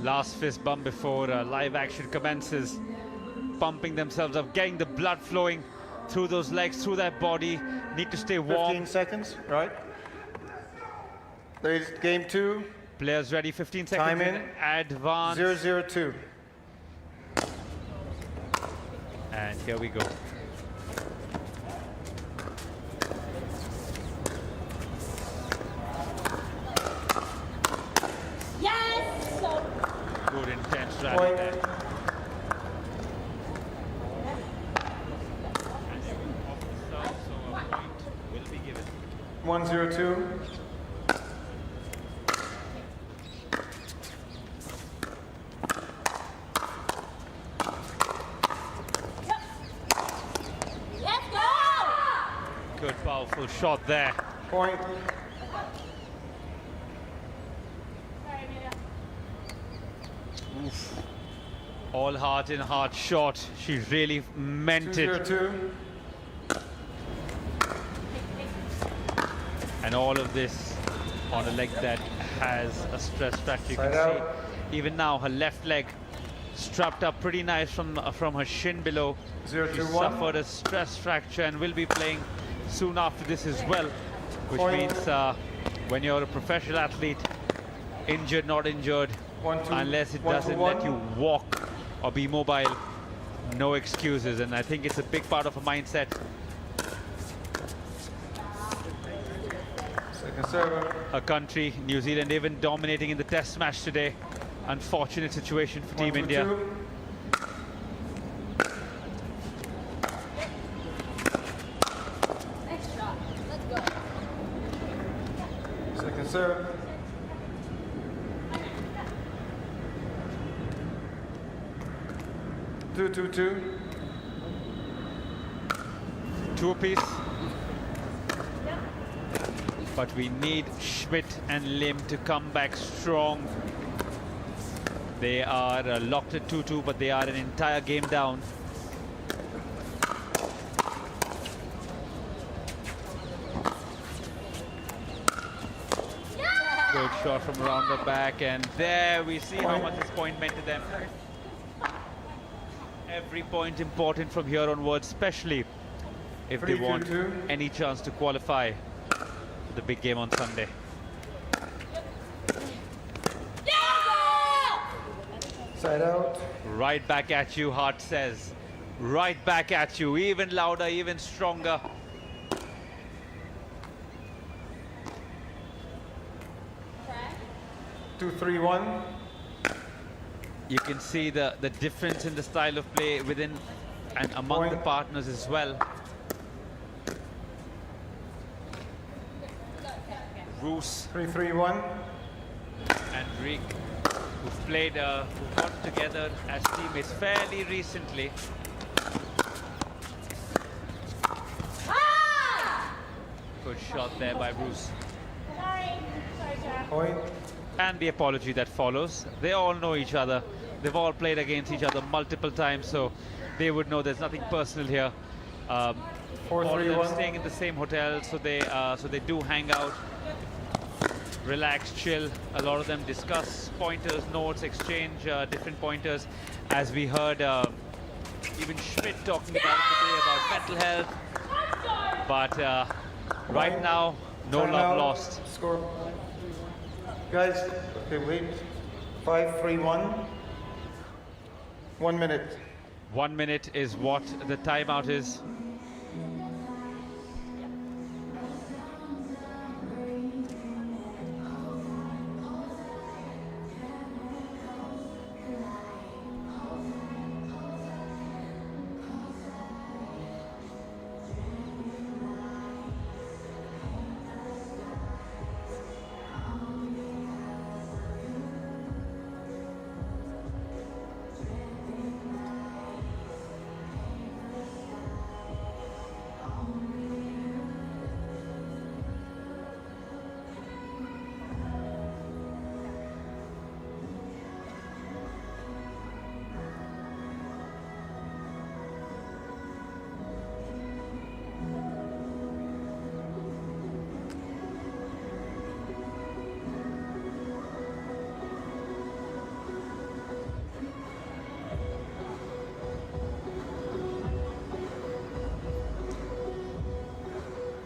Last fist bump before live action commences. Pumping themselves up, getting the blood flowing through those legs, through their body. Need to stay warm. 15 seconds, right? There's game 2. Players ready, 15 seconds Time in. Advance. 0:02. And here we go. Good intense rally there. And off the start, so a point will be given. 1:02. Good powerful shot there. Point. Oof. All heart in heart shot. She really meant it. 2:02. And all of this on a leg that has a stress fracture. You can see even now her left leg strapped up pretty nice from her shin below. 0-1. She suffered a stress fracture and will be playing soon after this as well, which means when you're a professional athlete, injured, not injured, 1, 2, unless it 1, 2, doesn't 1. let you walk or be mobile, no excuses. And I think it's a big part of a mindset. Second server. A country, New Zealand, even dominating in the test match today. Unfortunate situation for Team 1, 2, India. 2. Next shot. Let's go. Second serve. Two, 2, 2. 2 apiece. But we need Schmidt and Lim to come back strong. They are locked at 2-2, but they are an entire game down. Good shot from around the back, and there we see how much this point meant to them. Every point important from here onwards, especially if they want any chance to qualify for the big game on Sunday. Side out. Right back at you, Hart says. Right back at you, even louder, even stronger. Two, 3, 1. You can see the difference in the style of play within and among the partners as well. Roos 3, 3, 1. and Rick, who've played, who got together as teammates fairly recently. Good shot there by Bruce. Point. And the apology that follows. They all know each other. They've all played against each other multiple times, so they would know there's nothing personal here. 4, all 3, of them 1. staying in the same hotel, so they do hang out, relax, chill. A lot of them discuss pointers, notes, exchange different pointers. As we heard, even Schmidt talking about it today about mental health. But right now, no Time love out. lost. Score. Guys, okay, wait. 5, 3, 1. 1 minute. 1 minute is what the timeout is.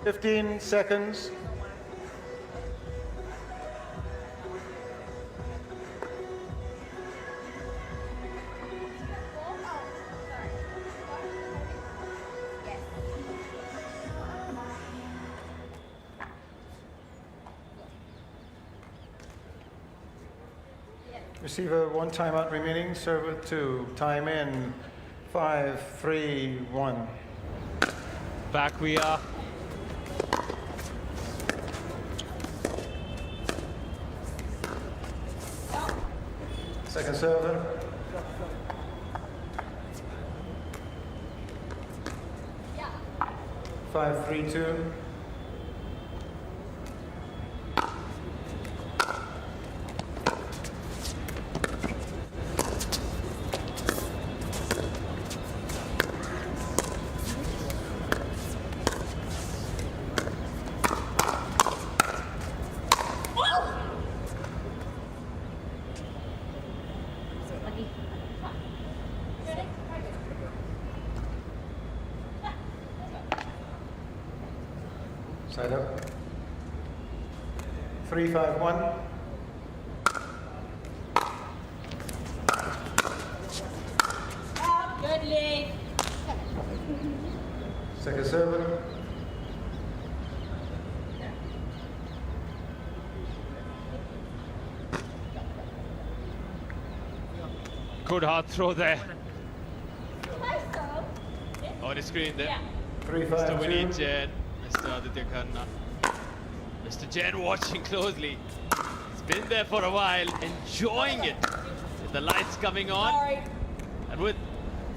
$15 seconds. Receiver 1 timeout remaining. Server 2. Time in. 5, 3, 1. Back we are. Second server. Yeah. 5, 3, 2. Side up. 3-5-1. Good lead. Second server. Good hard throw there. On the screen there. 3-5-2. Mr. Vinny Jain, Mr. Aditya Khanna. Mr. Jain watching closely. He's been there for a while, enjoying it. With the lights coming on. And with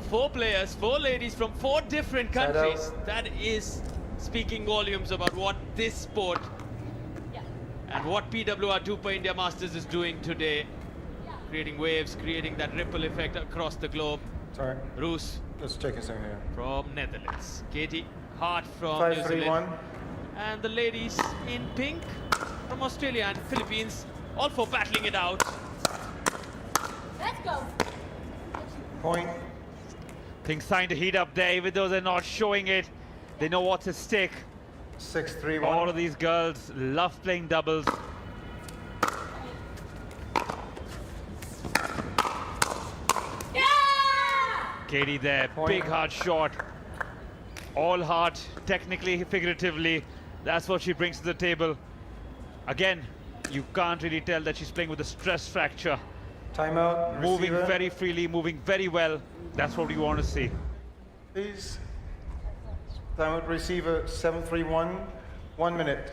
4 players, 4 ladies from 4 different countries, that is speaking volumes about what this sport and what PWR DUPR India Masters is doing today. Creating waves, creating that ripple effect across the globe. Sorry. Roos. Let's check this out here. From Netherlands. Katie Hart from 5-3-1. New Zealand. And the ladies in pink from Australia and Philippines. All 4 battling it out. Let's go. Point. Things starting to heat up there, even though they're not showing it. They know what's at stake. 6-3-1. All of these girls love playing doubles. Katie there, big hard shot. All heart, technically, figuratively. That's what she brings to the table. Again, you can't really tell that she's playing with a stress fracture. Timeout. Moving Receiver. very freely, moving very well. That's what we want to see. Please. Timeout receiver 7-3-1. 1 minute.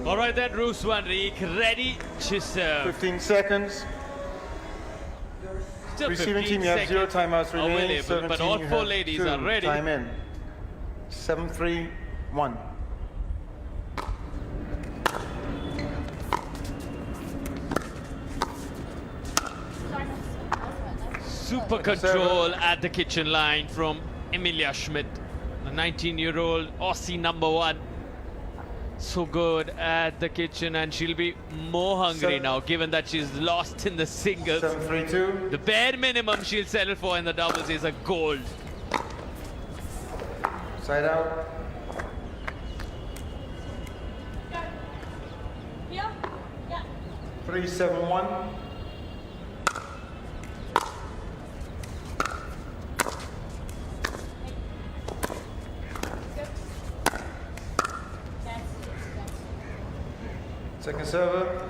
All right then, Roos van Riek ready to serve. 15 seconds. Still Receiving 15 team, you have 0 seconds timeouts remaining. available, but 17, all you 4 have ladies 2. are ready. Time in. 7-3-1. Super control at the kitchen line from Emilia Schmidt, the 19-year-old Aussie #1. So good at the kitchen, and she'll be more hungry now, given that she's lost in the singles. 7-3-2. The bare minimum she'll settle for in the doubles is a gold. Side out. Here? Yeah. 3-7-1. Second server.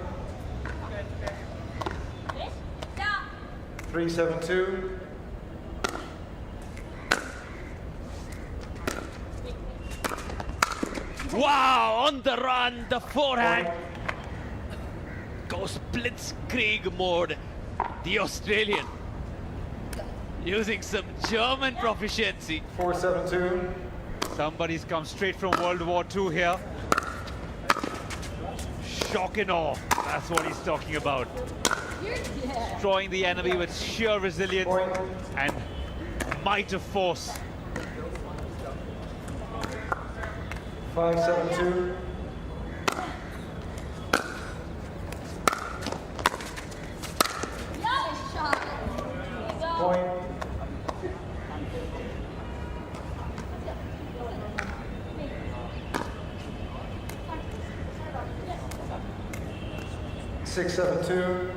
3-7-2. Wow, on the run, the forehand goes blitzkrieg mode. The Australian using some German proficiency. 4-7-2. Somebody's come straight from World War II here. Shock and awe, that's what he's talking about. Destroying the enemy with sheer resilience and might of force. 5-7-2. Nice shot. Point. Six, 7-2.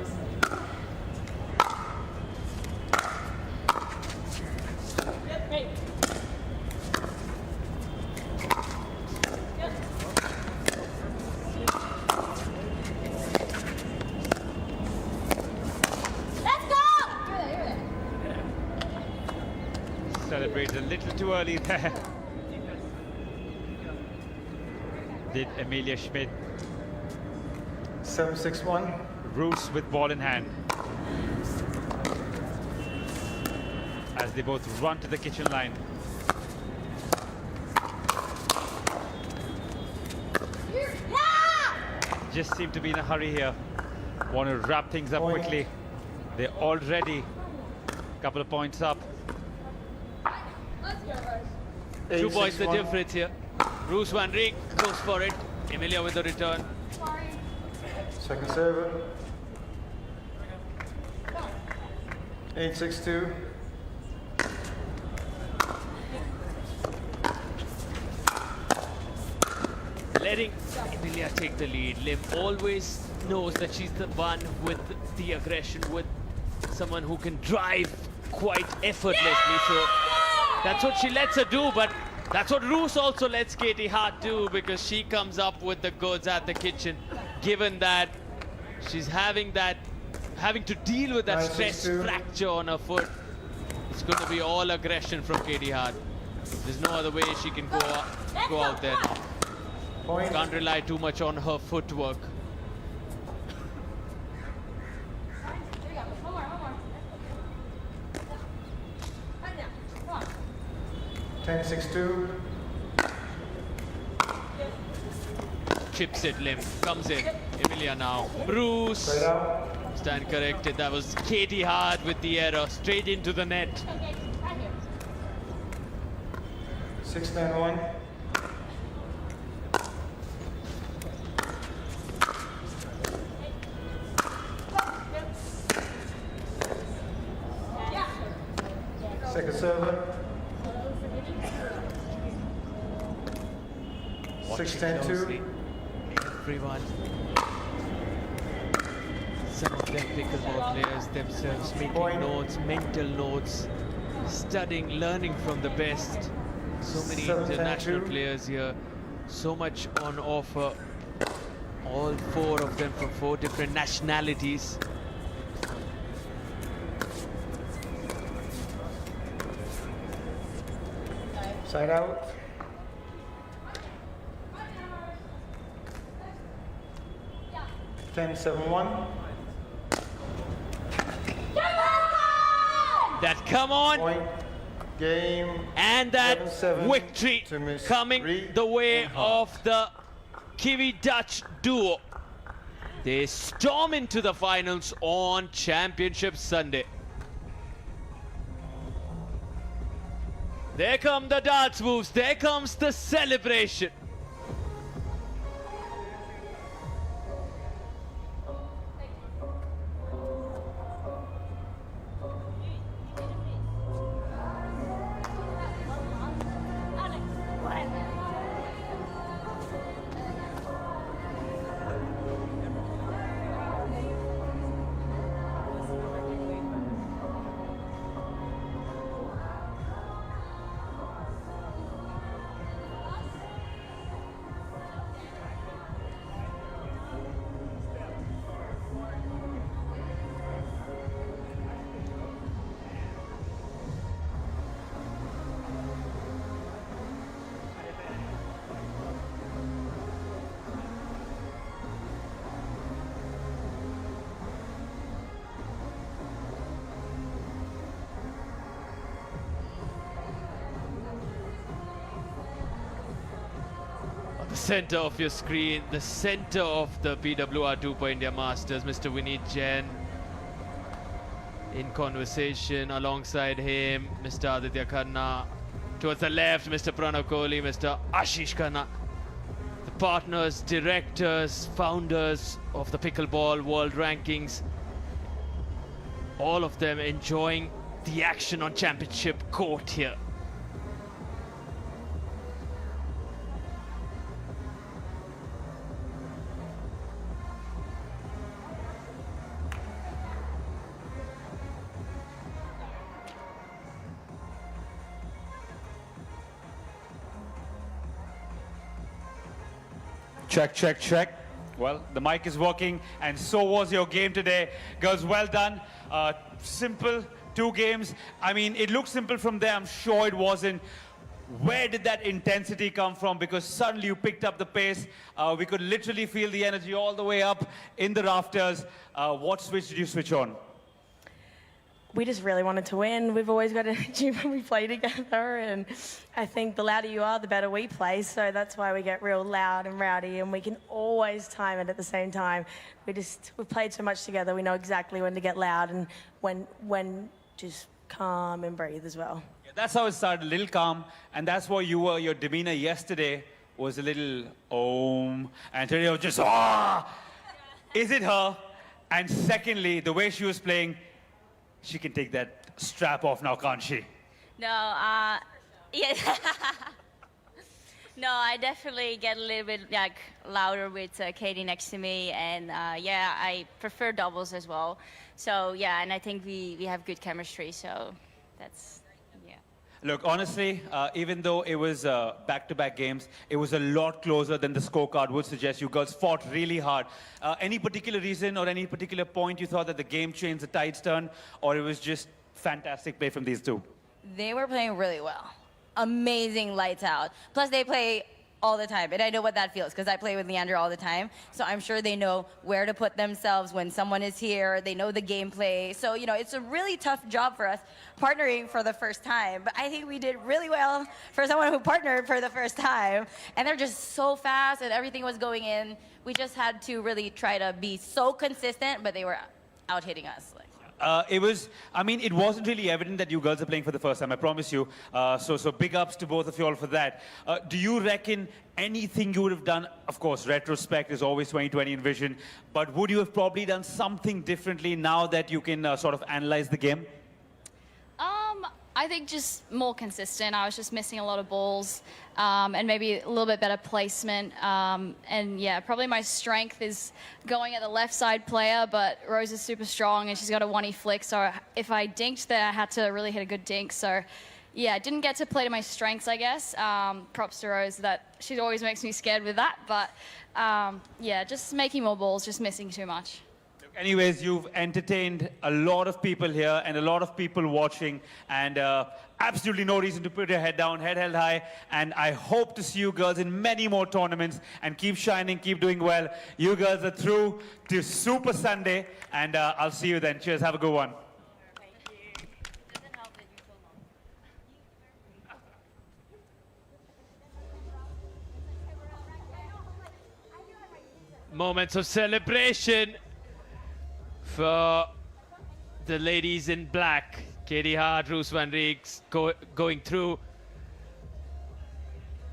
Celebrates a little too early there. Did Emilia Schmidt. 7-6-1. Roos with ball in hand. As they both run to the kitchen line. Just seem to be in a hurry here. Want to wrap things up quickly. They're already a couple of points up. 2 points the difference here. Roos van Rijk goes for it. Emilia with the return. Second server. 8-6-2. Letting Emilia take the lead. Lim always knows that she's the one with the aggression, with someone who can drive quite effortlessly. So that's what she lets her do, but that's what Roos also lets Katie Hart do, because she comes up with the goods at the kitchen, given that she's having to deal with that stress fracture on her foot. It's going to be all aggression from Katie Hart. There's no other way she can go out there now. Can't rely too much on her footwork. Come on. 10-6-2. Chips it, Lim. Comes in. Emilia now. Bruce. Stand corrected. That was Katie Hart with the error. Straight into the net. 6-9-1. Second server. 6-10-2. Everyone. Some of them pickleball players themselves making notes, mental notes, studying, learning from the best. So many international players here. So much on offer. All 4 of them from 4 different nationalities. Side out. Ten, 7-1. That come on. Point. Game. And that 7-7 victory coming the way of the Kiwi Dutch duo. They storm into the finals on Championship Sunday. There come the dance moves. There comes the celebration. Center of your screen, the center of the PWR DUPR India Masters, Mr. Vineet Jain in conversation. Alongside him, Mr. Aditya Khanna. Towards the left, Mr. Pranav Kohli, Mr. Ashish Khanna. The partners, directors, founders of the Pickleball World Rankings. All of them enjoying the action on championship court here. Check, check, check. Well, the mic is working, and so was your game today. Girls, well done. simple 2 games. I mean, it looked simple from there. I'm sure it wasn't. Where did that intensity come from? Because suddenly you picked up the pace. We could literally feel the energy all the way up in the rafters. What switch did you switch on? We just really wanted to win. We've always got energy when we play together, and I think the louder you are, the better we play, so that's why we get real loud and rowdy, and we can always time it at the same time. We've played so much together, we know exactly when to get loud and when just calm and breathe as well. Yeah, that's how it started, a little calm, and that's why your demeanor yesterday was a little and today was just Is it her? And secondly, the way she was playing, she can take that strap off now, can't she? No, yeah. No, I definitely get a little bit like louder with Katie next to me, and yeah, I prefer doubles as well. So yeah, and I think we have good chemistry, so that's. Look, honestly, even though it was back-to-back games, it was a lot closer than the scorecard would suggest. You girls fought really hard. Any particular reason or any particular point you thought that the game changed, the tides turned, or it was just fantastic play from these two? They were playing really well. Amazing lights out. Plus, they play all the time, and I know what that feels because I play with Leander all the time. So I'm sure they know where to put themselves when someone is here. They know the gameplay. So, you know, it's a really tough job for us partnering for the first time. But I think we did really well for someone who partnered for the first time. And they're just so fast and everything was going in. We just had to really try to be so consistent, but they were out hitting us. It wasn't really evident that you girls are playing for the first time, I promise you. So big ups to both of you all for that. Do you reckon anything you would have done, of course, retrospect is always 20/20 in vision, but would you have probably done something differently now that you can sort of analyze the game? I think just more consistent. I was just missing a lot of balls and maybe a little bit better placement. And yeah, probably my strength is going at the left side player, but Rose is super strong and she's got a 1E flick. So if I dinked there, I had to really hit a good dink. So yeah, didn't get to play to my strengths, I guess. Props to Rose that she always makes me scared with that. But yeah, just making more balls, just missing too much. Anyways, you've entertained a lot of people here and a lot of people watching, and absolutely no reason to put your head down, head held high, and I hope to see you girls in many more tournaments and keep shining, keep doing well. You girls are through to Super Sunday, and I'll see you then. Cheers, have a good one. Moments of celebration for the ladies in black. Katie Hart, Roos van Reeks going through.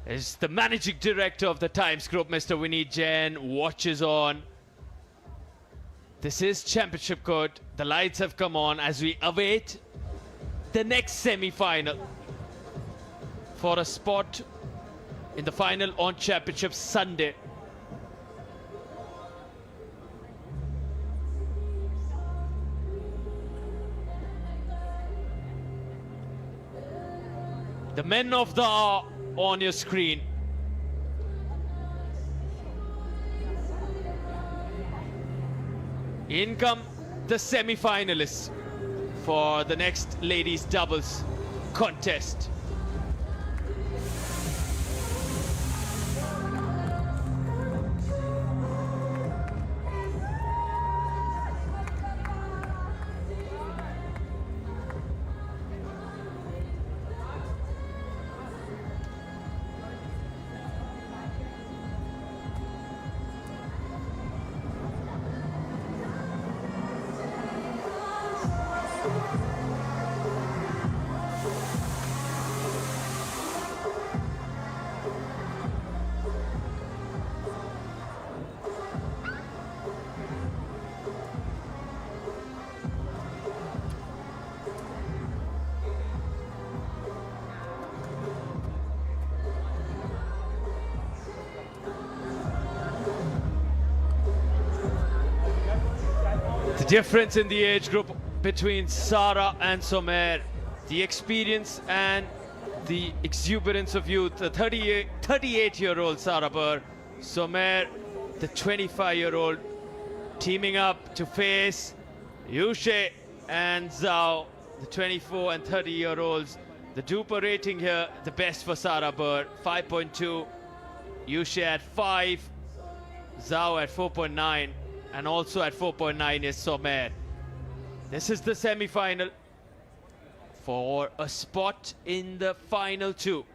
As the managing director of the Times Group, Mr. Vineet Jain, watches on. This is championship court. The lights have come on as we await the next semi-final for a spot in the final on Championship Sunday. The men of the hour on your screen. In come the semi-finalists for the next ladies doubles contest. Difference in the age group between Sara and Somer, the experience and the exuberance of youth. The 38-year-old Sara Burr, Somer, the 25-year-old, teaming up to face Yushe and Zhao, the 24 and 30-year-olds. The DUPR rating here, the best for Sarah Bird, 5.2. Yushe at 5, Zhao at 4.9, and also at 4.9 is Somer. This is the semi-final for a spot in the final 2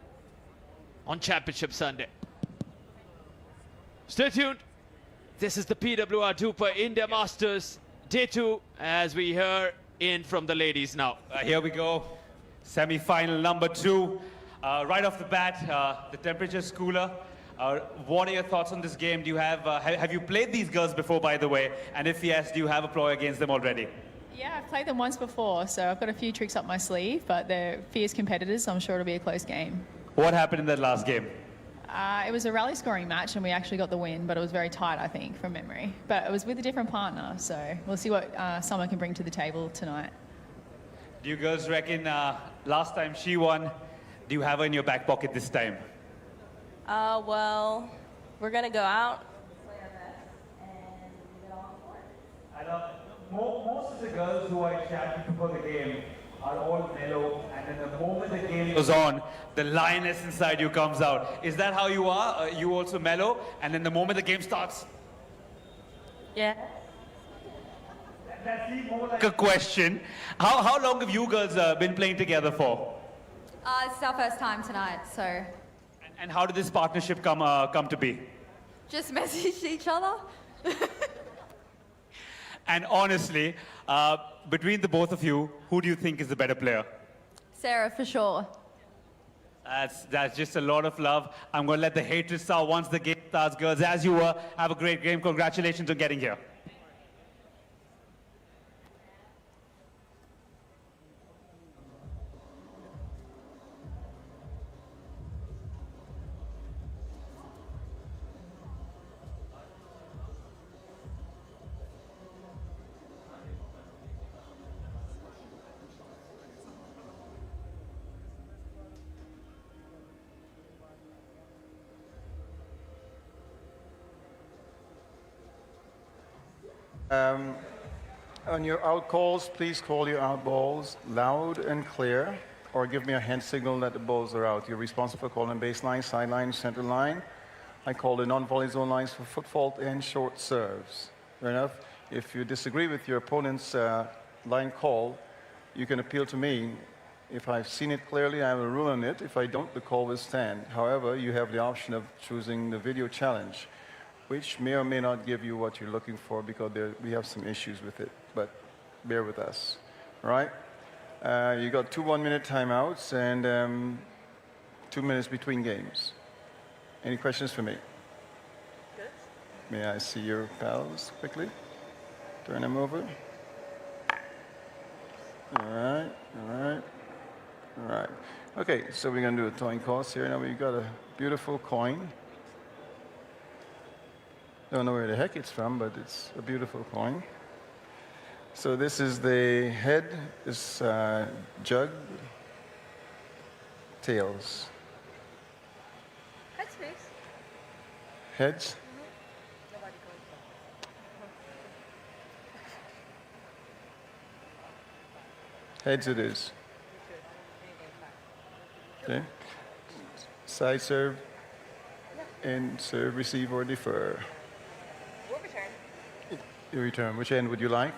on Championship Sunday. Stay tuned. This is the PWR DUPR India Masters Day 2 as we hear in from the ladies now. Here we go. Semi-final number 2. Right off the bat, the temperature's cooler. What are your thoughts on this game? Do you have you played these girls before, by the way? And if yes, do you have a ploy against them already? Yeah, I've played them once before, so I've got a few tricks up my sleeve, but they're fierce competitors, so I'm sure it'll be a close game. What happened in that last game? It was a rally scoring match, and we actually got the win, but it was very tight, I think, from memory. But it was with a different partner, so we'll see what Summer can bring to the table tonight. Do you girls reckon last time she won, do you have her in your back pocket this time? Well, we're going to go out. Most of the girls who I chatted to before the game are all mellow, and then the moment the game goes on, the lioness inside you comes out. Is that how you are? You also mellow, and then the moment the game starts? Yeah. That's more like a question. How long have you girls been playing together for? It's our first time tonight, so And how did this partnership come to be? just messaged each other. And honestly, between the both of you, who do you think is the better player? Sarah, for sure. That's just a lot of love. I'm going to let the hatred start once the game starts. Girls, as you were, have a great game. Congratulations on getting here. On your out calls, please call your out balls loud and clear, or give me a hand signal that the balls are out. You're responsible for calling baseline, sideline, center line. I call the non-volley zone lines for foot fault and short serves. Fair enough? If you disagree with your opponent's line call, you can appeal to me. If I've seen it clearly, I will rule on it. If I don't, the call will stand. However, you have the option of choosing the video challenge, which may or may not give you what you're looking for, because we have some issues with it, but bear with us, all right? You got 2 1-minute timeouts and 2 minutes between games. Any questions for me? Good. May I see your pals quickly? Turn them over. All right, all right, all right. Okay, so we're gonna do a coin toss here. Now we've got a beautiful coin. Don't know where the heck it's from, but it's a beautiful coin. So this is the head, this jug, tails. Heads, please. Heads? Heads it is. Okay. Side serve, and serve, receive, or defer. We'll return. You return. Which end would you like?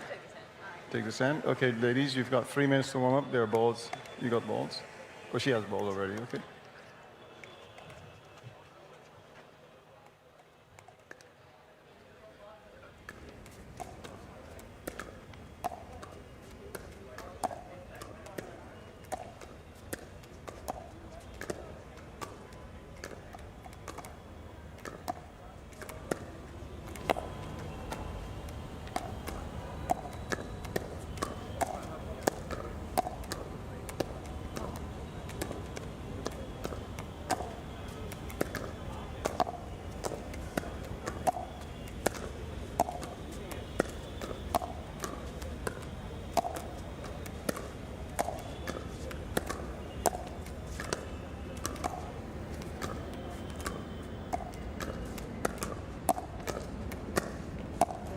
Take this end. Okay, ladies, you've got 3 minutes to warm up. There are balls. You got balls? Oh, she has ball already. Okay.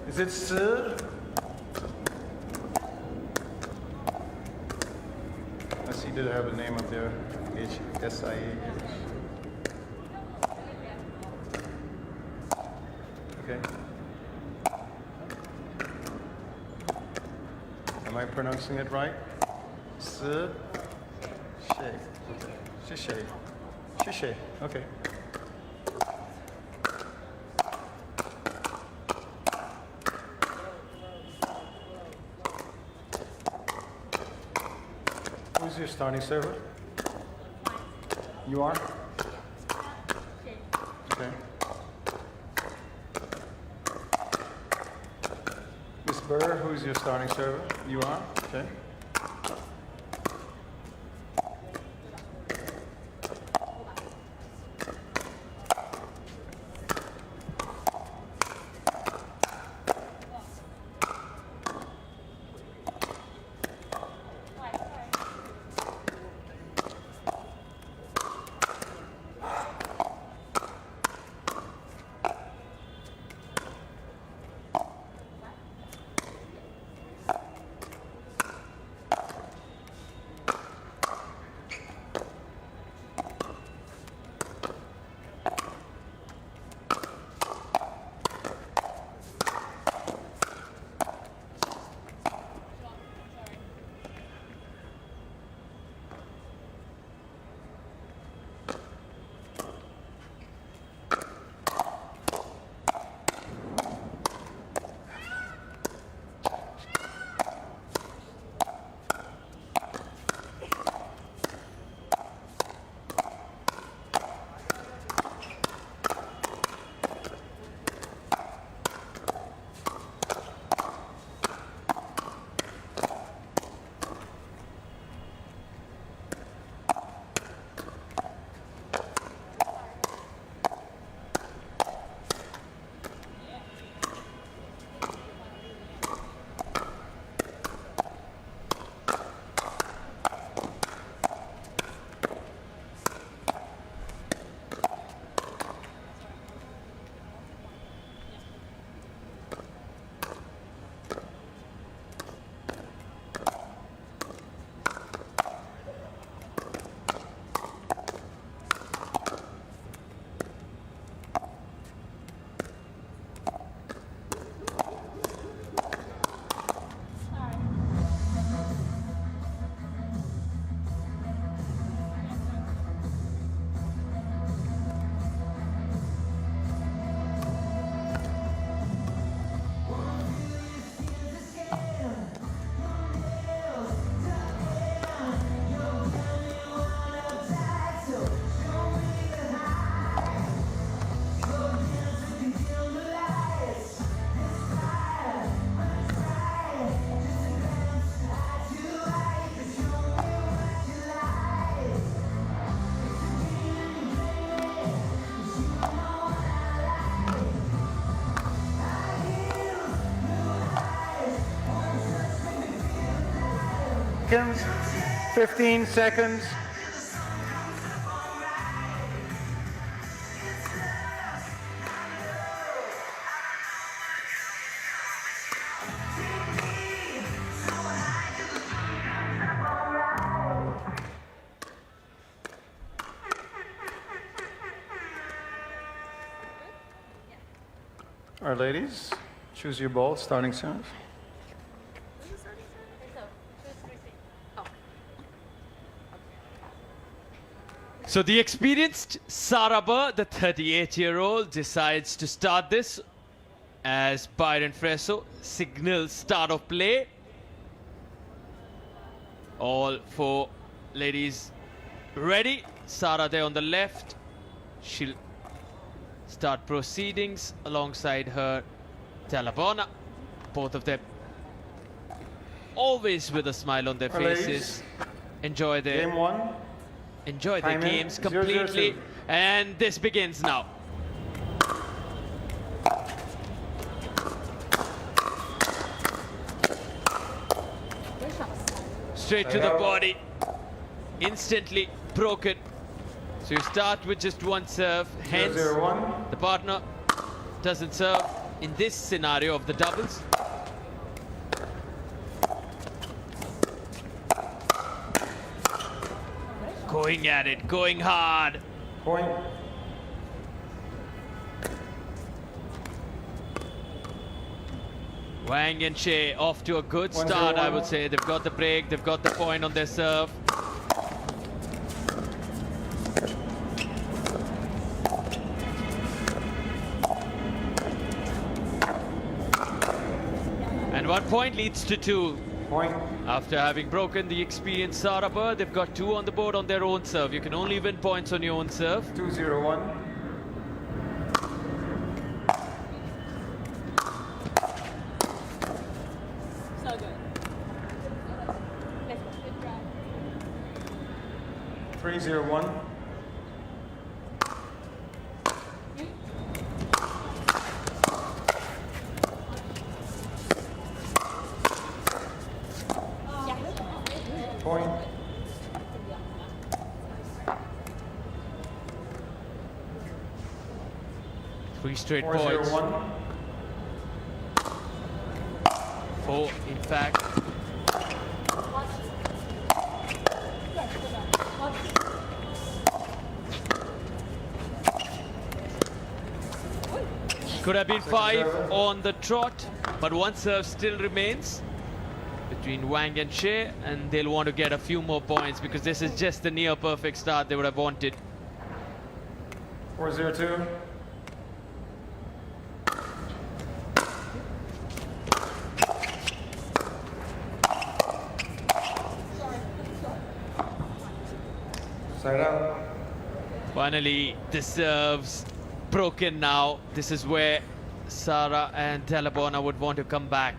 Is it sir? I see that I have a name up there. HSIA. Okay. Am I pronouncing it right? Shishay. Shishay. Shishay. Okay. Who's your starting server? You are? Okay. Miss Burr, who's your starting server? You are? Okay. Seconds. 15 seconds. All right, ladies, choose your ball, starting serve. So the experienced Sarah Burr, the 38-year-old, decides to start this as Byron Fresso signals start of play. All four ladies ready. Sarah there on the left. She'll start proceedings alongside her Talabona. Both of them always with a smile on their faces. Ladies, enjoy their game one. Enjoy their Time in, games 0-0-2. completely. And this begins now. Straight to the body. Instantly broken. So you start with just one serve. Hence, 0-0-1. the partner doesn't serve in this scenario of the doubles. Going at it, going hard. Point. Wang and Shea off to a good start, I would say. They've got the break, they've got the point on their serve. And 1 point leads to 2. Point. After having broken the experienced Sarabha, they've got 2 on the board on their own serve. You can only win points on your own serve. 2-0-1. So good. 3-0-1. Point. Three straight 4-0-1. points. 4, in fact. Could have been 5 on the trot, but 1 serve still remains between Wang and Shea, and they'll want to get a few more points because this is just the near perfect start they would have wanted. 4-0-2. Side out. Finally, the serves broken now. This is where Sara and Talabona would want to come back.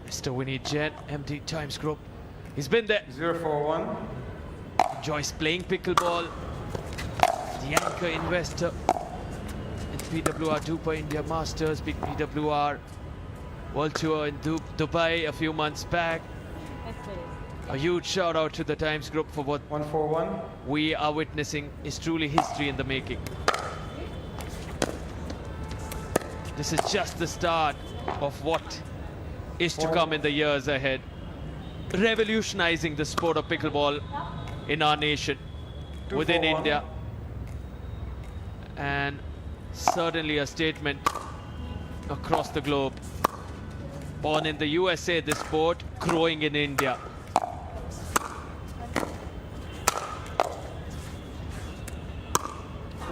Mr. Winnie Jen, MD Times Group. He's been there. 0-4-1. Enjoys playing pickleball. The anchor investor in PWR DUPR India Masters, big PWR World Tour in Dubai a few months back. A huge shout out to the Times Group for what 1-4-1. we are witnessing is truly history in the making. This is just the start of what is to come in the years ahead. Revolutionizing the sport of pickleball in our nation, within India. And certainly a statement across the globe. Born in the USA, this sport growing in India.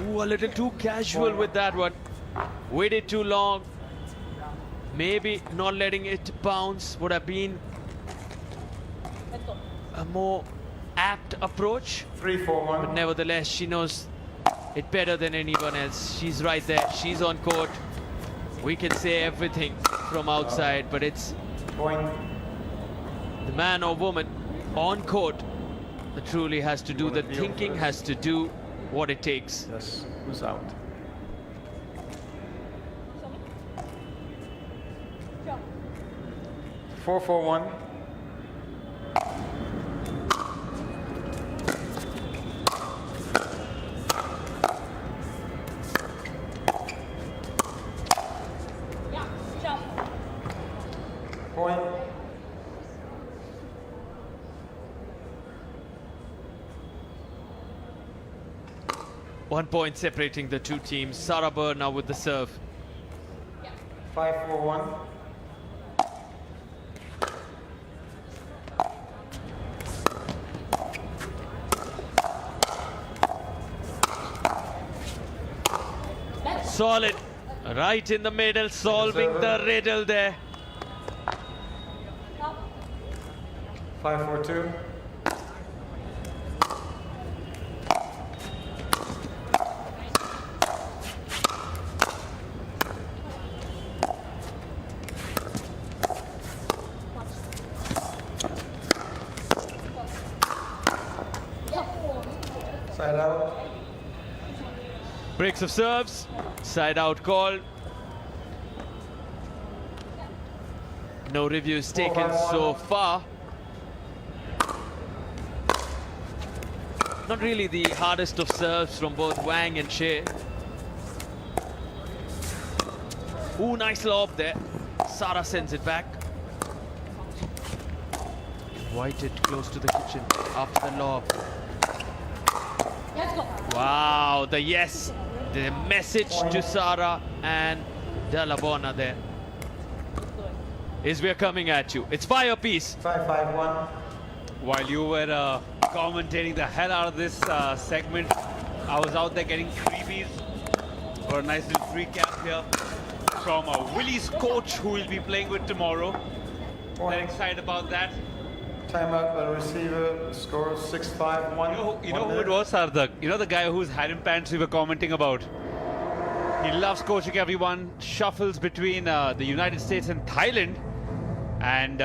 Ooh, a little too casual with that one. Waited too long. Maybe not letting it bounce would have been a more apt approach. 3-4-1. But nevertheless, she knows it better than anyone else. She's right there. She's on court. We can say everything from outside, but it's Point. the man or woman on court that truly has to do the thinking, has to do what it takes. Yes, who's out? Jump. 4-4-1. Yeah, jump. Point. One point separating the two teams. Sarabha now with the serve. 5-4-1. Solid. Right in the middle, solving the riddle there. 5-4-2. Side out. Breaks of serves. Side out call. No reviews taken so far. Not really the hardest of serves from both Wang and Shea. Ooh, nice lob there. Sara sends it back. Invited close to the kitchen after the lob. Let's go. Wow, the yes, the message to Sara and De La Bona there is we're coming at you. It's fire apiece. 5-5-1. While you were commentating the hell out of this segment, I was out there getting freebies for a nice little free cap here from Willie's coach, who we'll be playing with tomorrow. Very excited about that. Timeout by the receiver. Score 6-5-1. You know who it was, Sarthak? You know the guy whose hat and pants we were commenting about? He loves coaching everyone, shuffles between the United States and Thailand. And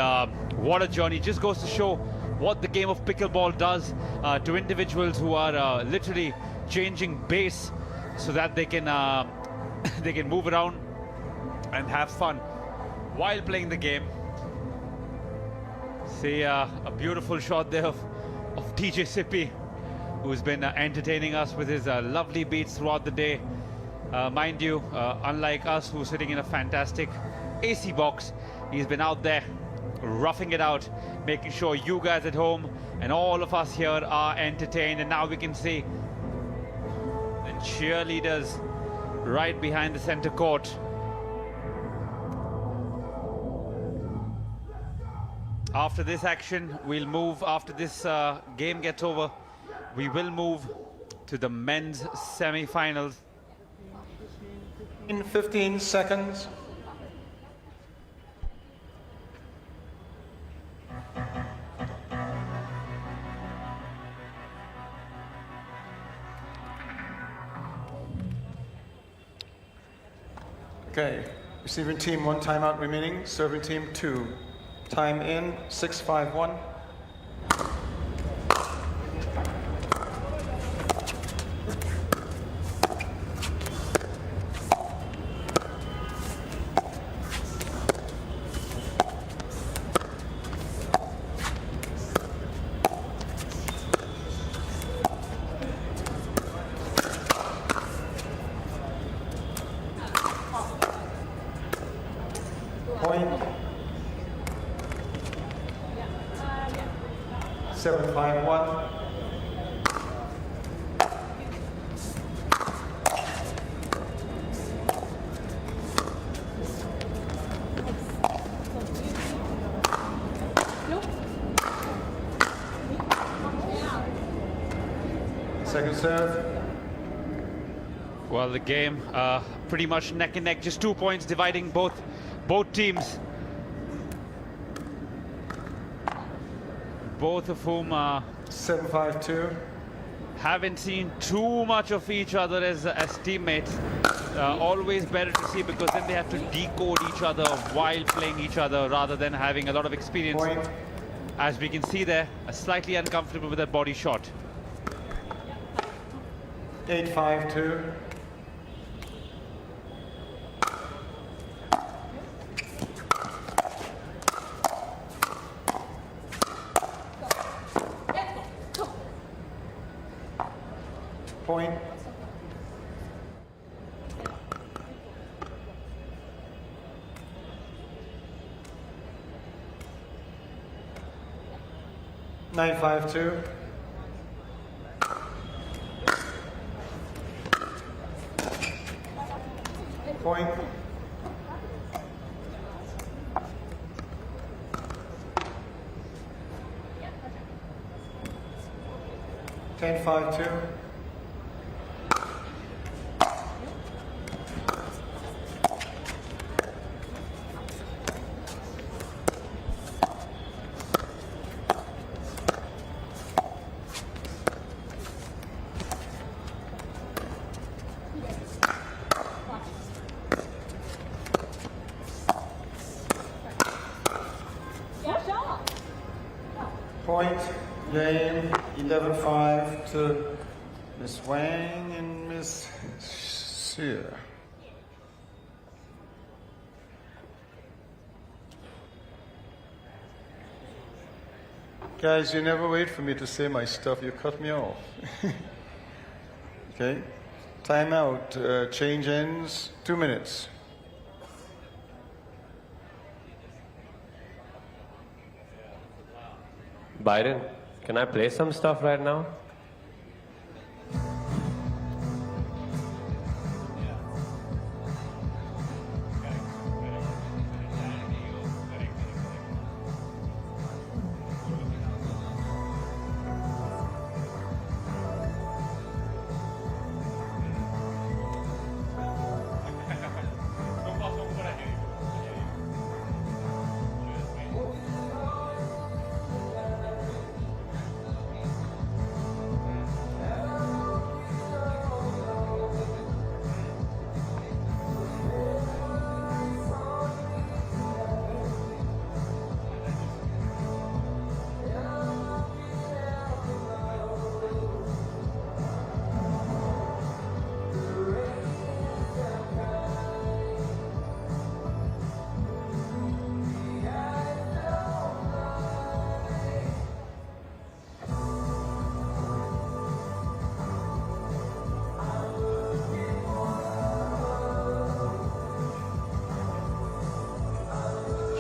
what a journey. Just goes to show what the game of pickleball does to individuals who are literally changing base so that they can they can move around and have fun while playing the game. See a beautiful shot there of DJ Sippy, who's been entertaining us with his lovely beats throughout the day. Mind you, unlike us who's sitting in a fantastic AC box, he's been out there roughing it out, making sure you guys at home and all of us here are entertained. And now we can see the cheerleaders right behind the center court. After this action, we'll move, after this game gets over, we will move to the men's semi-finals. In 15 seconds. Okay, receiving team 1 timeout remaining, serving team 2. Time in, 6-5-1. Point. 7-5-1. Second serve. Well, the game pretty much neck and neck, just 2 points dividing both teams. Both of whom 7-5-2. Haven't seen too much of each other as teammates. Always better to see, because then they have to decode each other while playing each other rather than having a lot of experience. Point. As we can see there, slightly uncomfortable with that body shot. 8-5-2. Point. Nine, 5-2. Point. Ten, 5-2. Point, game, 11-5 to Miss Wang and Miss Xie. Guys, you never wait for me to say my stuff, you cut me off. Okay, timeout, change ends, 2 minutes. Byron, can I play some stuff right now?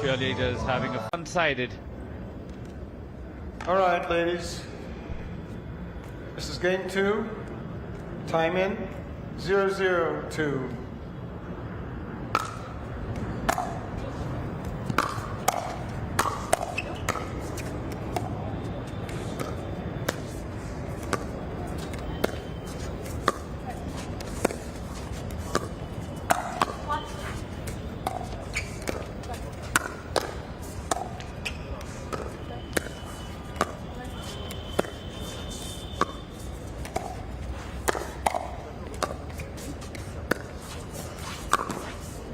Cheerleaders having a one-sided. All right, ladies. This is game 2. Time in 0-0-2.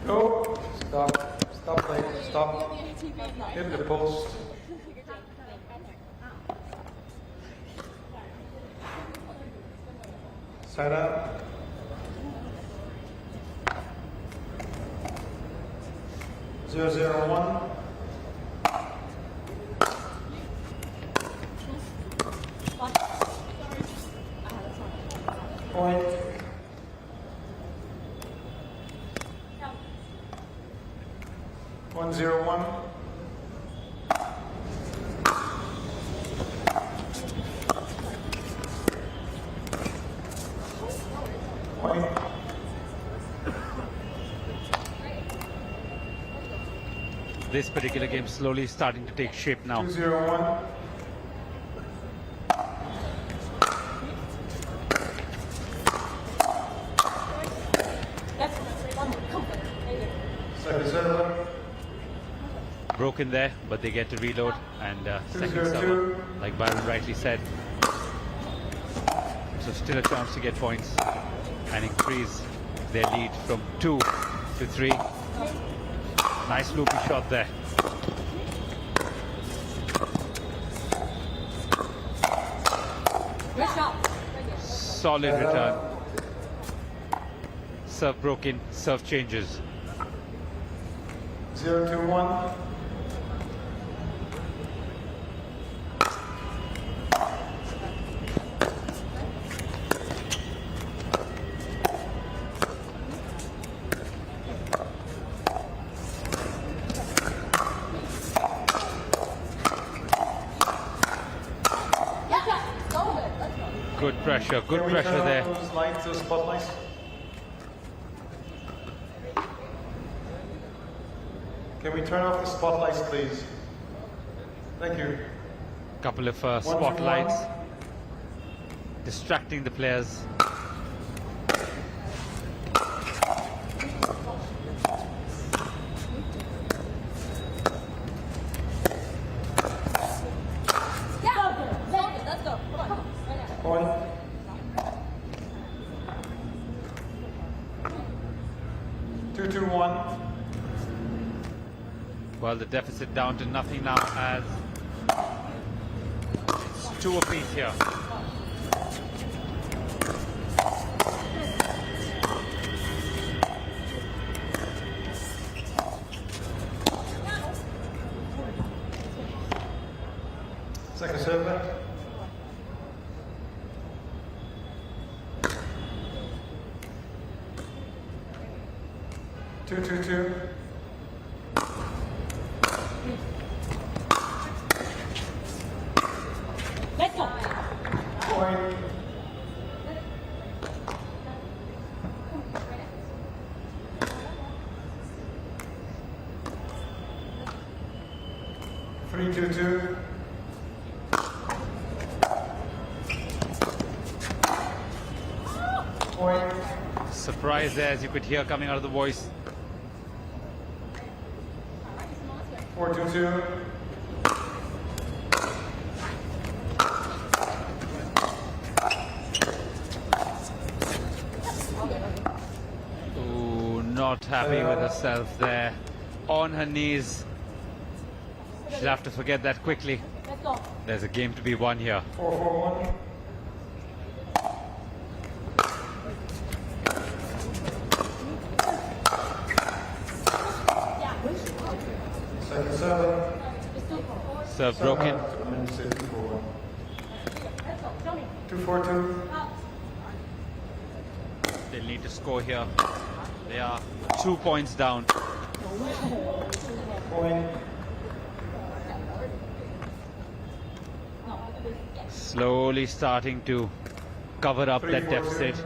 Go. Stop. Stop playing. Stop. Hit the post. Side up. Zero, zero, one. Point. One, zero, one. Point. This particular game slowly starting to take shape now. 2-0-1. Second server. Broken there, but they get to reload, and second 2-0-2. server, like Byron rightly said. So still a chance to get points and increase their lead from 2 to 3. Nice loopy shot there. Good shot. Solid return. Serve broken, serve changes. 0-2-1. Good pressure there. Those lights, those spotlights. Can we turn off the spotlights, please? Thank you. Couple of 1-2-1. spotlights distracting the players. Let's go. Come on. Point. Two, two, one. Well, the deficit down to nothing now as it's 2 apiece here. Second server. Two, two, two. point. Three, 2-2. Point. Surprise there, as you could hear coming out of the voice. 4-2-2. Ooh, not happy with herself there. On her knees. She'll have to forget that quickly. There's a game to be won here. 4-4-1. Second serve. Serve broken. 2-4-2. They'll need to score here. They are 2 points down. Point. Slowly starting to cover up that deficit.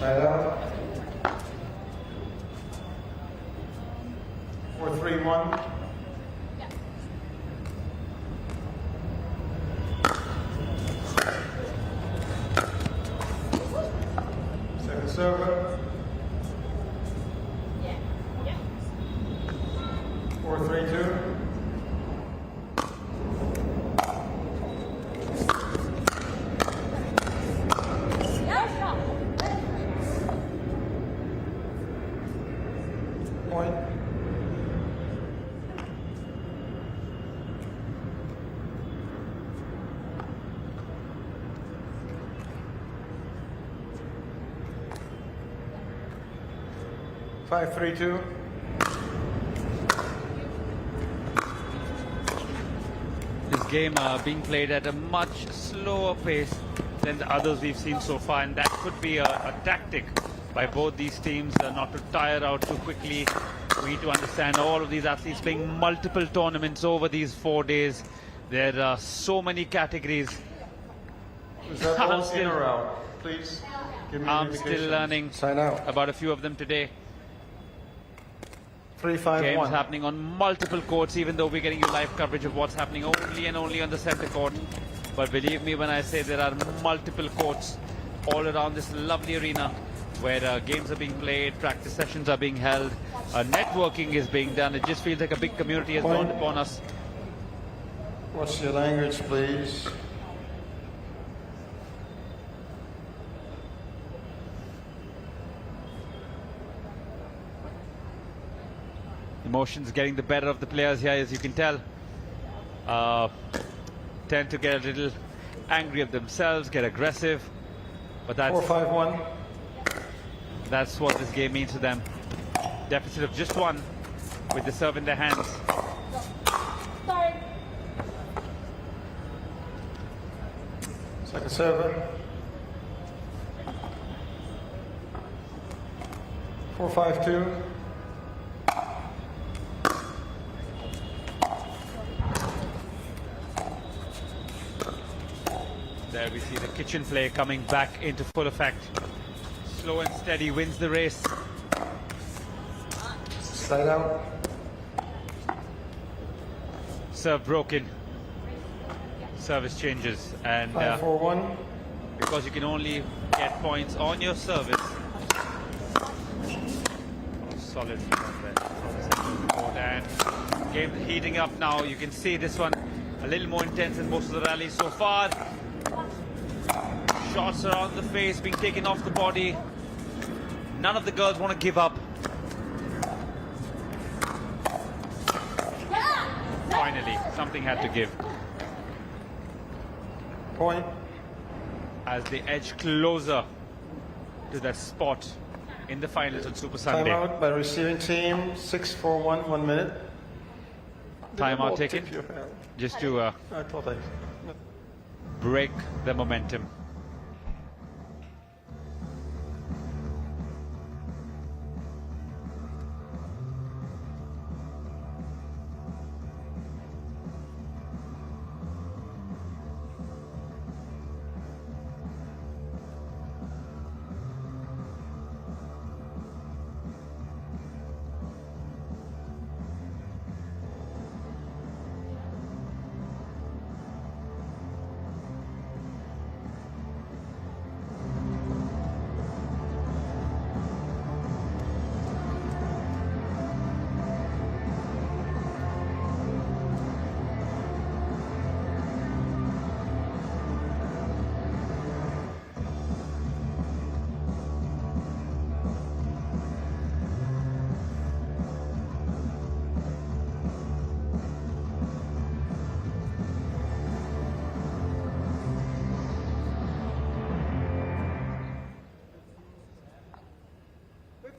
Side out. 4-3-1. Second serve. 4-3-2. Point. Five, 3-2. This game being played at a much slower pace than the others we've seen so far, and that could be a tactic by both these teams not to tire out too quickly. We need to understand all of these athletes playing multiple tournaments over these 4 days. There are so many categories. Is that ball in or out? Please give me an I'm indication. still learning about a few of them today. 3-5-1. Games happening on multiple courts, even though we're getting you live coverage of what's happening only and only on the center court. But believe me when I say there are multiple courts all around this lovely arena where games are being played, practice sessions are being held, networking is being done. It just feels like a big community has dawned upon us. What's your language, please? Emotions getting the better of the players here, as you can tell. Tend to get a little angry at themselves, get aggressive. But that's 4-5-1. That's what this game means to them. Deficit of just one with the serve in their hands. Second serve. 4-5-2. There we see the kitchen play coming back into full effect. Slow and steady wins the race. Slide out. Serve broken. Service changes, and 5-4-1. because you can only get points on your service. Solid there. And game heating up now. You can see this one a little more intense than most of the rallies so far. Shots around the face being taken off the body. None of the girls want to give up. Finally, something had to give. Point. As they edge closer to that spot in the finals on Super Sunday. Timeout by receiving team. 6-4-1, 1 minute. Timeout taken just to I thought I... break the momentum.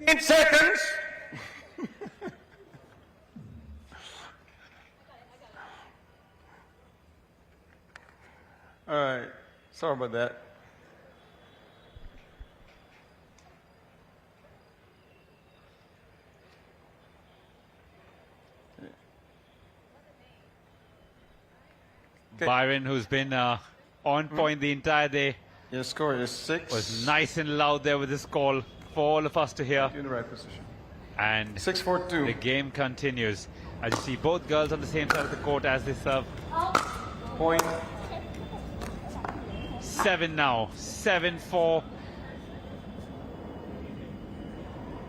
15 seconds. All right. Sorry about that. Byron, who's been on point the entire day. Your score is 6. Was nice and loud there with his call for all of us to hear. In the right position. And 6-4-2. The game continues. As you see, both girls on the same side of the court as they serve. Point. 7 now. 7-4.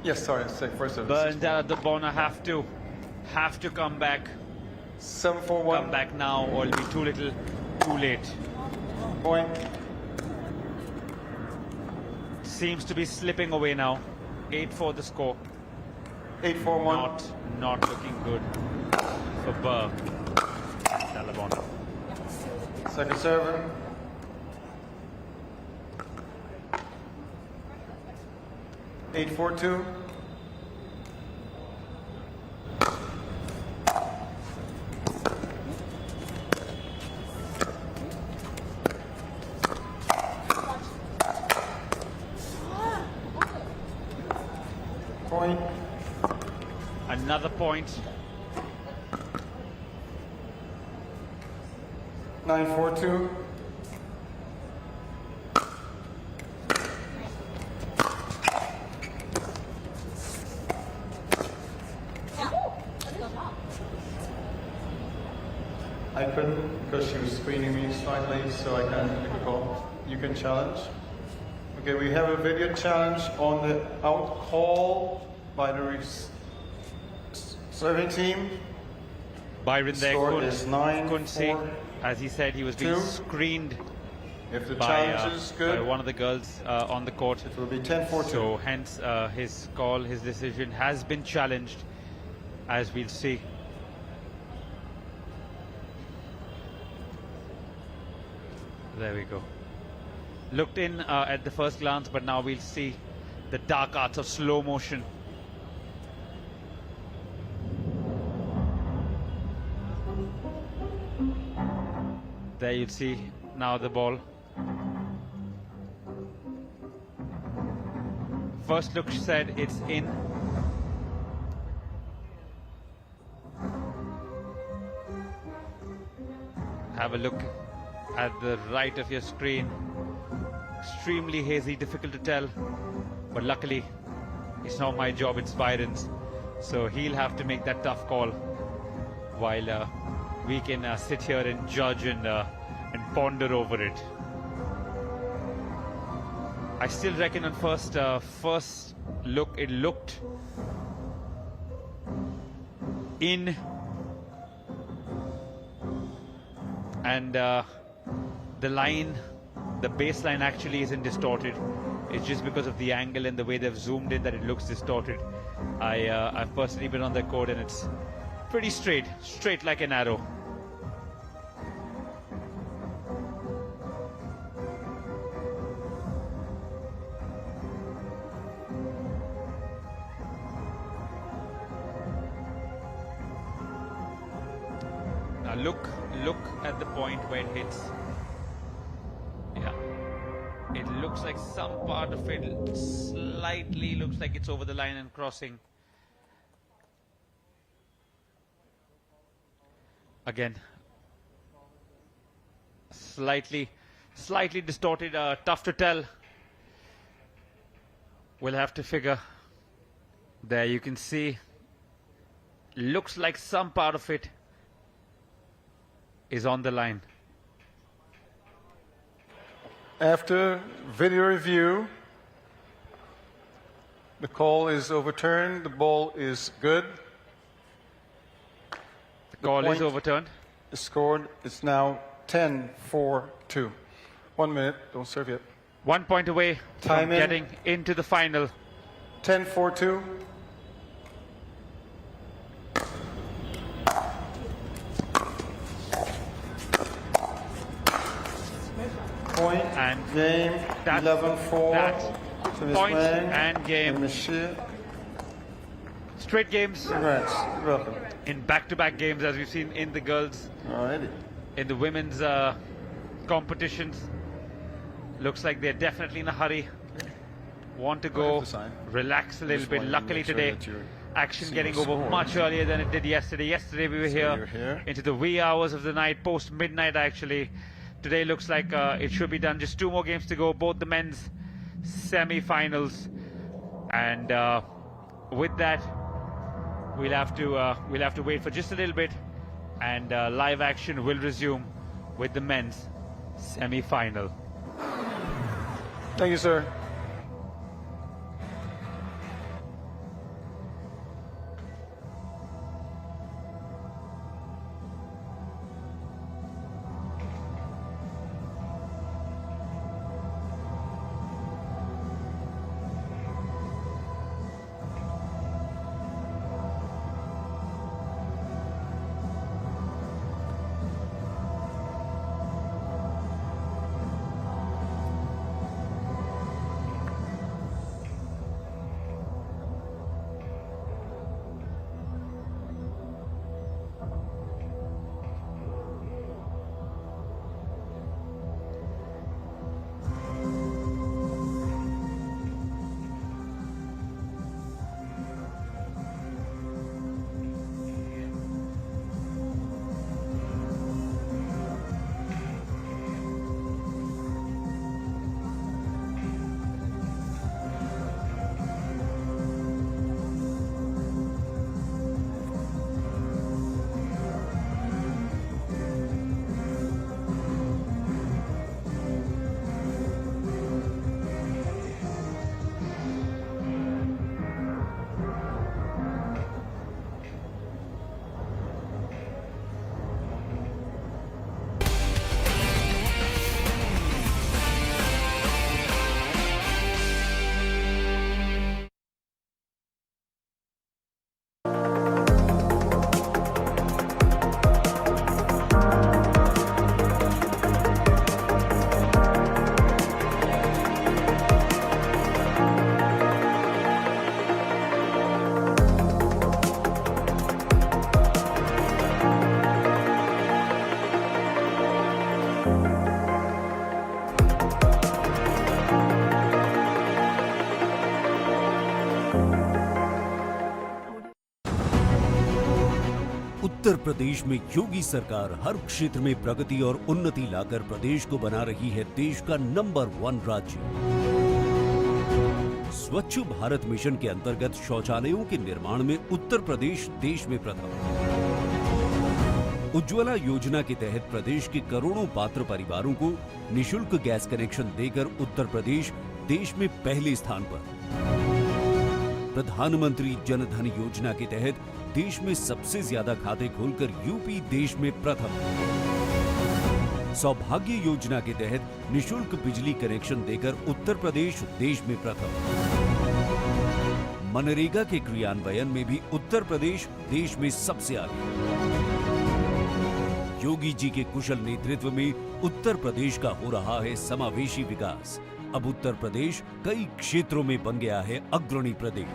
Yes, sorry, first service. Bernadette de Bona have to come back. 7-4-1. Come back now, or it'll be too little, too late. Point. Seems to be slipping away now. 8-4 the score. 8-4-1. Not looking good for Burr. Dalabona. Second serve. Eight, 4-2. Point. Another point. 9-4-2. I couldn't because she was screening me slightly, so I can't make a call. You can challenge. Okay, we have a video challenge on the out call by the serving team. Byron there Score is 9-4. couldn't see. As he said, he was being 2. screened If the by, challenge is good, by one of the girls on the court. it will be 10-4-2. So hence his call, his decision has been challenged, as we'll see. There we go. Looked in at the first glance, but now we'll see the dark arts of slow motion. There you'll see now the ball. First look said it's in. Have a look at the right of your screen. Extremely hazy, difficult to tell, but luckily it's not my job, it's Byron's, so he'll have to make that tough call while we can sit here and judge and ponder over it. I still reckon on first look it looked in, and the line, the baseline actually isn't distorted. It's just because of the angle and the way they've zoomed in that it looks distorted. I've personally been on the court and it's pretty straight like an arrow. Now look at the point where it hits. Yeah, it looks like some part of it slightly looks like it's over the line and crossing. Again, slightly distorted, tough to tell. We'll have to figure. There you can see, looks like some part of it is on the line. After video review, the call is overturned. The ball is good. The call is overturned. The score is now 10-4-2. 1 minute, don't serve yet. 1 point away from getting into the final. 10-4-2. Point and game 11-4. Point and game. straight games. Congrats. You're welcome. In back-to-back games, as we've seen in the girls. Alrighty. In the women's competitions. Looks like they're definitely in a hurry. Want to go relax a little bit. Luckily today, action getting over much earlier than it did yesterday. Yesterday we were here into the wee hours of the night, post midnight actually. Today looks like it should be done. Just 2 more games to go, both the men's semi-finals, and with that we'll have to wait for just a little bit, and live action will resume with the men's semi-final. Thank you, sir. Uttar Pradesh में योगी सरकार हर क्षेत्र में प्रगति और उन्नति लाकर प्रदेश को बना रही है देश का नंबर 1 राज्य। स्वच्छ भारत मिशन के अंतर्गत शौचालयों के निर्माण में उत्तर प्रदेश देश में प्रथम। उज्ज्वला योजना के तहत प्रदेश के करोड़ों पात्र परिवारों को निशुल्क गैस कनेक्शन देकर उत्तर प्रदेश देश में पहले स्थान पर। प्रधानमंत्री जन धन योजना के तहत देश में सबसे ज्यादा खाते खोलकर यूपी देश में प्रथम। सौभाग्य योजना के तहत निशुल्क बिजली कनेक्शन देकर उत्तर प्रदेश देश में प्रथम। मनरेगा के क्रियान्वयन में भी उत्तर प्रदेश देश में सबसे आगे। योगी जी के कुशल नेतृत्व में उत्तर प्रदेश का हो रहा है समावेशी विकास। अब उत्तर प्रदेश कई क्षेत्रों में बन गया है अग्रणी प्रदेश।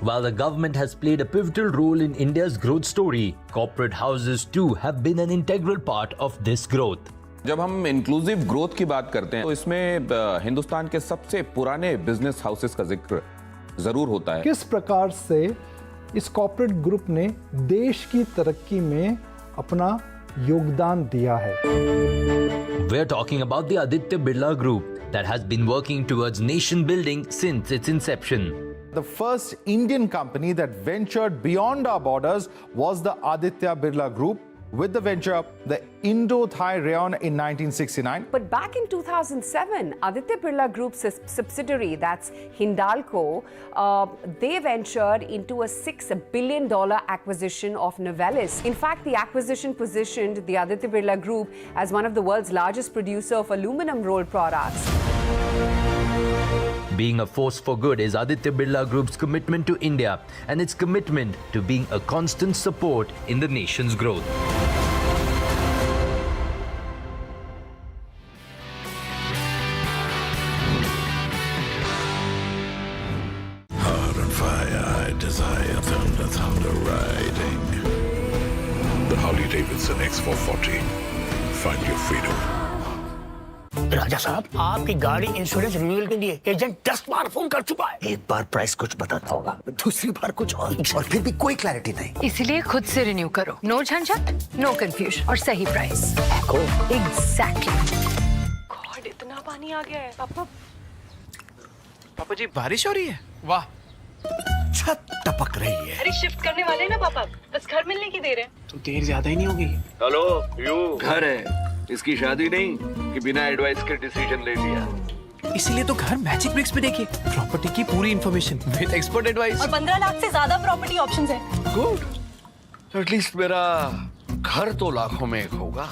While the government has played a pivotal role in India's growth story, corporate houses too have been an integral part of this growth. जब हम इंक्लूसिव ग्रोथ की बात करते हैं तो इसमें हिंदुस्तान के सबसे पुराने बिजनेस हाउसेस का जिक्र जरूर होता है। किस प्रकार से इस कॉर्पोरेट ग्रुप ने देश की तरक्की में अपना योगदान दिया है। We are talking about the Aditya Birla Group that has been working towards nation building since its inception. The first Indian company that ventured beyond our borders was the Aditya Birla Group, with the venture the Indo-Thai Rayon in 1969. But back in 2007, Aditya Birla Group's subsidiary, that's Hindalco, they ventured into a $6 billion acquisition of Novelis. In fact, the acquisition positioned the Aditya Birla Group as one of the world's largest producer of aluminum rolled products. Being a force for good is Aditya Birla Group's commitment to India and its commitment to being a constant support in the nation's growth. Davidson X440. Find your freedom. राजा साहब, आपकी गाड़ी insurance renewal के लिए agent 10 बार phone कर चुका है। एक बार price कुछ बताता होगा, दूसरी बार कुछ और फिर भी कोई क्लैरिटी नहीं। इसलिए खुद से रिन्यू करो। नो झंझट, नो कंफ्यूजन और सही प्राइस। एग्जैक्टली। गॉड, इतना पानी आ गया है। पापा जी, बारिश हो रही है? वाह, छत टपक रही है। अरे शिफ्ट करने वाले हैं ना पापा, बस घर मिलने की देर है। तो देर ज्यादा ही नहीं होगी। हेलो, यू घर है, इसकी शादी नहीं कि बिना एडवाइस के डिसीजन ले लिया। इसीलिए तो घर मैजिक ब्रिक्स पे देखिए, प्रॉपर्टी की पूरी इंफॉर्मेशन विद एक्सपर्ट एडवाइस और 15 लाख से ज्यादा प्रॉपर्टी ऑप्शंस है। गुड, एटलीस्ट मेरा घर तो लाखों में एक होगा।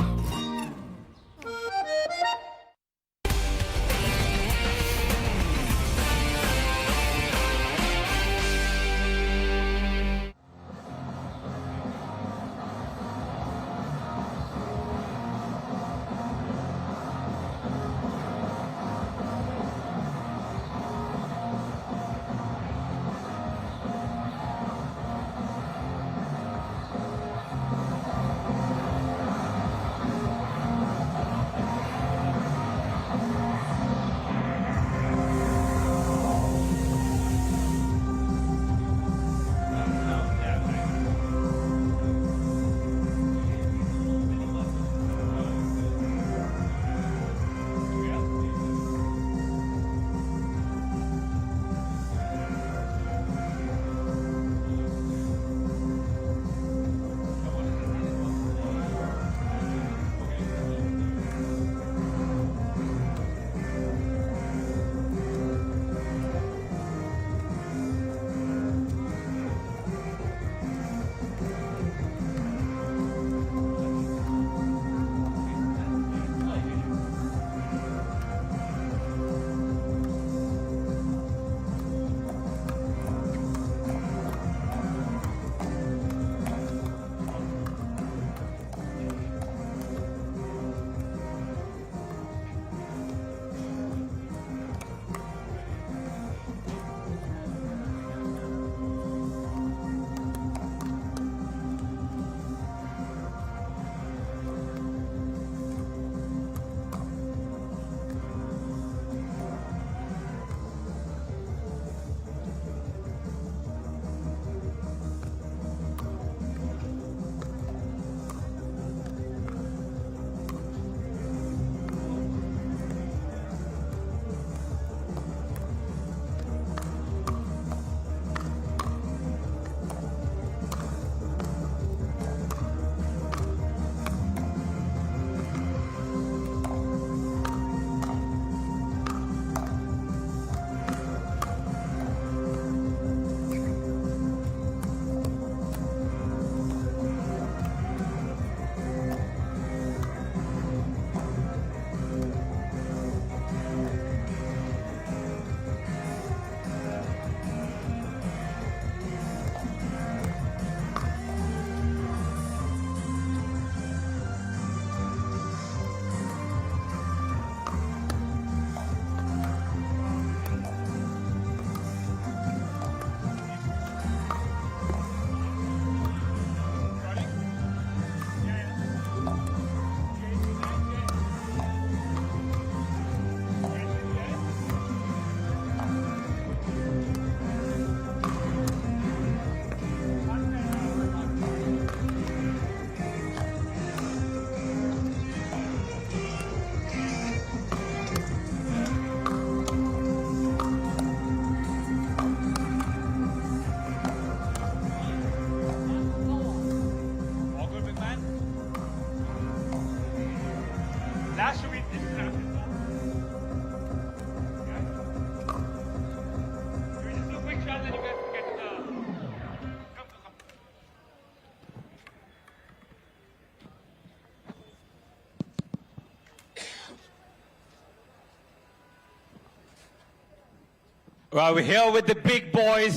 Well, we're here with the big boys.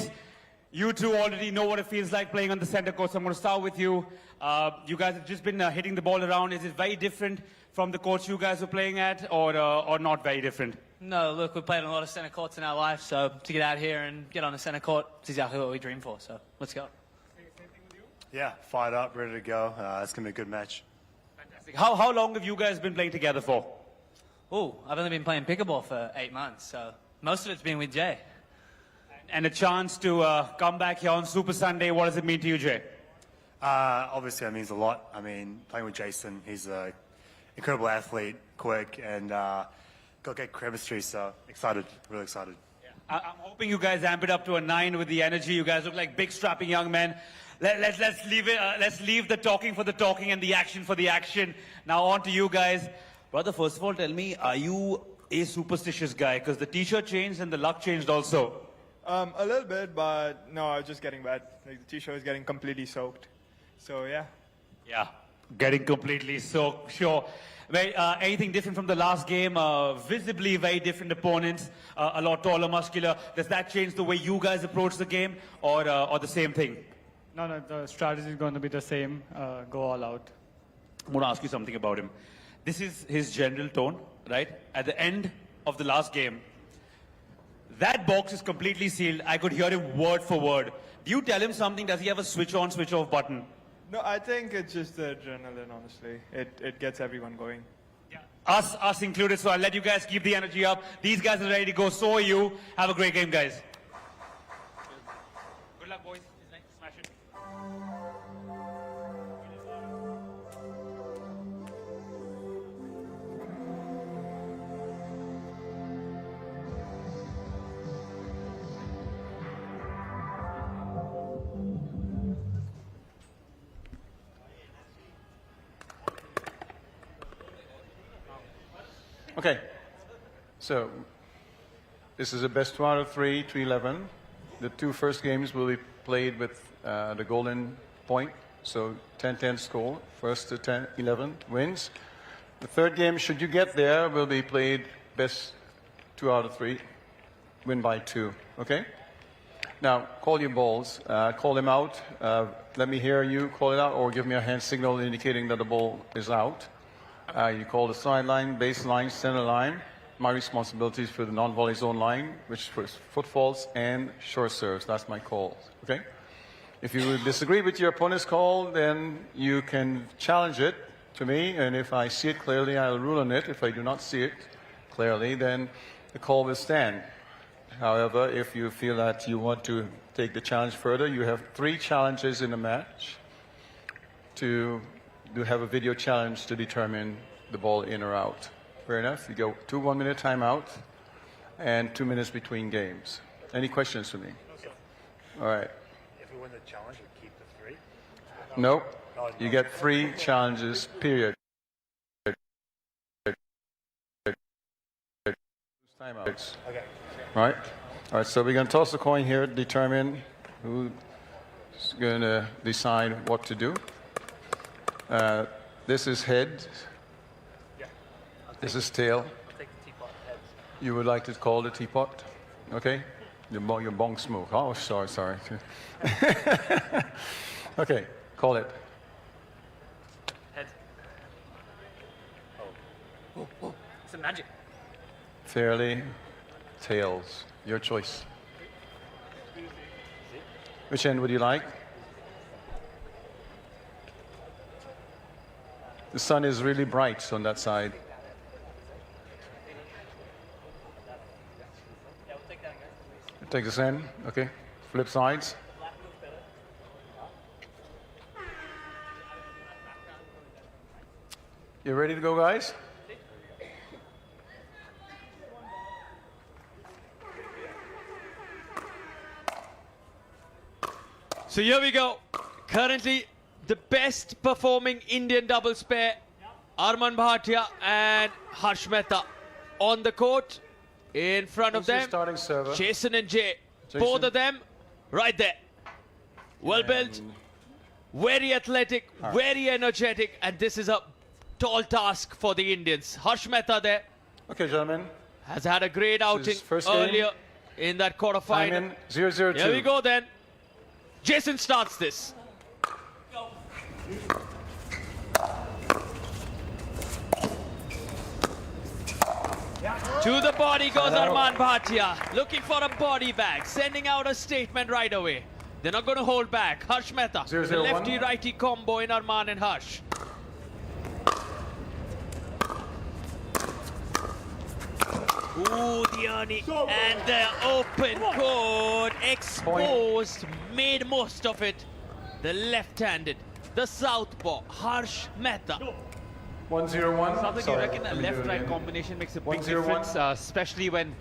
You two already know what it feels like playing on the center court, so I'm going to start with you. You guys have just been hitting the ball around. Is it very different from the courts you guys were playing at, or not very different? No, look, we've played on a lot of centre courts in our life, so to get out here and get on a centre court is exactly what we dream for, so let's go. Yeah, fired up, ready to go. It's going to be a good match. Fantastic. How long have you guys been playing together for? Oh, I've only been playing pickleball for 8 months, so most of it's been with Jay. And a chance to come back here on Super Sunday, what does it mean to you, Jay? Obviously, that means a lot. I mean, playing with Jason, he's an incredible athlete, quick, and got great chemistry, so excited, really excited. I'm hoping you guys amp it up to a 9 with the energy. You guys look like big, strapping young men. Let's leave it. Let's leave the talking for the talking and the action for the action. Now on to you guys, brother. First of all, tell me, are you a superstitious guy? Because the T-shirt changed and the luck changed also. A little bit, but no, I was just getting wet. Like the T-shirt was getting completely soaked. So yeah. Yeah, getting completely soaked. Sure. Anything different from the last game? Visibly very different opponents, a lot taller, muscular. Does that change the way you guys approach the game, or the same thing? No, the strategy is going to be the same. Go all out. I'm going to ask you something about him. This is his general tone, right? At the end of the last game, that box is completely sealed. I could hear him word for word. Do you tell him something? Does he have a switch on, switch off button? No, I think it's just the adrenaline, honestly. It gets everyone going. Yeah. Us included, so I'll let you guys keep the energy up. These guys are ready to go, so are you. Have a great game, guys. Good luck, boys. Smash it. Okay, so this is a best 2 out of 3, 3-11. The 2 first games will be played with the golden point, so 10-10 score. First to 10-11 wins. The third game, should you get there, will be played best 2 out of 3, win by 2. Okay? Now, call your balls, call them out. Let me hear you call it out, or give me a hand signal indicating that the ball is out. You call the sideline, baseline, center line. My responsibility is for the non-volley zone line, which is footfalls and short serves. That's my call. Okay? If you disagree with your opponent's call, then you can challenge it to me, and if I see it clearly, I'll rule on it. If I do not see it clearly, then the call will stand. However, if you feel that you want to take the challenge further, you have 3 challenges in a match to have a video challenge to determine the ball in or out. Fair enough? You go 2 1-minute timeout and 2 minutes between games. Any questions for me? All right. If we win the challenge, we keep the 3? Nope. You get 3 challenges, period. Timeouts. Okay. Right? All right, so we're going to toss a coin here to determine who's going to decide what to do. This is head. Yeah. This is tail. I'll take the teapot heads. You would like to call the teapot? Okay? Your bong smoke. Oh, sorry. Okay, call it. Heads. Oh. It's a magic. Fairly, tails. Your choice. Which end would you like? The sun is really bright on that side. Take this end, okay. Flip sides. You ready to go, guys? So here we go. Currently, the best performing Indian doubles pair, Arman Bhatia and Harsh Mehta, on the court. In front of them, starting server? Jason and Jay. Jason. Both of them right there. Well built, very athletic, very energetic, and this is a tall task for the Indians. Harsh Mehta there. Okay, gentlemen. Has had a great outing earlier in that quarterfinal. 0-0-2. Here we go then. Jason starts this. To the body goes Arman Bhatia, looking for a body bag, sending out a statement right away. They're not going to hold back. Harsh Mehta, the 0-0-1. lefty-righty combo in Arman and Harsh. Ooh, the Ernie and the open court exposed, made most of it. The left-handed, the southpaw, Harsh Mehta. 1-0-1. Something you reckon that left-right combination makes a big 1-0-1. difference, especially when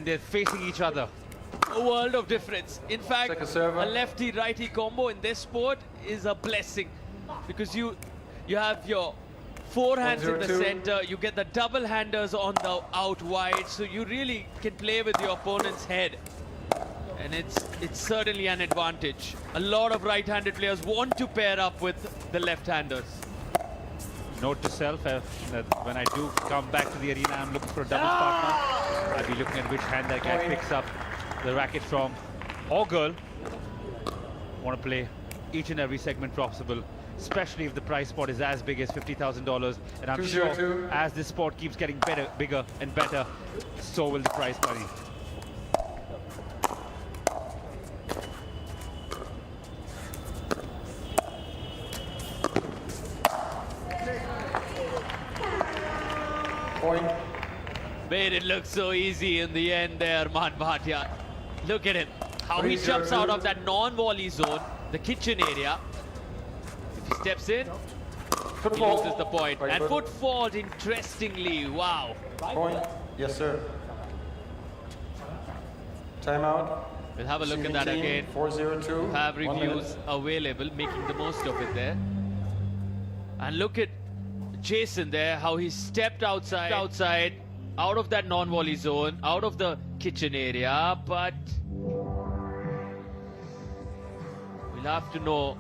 they're facing each other. A world of difference. In fact, Second server. a lefty-righty combo in this sport is a blessing because you have your forehands in the 1-0-2. center, you get the double-handers on the out wide, so you really can play with your opponent's head. And it's certainly an advantage. A lot of right-handed players want to pair up with the left-handers. Note to self, that when I do come back to the arena, I'm looking for a doubles partner. I'll be looking at which hand that guy picks up the racket from, or girl. Want to play each and every segment possible, especially if the prize pot is as big as $50,000. And I'm sure as this sport keeps getting better, bigger and better, so will the prize money. Point. Made it look so easy in the end there, Arman Bhatia. Look at him, how he jumps out of that non-volley zone, the kitchen area. If he steps in, he loses the point. Right And foot. foot fault, interestingly, wow. Point. Yes, sir. Timeout. We'll have a look at that again. 4-0-2. Have 1 reviews minute. available, making the most of it there. And look at Jason there, how he stepped outside, out of that non-volley zone, out of the kitchen area, but we'll have to know.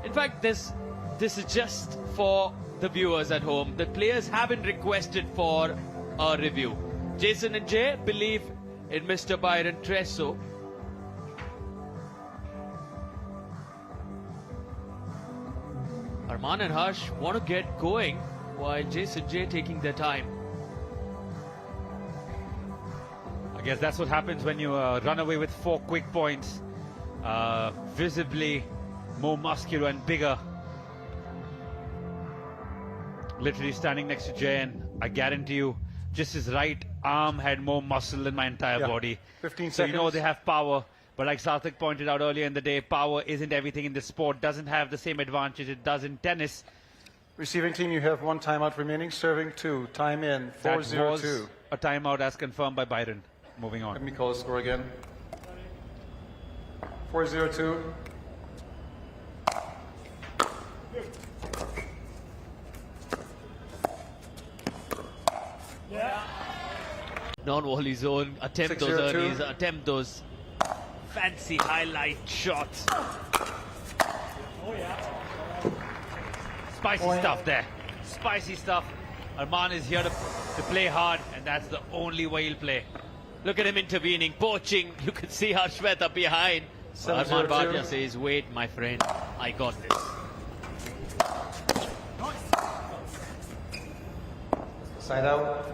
In fact, this is just for the viewers at home. The players haven't requested for a review. Jason and Jay believe in Mr. Byron Tresso. Arman and Harsh want to get going while Jason Jay taking their time. I guess that's what happens when you run away with 4 quick points. Visibly more muscular and bigger. Literally standing next to Jay, and I guarantee you, just his right arm had more muscle than my entire body. 15 so seconds. you know they have power. But like Sarthak pointed out earlier in the day, power isn't everything in this sport. Doesn't have the same advantage it does in tennis. Receiving team, you have 1 timeout remaining. Serving 2. Time in. That was 4-0-2. a timeout as confirmed by Byron. Moving on. Let me call the score again. 4-0-2. Non-volley zone, attempt those 6-0-2. earlies, attempt those fancy highlight shots. Spicy stuff there. Spicy stuff. Arman is here to play hard, and that's the only way he'll play. Look at him intervening, poaching. You can see Harsh Mehta behind. Arman 7-0-2. Bhatia says, wait, my friend, I got this. Side out.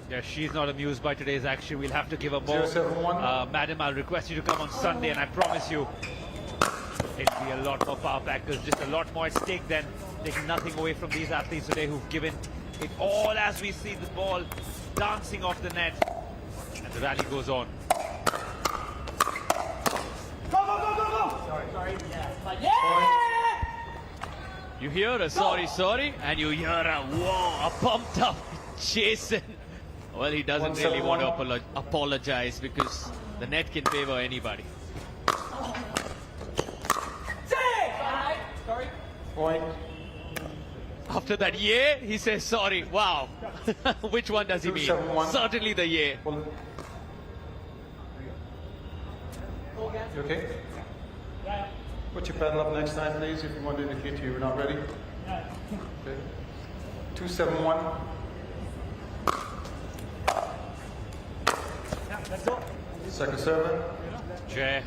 Yeah, she's not amused by today's action. We'll have to give her more. 0-7-1. Madam, I'll request you to come on Sunday, and I promise you it'll be a lot more power pack. There's just a lot more at stake than taking nothing away from these athletes today who've given it all as we see the ball dancing off the net. And the rally goes on. You hear a sorry, and you hear a whoa, a pumped up Jason. Well, he doesn't really want to apologize because the net can favor anybody. Point. After that yeah, he says sorry. Wow. Which one does he mean? 2-7-1. Certainly the yeah. You okay? Put your paddle up next time, please, if you want to indicate to you we're not ready. Okay. 2-7-1. Second server. Jay,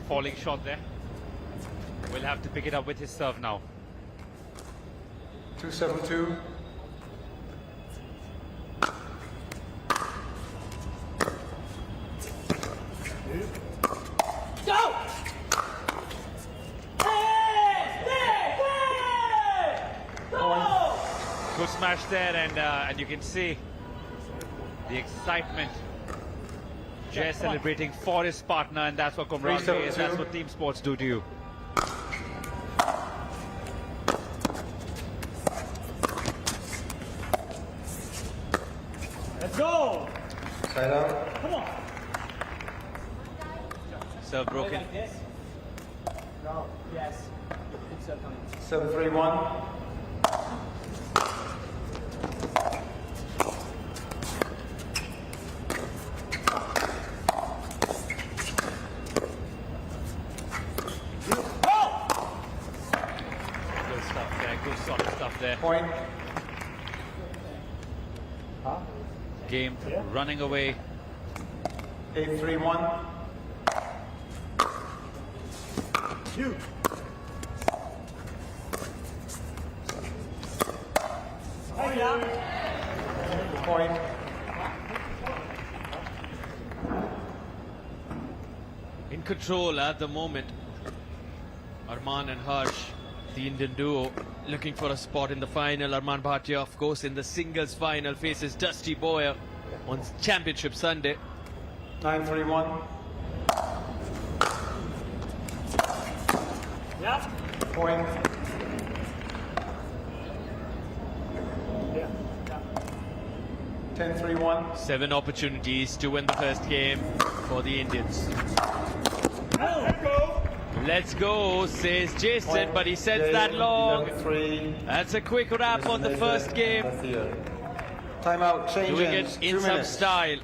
falling shot there. We'll have to pick it up with his serve now. 2-7-2. smash there, and you can see the excitement. Jay celebrating for his partner, and that's what camaraderie is. That's what team sports do to you. Let's go! Side out. Come on! Serve broken. No. Yes. 7-3-1. Good stuff there. Good solid stuff there. Point. Game running away. 8-3-1. You. Point. In control at the moment. Arman and Harsh, the Indian duo, looking for a spot in the final. Arman Bhatia, of course, in the singles final, faces Dusty Boyer on Championship Sunday. 9-3-1. Yeah. Point. Yeah. 10-3-1. 7 opportunities to win the first game for the Indians. Let's go, says Jason, but he sets that long. That's a quick wrap on the first game. Timeout, change Doing it in some style.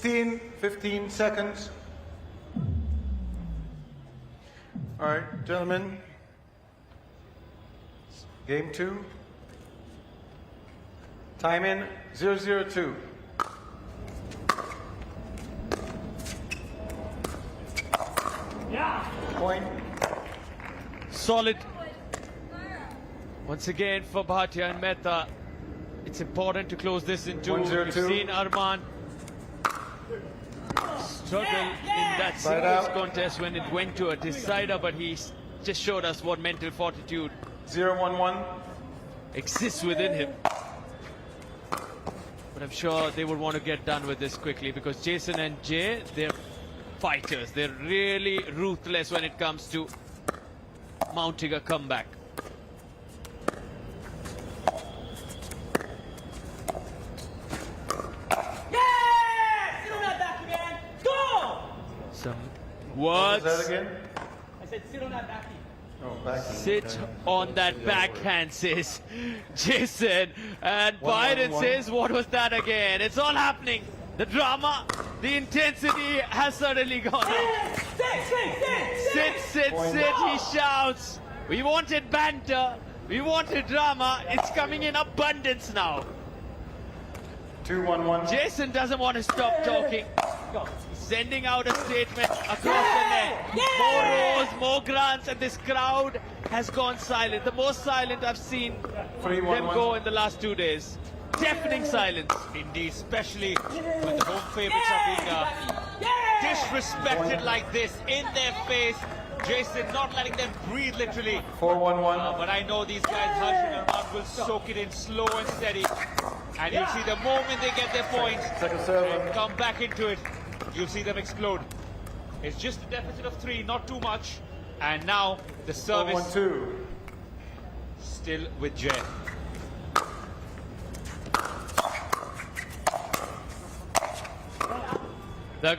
Fifteen 15 seconds. All right, gentlemen. Game 2. Time in 0-0-2. Yeah. Point. Solid. Once again for Bhatia and Mehta. It's important to close this in 2. 1-0-2. We've seen Arman struggle in that Side singles out. contest when it went to a decider, but he just showed us what mental fortitude 0-1-1. exists within him. But I'm sure they would want to get done with this quickly because Jason and Jay, they're fighters. They're really ruthless when it comes to mounting a comeback. Some words. What was that again? I said sit on that back. Oh, backhand. Sit on that backhand, says Jason. And Biden says, what was that again? It's all happening. The drama, the intensity has certainly gone up. Sit, he shouts. We wanted banter. We wanted drama. It's coming in abundance now. 2-1-1. Jason doesn't want to stop talking. Sending out a statement across the net. More roars, more grants, and this crowd has gone silent. The most silent I've seen them go in the last 2 days. Deafening silence. Indeed, especially when the home favourites are being disrespected like this in their face. Jason not letting them breathe literally. 4-1-1. But I know these guys, Harsh and Arman, will soak it in slow and steady. And you'll see the moment they get their points and come back into it, you'll see them explode. It's just a deficit of 3, not too much. And now the service 4-1-2. still with Jay. That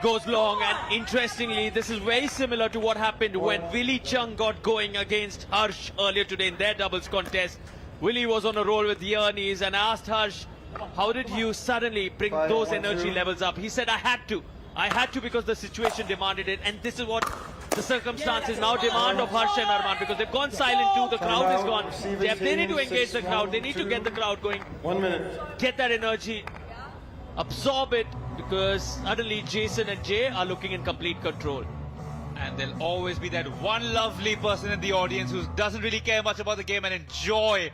goes long, and interestingly, this is very similar to what happened when Willie Chung got going against Harsh earlier today in their doubles contest. Willie was on a roll with the ear knees, and I asked Harsh, how did you suddenly bring those energy levels up? He said, I had to because the situation demanded it, and this is what the circumstances now demand of Harsh and Arman, because they've gone silent too, the crowd is gone. They need to engage the crowd, they need to get the crowd going. 1 minute. Get that energy, absorb it, because suddenly Jason and Jay are looking in complete control. And there'll always be that one lovely person in the audience who doesn't really care much about the game and enjoy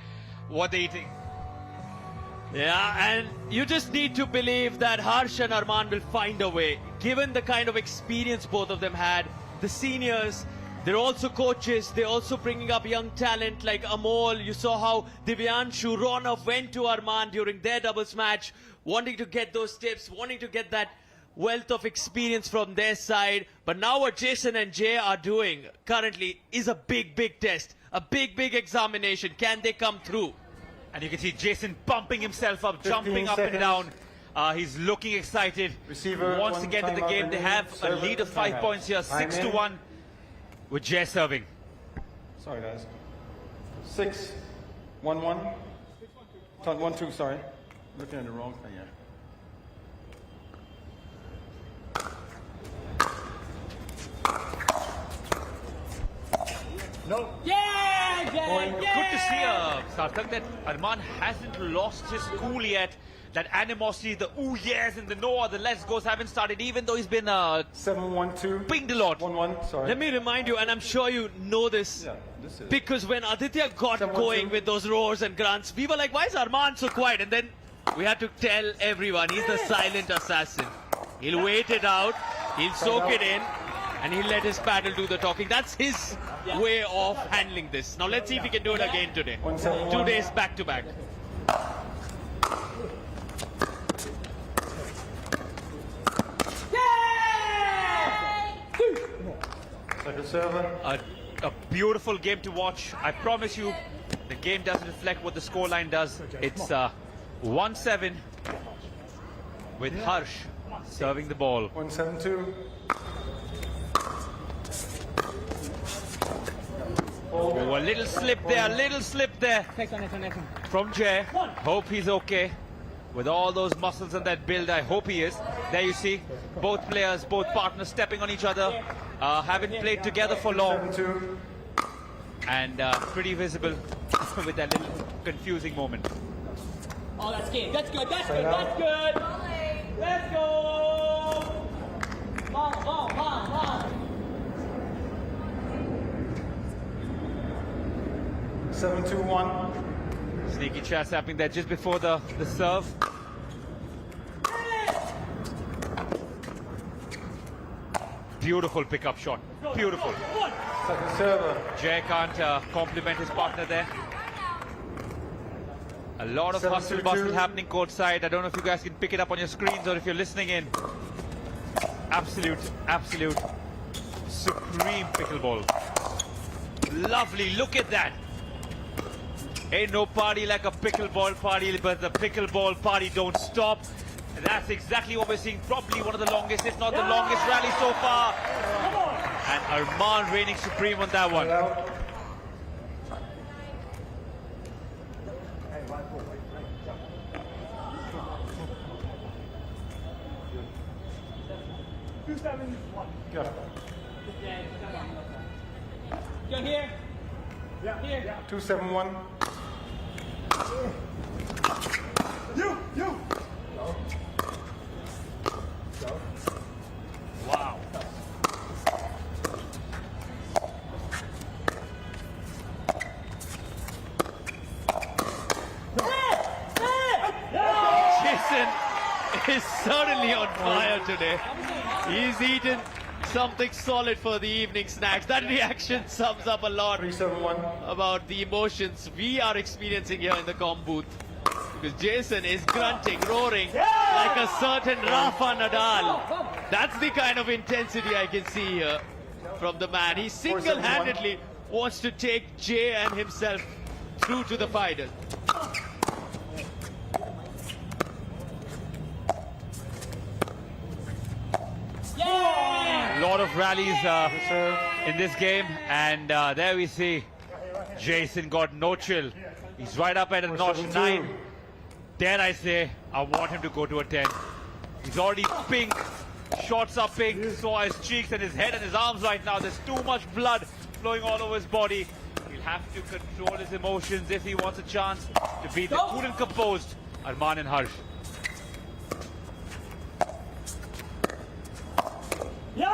what they're eating. Yeah, and you just need to believe that Harsh and Arman will find a way. Given the kind of experience both of them had, the seniors, they're also coaches, they're also bringing up young talent like Amol. You saw how Divyanshu, Ronav went to Arman during their doubles match, wanting to get those tips, wanting to get that wealth of experience from their side. But now what Jason and Jay are doing currently is a big, big test, a big, big examination. Can they come through? And you can see Jason pumping himself up, jumping up and down. He's looking excited. Receiver, wants to get to the game. They have a lead of 5 points here, 6-1 with Jay serving. Sorry, guys. 6-1-1. 1-2, sorry. Looking at the wrong thing here. No. Yeah! Good to see, Sarthak, that Arman hasn't lost his cool yet. That animosity, the ooh yes and the no or the let's goes haven't started, even though he's been 7-1-2 pinged a lot. 1-1, sorry. Let me remind you, and I'm sure you know this, because when Aditya got going with those roars and grunts, we were like, why is Arman so quiet? And then we had to tell everyone, he's the silent assassin. He'll wait it out, he'll soak it in, and he'll let his paddle do the talking. That's his way of handling this. Now let's see if he can do it again today. 2 days back to back. A beautiful game to watch. I promise you, the game doesn't reflect what the scoreline does. It's 1-7 with Harsh serving the ball. 1-7-2. Oh, a little slip there, from Jay. Hope he's okay. With all those muscles and that build, I hope he is. There you see, both players, both partners stepping on each other. Haven't played together for long. And pretty visible with that little confusing moment. Oh, that's good. That's good. That's good. That's good. Let's go. Ball. 7-2-1. Sneaky chance happening there just before the serve. Beautiful pickup shot. Beautiful. Second server. Jay can't compliment his partner there. A lot of hustle bustle happening courtside. I don't know if you guys can pick it up on your screens or if you're listening in. Absolute supreme pickleball. Lovely, look at that. Ain't no party like a pickleball party, but the pickleball party don't stop. And that's exactly what we're seeing. Probably one of the longest, if not the longest rally so far. And Arman reigning supreme on that one. Go here. Yeah. Here. 2-7-1. You. Wow. Jason is certainly on fire today. He's eaten something solid for the evening snacks. That reaction sums up a lot about the emotions we are experiencing here in the comm booth. Because Jason is grunting, roaring like a certain Rafa Nadal. That's the kind of intensity I can see here from the man. He single-handedly wants to take Jay and himself through to the final. A lot of rallies in this game, and there we see Jason got no chill. He's right up at a notch 9. Dare I say, I want him to go to a 10. He's already pink, shots are pink, so are his cheeks and his head and his arms right now. There's too much blood flowing all over his body. He'll have to control his emotions if he wants a chance to beat the cool and composed Arman and Harsh. There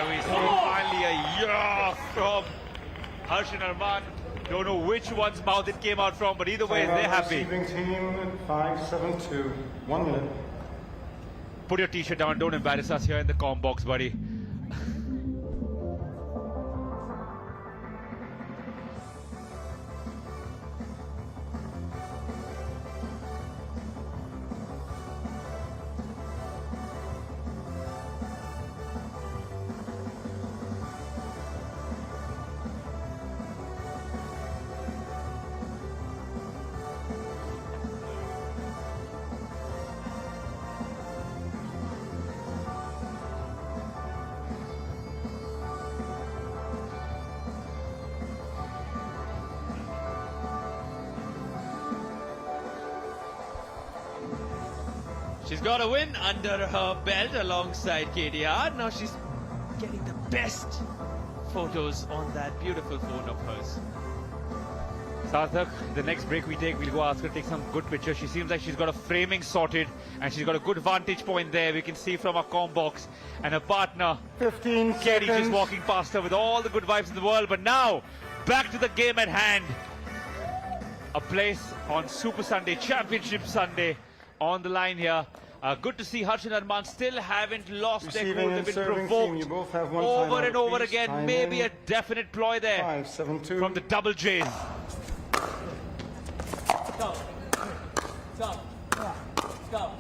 we see finally a yeah from Harsh and Arman. Don't know which one's mouth it came out from, but either way, they're happy. Team 5-7-2. 1 minute. Put your t-shirt down. Don't embarrass us here in the comm box, buddy. She's got a win under her belt alongside KDR. Now she's getting the best photos on that beautiful phone of hers. Sarthak, the next break we take, we'll go ask her to take some good pictures. She seems like she's got a framing sorted and she's got a good vantage point there. We can see from her comm box, and her partner, 15 Kerry, just seconds. walking past her with all the good vibes in the world. But now, back to the game at hand. A place on Super Sunday, Championship Sunday on the line here. Good to see Harsh and Arman still haven't lost their cool. They've been provoked over and over again. Maybe a definite ploy there 5-7-2. from the double J's. Go. Go. Go.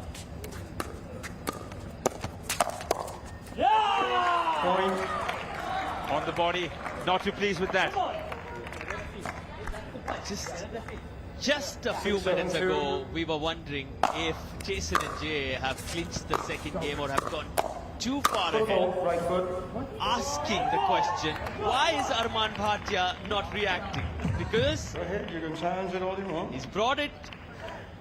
Yeah! Point. On the body, not too pleased with that. Just a few minutes ago, we were wondering if Jason and Jay have clinched the second game or have gone too far ahead. Right foot. Asking the question, why is Arman Bhatia not reacting? Because Go ahead, you can challenge it all you want. he's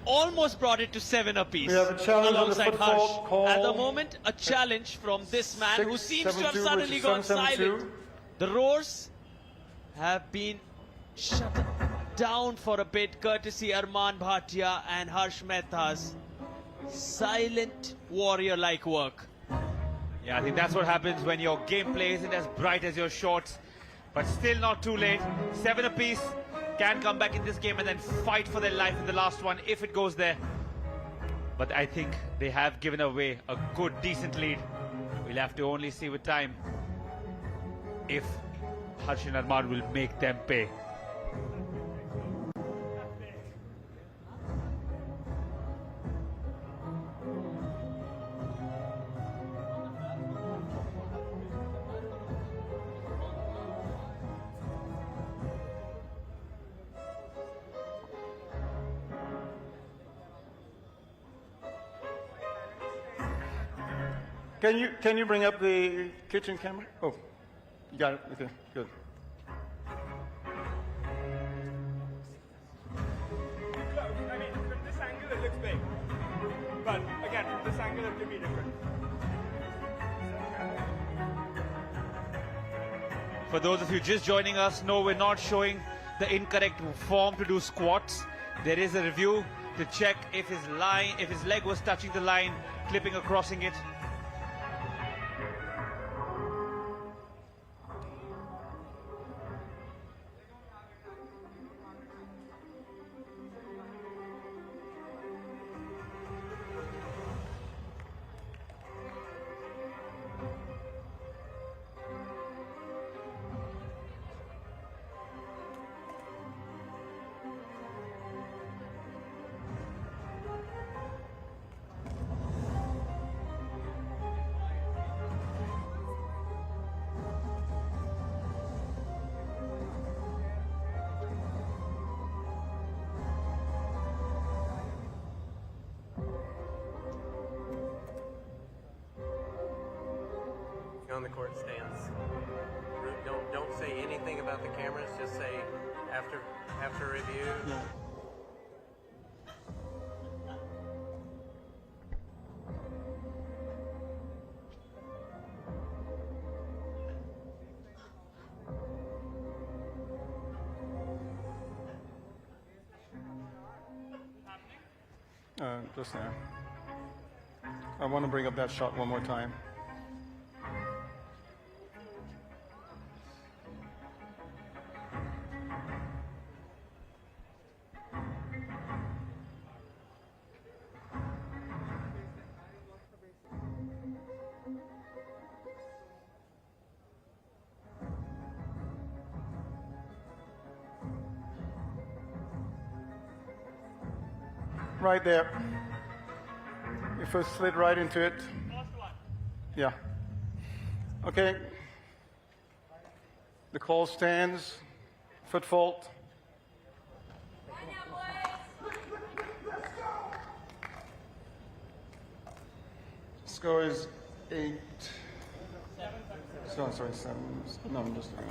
almost brought it to 7 apiece. We have a challenge on the alongside foot Harsh. fault call. At the moment, a challenge from this man who seems to have 6-7-2 suddenly versus gone 7-7-2. silent. The roars have been shut down for a bit, courtesy Arman Bhatia and Harsh Mehta's silent warrior-like work. Yeah, I think that's what happens when your gameplay isn't as bright as your shots, but still not too late. 7 apiece, can come back in this game and then fight for their life in the last one if it goes there. But I think they have given away a good, decent lead. We'll have to only see with time if Harsh and Arman will make them pay. Can you bring up the kitchen camera? Oh, you got it. Okay, good. I mean, from this angle it looks big. But again, from this angle it could be different. For those of you just joining us, no, we're not showing the incorrect form to do squats. There is a review to check if his leg was touching the line clipping or crossing it. On the court stands. Don't say anything about the cameras. Just say after review. Yeah. Just now. I want to bring up that shot one more time. Right there. You first slid right into it. Yeah. Okay. The call stands. Foot fault. Score is 8. Sorry, 7. No, I'm just 7.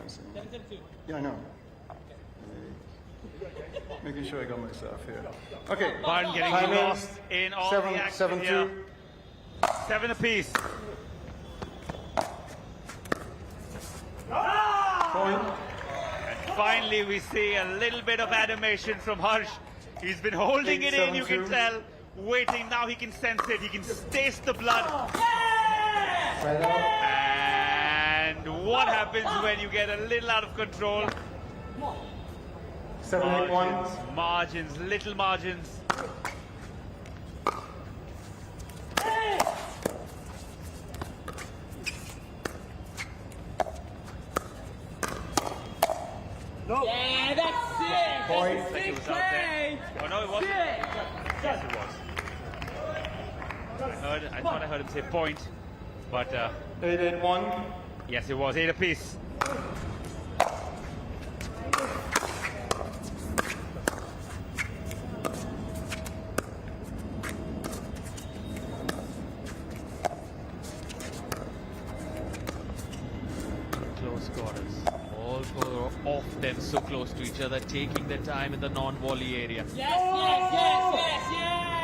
Yeah, I know. Making sure I got myself here. Okay. Barton getting Time lost in all the action here. 7 apiece. Point. And finally we see a little bit of animation from Harsh. He's been holding it in, you can tell. Waiting, now he can sense it. He can taste the blood. And what happens when you get a little out of control? 7-8-1. Margins, little margins. No. Yeah, that's it. Point. That's It was out there. Oh no, it wasn't. Yes, it was. I thought I heard him say point, but 8-8-1. yes, it was 8 apiece. Close quarters. All four of them so close to each other, taking their time in the non-volley area.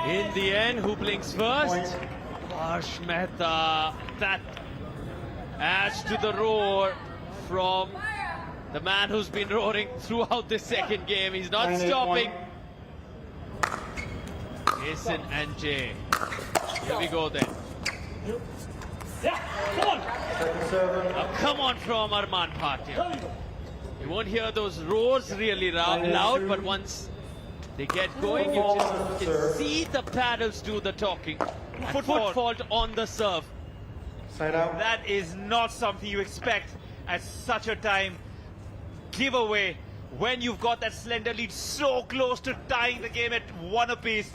In the end, who blinks first? Harsh Mehta. That adds to the roar from the man who's been roaring throughout the second game. He's not 9-8-1. stopping. Jason and Jay. Here we go then. Now come on from Arman Bhatia. You won't hear those roars really loud, but once they get going, you can see the paddles do the talking. Foot fault on the serve. That is not something you expect at such a time. Giveaway when you've got that slender lead so close to tying the game at 1 apiece.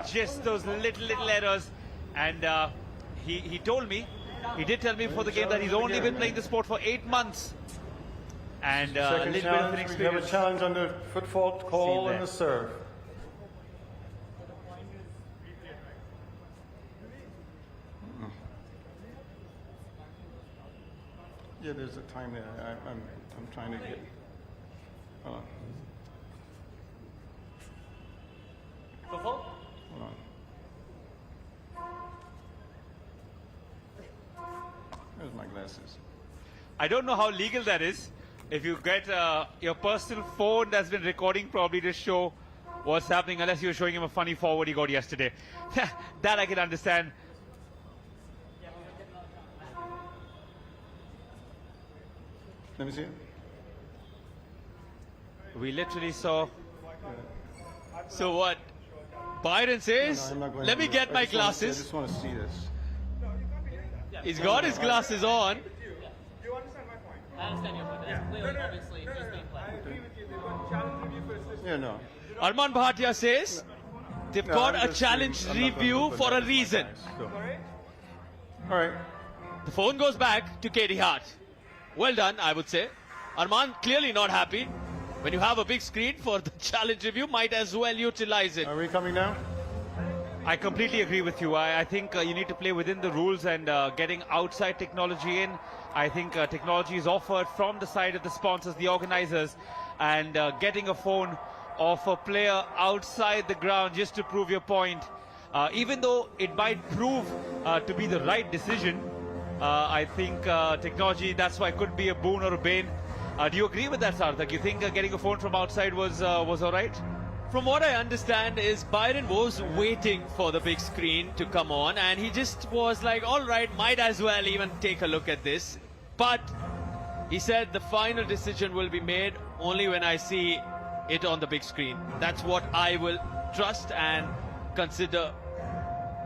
Just those little errors. And he told me, he did tell me before the game that he's only been playing the sport for 8 months. And a little bit of an experience. We have a challenge on the foot fault call and the serve. Yeah, there's a time there. I'm trying to get. Hold on. Foot fault? Hold on. Where's my glasses? I don't know how legal that is. If you get your personal phone that's been recording probably to show what's happening unless you're showing him a funny forward he got yesterday. That I can understand. Let me see it. We literally saw. So what Byron says, let me get my I glasses. just want to see this. He's got his glasses on. I understand your point. That's clearly, obviously, just being played. Yeah, no. Arman Bhatia says they've No, got I'm a just challenge saying, I'm not gonna review put for that a as my reason. guys, so. All right. The phone goes back to Katie Hart. Well done, I would say. Arman clearly not happy. When you have a big screen for the challenge review, might as well utilize it. Are we coming down? I completely agree with you. I think you need to play within the rules, and getting outside technology in. I think technology is offered from the side of the sponsors, the organizers, and getting a phone of a player outside the ground just to prove your point, even though it might prove to be the right decision. I think technology, that's why it could be a boon or a bane. Do you agree with that, Sarthak? You think getting a phone from outside was all right? From what I understand is Byron was waiting for the big screen to come on, and he just was like, all right, might as well even take a look at this. But he said the final decision will be made only when I see it on the big screen. That's what I will trust and consider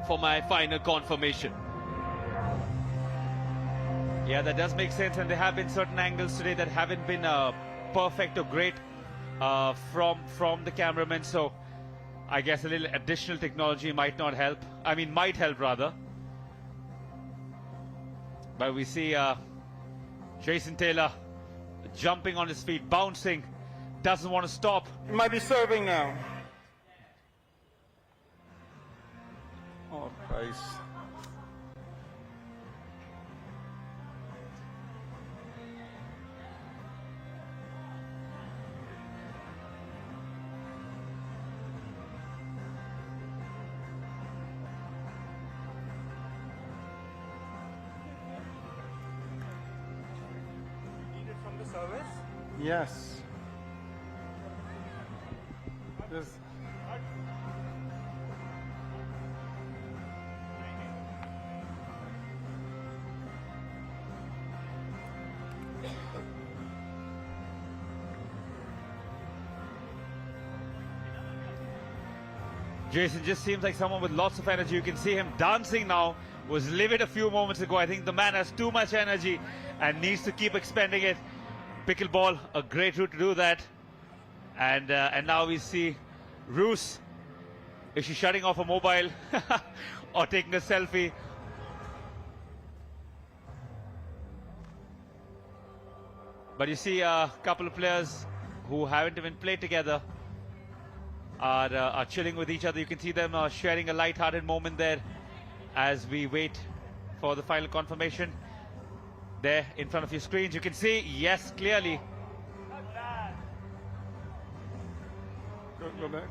for my final confirmation. Yeah, that does make sense, and there have been certain angles today that haven't been perfect or great from the cameraman, so I guess a little additional technology might not help. I mean, might help rather. But we see Jason Taylor jumping on his feet, bouncing, doesn't want to stop. He might be serving now. Oh, Christ. Yes. This. Jason just seems like someone with lots of energy. You can see him dancing now. Was livid a few moments ago. I think the man has too much energy and needs to keep expending it. Pickleball, a great route to do that. And now we see Roos. Is she shutting off a mobile or taking a selfie? But you see a couple of players who haven't even played together are chilling with each other. You can see them sharing a light-hearted moment there as we wait for the final confirmation. There in front of your screens, you can see, yes, clearly. Go back.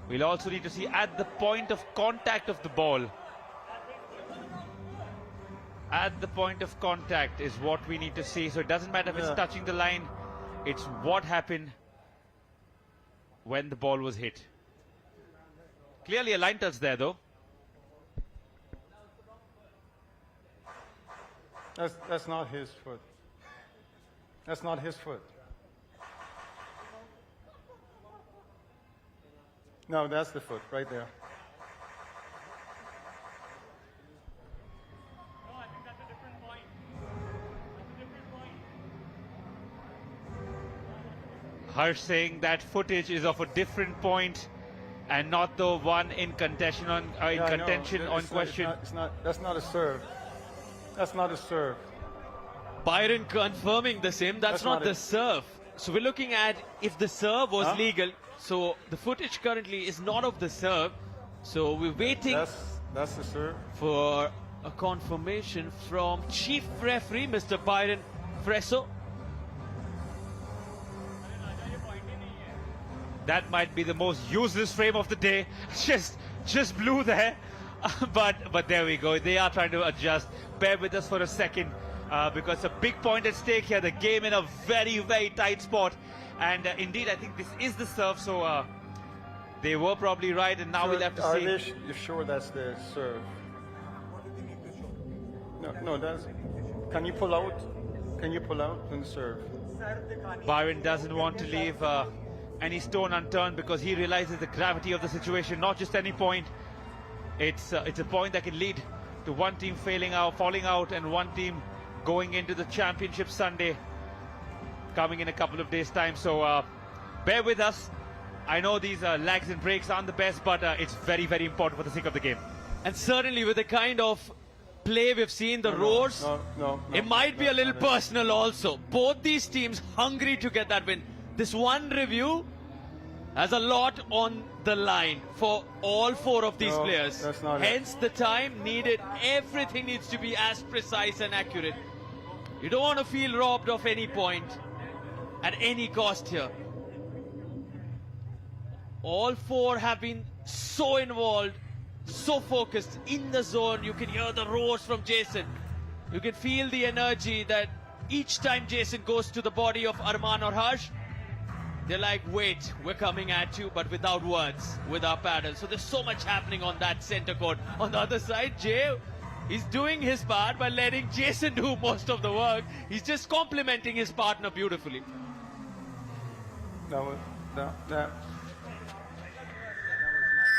We'll also need to see at the point of contact of the ball. At the point of contact is what we need to see. So it doesn't matter if it's touching the line, it's what happened when the ball was hit. Clearly a line touch there though. That's not his foot. That's not his foot. No, that's the foot right there. Harsh saying that footage is of a different point and not the one in contention on question. That's not a serve. That's not a serve. Byron confirming the same. That's not the serve. So we're looking at if the serve was legal. So the footage currently is not of the serve. So we're waiting that's the serve for a confirmation from Chief Referee Mr. Byron Fresso. That might be the most useless frame of the day. Just blew there. But there we go. They are trying to adjust. Bear with us for a second because a big point at stake here. The game in a very, very tight spot. And indeed, I think this is the serve. So They were probably right, and now we'll have to Are see. you sure that's the serve? No, that's. Can you pull out? Can you pull out and serve? Byron doesn't want to leave any stone unturned because he realizes the gravity of the situation. Not just any point. It's a point that can lead to one team falling out, and one team going into the championship Sunday, coming in a couple of days' time. So bear with us. I know these lags and breaks aren't the best, but it's very, very important for the sake of the game. And certainly with the kind of play we've seen, the roars, it might be a little personal also. Both these teams hungry to get that win. This one review has a lot on the line for all four of these players. That's not Hence the time needed. Everything needs to be as precise and accurate. You don't want to feel robbed of any point at any cost here. All four have been so involved, so focused in the zone. You can hear the roars from Jason. You can feel the energy that each time Jason goes to the body of Arman or Harsh, they're like, wait, we're coming at you, but without words, with our paddle. So there's so much happening on that center court. On the other side, Jay, he's doing his part by letting Jason do most of the work. He's just complimenting his partner beautifully.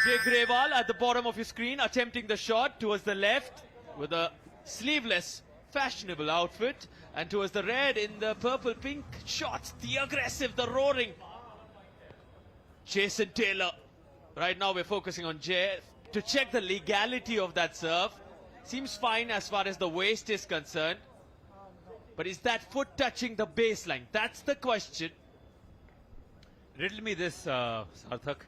Jay Grewal at the bottom of your screen, attempting the shot towards the left with a sleeveless, fashionable outfit, and towards the red in the purple-pink shots, the aggressive, the roaring. Jason Taylor. Right now we're focusing on Jay to check the legality of that serve. Seems fine as far as the waist is concerned. But is that foot touching the baseline? That's the question. Riddle me this, Sarthak.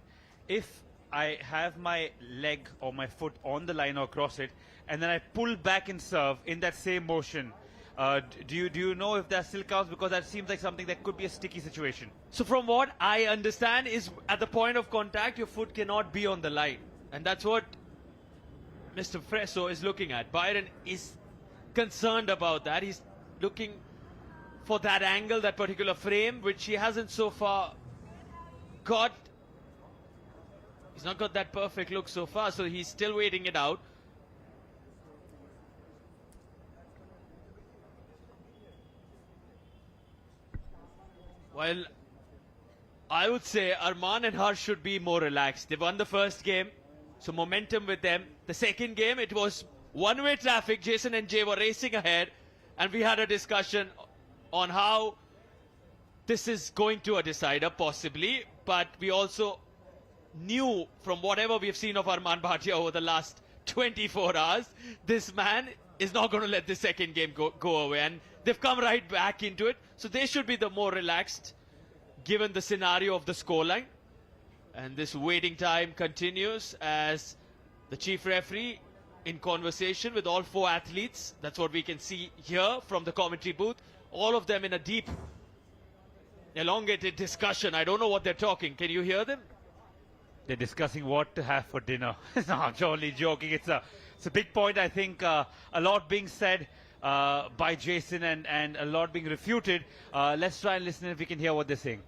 If I have my leg or my foot on the line or across it, and then I pull back and serve in that same motion, do you know if that still counts? Because that seems like something that could be a sticky situation. So from what I understand is at the point of contact, your foot cannot be on the line. And that's what Mr. Fresso is looking at. Byron is concerned about that. He's looking for that angle, that particular frame, which he hasn't so far got. He's not got that perfect look so far, so he's still waiting it out. Well, I would say Arman and Harsh should be more relaxed. They won the first game, so momentum with them. The second game, it was one-way traffic. Jason and Jay were racing ahead, and we had a discussion on how this is going to a decider, possibly, but we also knew from whatever we've seen of Arman Bhatia over the last 24 hours, this man is not going to let the second game go away. And they've come right back into it. So they should be the more relaxed, given the scenario of the scoreline. And this waiting time continues as the chief referee in conversation with all four athletes. That's what we can see here from the commentary booth. All of them in a deep, elongated discussion. I don't know what they're talking. Can you hear them? They're discussing what to have for dinner. No, I'm totally joking. It's a big point. I think a lot being said by Jason and a lot being refuted. Let's try and listen if we can hear what they're saying.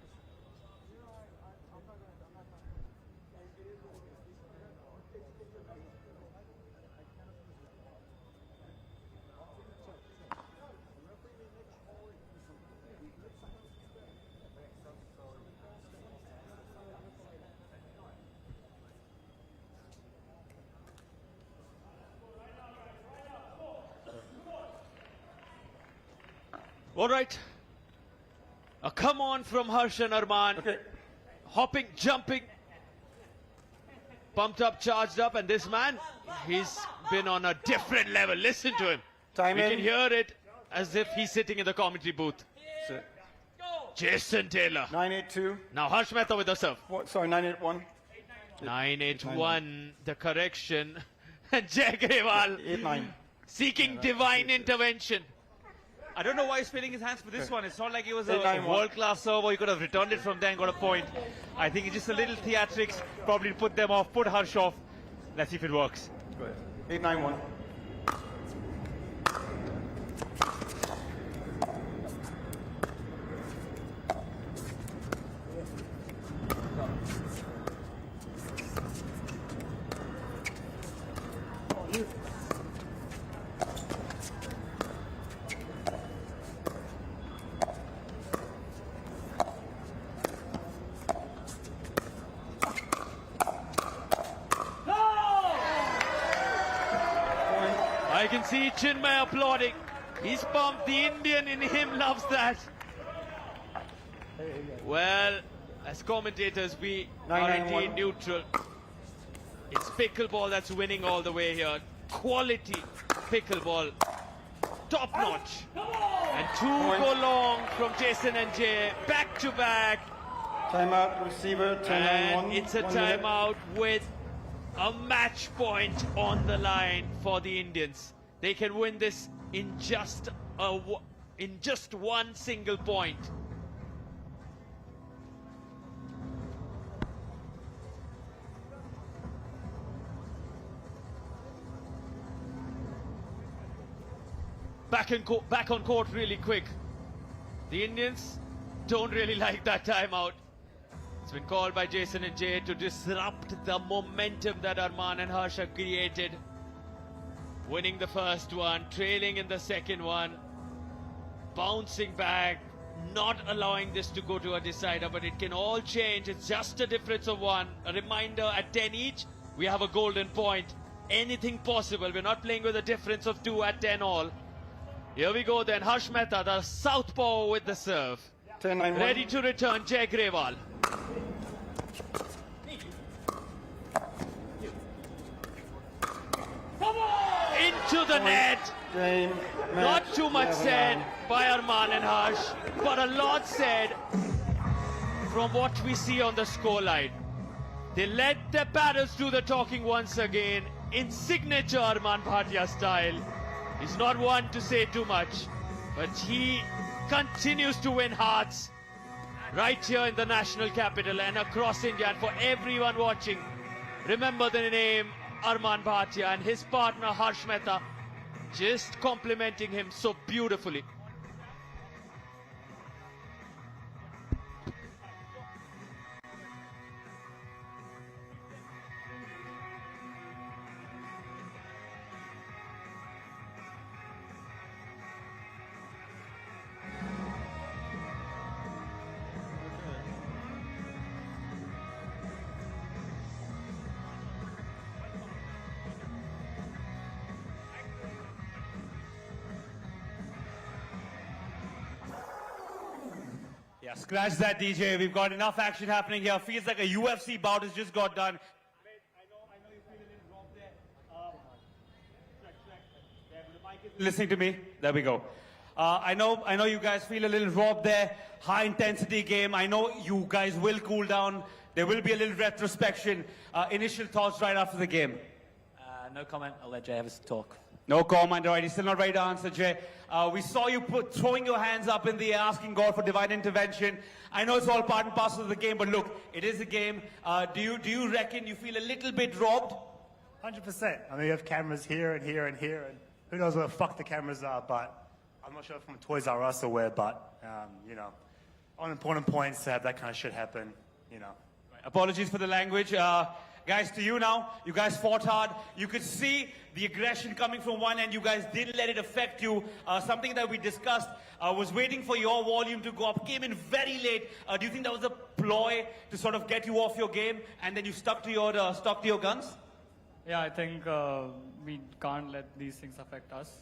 All right. A come on from Harsh and Arman. Okay. Hopping, jumping. Pumped up, charged up. And this man, he's been on a different level. Listen to him. We can hear it as if he's sitting in the commentary booth. Jason Taylor. 982. Now Harsh Mehta with the serve. Sorry, 981. 981, the correction. And Jay Grewal 89. Seeking divine intervention. I don't know why he's spinning his hands for this one. It's not like it was a 891. world-class serve, or he could have returned it from there and got a point. I think it's just a little theatrics, probably to put them off, put Harsh off. Let's see if it works. Go ahead. 891. can see Chinmay applauding. He's pumped. The Indian in him loves that. Well, as commentators, we are indeed neutral. It's pickleball that's winning all the way here. Quality pickleball. Top notch. And two go long from Jason and Jay. Back to back. Timeout, receiver, And it's a timeout with a match point on the line for the Indians. They can win this in just one single point. Back on court really quick. The Indians don't really like that timeout. It's been called by Jason and Jay to disrupt the momentum that Arman and Harsha created. Winning the first one, trailing in the second one, bouncing back, not allowing this to go to a decider, but it can all change. It's just a difference of one. A reminder, at 10 each, we have a golden point. Anything possible. We're not playing with a difference of 2 at 10 all. Here we go then, Harsh Mehta, the southpaw with the serve. Ready to return, Jay Grewal. Into the net. Not too much said by Arman and Harsh, but a lot said from what we see on the scoreline. They let their paddles do the talking once again in signature Arman Bhatia style. He's not one to say too much, but he continues to win hearts right here in the national capital and across India. And for everyone watching, remember the name Arman Bhatia and his partner Harsh Mehta just complimenting him so beautifully. Yeah, scratch that, DJ. We've got enough action happening here. Feels like a UFC bout has just got done. I know you feel a little robbed there. The mic is listening to me. There we go. I know you guys feel a little robbed there. High intensity game. I know you guys will cool down. There will be a little retrospection. Initial thoughts right after the game. No comment. I'll let Jay have his talk. No comment, all right. He's still not ready to answer, Jay. We saw you throwing your hands up in the air, asking God for divine intervention. I know it's all part and parcel of the game, but look, it is a game. Do you reckon you feel a little bit robbed? 100%. I mean, you have cameras here and here and here, and who knows where the fuck the cameras are, but I'm not sure from Toys R Us or where, but, you know, on important points to have that kind of shit happen, you know. Apologies for the language. Guys, to you now. You guys fought hard. You could see the aggression coming from one end. You guys didn't let it affect you. Something that we discussed was waiting for your volume to go up. Came in very late. Do you think that was a ploy to sort of get you off your game, and then you stuck to your guns? Yeah, I think we can't let these things affect us.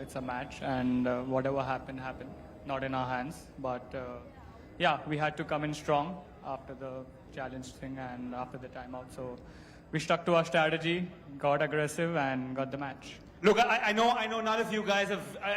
It's a match, and whatever happened, happened. Not in our hands, but yeah, we had to come in strong after the challenge thing and after the timeout. So we stuck to our strategy, got aggressive, and got the match. Look, I know none of you guys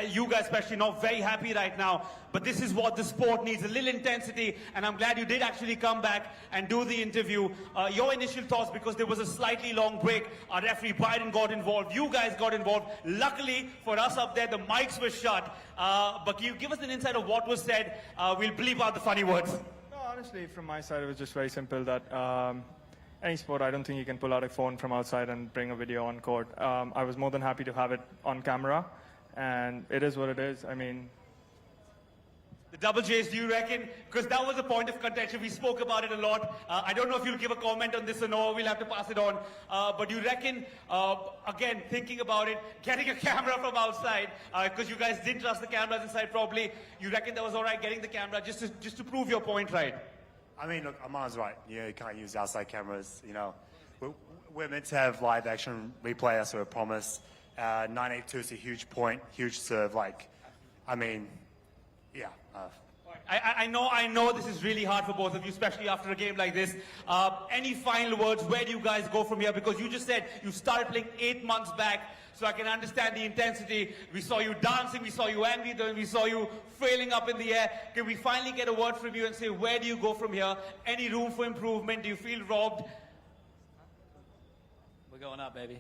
you guys especially not very happy right now, but this is what the sport needs, a little intensity, and I'm glad you did actually come back and do the interview. Your initial thoughts, because there was a slightly long break, our referee Biden got involved, you guys got involved. Luckily for us up there, the mics were shut, but can you give us an insight of what was said? We'll bleep out the funny words. Honestly, from my side, it was just very simple that any sport, I don't think you can pull out a phone from outside and bring a video on court. I was more than happy to have it on camera, and it is what it is. I mean... The double J's, do you reckon? Because that was a point of contention. We spoke about it a lot. I don't know if you'll give a comment on this or no. We'll have to pass it on. But you reckon, again, thinking about it, getting a camera from outside, because you guys didn't trust the cameras inside properly, you reckon that was all right getting the camera just to prove your point right? I mean, look, Aman's right. Yeah, you can't use outside cameras, you know. We're meant to have live action replay, that's what we promised. 982 is a huge point, huge serve. Like, I mean, yeah. I know this is really hard for both of you, especially after a game like this. Any final words? Where do you guys go from here? Because you just said you started playing 8 months back, so I can understand the intensity. We saw you dancing, we saw you angry, then we saw you flailing up in the air. Can we finally get a word from you and say, where do you go from here? Any room for improvement? Do you feel robbed? We're going up, baby.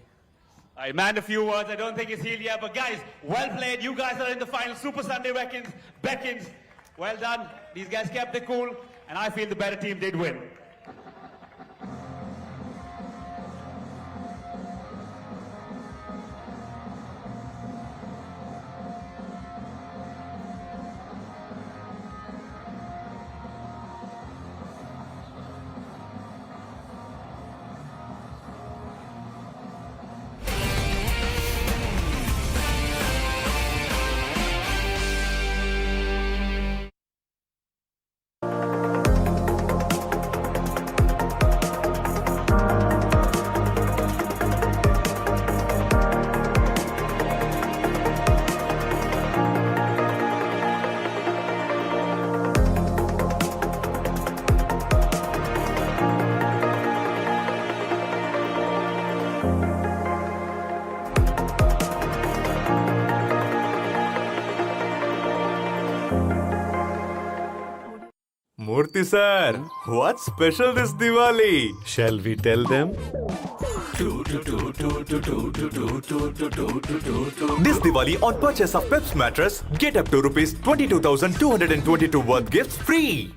I manned a few words. I don't think it's healed yet, but guys, well played. You guys are in the final. Super Sunday beckons. Well done. These guys kept it cool, and I feel the better team did win. Murthy sir, what's special this Diwali? Shall we tell them? This Diwali, on purchase of Peps mattress, get up to rupees 22,222 worth gifts free.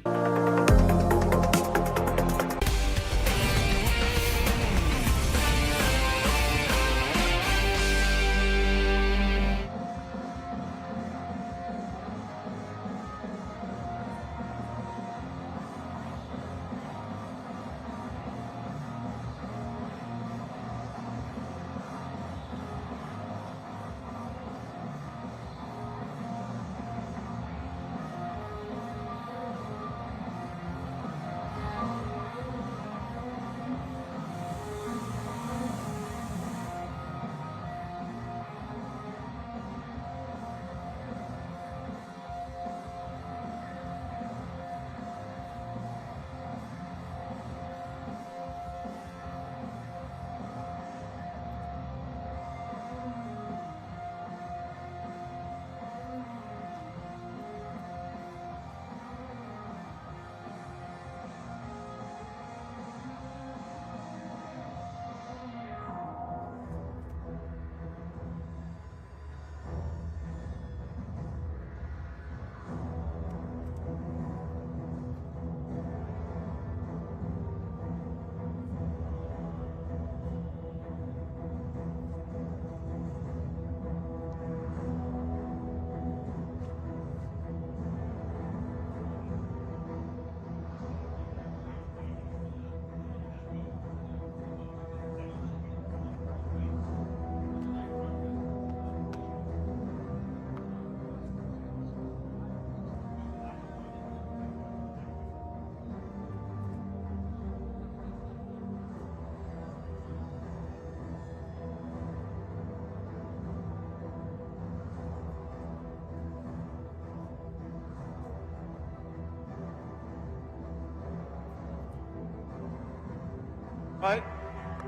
Right.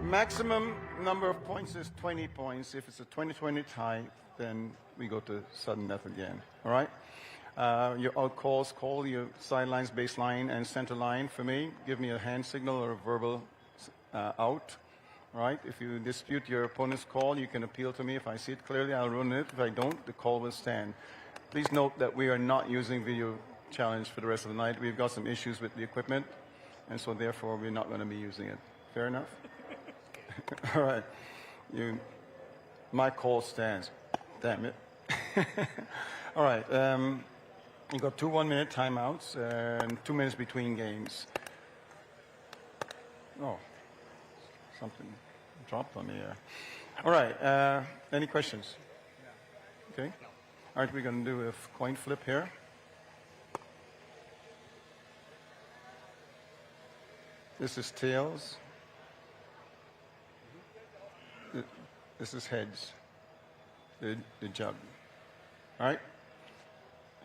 Maximum number of points is 20 points. If it's a 20-20 tie, then we go to sudden death again. All right? Your out calls, call your sidelines, baseline, and center line for me. Give me a hand signal or a verbal out. All right? If you dispute your opponent's call, you can appeal to me. If I see it clearly, I'll run it. If I don't, the call will stand. Please note that we are not using video challenge for the rest of the night. We've got some issues with the equipment, and so therefore we're not going to be using it. Fair enough? All right. My call stands. Damn it. All right. You got 2 1-minute timeouts and 2 minutes between games. Oh, something dropped on me here. All right. Any questions? Okay. All right. We're going to do a coin flip here. This is tails. This is heads. the jug. All right?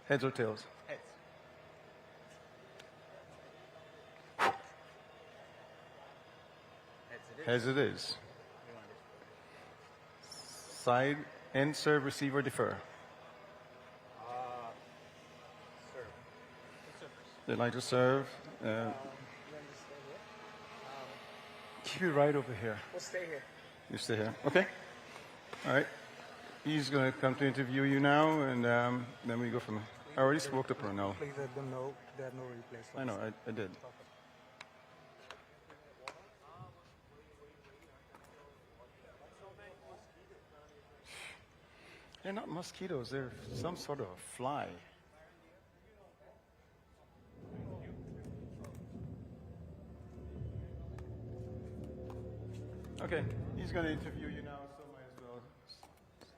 Heads or tails? Heads. Heads it is. Side, end, serve, receive, or defer. Serve. They'd like to serve. Keep it right over here. We'll stay here. You stay here. Okay. All right. He's going to come to interview you now, and then we go from there. I already spoke to Purnell. Please let them know there are no replacements. I know, I did. They're not mosquitoes. They're some sort of a fly. Okay, he's going to interview you now, so might as well.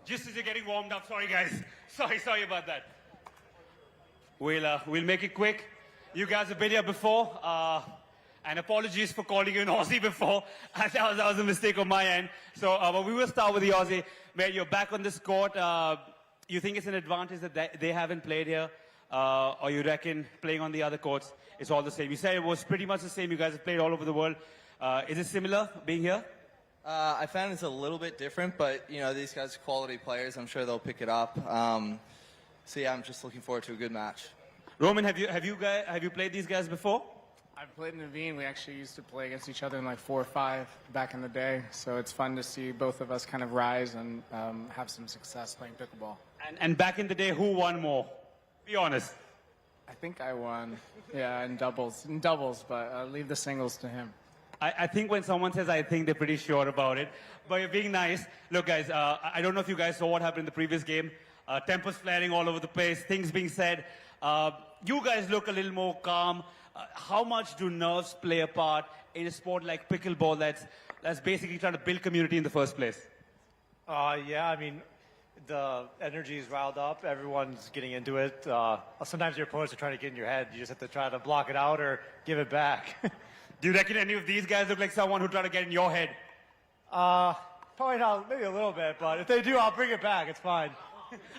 Just as you're getting warmed up, sorry guys. Sorry about that. We'll make it quick. You guys have been here before, and apologies for calling you an Aussie before. that was a mistake on my end. So, but we will start with the Aussie. Where you're back on this court, you think it's an advantage that they haven't played here, or you reckon playing on the other courts it's all the same? You said it was pretty much the same. You guys have played all over the world. Is it similar being here? I found it's a little bit different, but you know, these guys are quality players. I'm sure they'll pick it up. So yeah, I'm just looking forward to a good match. Roman, have you played these guys before? I've played Naveen. We actually used to play against each other in like 4 or 5 back in the day. So it's fun to see both of us kind of rise and have some success playing pickleball. And back in the day, who won more? Be honest. I think I won. Yeah, in doubles, but leave the singles to him. I think when someone says I think, they're pretty sure about it. But you're being nice. Look, guys, I don't know if you guys saw what happened in the previous game. Tempers flaring all over the place, things being said. You guys look a little more calm. How much do nerves play a part in a sport like pickleball that's basically trying to build community in the first place? Yeah, I mean, the energy is riled up. Everyone's getting into it. Sometimes your opponents are trying to get in your head. You just have to try to block it out or give it back. Do you reckon any of these guys look like someone who try to get in your head? Probably not, maybe a little bit, but if they do, I'll bring it back. It's fine.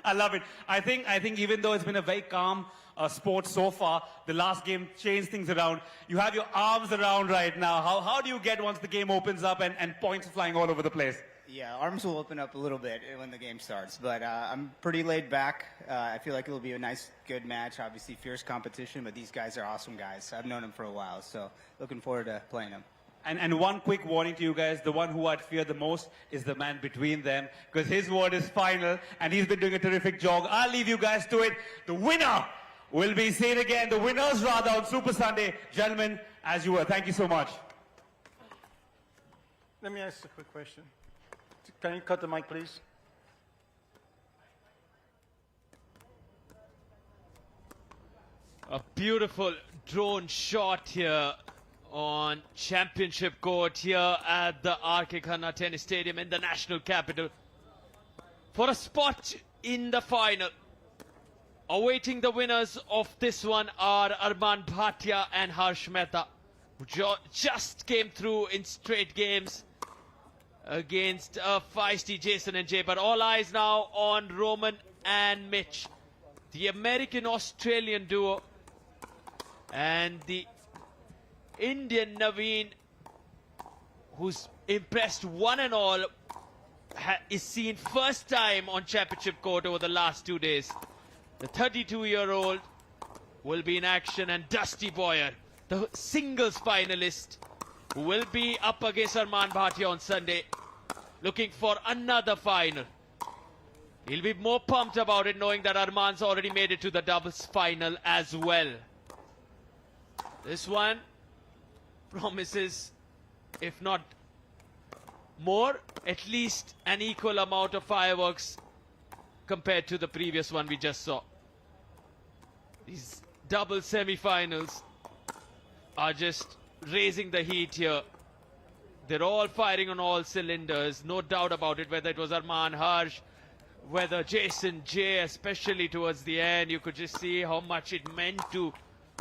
I love it. I think even though it's been a very calm sport so far, the last game changed things around. You have your arms around right now. How do you get once the game opens up and points are flying all over the place? Yeah, arms will open up a little bit when the game starts, but I'm pretty laid back. I feel like it'll be a nice, good match. Obviously, fierce competition, but these guys are awesome guys. I've known them for a while, so looking forward to playing them. And one quick warning to you guys, the one who I'd fear the most is the man between them, because his word is final, and he's been doing a terrific job. I'll leave you guys to it. The winner will be seen again, the winners rather, on Super Sunday. Gentlemen, as you were, thank you so much. Let me ask a quick question. Can you cut the mic, please? A beautiful drone shot here on championship court here at the R.K. Khanna Tennis Stadium in the national capital for a spot in the final. Awaiting the winners of this one are Arman Bhatia and Harsh Mehta, who just came through in straight games against feisty Jason and Jay. But all eyes now on Roman and Mitch, the American-Australian duo, and the Indian Naveen, who's impressed one and all, is seen first time on championship court over the last 2 days. The 32-year-old will be in action, and Dusty Boyer, the singles finalist, who will be up against Arman Bhatia on Sunday, looking for another final. He'll be more pumped about it knowing that Arman's already made it to the doubles final as well. This one promises, if not more, at least an equal amount of fireworks compared to the previous one we just saw. These double semi-finals are just raising the heat here. They're all firing on all cylinders, no doubt about it, whether it was Arman, Harsh, whether Jason, Jay, especially towards the end. You could just see how much it meant to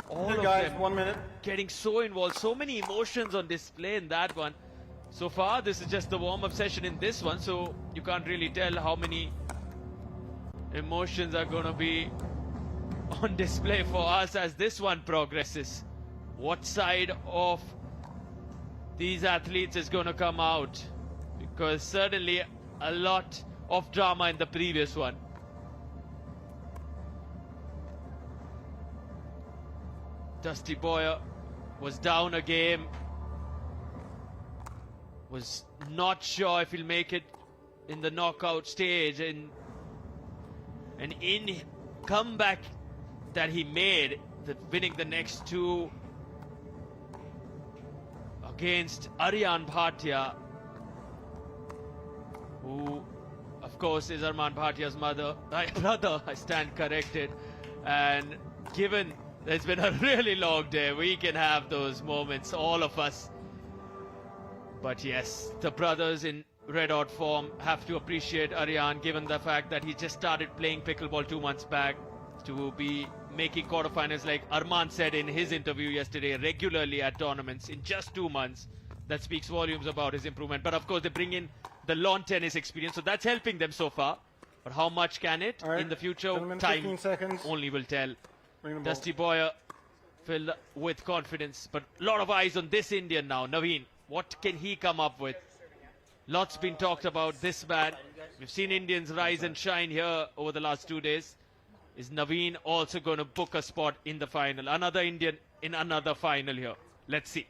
all of guys, them 1 minute. getting so involved. So many emotions on display in that one. So far, this is just the warm-up session in this one, so you can't really tell how many Emotions are going to be on display for us as this one progresses. What side of these athletes is going to come out? Because certainly a lot of drama in the previous one. Dusty Boyer was down a game. Was not sure if he'll make it in the knockout stage. And in comeback that he made, winning the next two against Aryan Bhatia, who of course is Arman Bhatia's brother, I stand corrected. And given it's been a really long day, we can have those moments, all of us. But yes, the brothers in red hot form have to appreciate Aryan, given the fact that he just started playing pickleball 2 months back, to be making quarterfinals, like Arman said in his interview yesterday, regularly at tournaments in just 2 months. That speaks volumes about his improvement. But of course, they bring in the lawn tennis experience, so that's helping them so far. But how much can it in the future? Time only will tell. Dusty Boyer filled with confidence, but a lot of eyes on this Indian now. Naveen, what can he come up with? Lots been talked about this man. We've seen Indians rise and shine here over the last 2 days. Is Naveen also going to book a spot in the final? Another Indian in another final here. Let's see.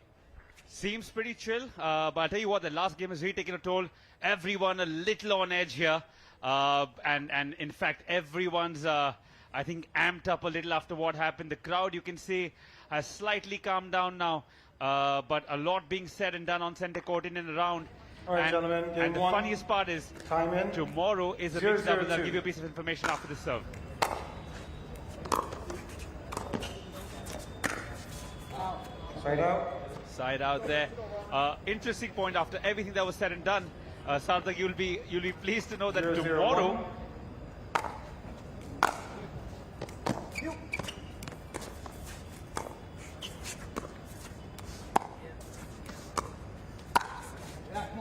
Seems pretty chill, but I'll tell you what, the last game has really taken a toll. Everyone a little on edge here. And in fact, everyone's, I think, amped up a little after what happened. The crowd, you can see, has slightly calmed down now. But a lot being said and done on centre court in and around. All right, gentlemen. And the funniest part is, tomorrow is a mixed doubles. I'll give you a piece of information after the serve. Side out. Side out there. Interesting point after everything that was said and done. Sarthak, you'll be pleased to know that tomorrow.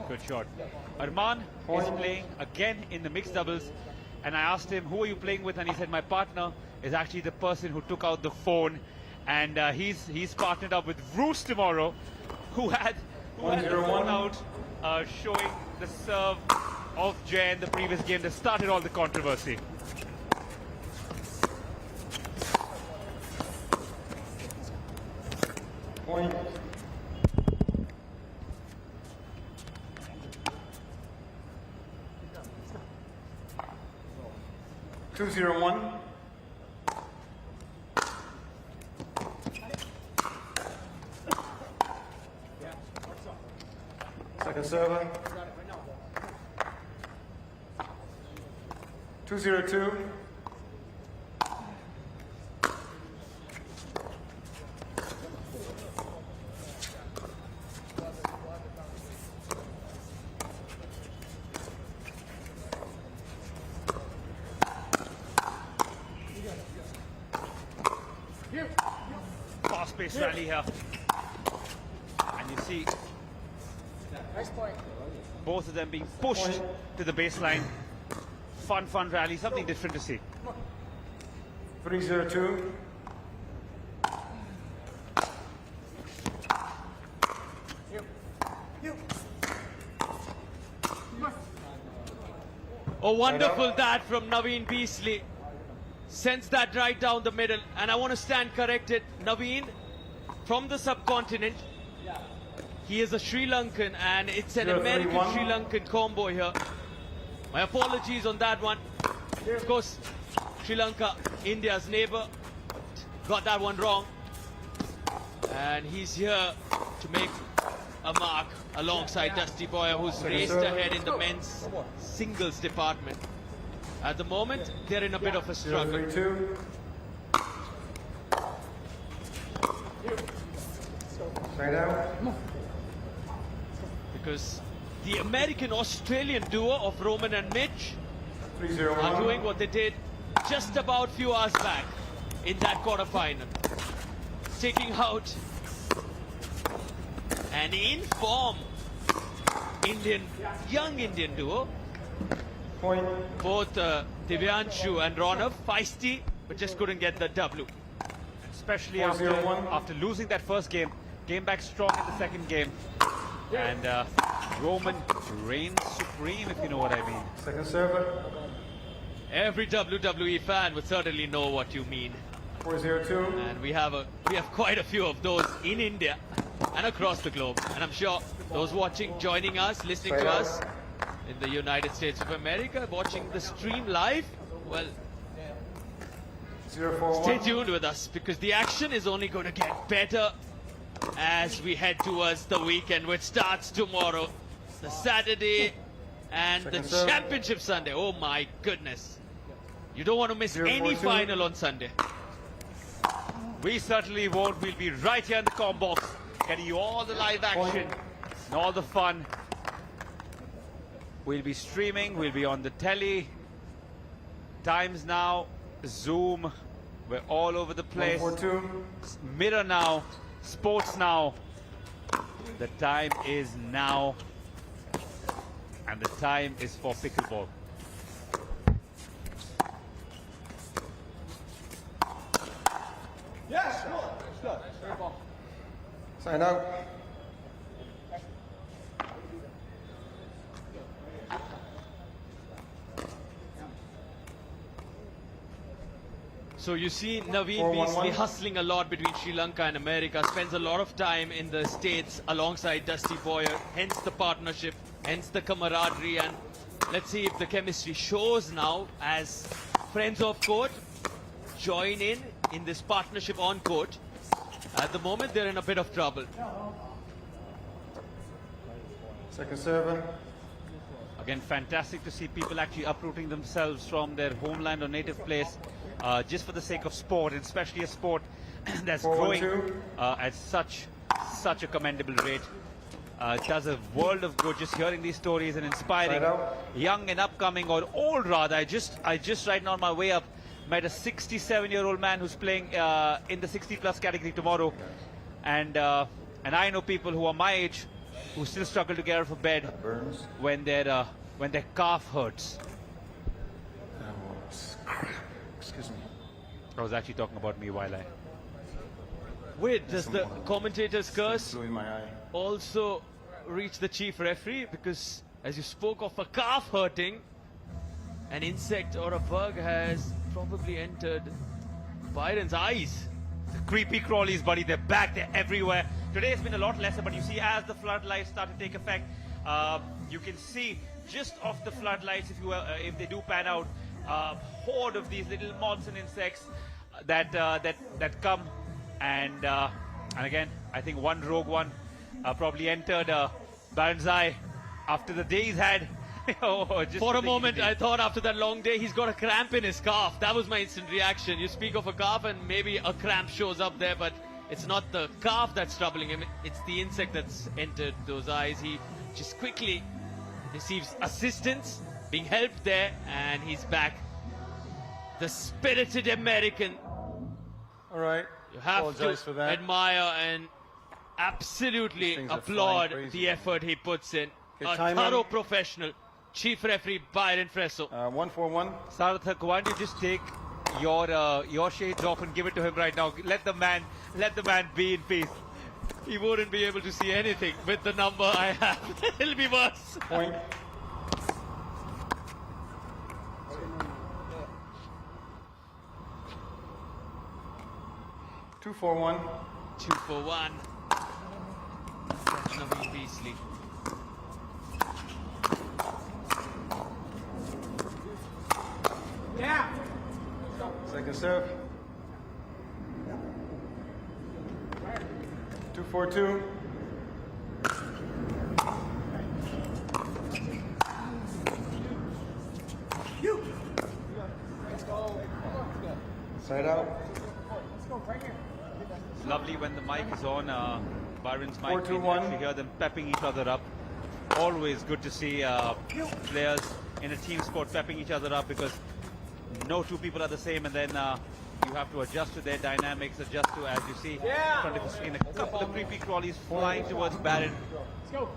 Good shot. Arman is playing again in the mixed doubles, and I asked him, who are you playing with? And he said, my partner is actually the person who took out the phone, and he's partnered up with Roos tomorrow, who had the phone out, showing the serve of Jay in the previous game that started all the controversy. Point. Two 0-1. Second server. 2-0-2. Fast-paced rally here. And you see both of them being pushed to the baseline. Fun rally, something different to see. 3-0-2. Oh, wonderful that from Naveen Beasley. Sends that right down the middle. And I want to stand corrected. Naveen, from the subcontinent, he is a Sri Lankan, and it's an American-Sri Lankan combo here. My apologies on that one. Of course, Sri Lanka, India's neighbor. Got that one wrong. And he's here to make a mark alongside Dusty Boyer, who's raced ahead in the men's singles department. At the moment, they're in a bit of a struggle. Right out. Because the American-Australian duo of Roman and Mitch are doing what they did just about a few hours back in that quarterfinal. Taking out an in-form young Indian duo. Point. Both Divyanshu and Ronav, feisty, but just couldn't get the W. Especially after losing that first game, came back strong in the second game. And Roman reigns supreme, if you know what I mean. Second server. Every WWE fan would certainly know what you mean. 4-0-2. And we have quite a few of those in India and across the globe. And I'm sure those watching, joining us, listening to us in the United States of America, watching the stream live, well, 0-4-1. stay tuned with us because the action is only going to get better as we head towards the weekend, which starts tomorrow, the Saturday and the Championship Sunday. Oh my goodness. You don't want to miss any final on Sunday. We certainly won't. We'll be right here in the comm box, getting you all the live action and all the fun. We'll be streaming, we'll be on the telly. Times Now, Zoom, we're all over the place. 1-4-2. Mirror Now, Sports Now. The time is now. And the time is for pickleball. Yes. Sign out. So you see Naveen Beasley hustling a lot between Sri Lanka and America, spends a lot of time in the States alongside Dusty Boyer, hence the partnership, hence the camaraderie, and let's see if the chemistry shows now as friends off court join in this partnership on court. At the moment they're in a bit of trouble. Second server. Again, fantastic to see people actually uprooting themselves from their homeland or native place just for the sake of sport, and especially a sport that's growing at such a commendable rate. It does a world of good just hearing these stories and inspiring young and upcoming, or old rather. I just right now on my way up met a 67-year-old man who's playing in the 60+ category tomorrow, and I know people who are my age who still struggle to get out of bed when their calf hurts. Excuse me. I was actually talking about me while I... Wait, does the commentator's curse in my eye. also reach the chief referee? Because as you spoke of a calf hurting, an insect or a bug has probably entered Byron's eyes. The creepy crawlies, buddy, they're back, they're everywhere. Today has been a lot lesser, but you see as the floodlights start to take effect, you can see just off the floodlights, if they do pan out, a horde of these little moths and insects that come, and again, I think one rogue one probably entered Byron's eye after the day he's had. For a moment, I thought after that long day, he's got a cramp in his calf. That was my instant reaction. You speak of a calf and maybe a cramp shows up there, but it's not the calf that's troubling him. It's the insect that's entered those eyes. He just quickly receives assistance, being helped there, and he's back. The spirited American. All right. You have to admire and absolutely applaud the effort he puts in. A thorough professional. Chief referee Byron Fresso. 1-4-1. Sarthak, why don't you just take your shades off and give it to him right now? Let the man be in peace. He wouldn't be able to see anything with the number I have. It'll be worse. Point. Two for one. 2-for-1. Naveen Beasley. Yeah. Second serve. 2-4-2. Side out. It's lovely when the mic is on, Byron's mic, 4-2-1. you can actually hear them pepping each other up. Always good to see players in a team sport pepping each other up, because no two people are the same, and then you have to adjust to their dynamics, adjust to, as you see in front of the screen, a couple of creepy crawlies flying towards Byron. Let's go.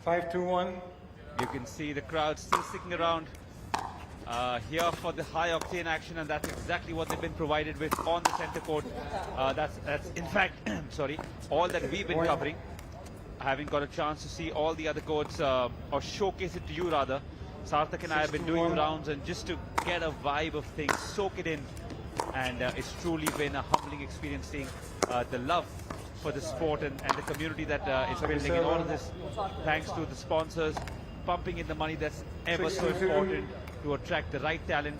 5-2-1. You can see the crowd still sticking around here for the high-octane action, and that's exactly what they've been provided with on the center court. That's in fact, sorry, all that we've been covering. Having got a chance to see all the other courts, or showcase it to you rather. Sarthak and I have been doing rounds, and just to get a vibe of things, soak it in, and it's truly been a humbling experience seeing the love for the sport and the community that is building in all of this, thanks to the sponsors pumping in the money that's ever so important to attract the right talent,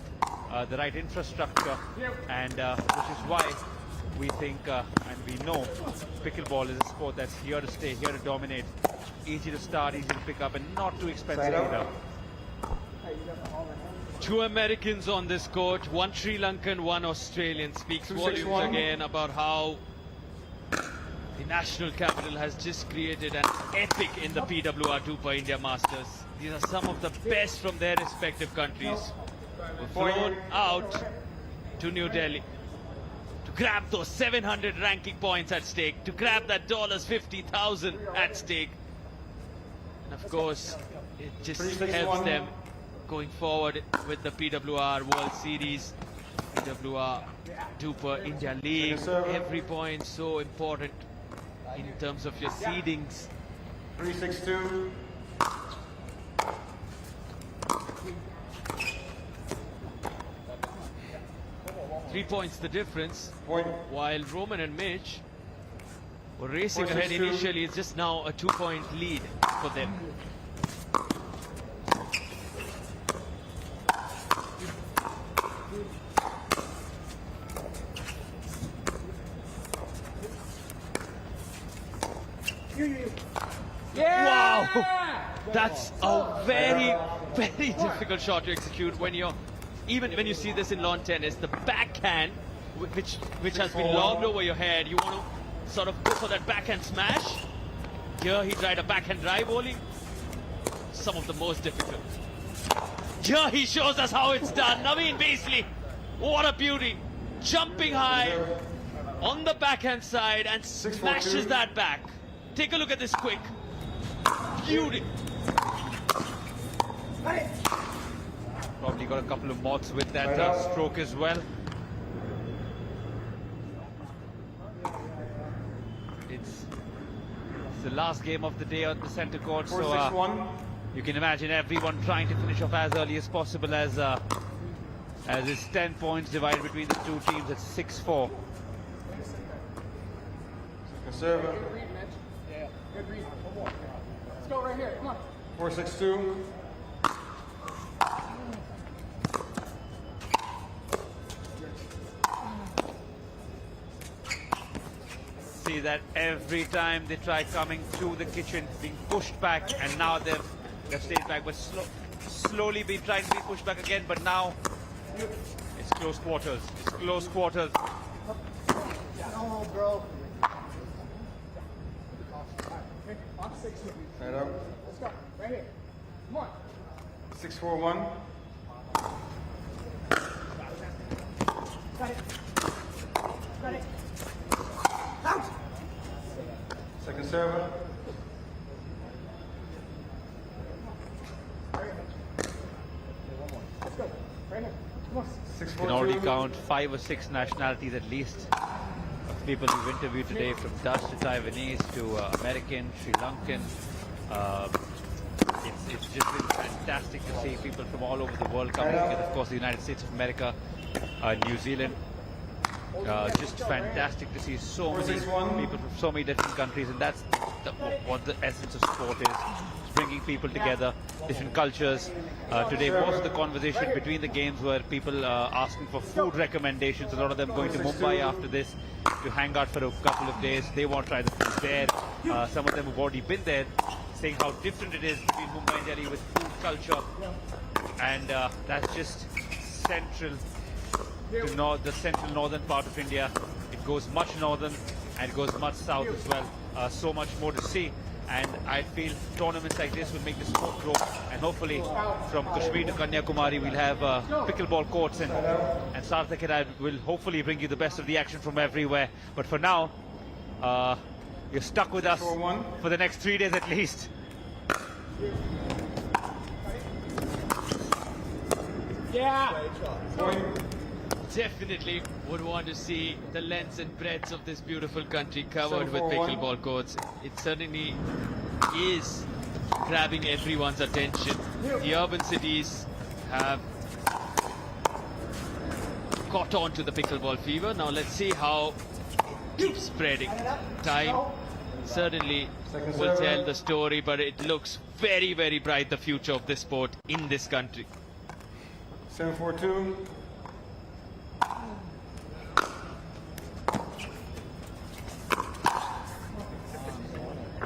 the right infrastructure, and which is why we think and we know pickleball is a sport that's here to stay, here to dominate, easy to start, easy to pick up, and not too expensive either. Two Americans on this court, one Sri Lankan, one Australian. Speaks volumes again about how the national capital has just created an epic in the PWR DUPR India Masters. These are some of the best from their respective countries. Were flown out to New Delhi to grab those 700 ranking points at stake, to grab that $50,000 at stake. And of course, it just helps them going forward with the PWR World Series, PWR DUPR India League. Every point so important in terms of your seedings. 3-6-2. Three points the difference. While Roman and Mitch were racing 4-6-2. ahead initially, it's just now a 2-point lead for them. Wow, that's a very, very difficult shot to execute when you're, even when you see this in lawn tennis, the backhand, which has been lobbed over your head, you want to sort of go for that backhand smash. Here he tried a backhand drive only. Some of the most difficult. Here he shows us how it's done. Naveen Beasley, what a beauty. Jumping high on the backhand side and smashes that back. Take a look at this quick. Beauty. Probably got a couple of mods with that stroke as well. It's the last game of the day on the center court, so you can imagine everyone trying to finish off as early as possible, as it's 10 points divided between the two teams at 6-4. Conserva. Good read. One more. Let's go right here. Come on. 4-6-2. See that every time they try coming to the kitchen, being pushed back, and now they've stayed back, but slowly be trying to be pushed back again. But now it's close quarters. It's close quarters. No, bro. I'm 6 with you. Right up. Let's go. Right here. Come on. 6-4-1. Got it. Got it. Out. Second server. Let's go. Right here. Come on. You can already count 5 or 6 nationalities at least. People we've interviewed today, from Dutch to Taiwanese to American, Sri Lankan. It's just been fantastic to see people from all over the world coming together. Of course, the United States of America, New Zealand. Just fantastic to see so many people from so many different countries, and that's what the essence of sport is. It's bringing people together, different cultures. Today, most of the conversation between the games were people asking for food recommendations. A lot of them going to Mumbai after this to hang out for a couple of days. They want to try the food there. Some of them have already been there, saying how different it is between Mumbai and Delhi with food culture, and that's just central to the central northern part of India. It goes much northern and it goes much south as well. So much more to see, and I feel tournaments like this will make the sport grow, and hopefully from Kashmir to Kanyakumari we'll have pickleball courts, and Sarthak and I will hopefully bring you the best of the action from everywhere. But for now, you're stuck with us for the next 3 days at least. Definitely would want to see the lengths and breadths of this beautiful country covered with pickleball courts. It certainly is grabbing everyone's attention. The urban cities have caught on to the pickleball fever. Now let's see how it keeps spreading. Time certainly will tell the story, but it looks very, very bright, the future of this sport in this country. 7-4-2.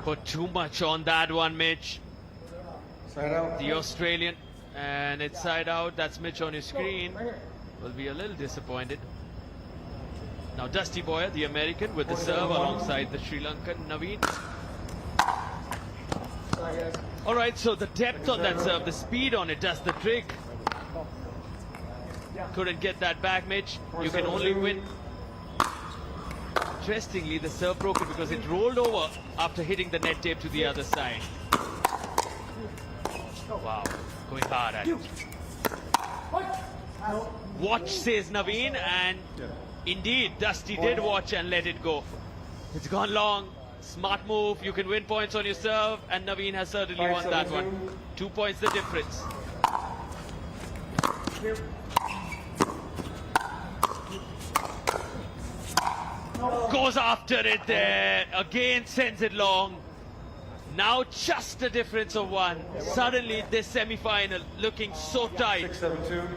Put too much on that one, Mitch. Side out. The Australian, and it's side out. That's Mitch on your screen. Will be a little disappointed. Now Dusty Boyer, the American, with the serve alongside the Sri Lankan Naveen. All right, so the depth on that serve, the speed on it does the trick. Couldn't get that back, Mitch. You can only win. Interestingly, the serve broken because it rolled over after hitting the net tape to the other side. Wow, going hard at it. Watch, says Naveen, and indeed, Dusty did watch and let it go. It's gone long. Smart move. You can win points on your serve, and Naveen has certainly won that one. 2 points the difference. Goes after it there. Again sends it long. Now just a difference of one. Suddenly this semi-final looking so tight. 6-7-2.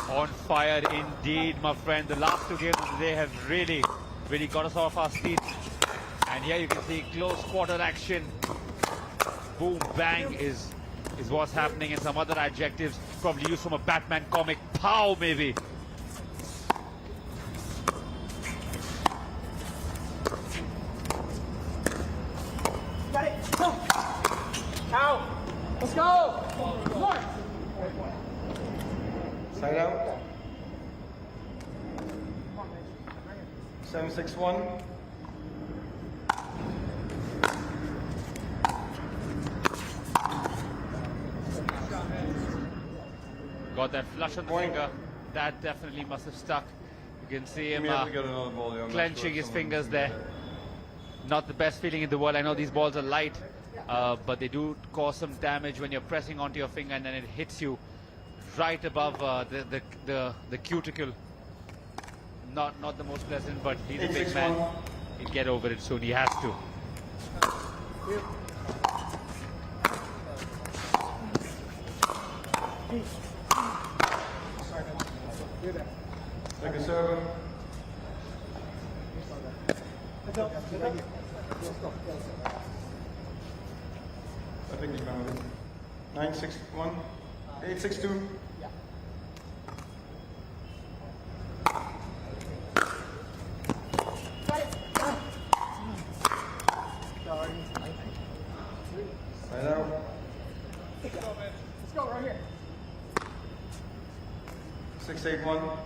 On fire indeed, my friend. The last two games of the day have really got us off our seats. And here you can see close quarter action. Boom, bang is what's happening, and some other adjectives probably used from a Batman comic. Pow, maybe. Got it. Go. Out. Let's go. Come on. Side out. 7-6-1. Got that flush on the finger. That definitely must have stuck. You can see him clenching his fingers there. Not the best feeling in the world. I know these balls are light, but they do cause some damage when you're pressing onto your finger and then it hits you right above the cuticle. Not the most pleasant, but he's a big man. He'll get over it soon. He has to. Second server. I think he found it. 9-6-1. 8-6-2. Side out. Let's go right here. 6-8-1.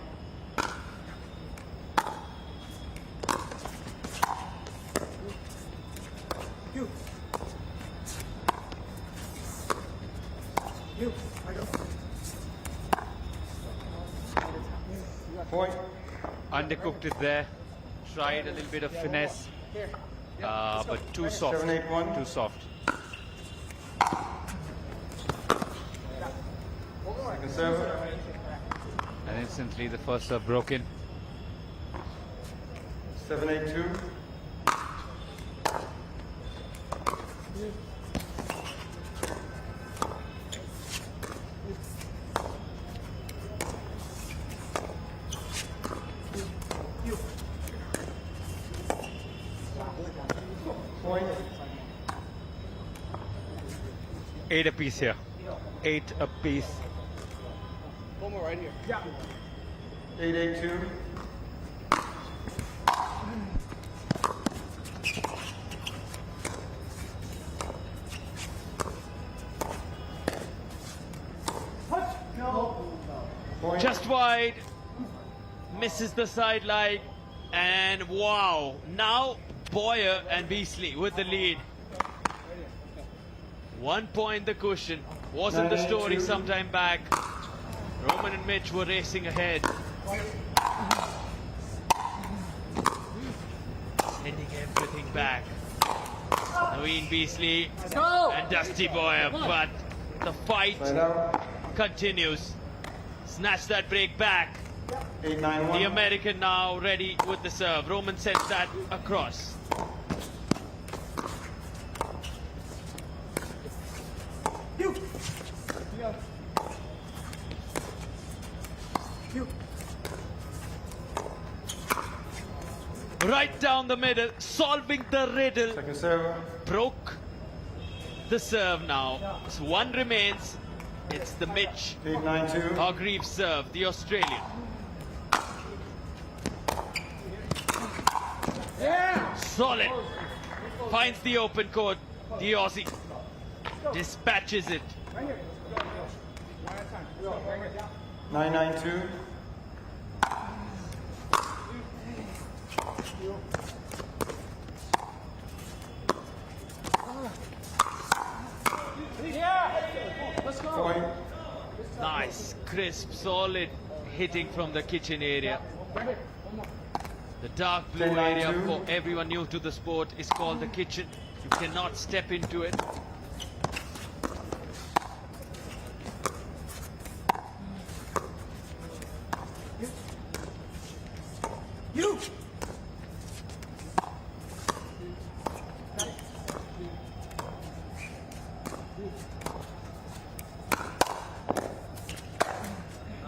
Point. Undercooked it there. Tried a little bit of finesse, but too soft. 7-8-1. Too soft. Second serve. And instantly the first serve broken. 7-8-2. Point. 8 apiece here. 8 apiece. One more right here. Yeah. 8-8-2. Just wide, misses the sideline, and wow, now Boyer and Beasley with the lead. 1 point the cushion. Wasn't the story sometime back. Roman and Mitch were racing ahead. Sending everything back. Naveen Beasley and Dusty Boyer, but the fight continues. Snatch that break back. 8-9-1. The American now ready with the serve. Roman sends that across. Right down the middle, solving the riddle. Second serve. Broke the serve now. So one remains. It's the Mitch 8-9-2. Hargreaves serve, the Australian. Solid. Finds the open court. The Aussie dispatches it. 9-9-2. Point. Nice, crisp, solid hitting from the kitchen area. The dark blue 10-9-2. area for everyone new to the sport is called the kitchen. You cannot step into it.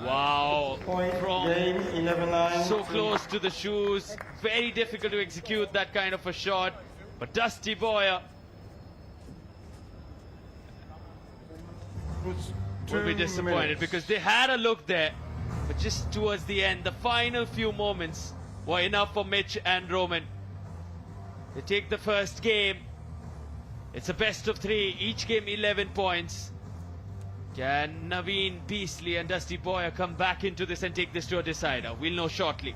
Wow, from Game 11-9. so close to the shoes, very difficult to execute that kind of a shot. But Dusty Boyer will be disappointed because they had a look there, but just towards the end, the final few moments were enough for Mitch and Roman. They take the first game. It's a best of 3, each game 11 points. Can Naveen Beasley and Dusty Boyer come back into this and take this to a decider? We'll know shortly.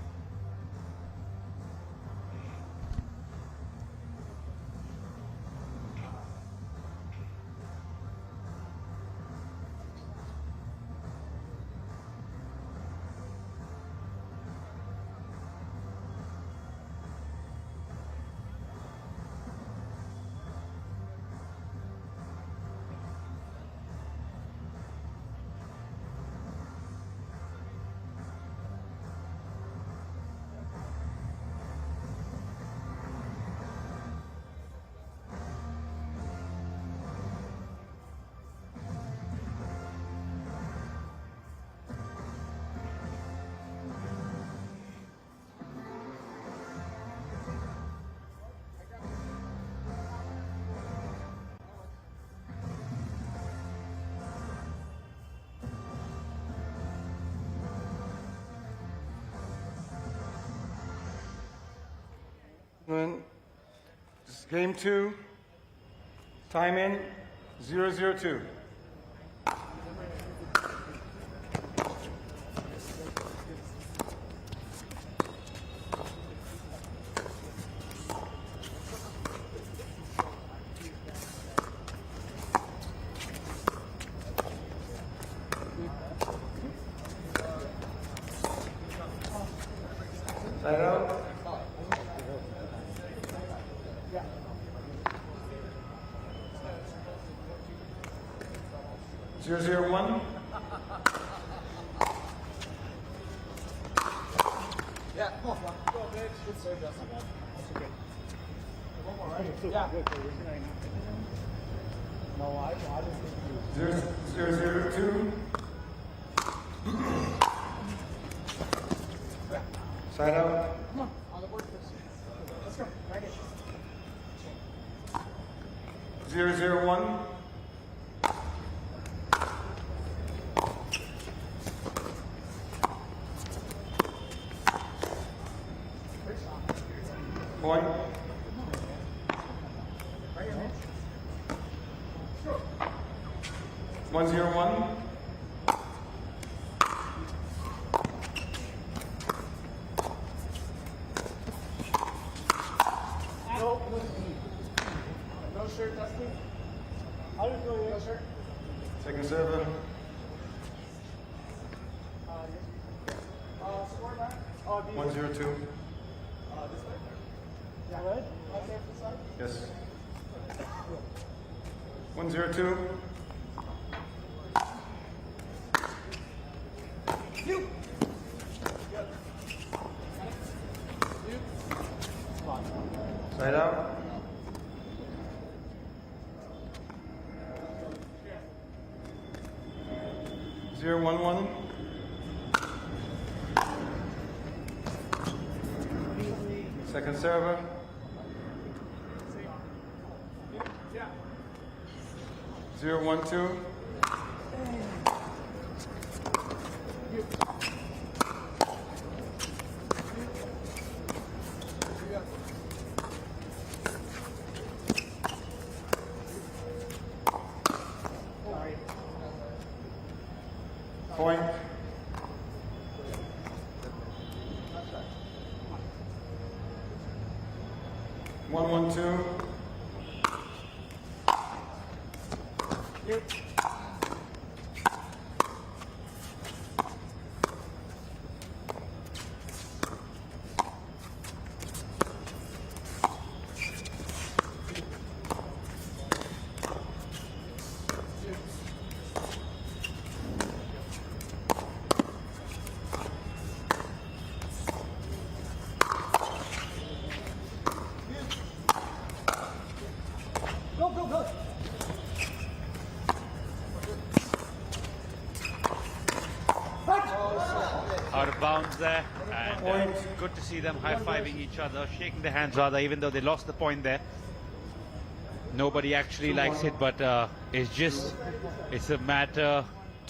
Then this is game 2. Time in 0-0-2. Side out. 0-0-1. Yeah, come on. Go, bitch. Good serve, Justin. That's okay. One more, right? Yeah. No, I just think you. 0-0-2. Side out. Come on. On the board first. Let's go. Right in. 0-0-1. Point. Right in. 1-0-1. No shirt, Dusty. How do you feel Second server. Oh, 102. Yes. 102. Side out. Zero, 1-1. Second server. 0-1-2. Point. One, 1-2. Go, go, go. Out of bounds there, and good to see them high-fiving each other, shaking their hands rather, even though they lost the point there. Nobody actually likes it, but it's a matter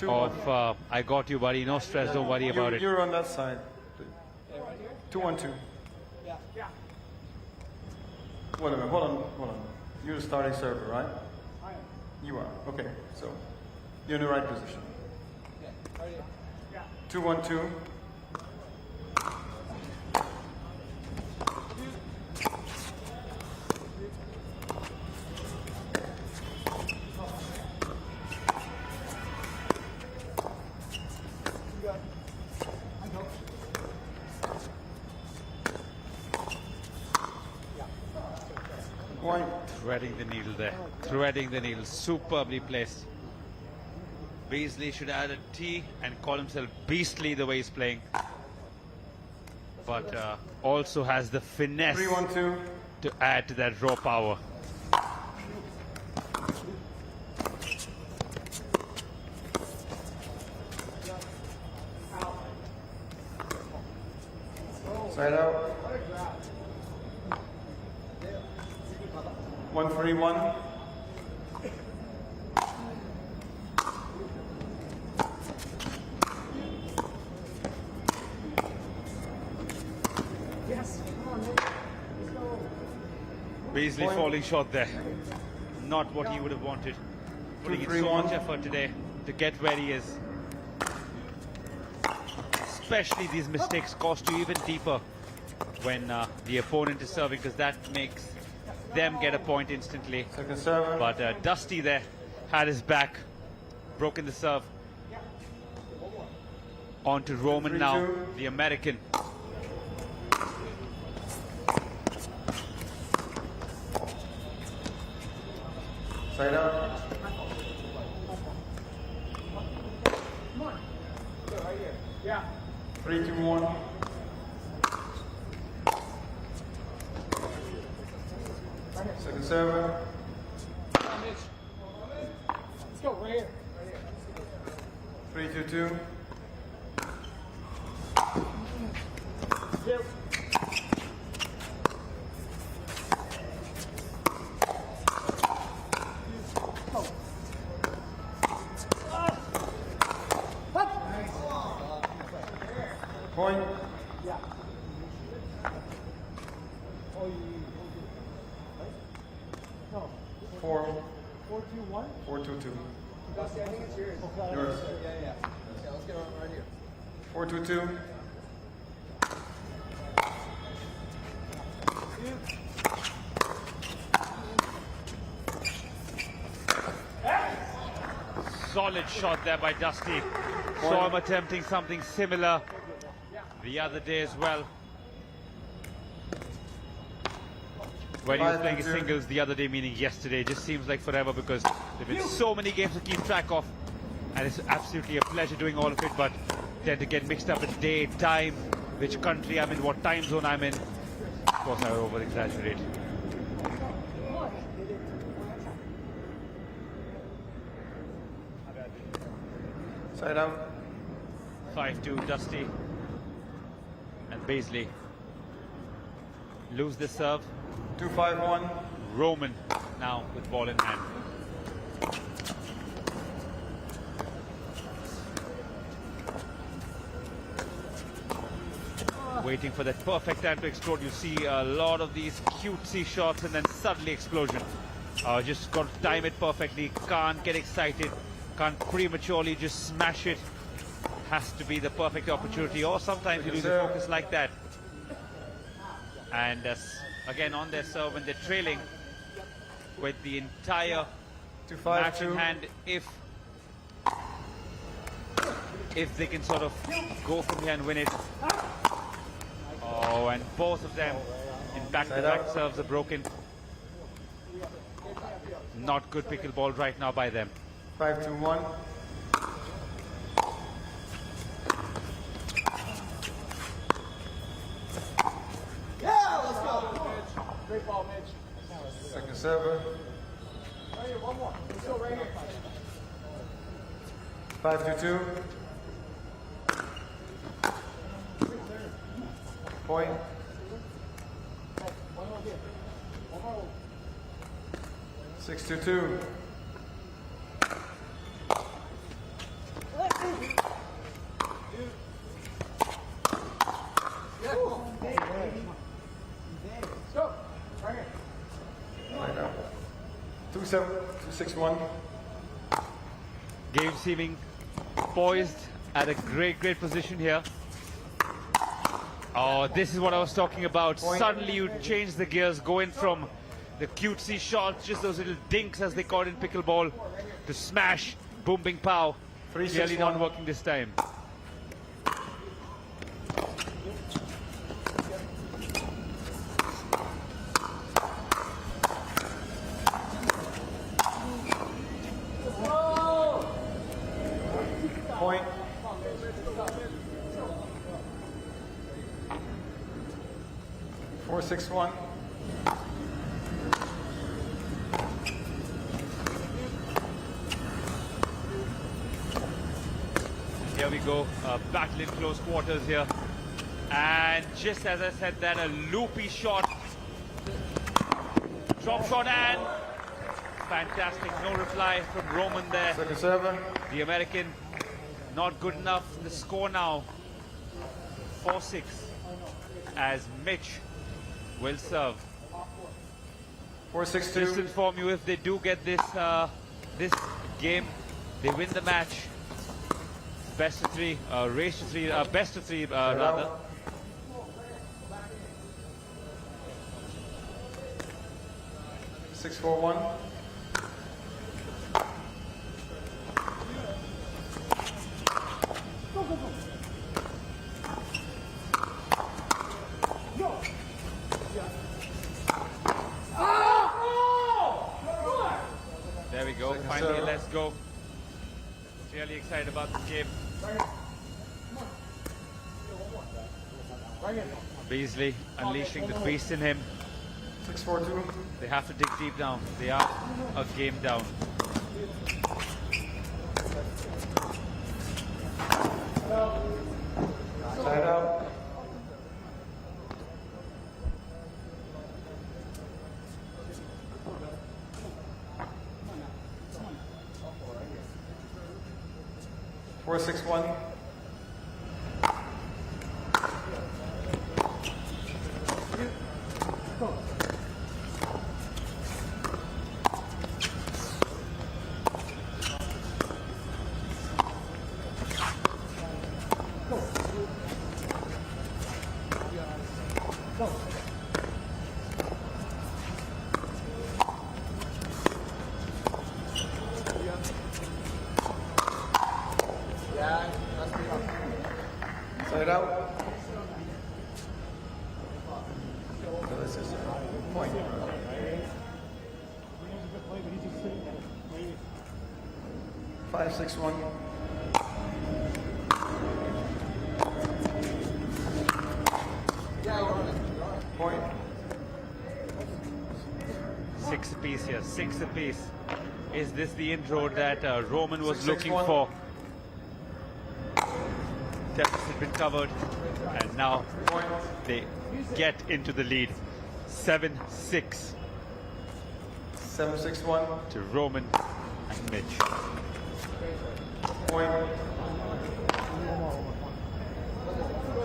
of I got you, buddy, no stress, don't worry about it. You're on that side. 2-1-2. Wait a minute, hold on. You're the starting server, right? You are, okay. So, you're in the right position. 2-1-2. Threading the needle there, threading the needle, superbly placed. Beasley should add a T and call himself beastly the way he's playing, but also has the finesse 3-1-2. to add to that raw power. Side out. 1-3-1. Beasley falling short there. Not what he would have wanted. Putting in so much effort today to get where he is. Especially these mistakes cost you even deeper when the opponent is serving, because that makes them get a point instantly. But Dusty there had his back, broken the serve. On to Roman now, the American. Side out. Come on. Go right here. Yeah. 3-2-1. Second server. Let's go right here. 3-2-2. Yep. Point. Yeah. 4. 4-2-1. 4-2-2. Dusty, I think it's yours. Yours. Yeah. Okay, let's get right here. 4-2-2. solid shot there by Dusty. Saw him attempting something similar the other day as well. When he was playing his singles the other day, meaning yesterday, it just seems like forever because there have been so many games to keep track of, and it's absolutely a pleasure doing all of it, but tend to get mixed up with day, time, which country I'm in, what time zone I'm in. Of course, I over-exaggerate. Side out. 5-2, Dusty and Baisley lose the serve. 2-5-1. Roman now with ball in hand. Waiting for that perfect time to explode. You see a lot of these cutesy shots and then suddenly explosion. Just got to time it perfectly. Can't get excited. Can't prematurely just smash it. Has to be the perfect opportunity, or sometimes you lose the focus like that. And again on their serve when they're trailing with the entire match in hand, if they can sort of go from here and win it. Oh, and both of them in back-to-back serves are broken. Not good pickleball right now by them. 5-2-1. Yeah, let's go. Great ball, Mitch. Second server. Right here, one more. Let's go right here. 5-2-2. Point. 6-2-2. Go. Right here. 2-6-1. Game seeming poised at a great position here. Oh, this is what I was talking about. Suddenly you change the gears, going from the cutesy shots, just those little dinks as they call it in pickleball, to smash, boom, bing, pow. Clearly not working this time. Point. 4-6-1. Here we go, battle in close quarters here. And just as I said that, a loopy shot. Drop shot and fantastic, no reply from Roman there. Second server. The American, not good enough. The score now, 4-6, as Mitch will serve. 4-6-2. Just to inform you, if they do get this this game, they win the match. Best of three, race to three, best of three rather. Six, 4-1. There we go. Finally, let's go. Really excited about this game. Beasley unleashing the beast in him. 6-4-2. They have to dig deep down. They are a game down. Side out. Four, 6-1. Side out. So this is point. 5-6-1. Point. 6 apiece here, 6 apiece. Is this the intro that Roman was looking for? Deficit been covered, and now they get into the lead. 7-6. 7-6-1. To Roman and Mitch. Point.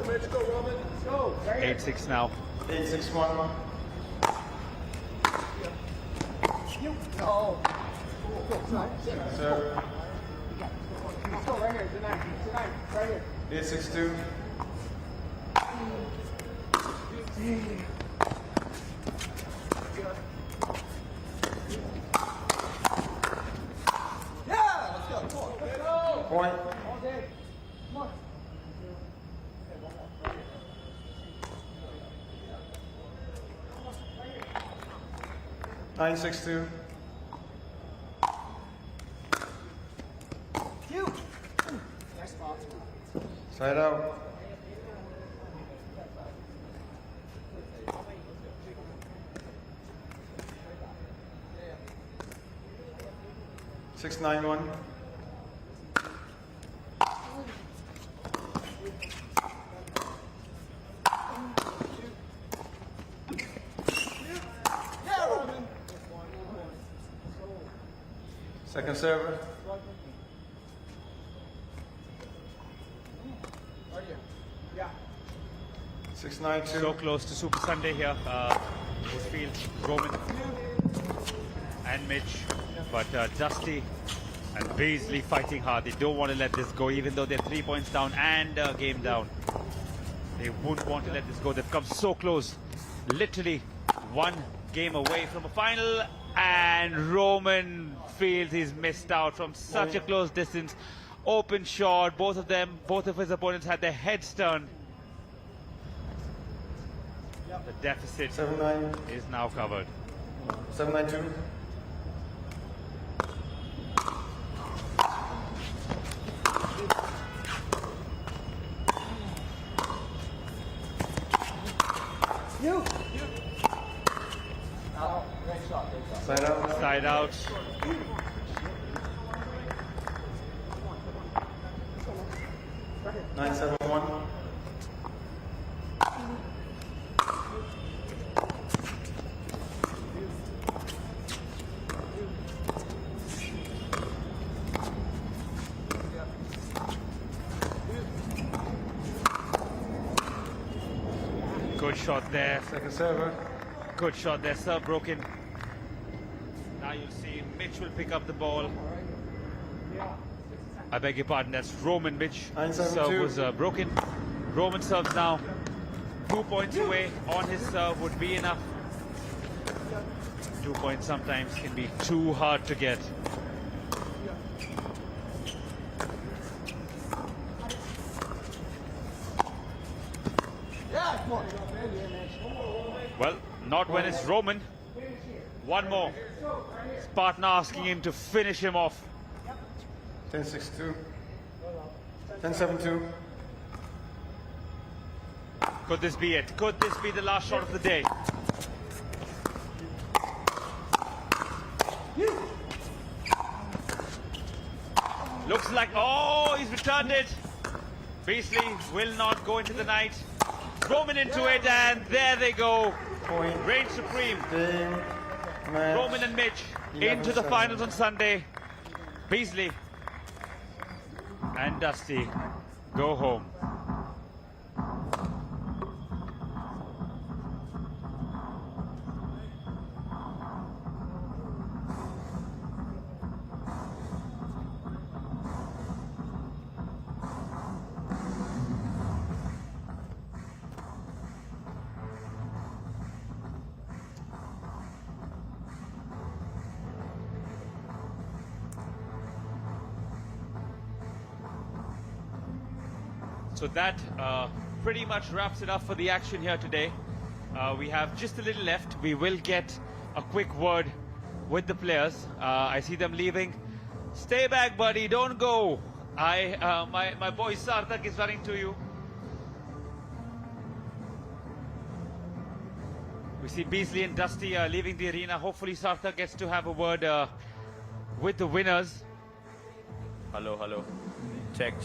Mitch, go, Roman. Go. 8-6 now. 8-6-1. Oh. So. Let's go right here. Tonight. Right here. 8-6-2. Yeah, let's go. Come on. Point. All day. Come on. 9-6-2. Nice spot. Side out. Six, 9-1. Second server. Yeah. 6-9-2. So close to Super Sunday here. Both fields, Roman and Mitch, but Dusty and Beasley fighting hard. They don't want to let this go, even though they're 3 points down and a game down. They wouldn't want to let this go. They've come so close, literally one game away from a final, and Roman feels he's missed out from such a close distance. Open shot, both of his opponents had their heads turned. The deficit 7-9. is now covered. 7-9-2. You. Oh, great shot. Side out. Side out. Nine, 7-1. Good shot there. Second server. Good shot there. Serve broken. Now you'll see Mitch will pick up the ball. I beg your pardon, that's Roman. Mitch. 9-7-2. Serve was broken. Roman serves now. 2 points away on his serve would be enough. 2 points sometimes can be too hard to get. Yeah, come on. Well, not when it's Roman. One more. Spartan asking him to finish him off. 10-6-2. 10-7-2. Could this be it? Could this be the last shot of the day? Looks like, oh, he's returned it. Beasley will not go into the night. Roman into it, and there they go. Point. Reign supreme. Match. Roman and Mitch into the finals on Sunday. Beasley and Dusty go home. So that pretty much wraps it up for the action here today. We have just a little left. We will get a quick word with the players. I see them leaving. Stay back, buddy. Don't go. My boy Sarthak is running to you. We see Beasley and Dusty leaving the arena. Hopefully Sarthak gets to have a word with the winners. Hello, hello. Check.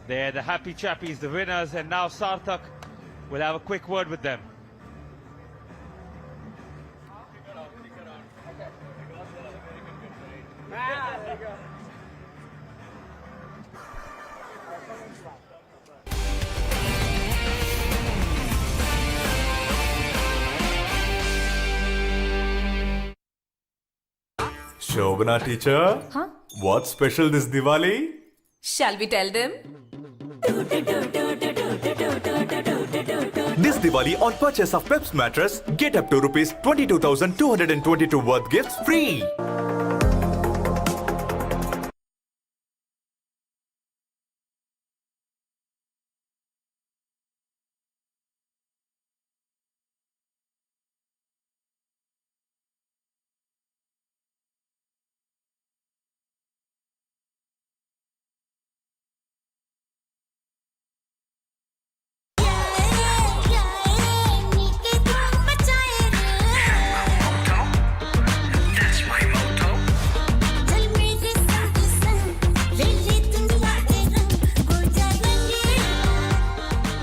They're the happy chappies, the winners, and now Sarthak will have a quick word with them. Shobana teacher, Huh? what's special this Diwali? Shall we tell them? This Diwali, on purchase of Peps mattress, get up to rupees 22,222 worth gifts free.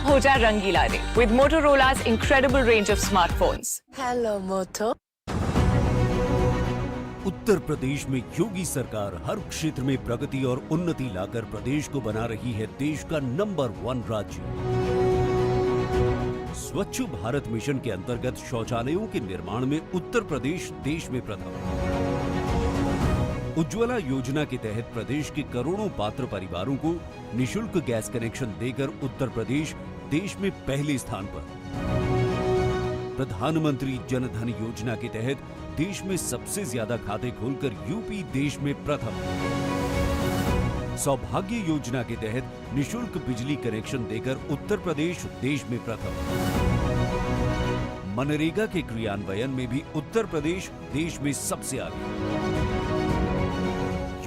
हो जा रंगीला रे with Motorola's incredible range of smartphones. Hello, Moto. Uttar Pradesh में योगी सरकार हर क्षेत्र में प्रगति और उन्नति लाकर प्रदेश को बना रही है देश का नंबर 1 राज्य। स्वच्छ भारत मिशन के अंतर्गत शौचालयों के निर्माण में उत्तर प्रदेश देश में प्रथम। उज्ज्वला योजना के तहत प्रदेश के करोड़ों पात्र परिवारों को निशुल्क गैस कनेक्शन देकर उत्तर प्रदेश देश में पहले स्थान पर। प्रधानमंत्री जन धन योजना के तहत देश में सबसे ज्यादा खाते खोलकर यूपी देश में प्रथम। सौभाग्य योजना के तहत निशुल्क बिजली कनेक्शन देकर उत्तर प्रदेश देश में प्रथम। मनरेगा के क्रियान्वयन में भी उत्तर प्रदेश देश में सबसे आगे।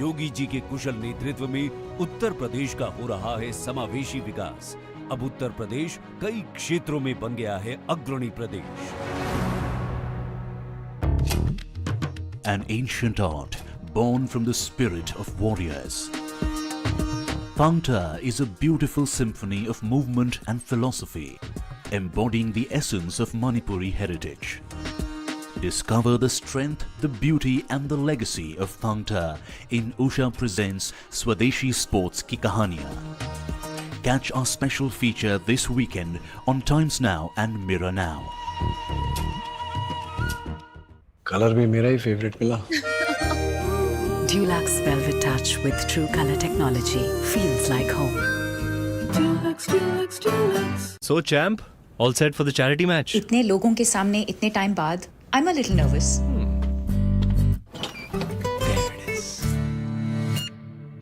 योगी जी के कुशल नेतृत्व में उत्तर प्रदेश का हो रहा है समावेशी विकास। अब उत्तर प्रदेश कई क्षेत्रों में बन गया है अग्रणी प्रदेश। An ancient art born from the spirit of warriors. Phangta is a beautiful symphony of movement and philosophy, embodying the essence of Manipuri heritage. Discover the strength, the beauty and the legacy of Phangta in Usha Presents Swadeshi Sports Ki Kahaniyan. Catch our special feature this weekend on Times Now and Mirror Now. Colour भी मेरा ही favourite मिला। Dulux Velvet Touch with True Color Technology feels like home. Dulux. So champ, all set for the charity match? इतने लोगों के सामने इतने time बाद I'm a little nervous.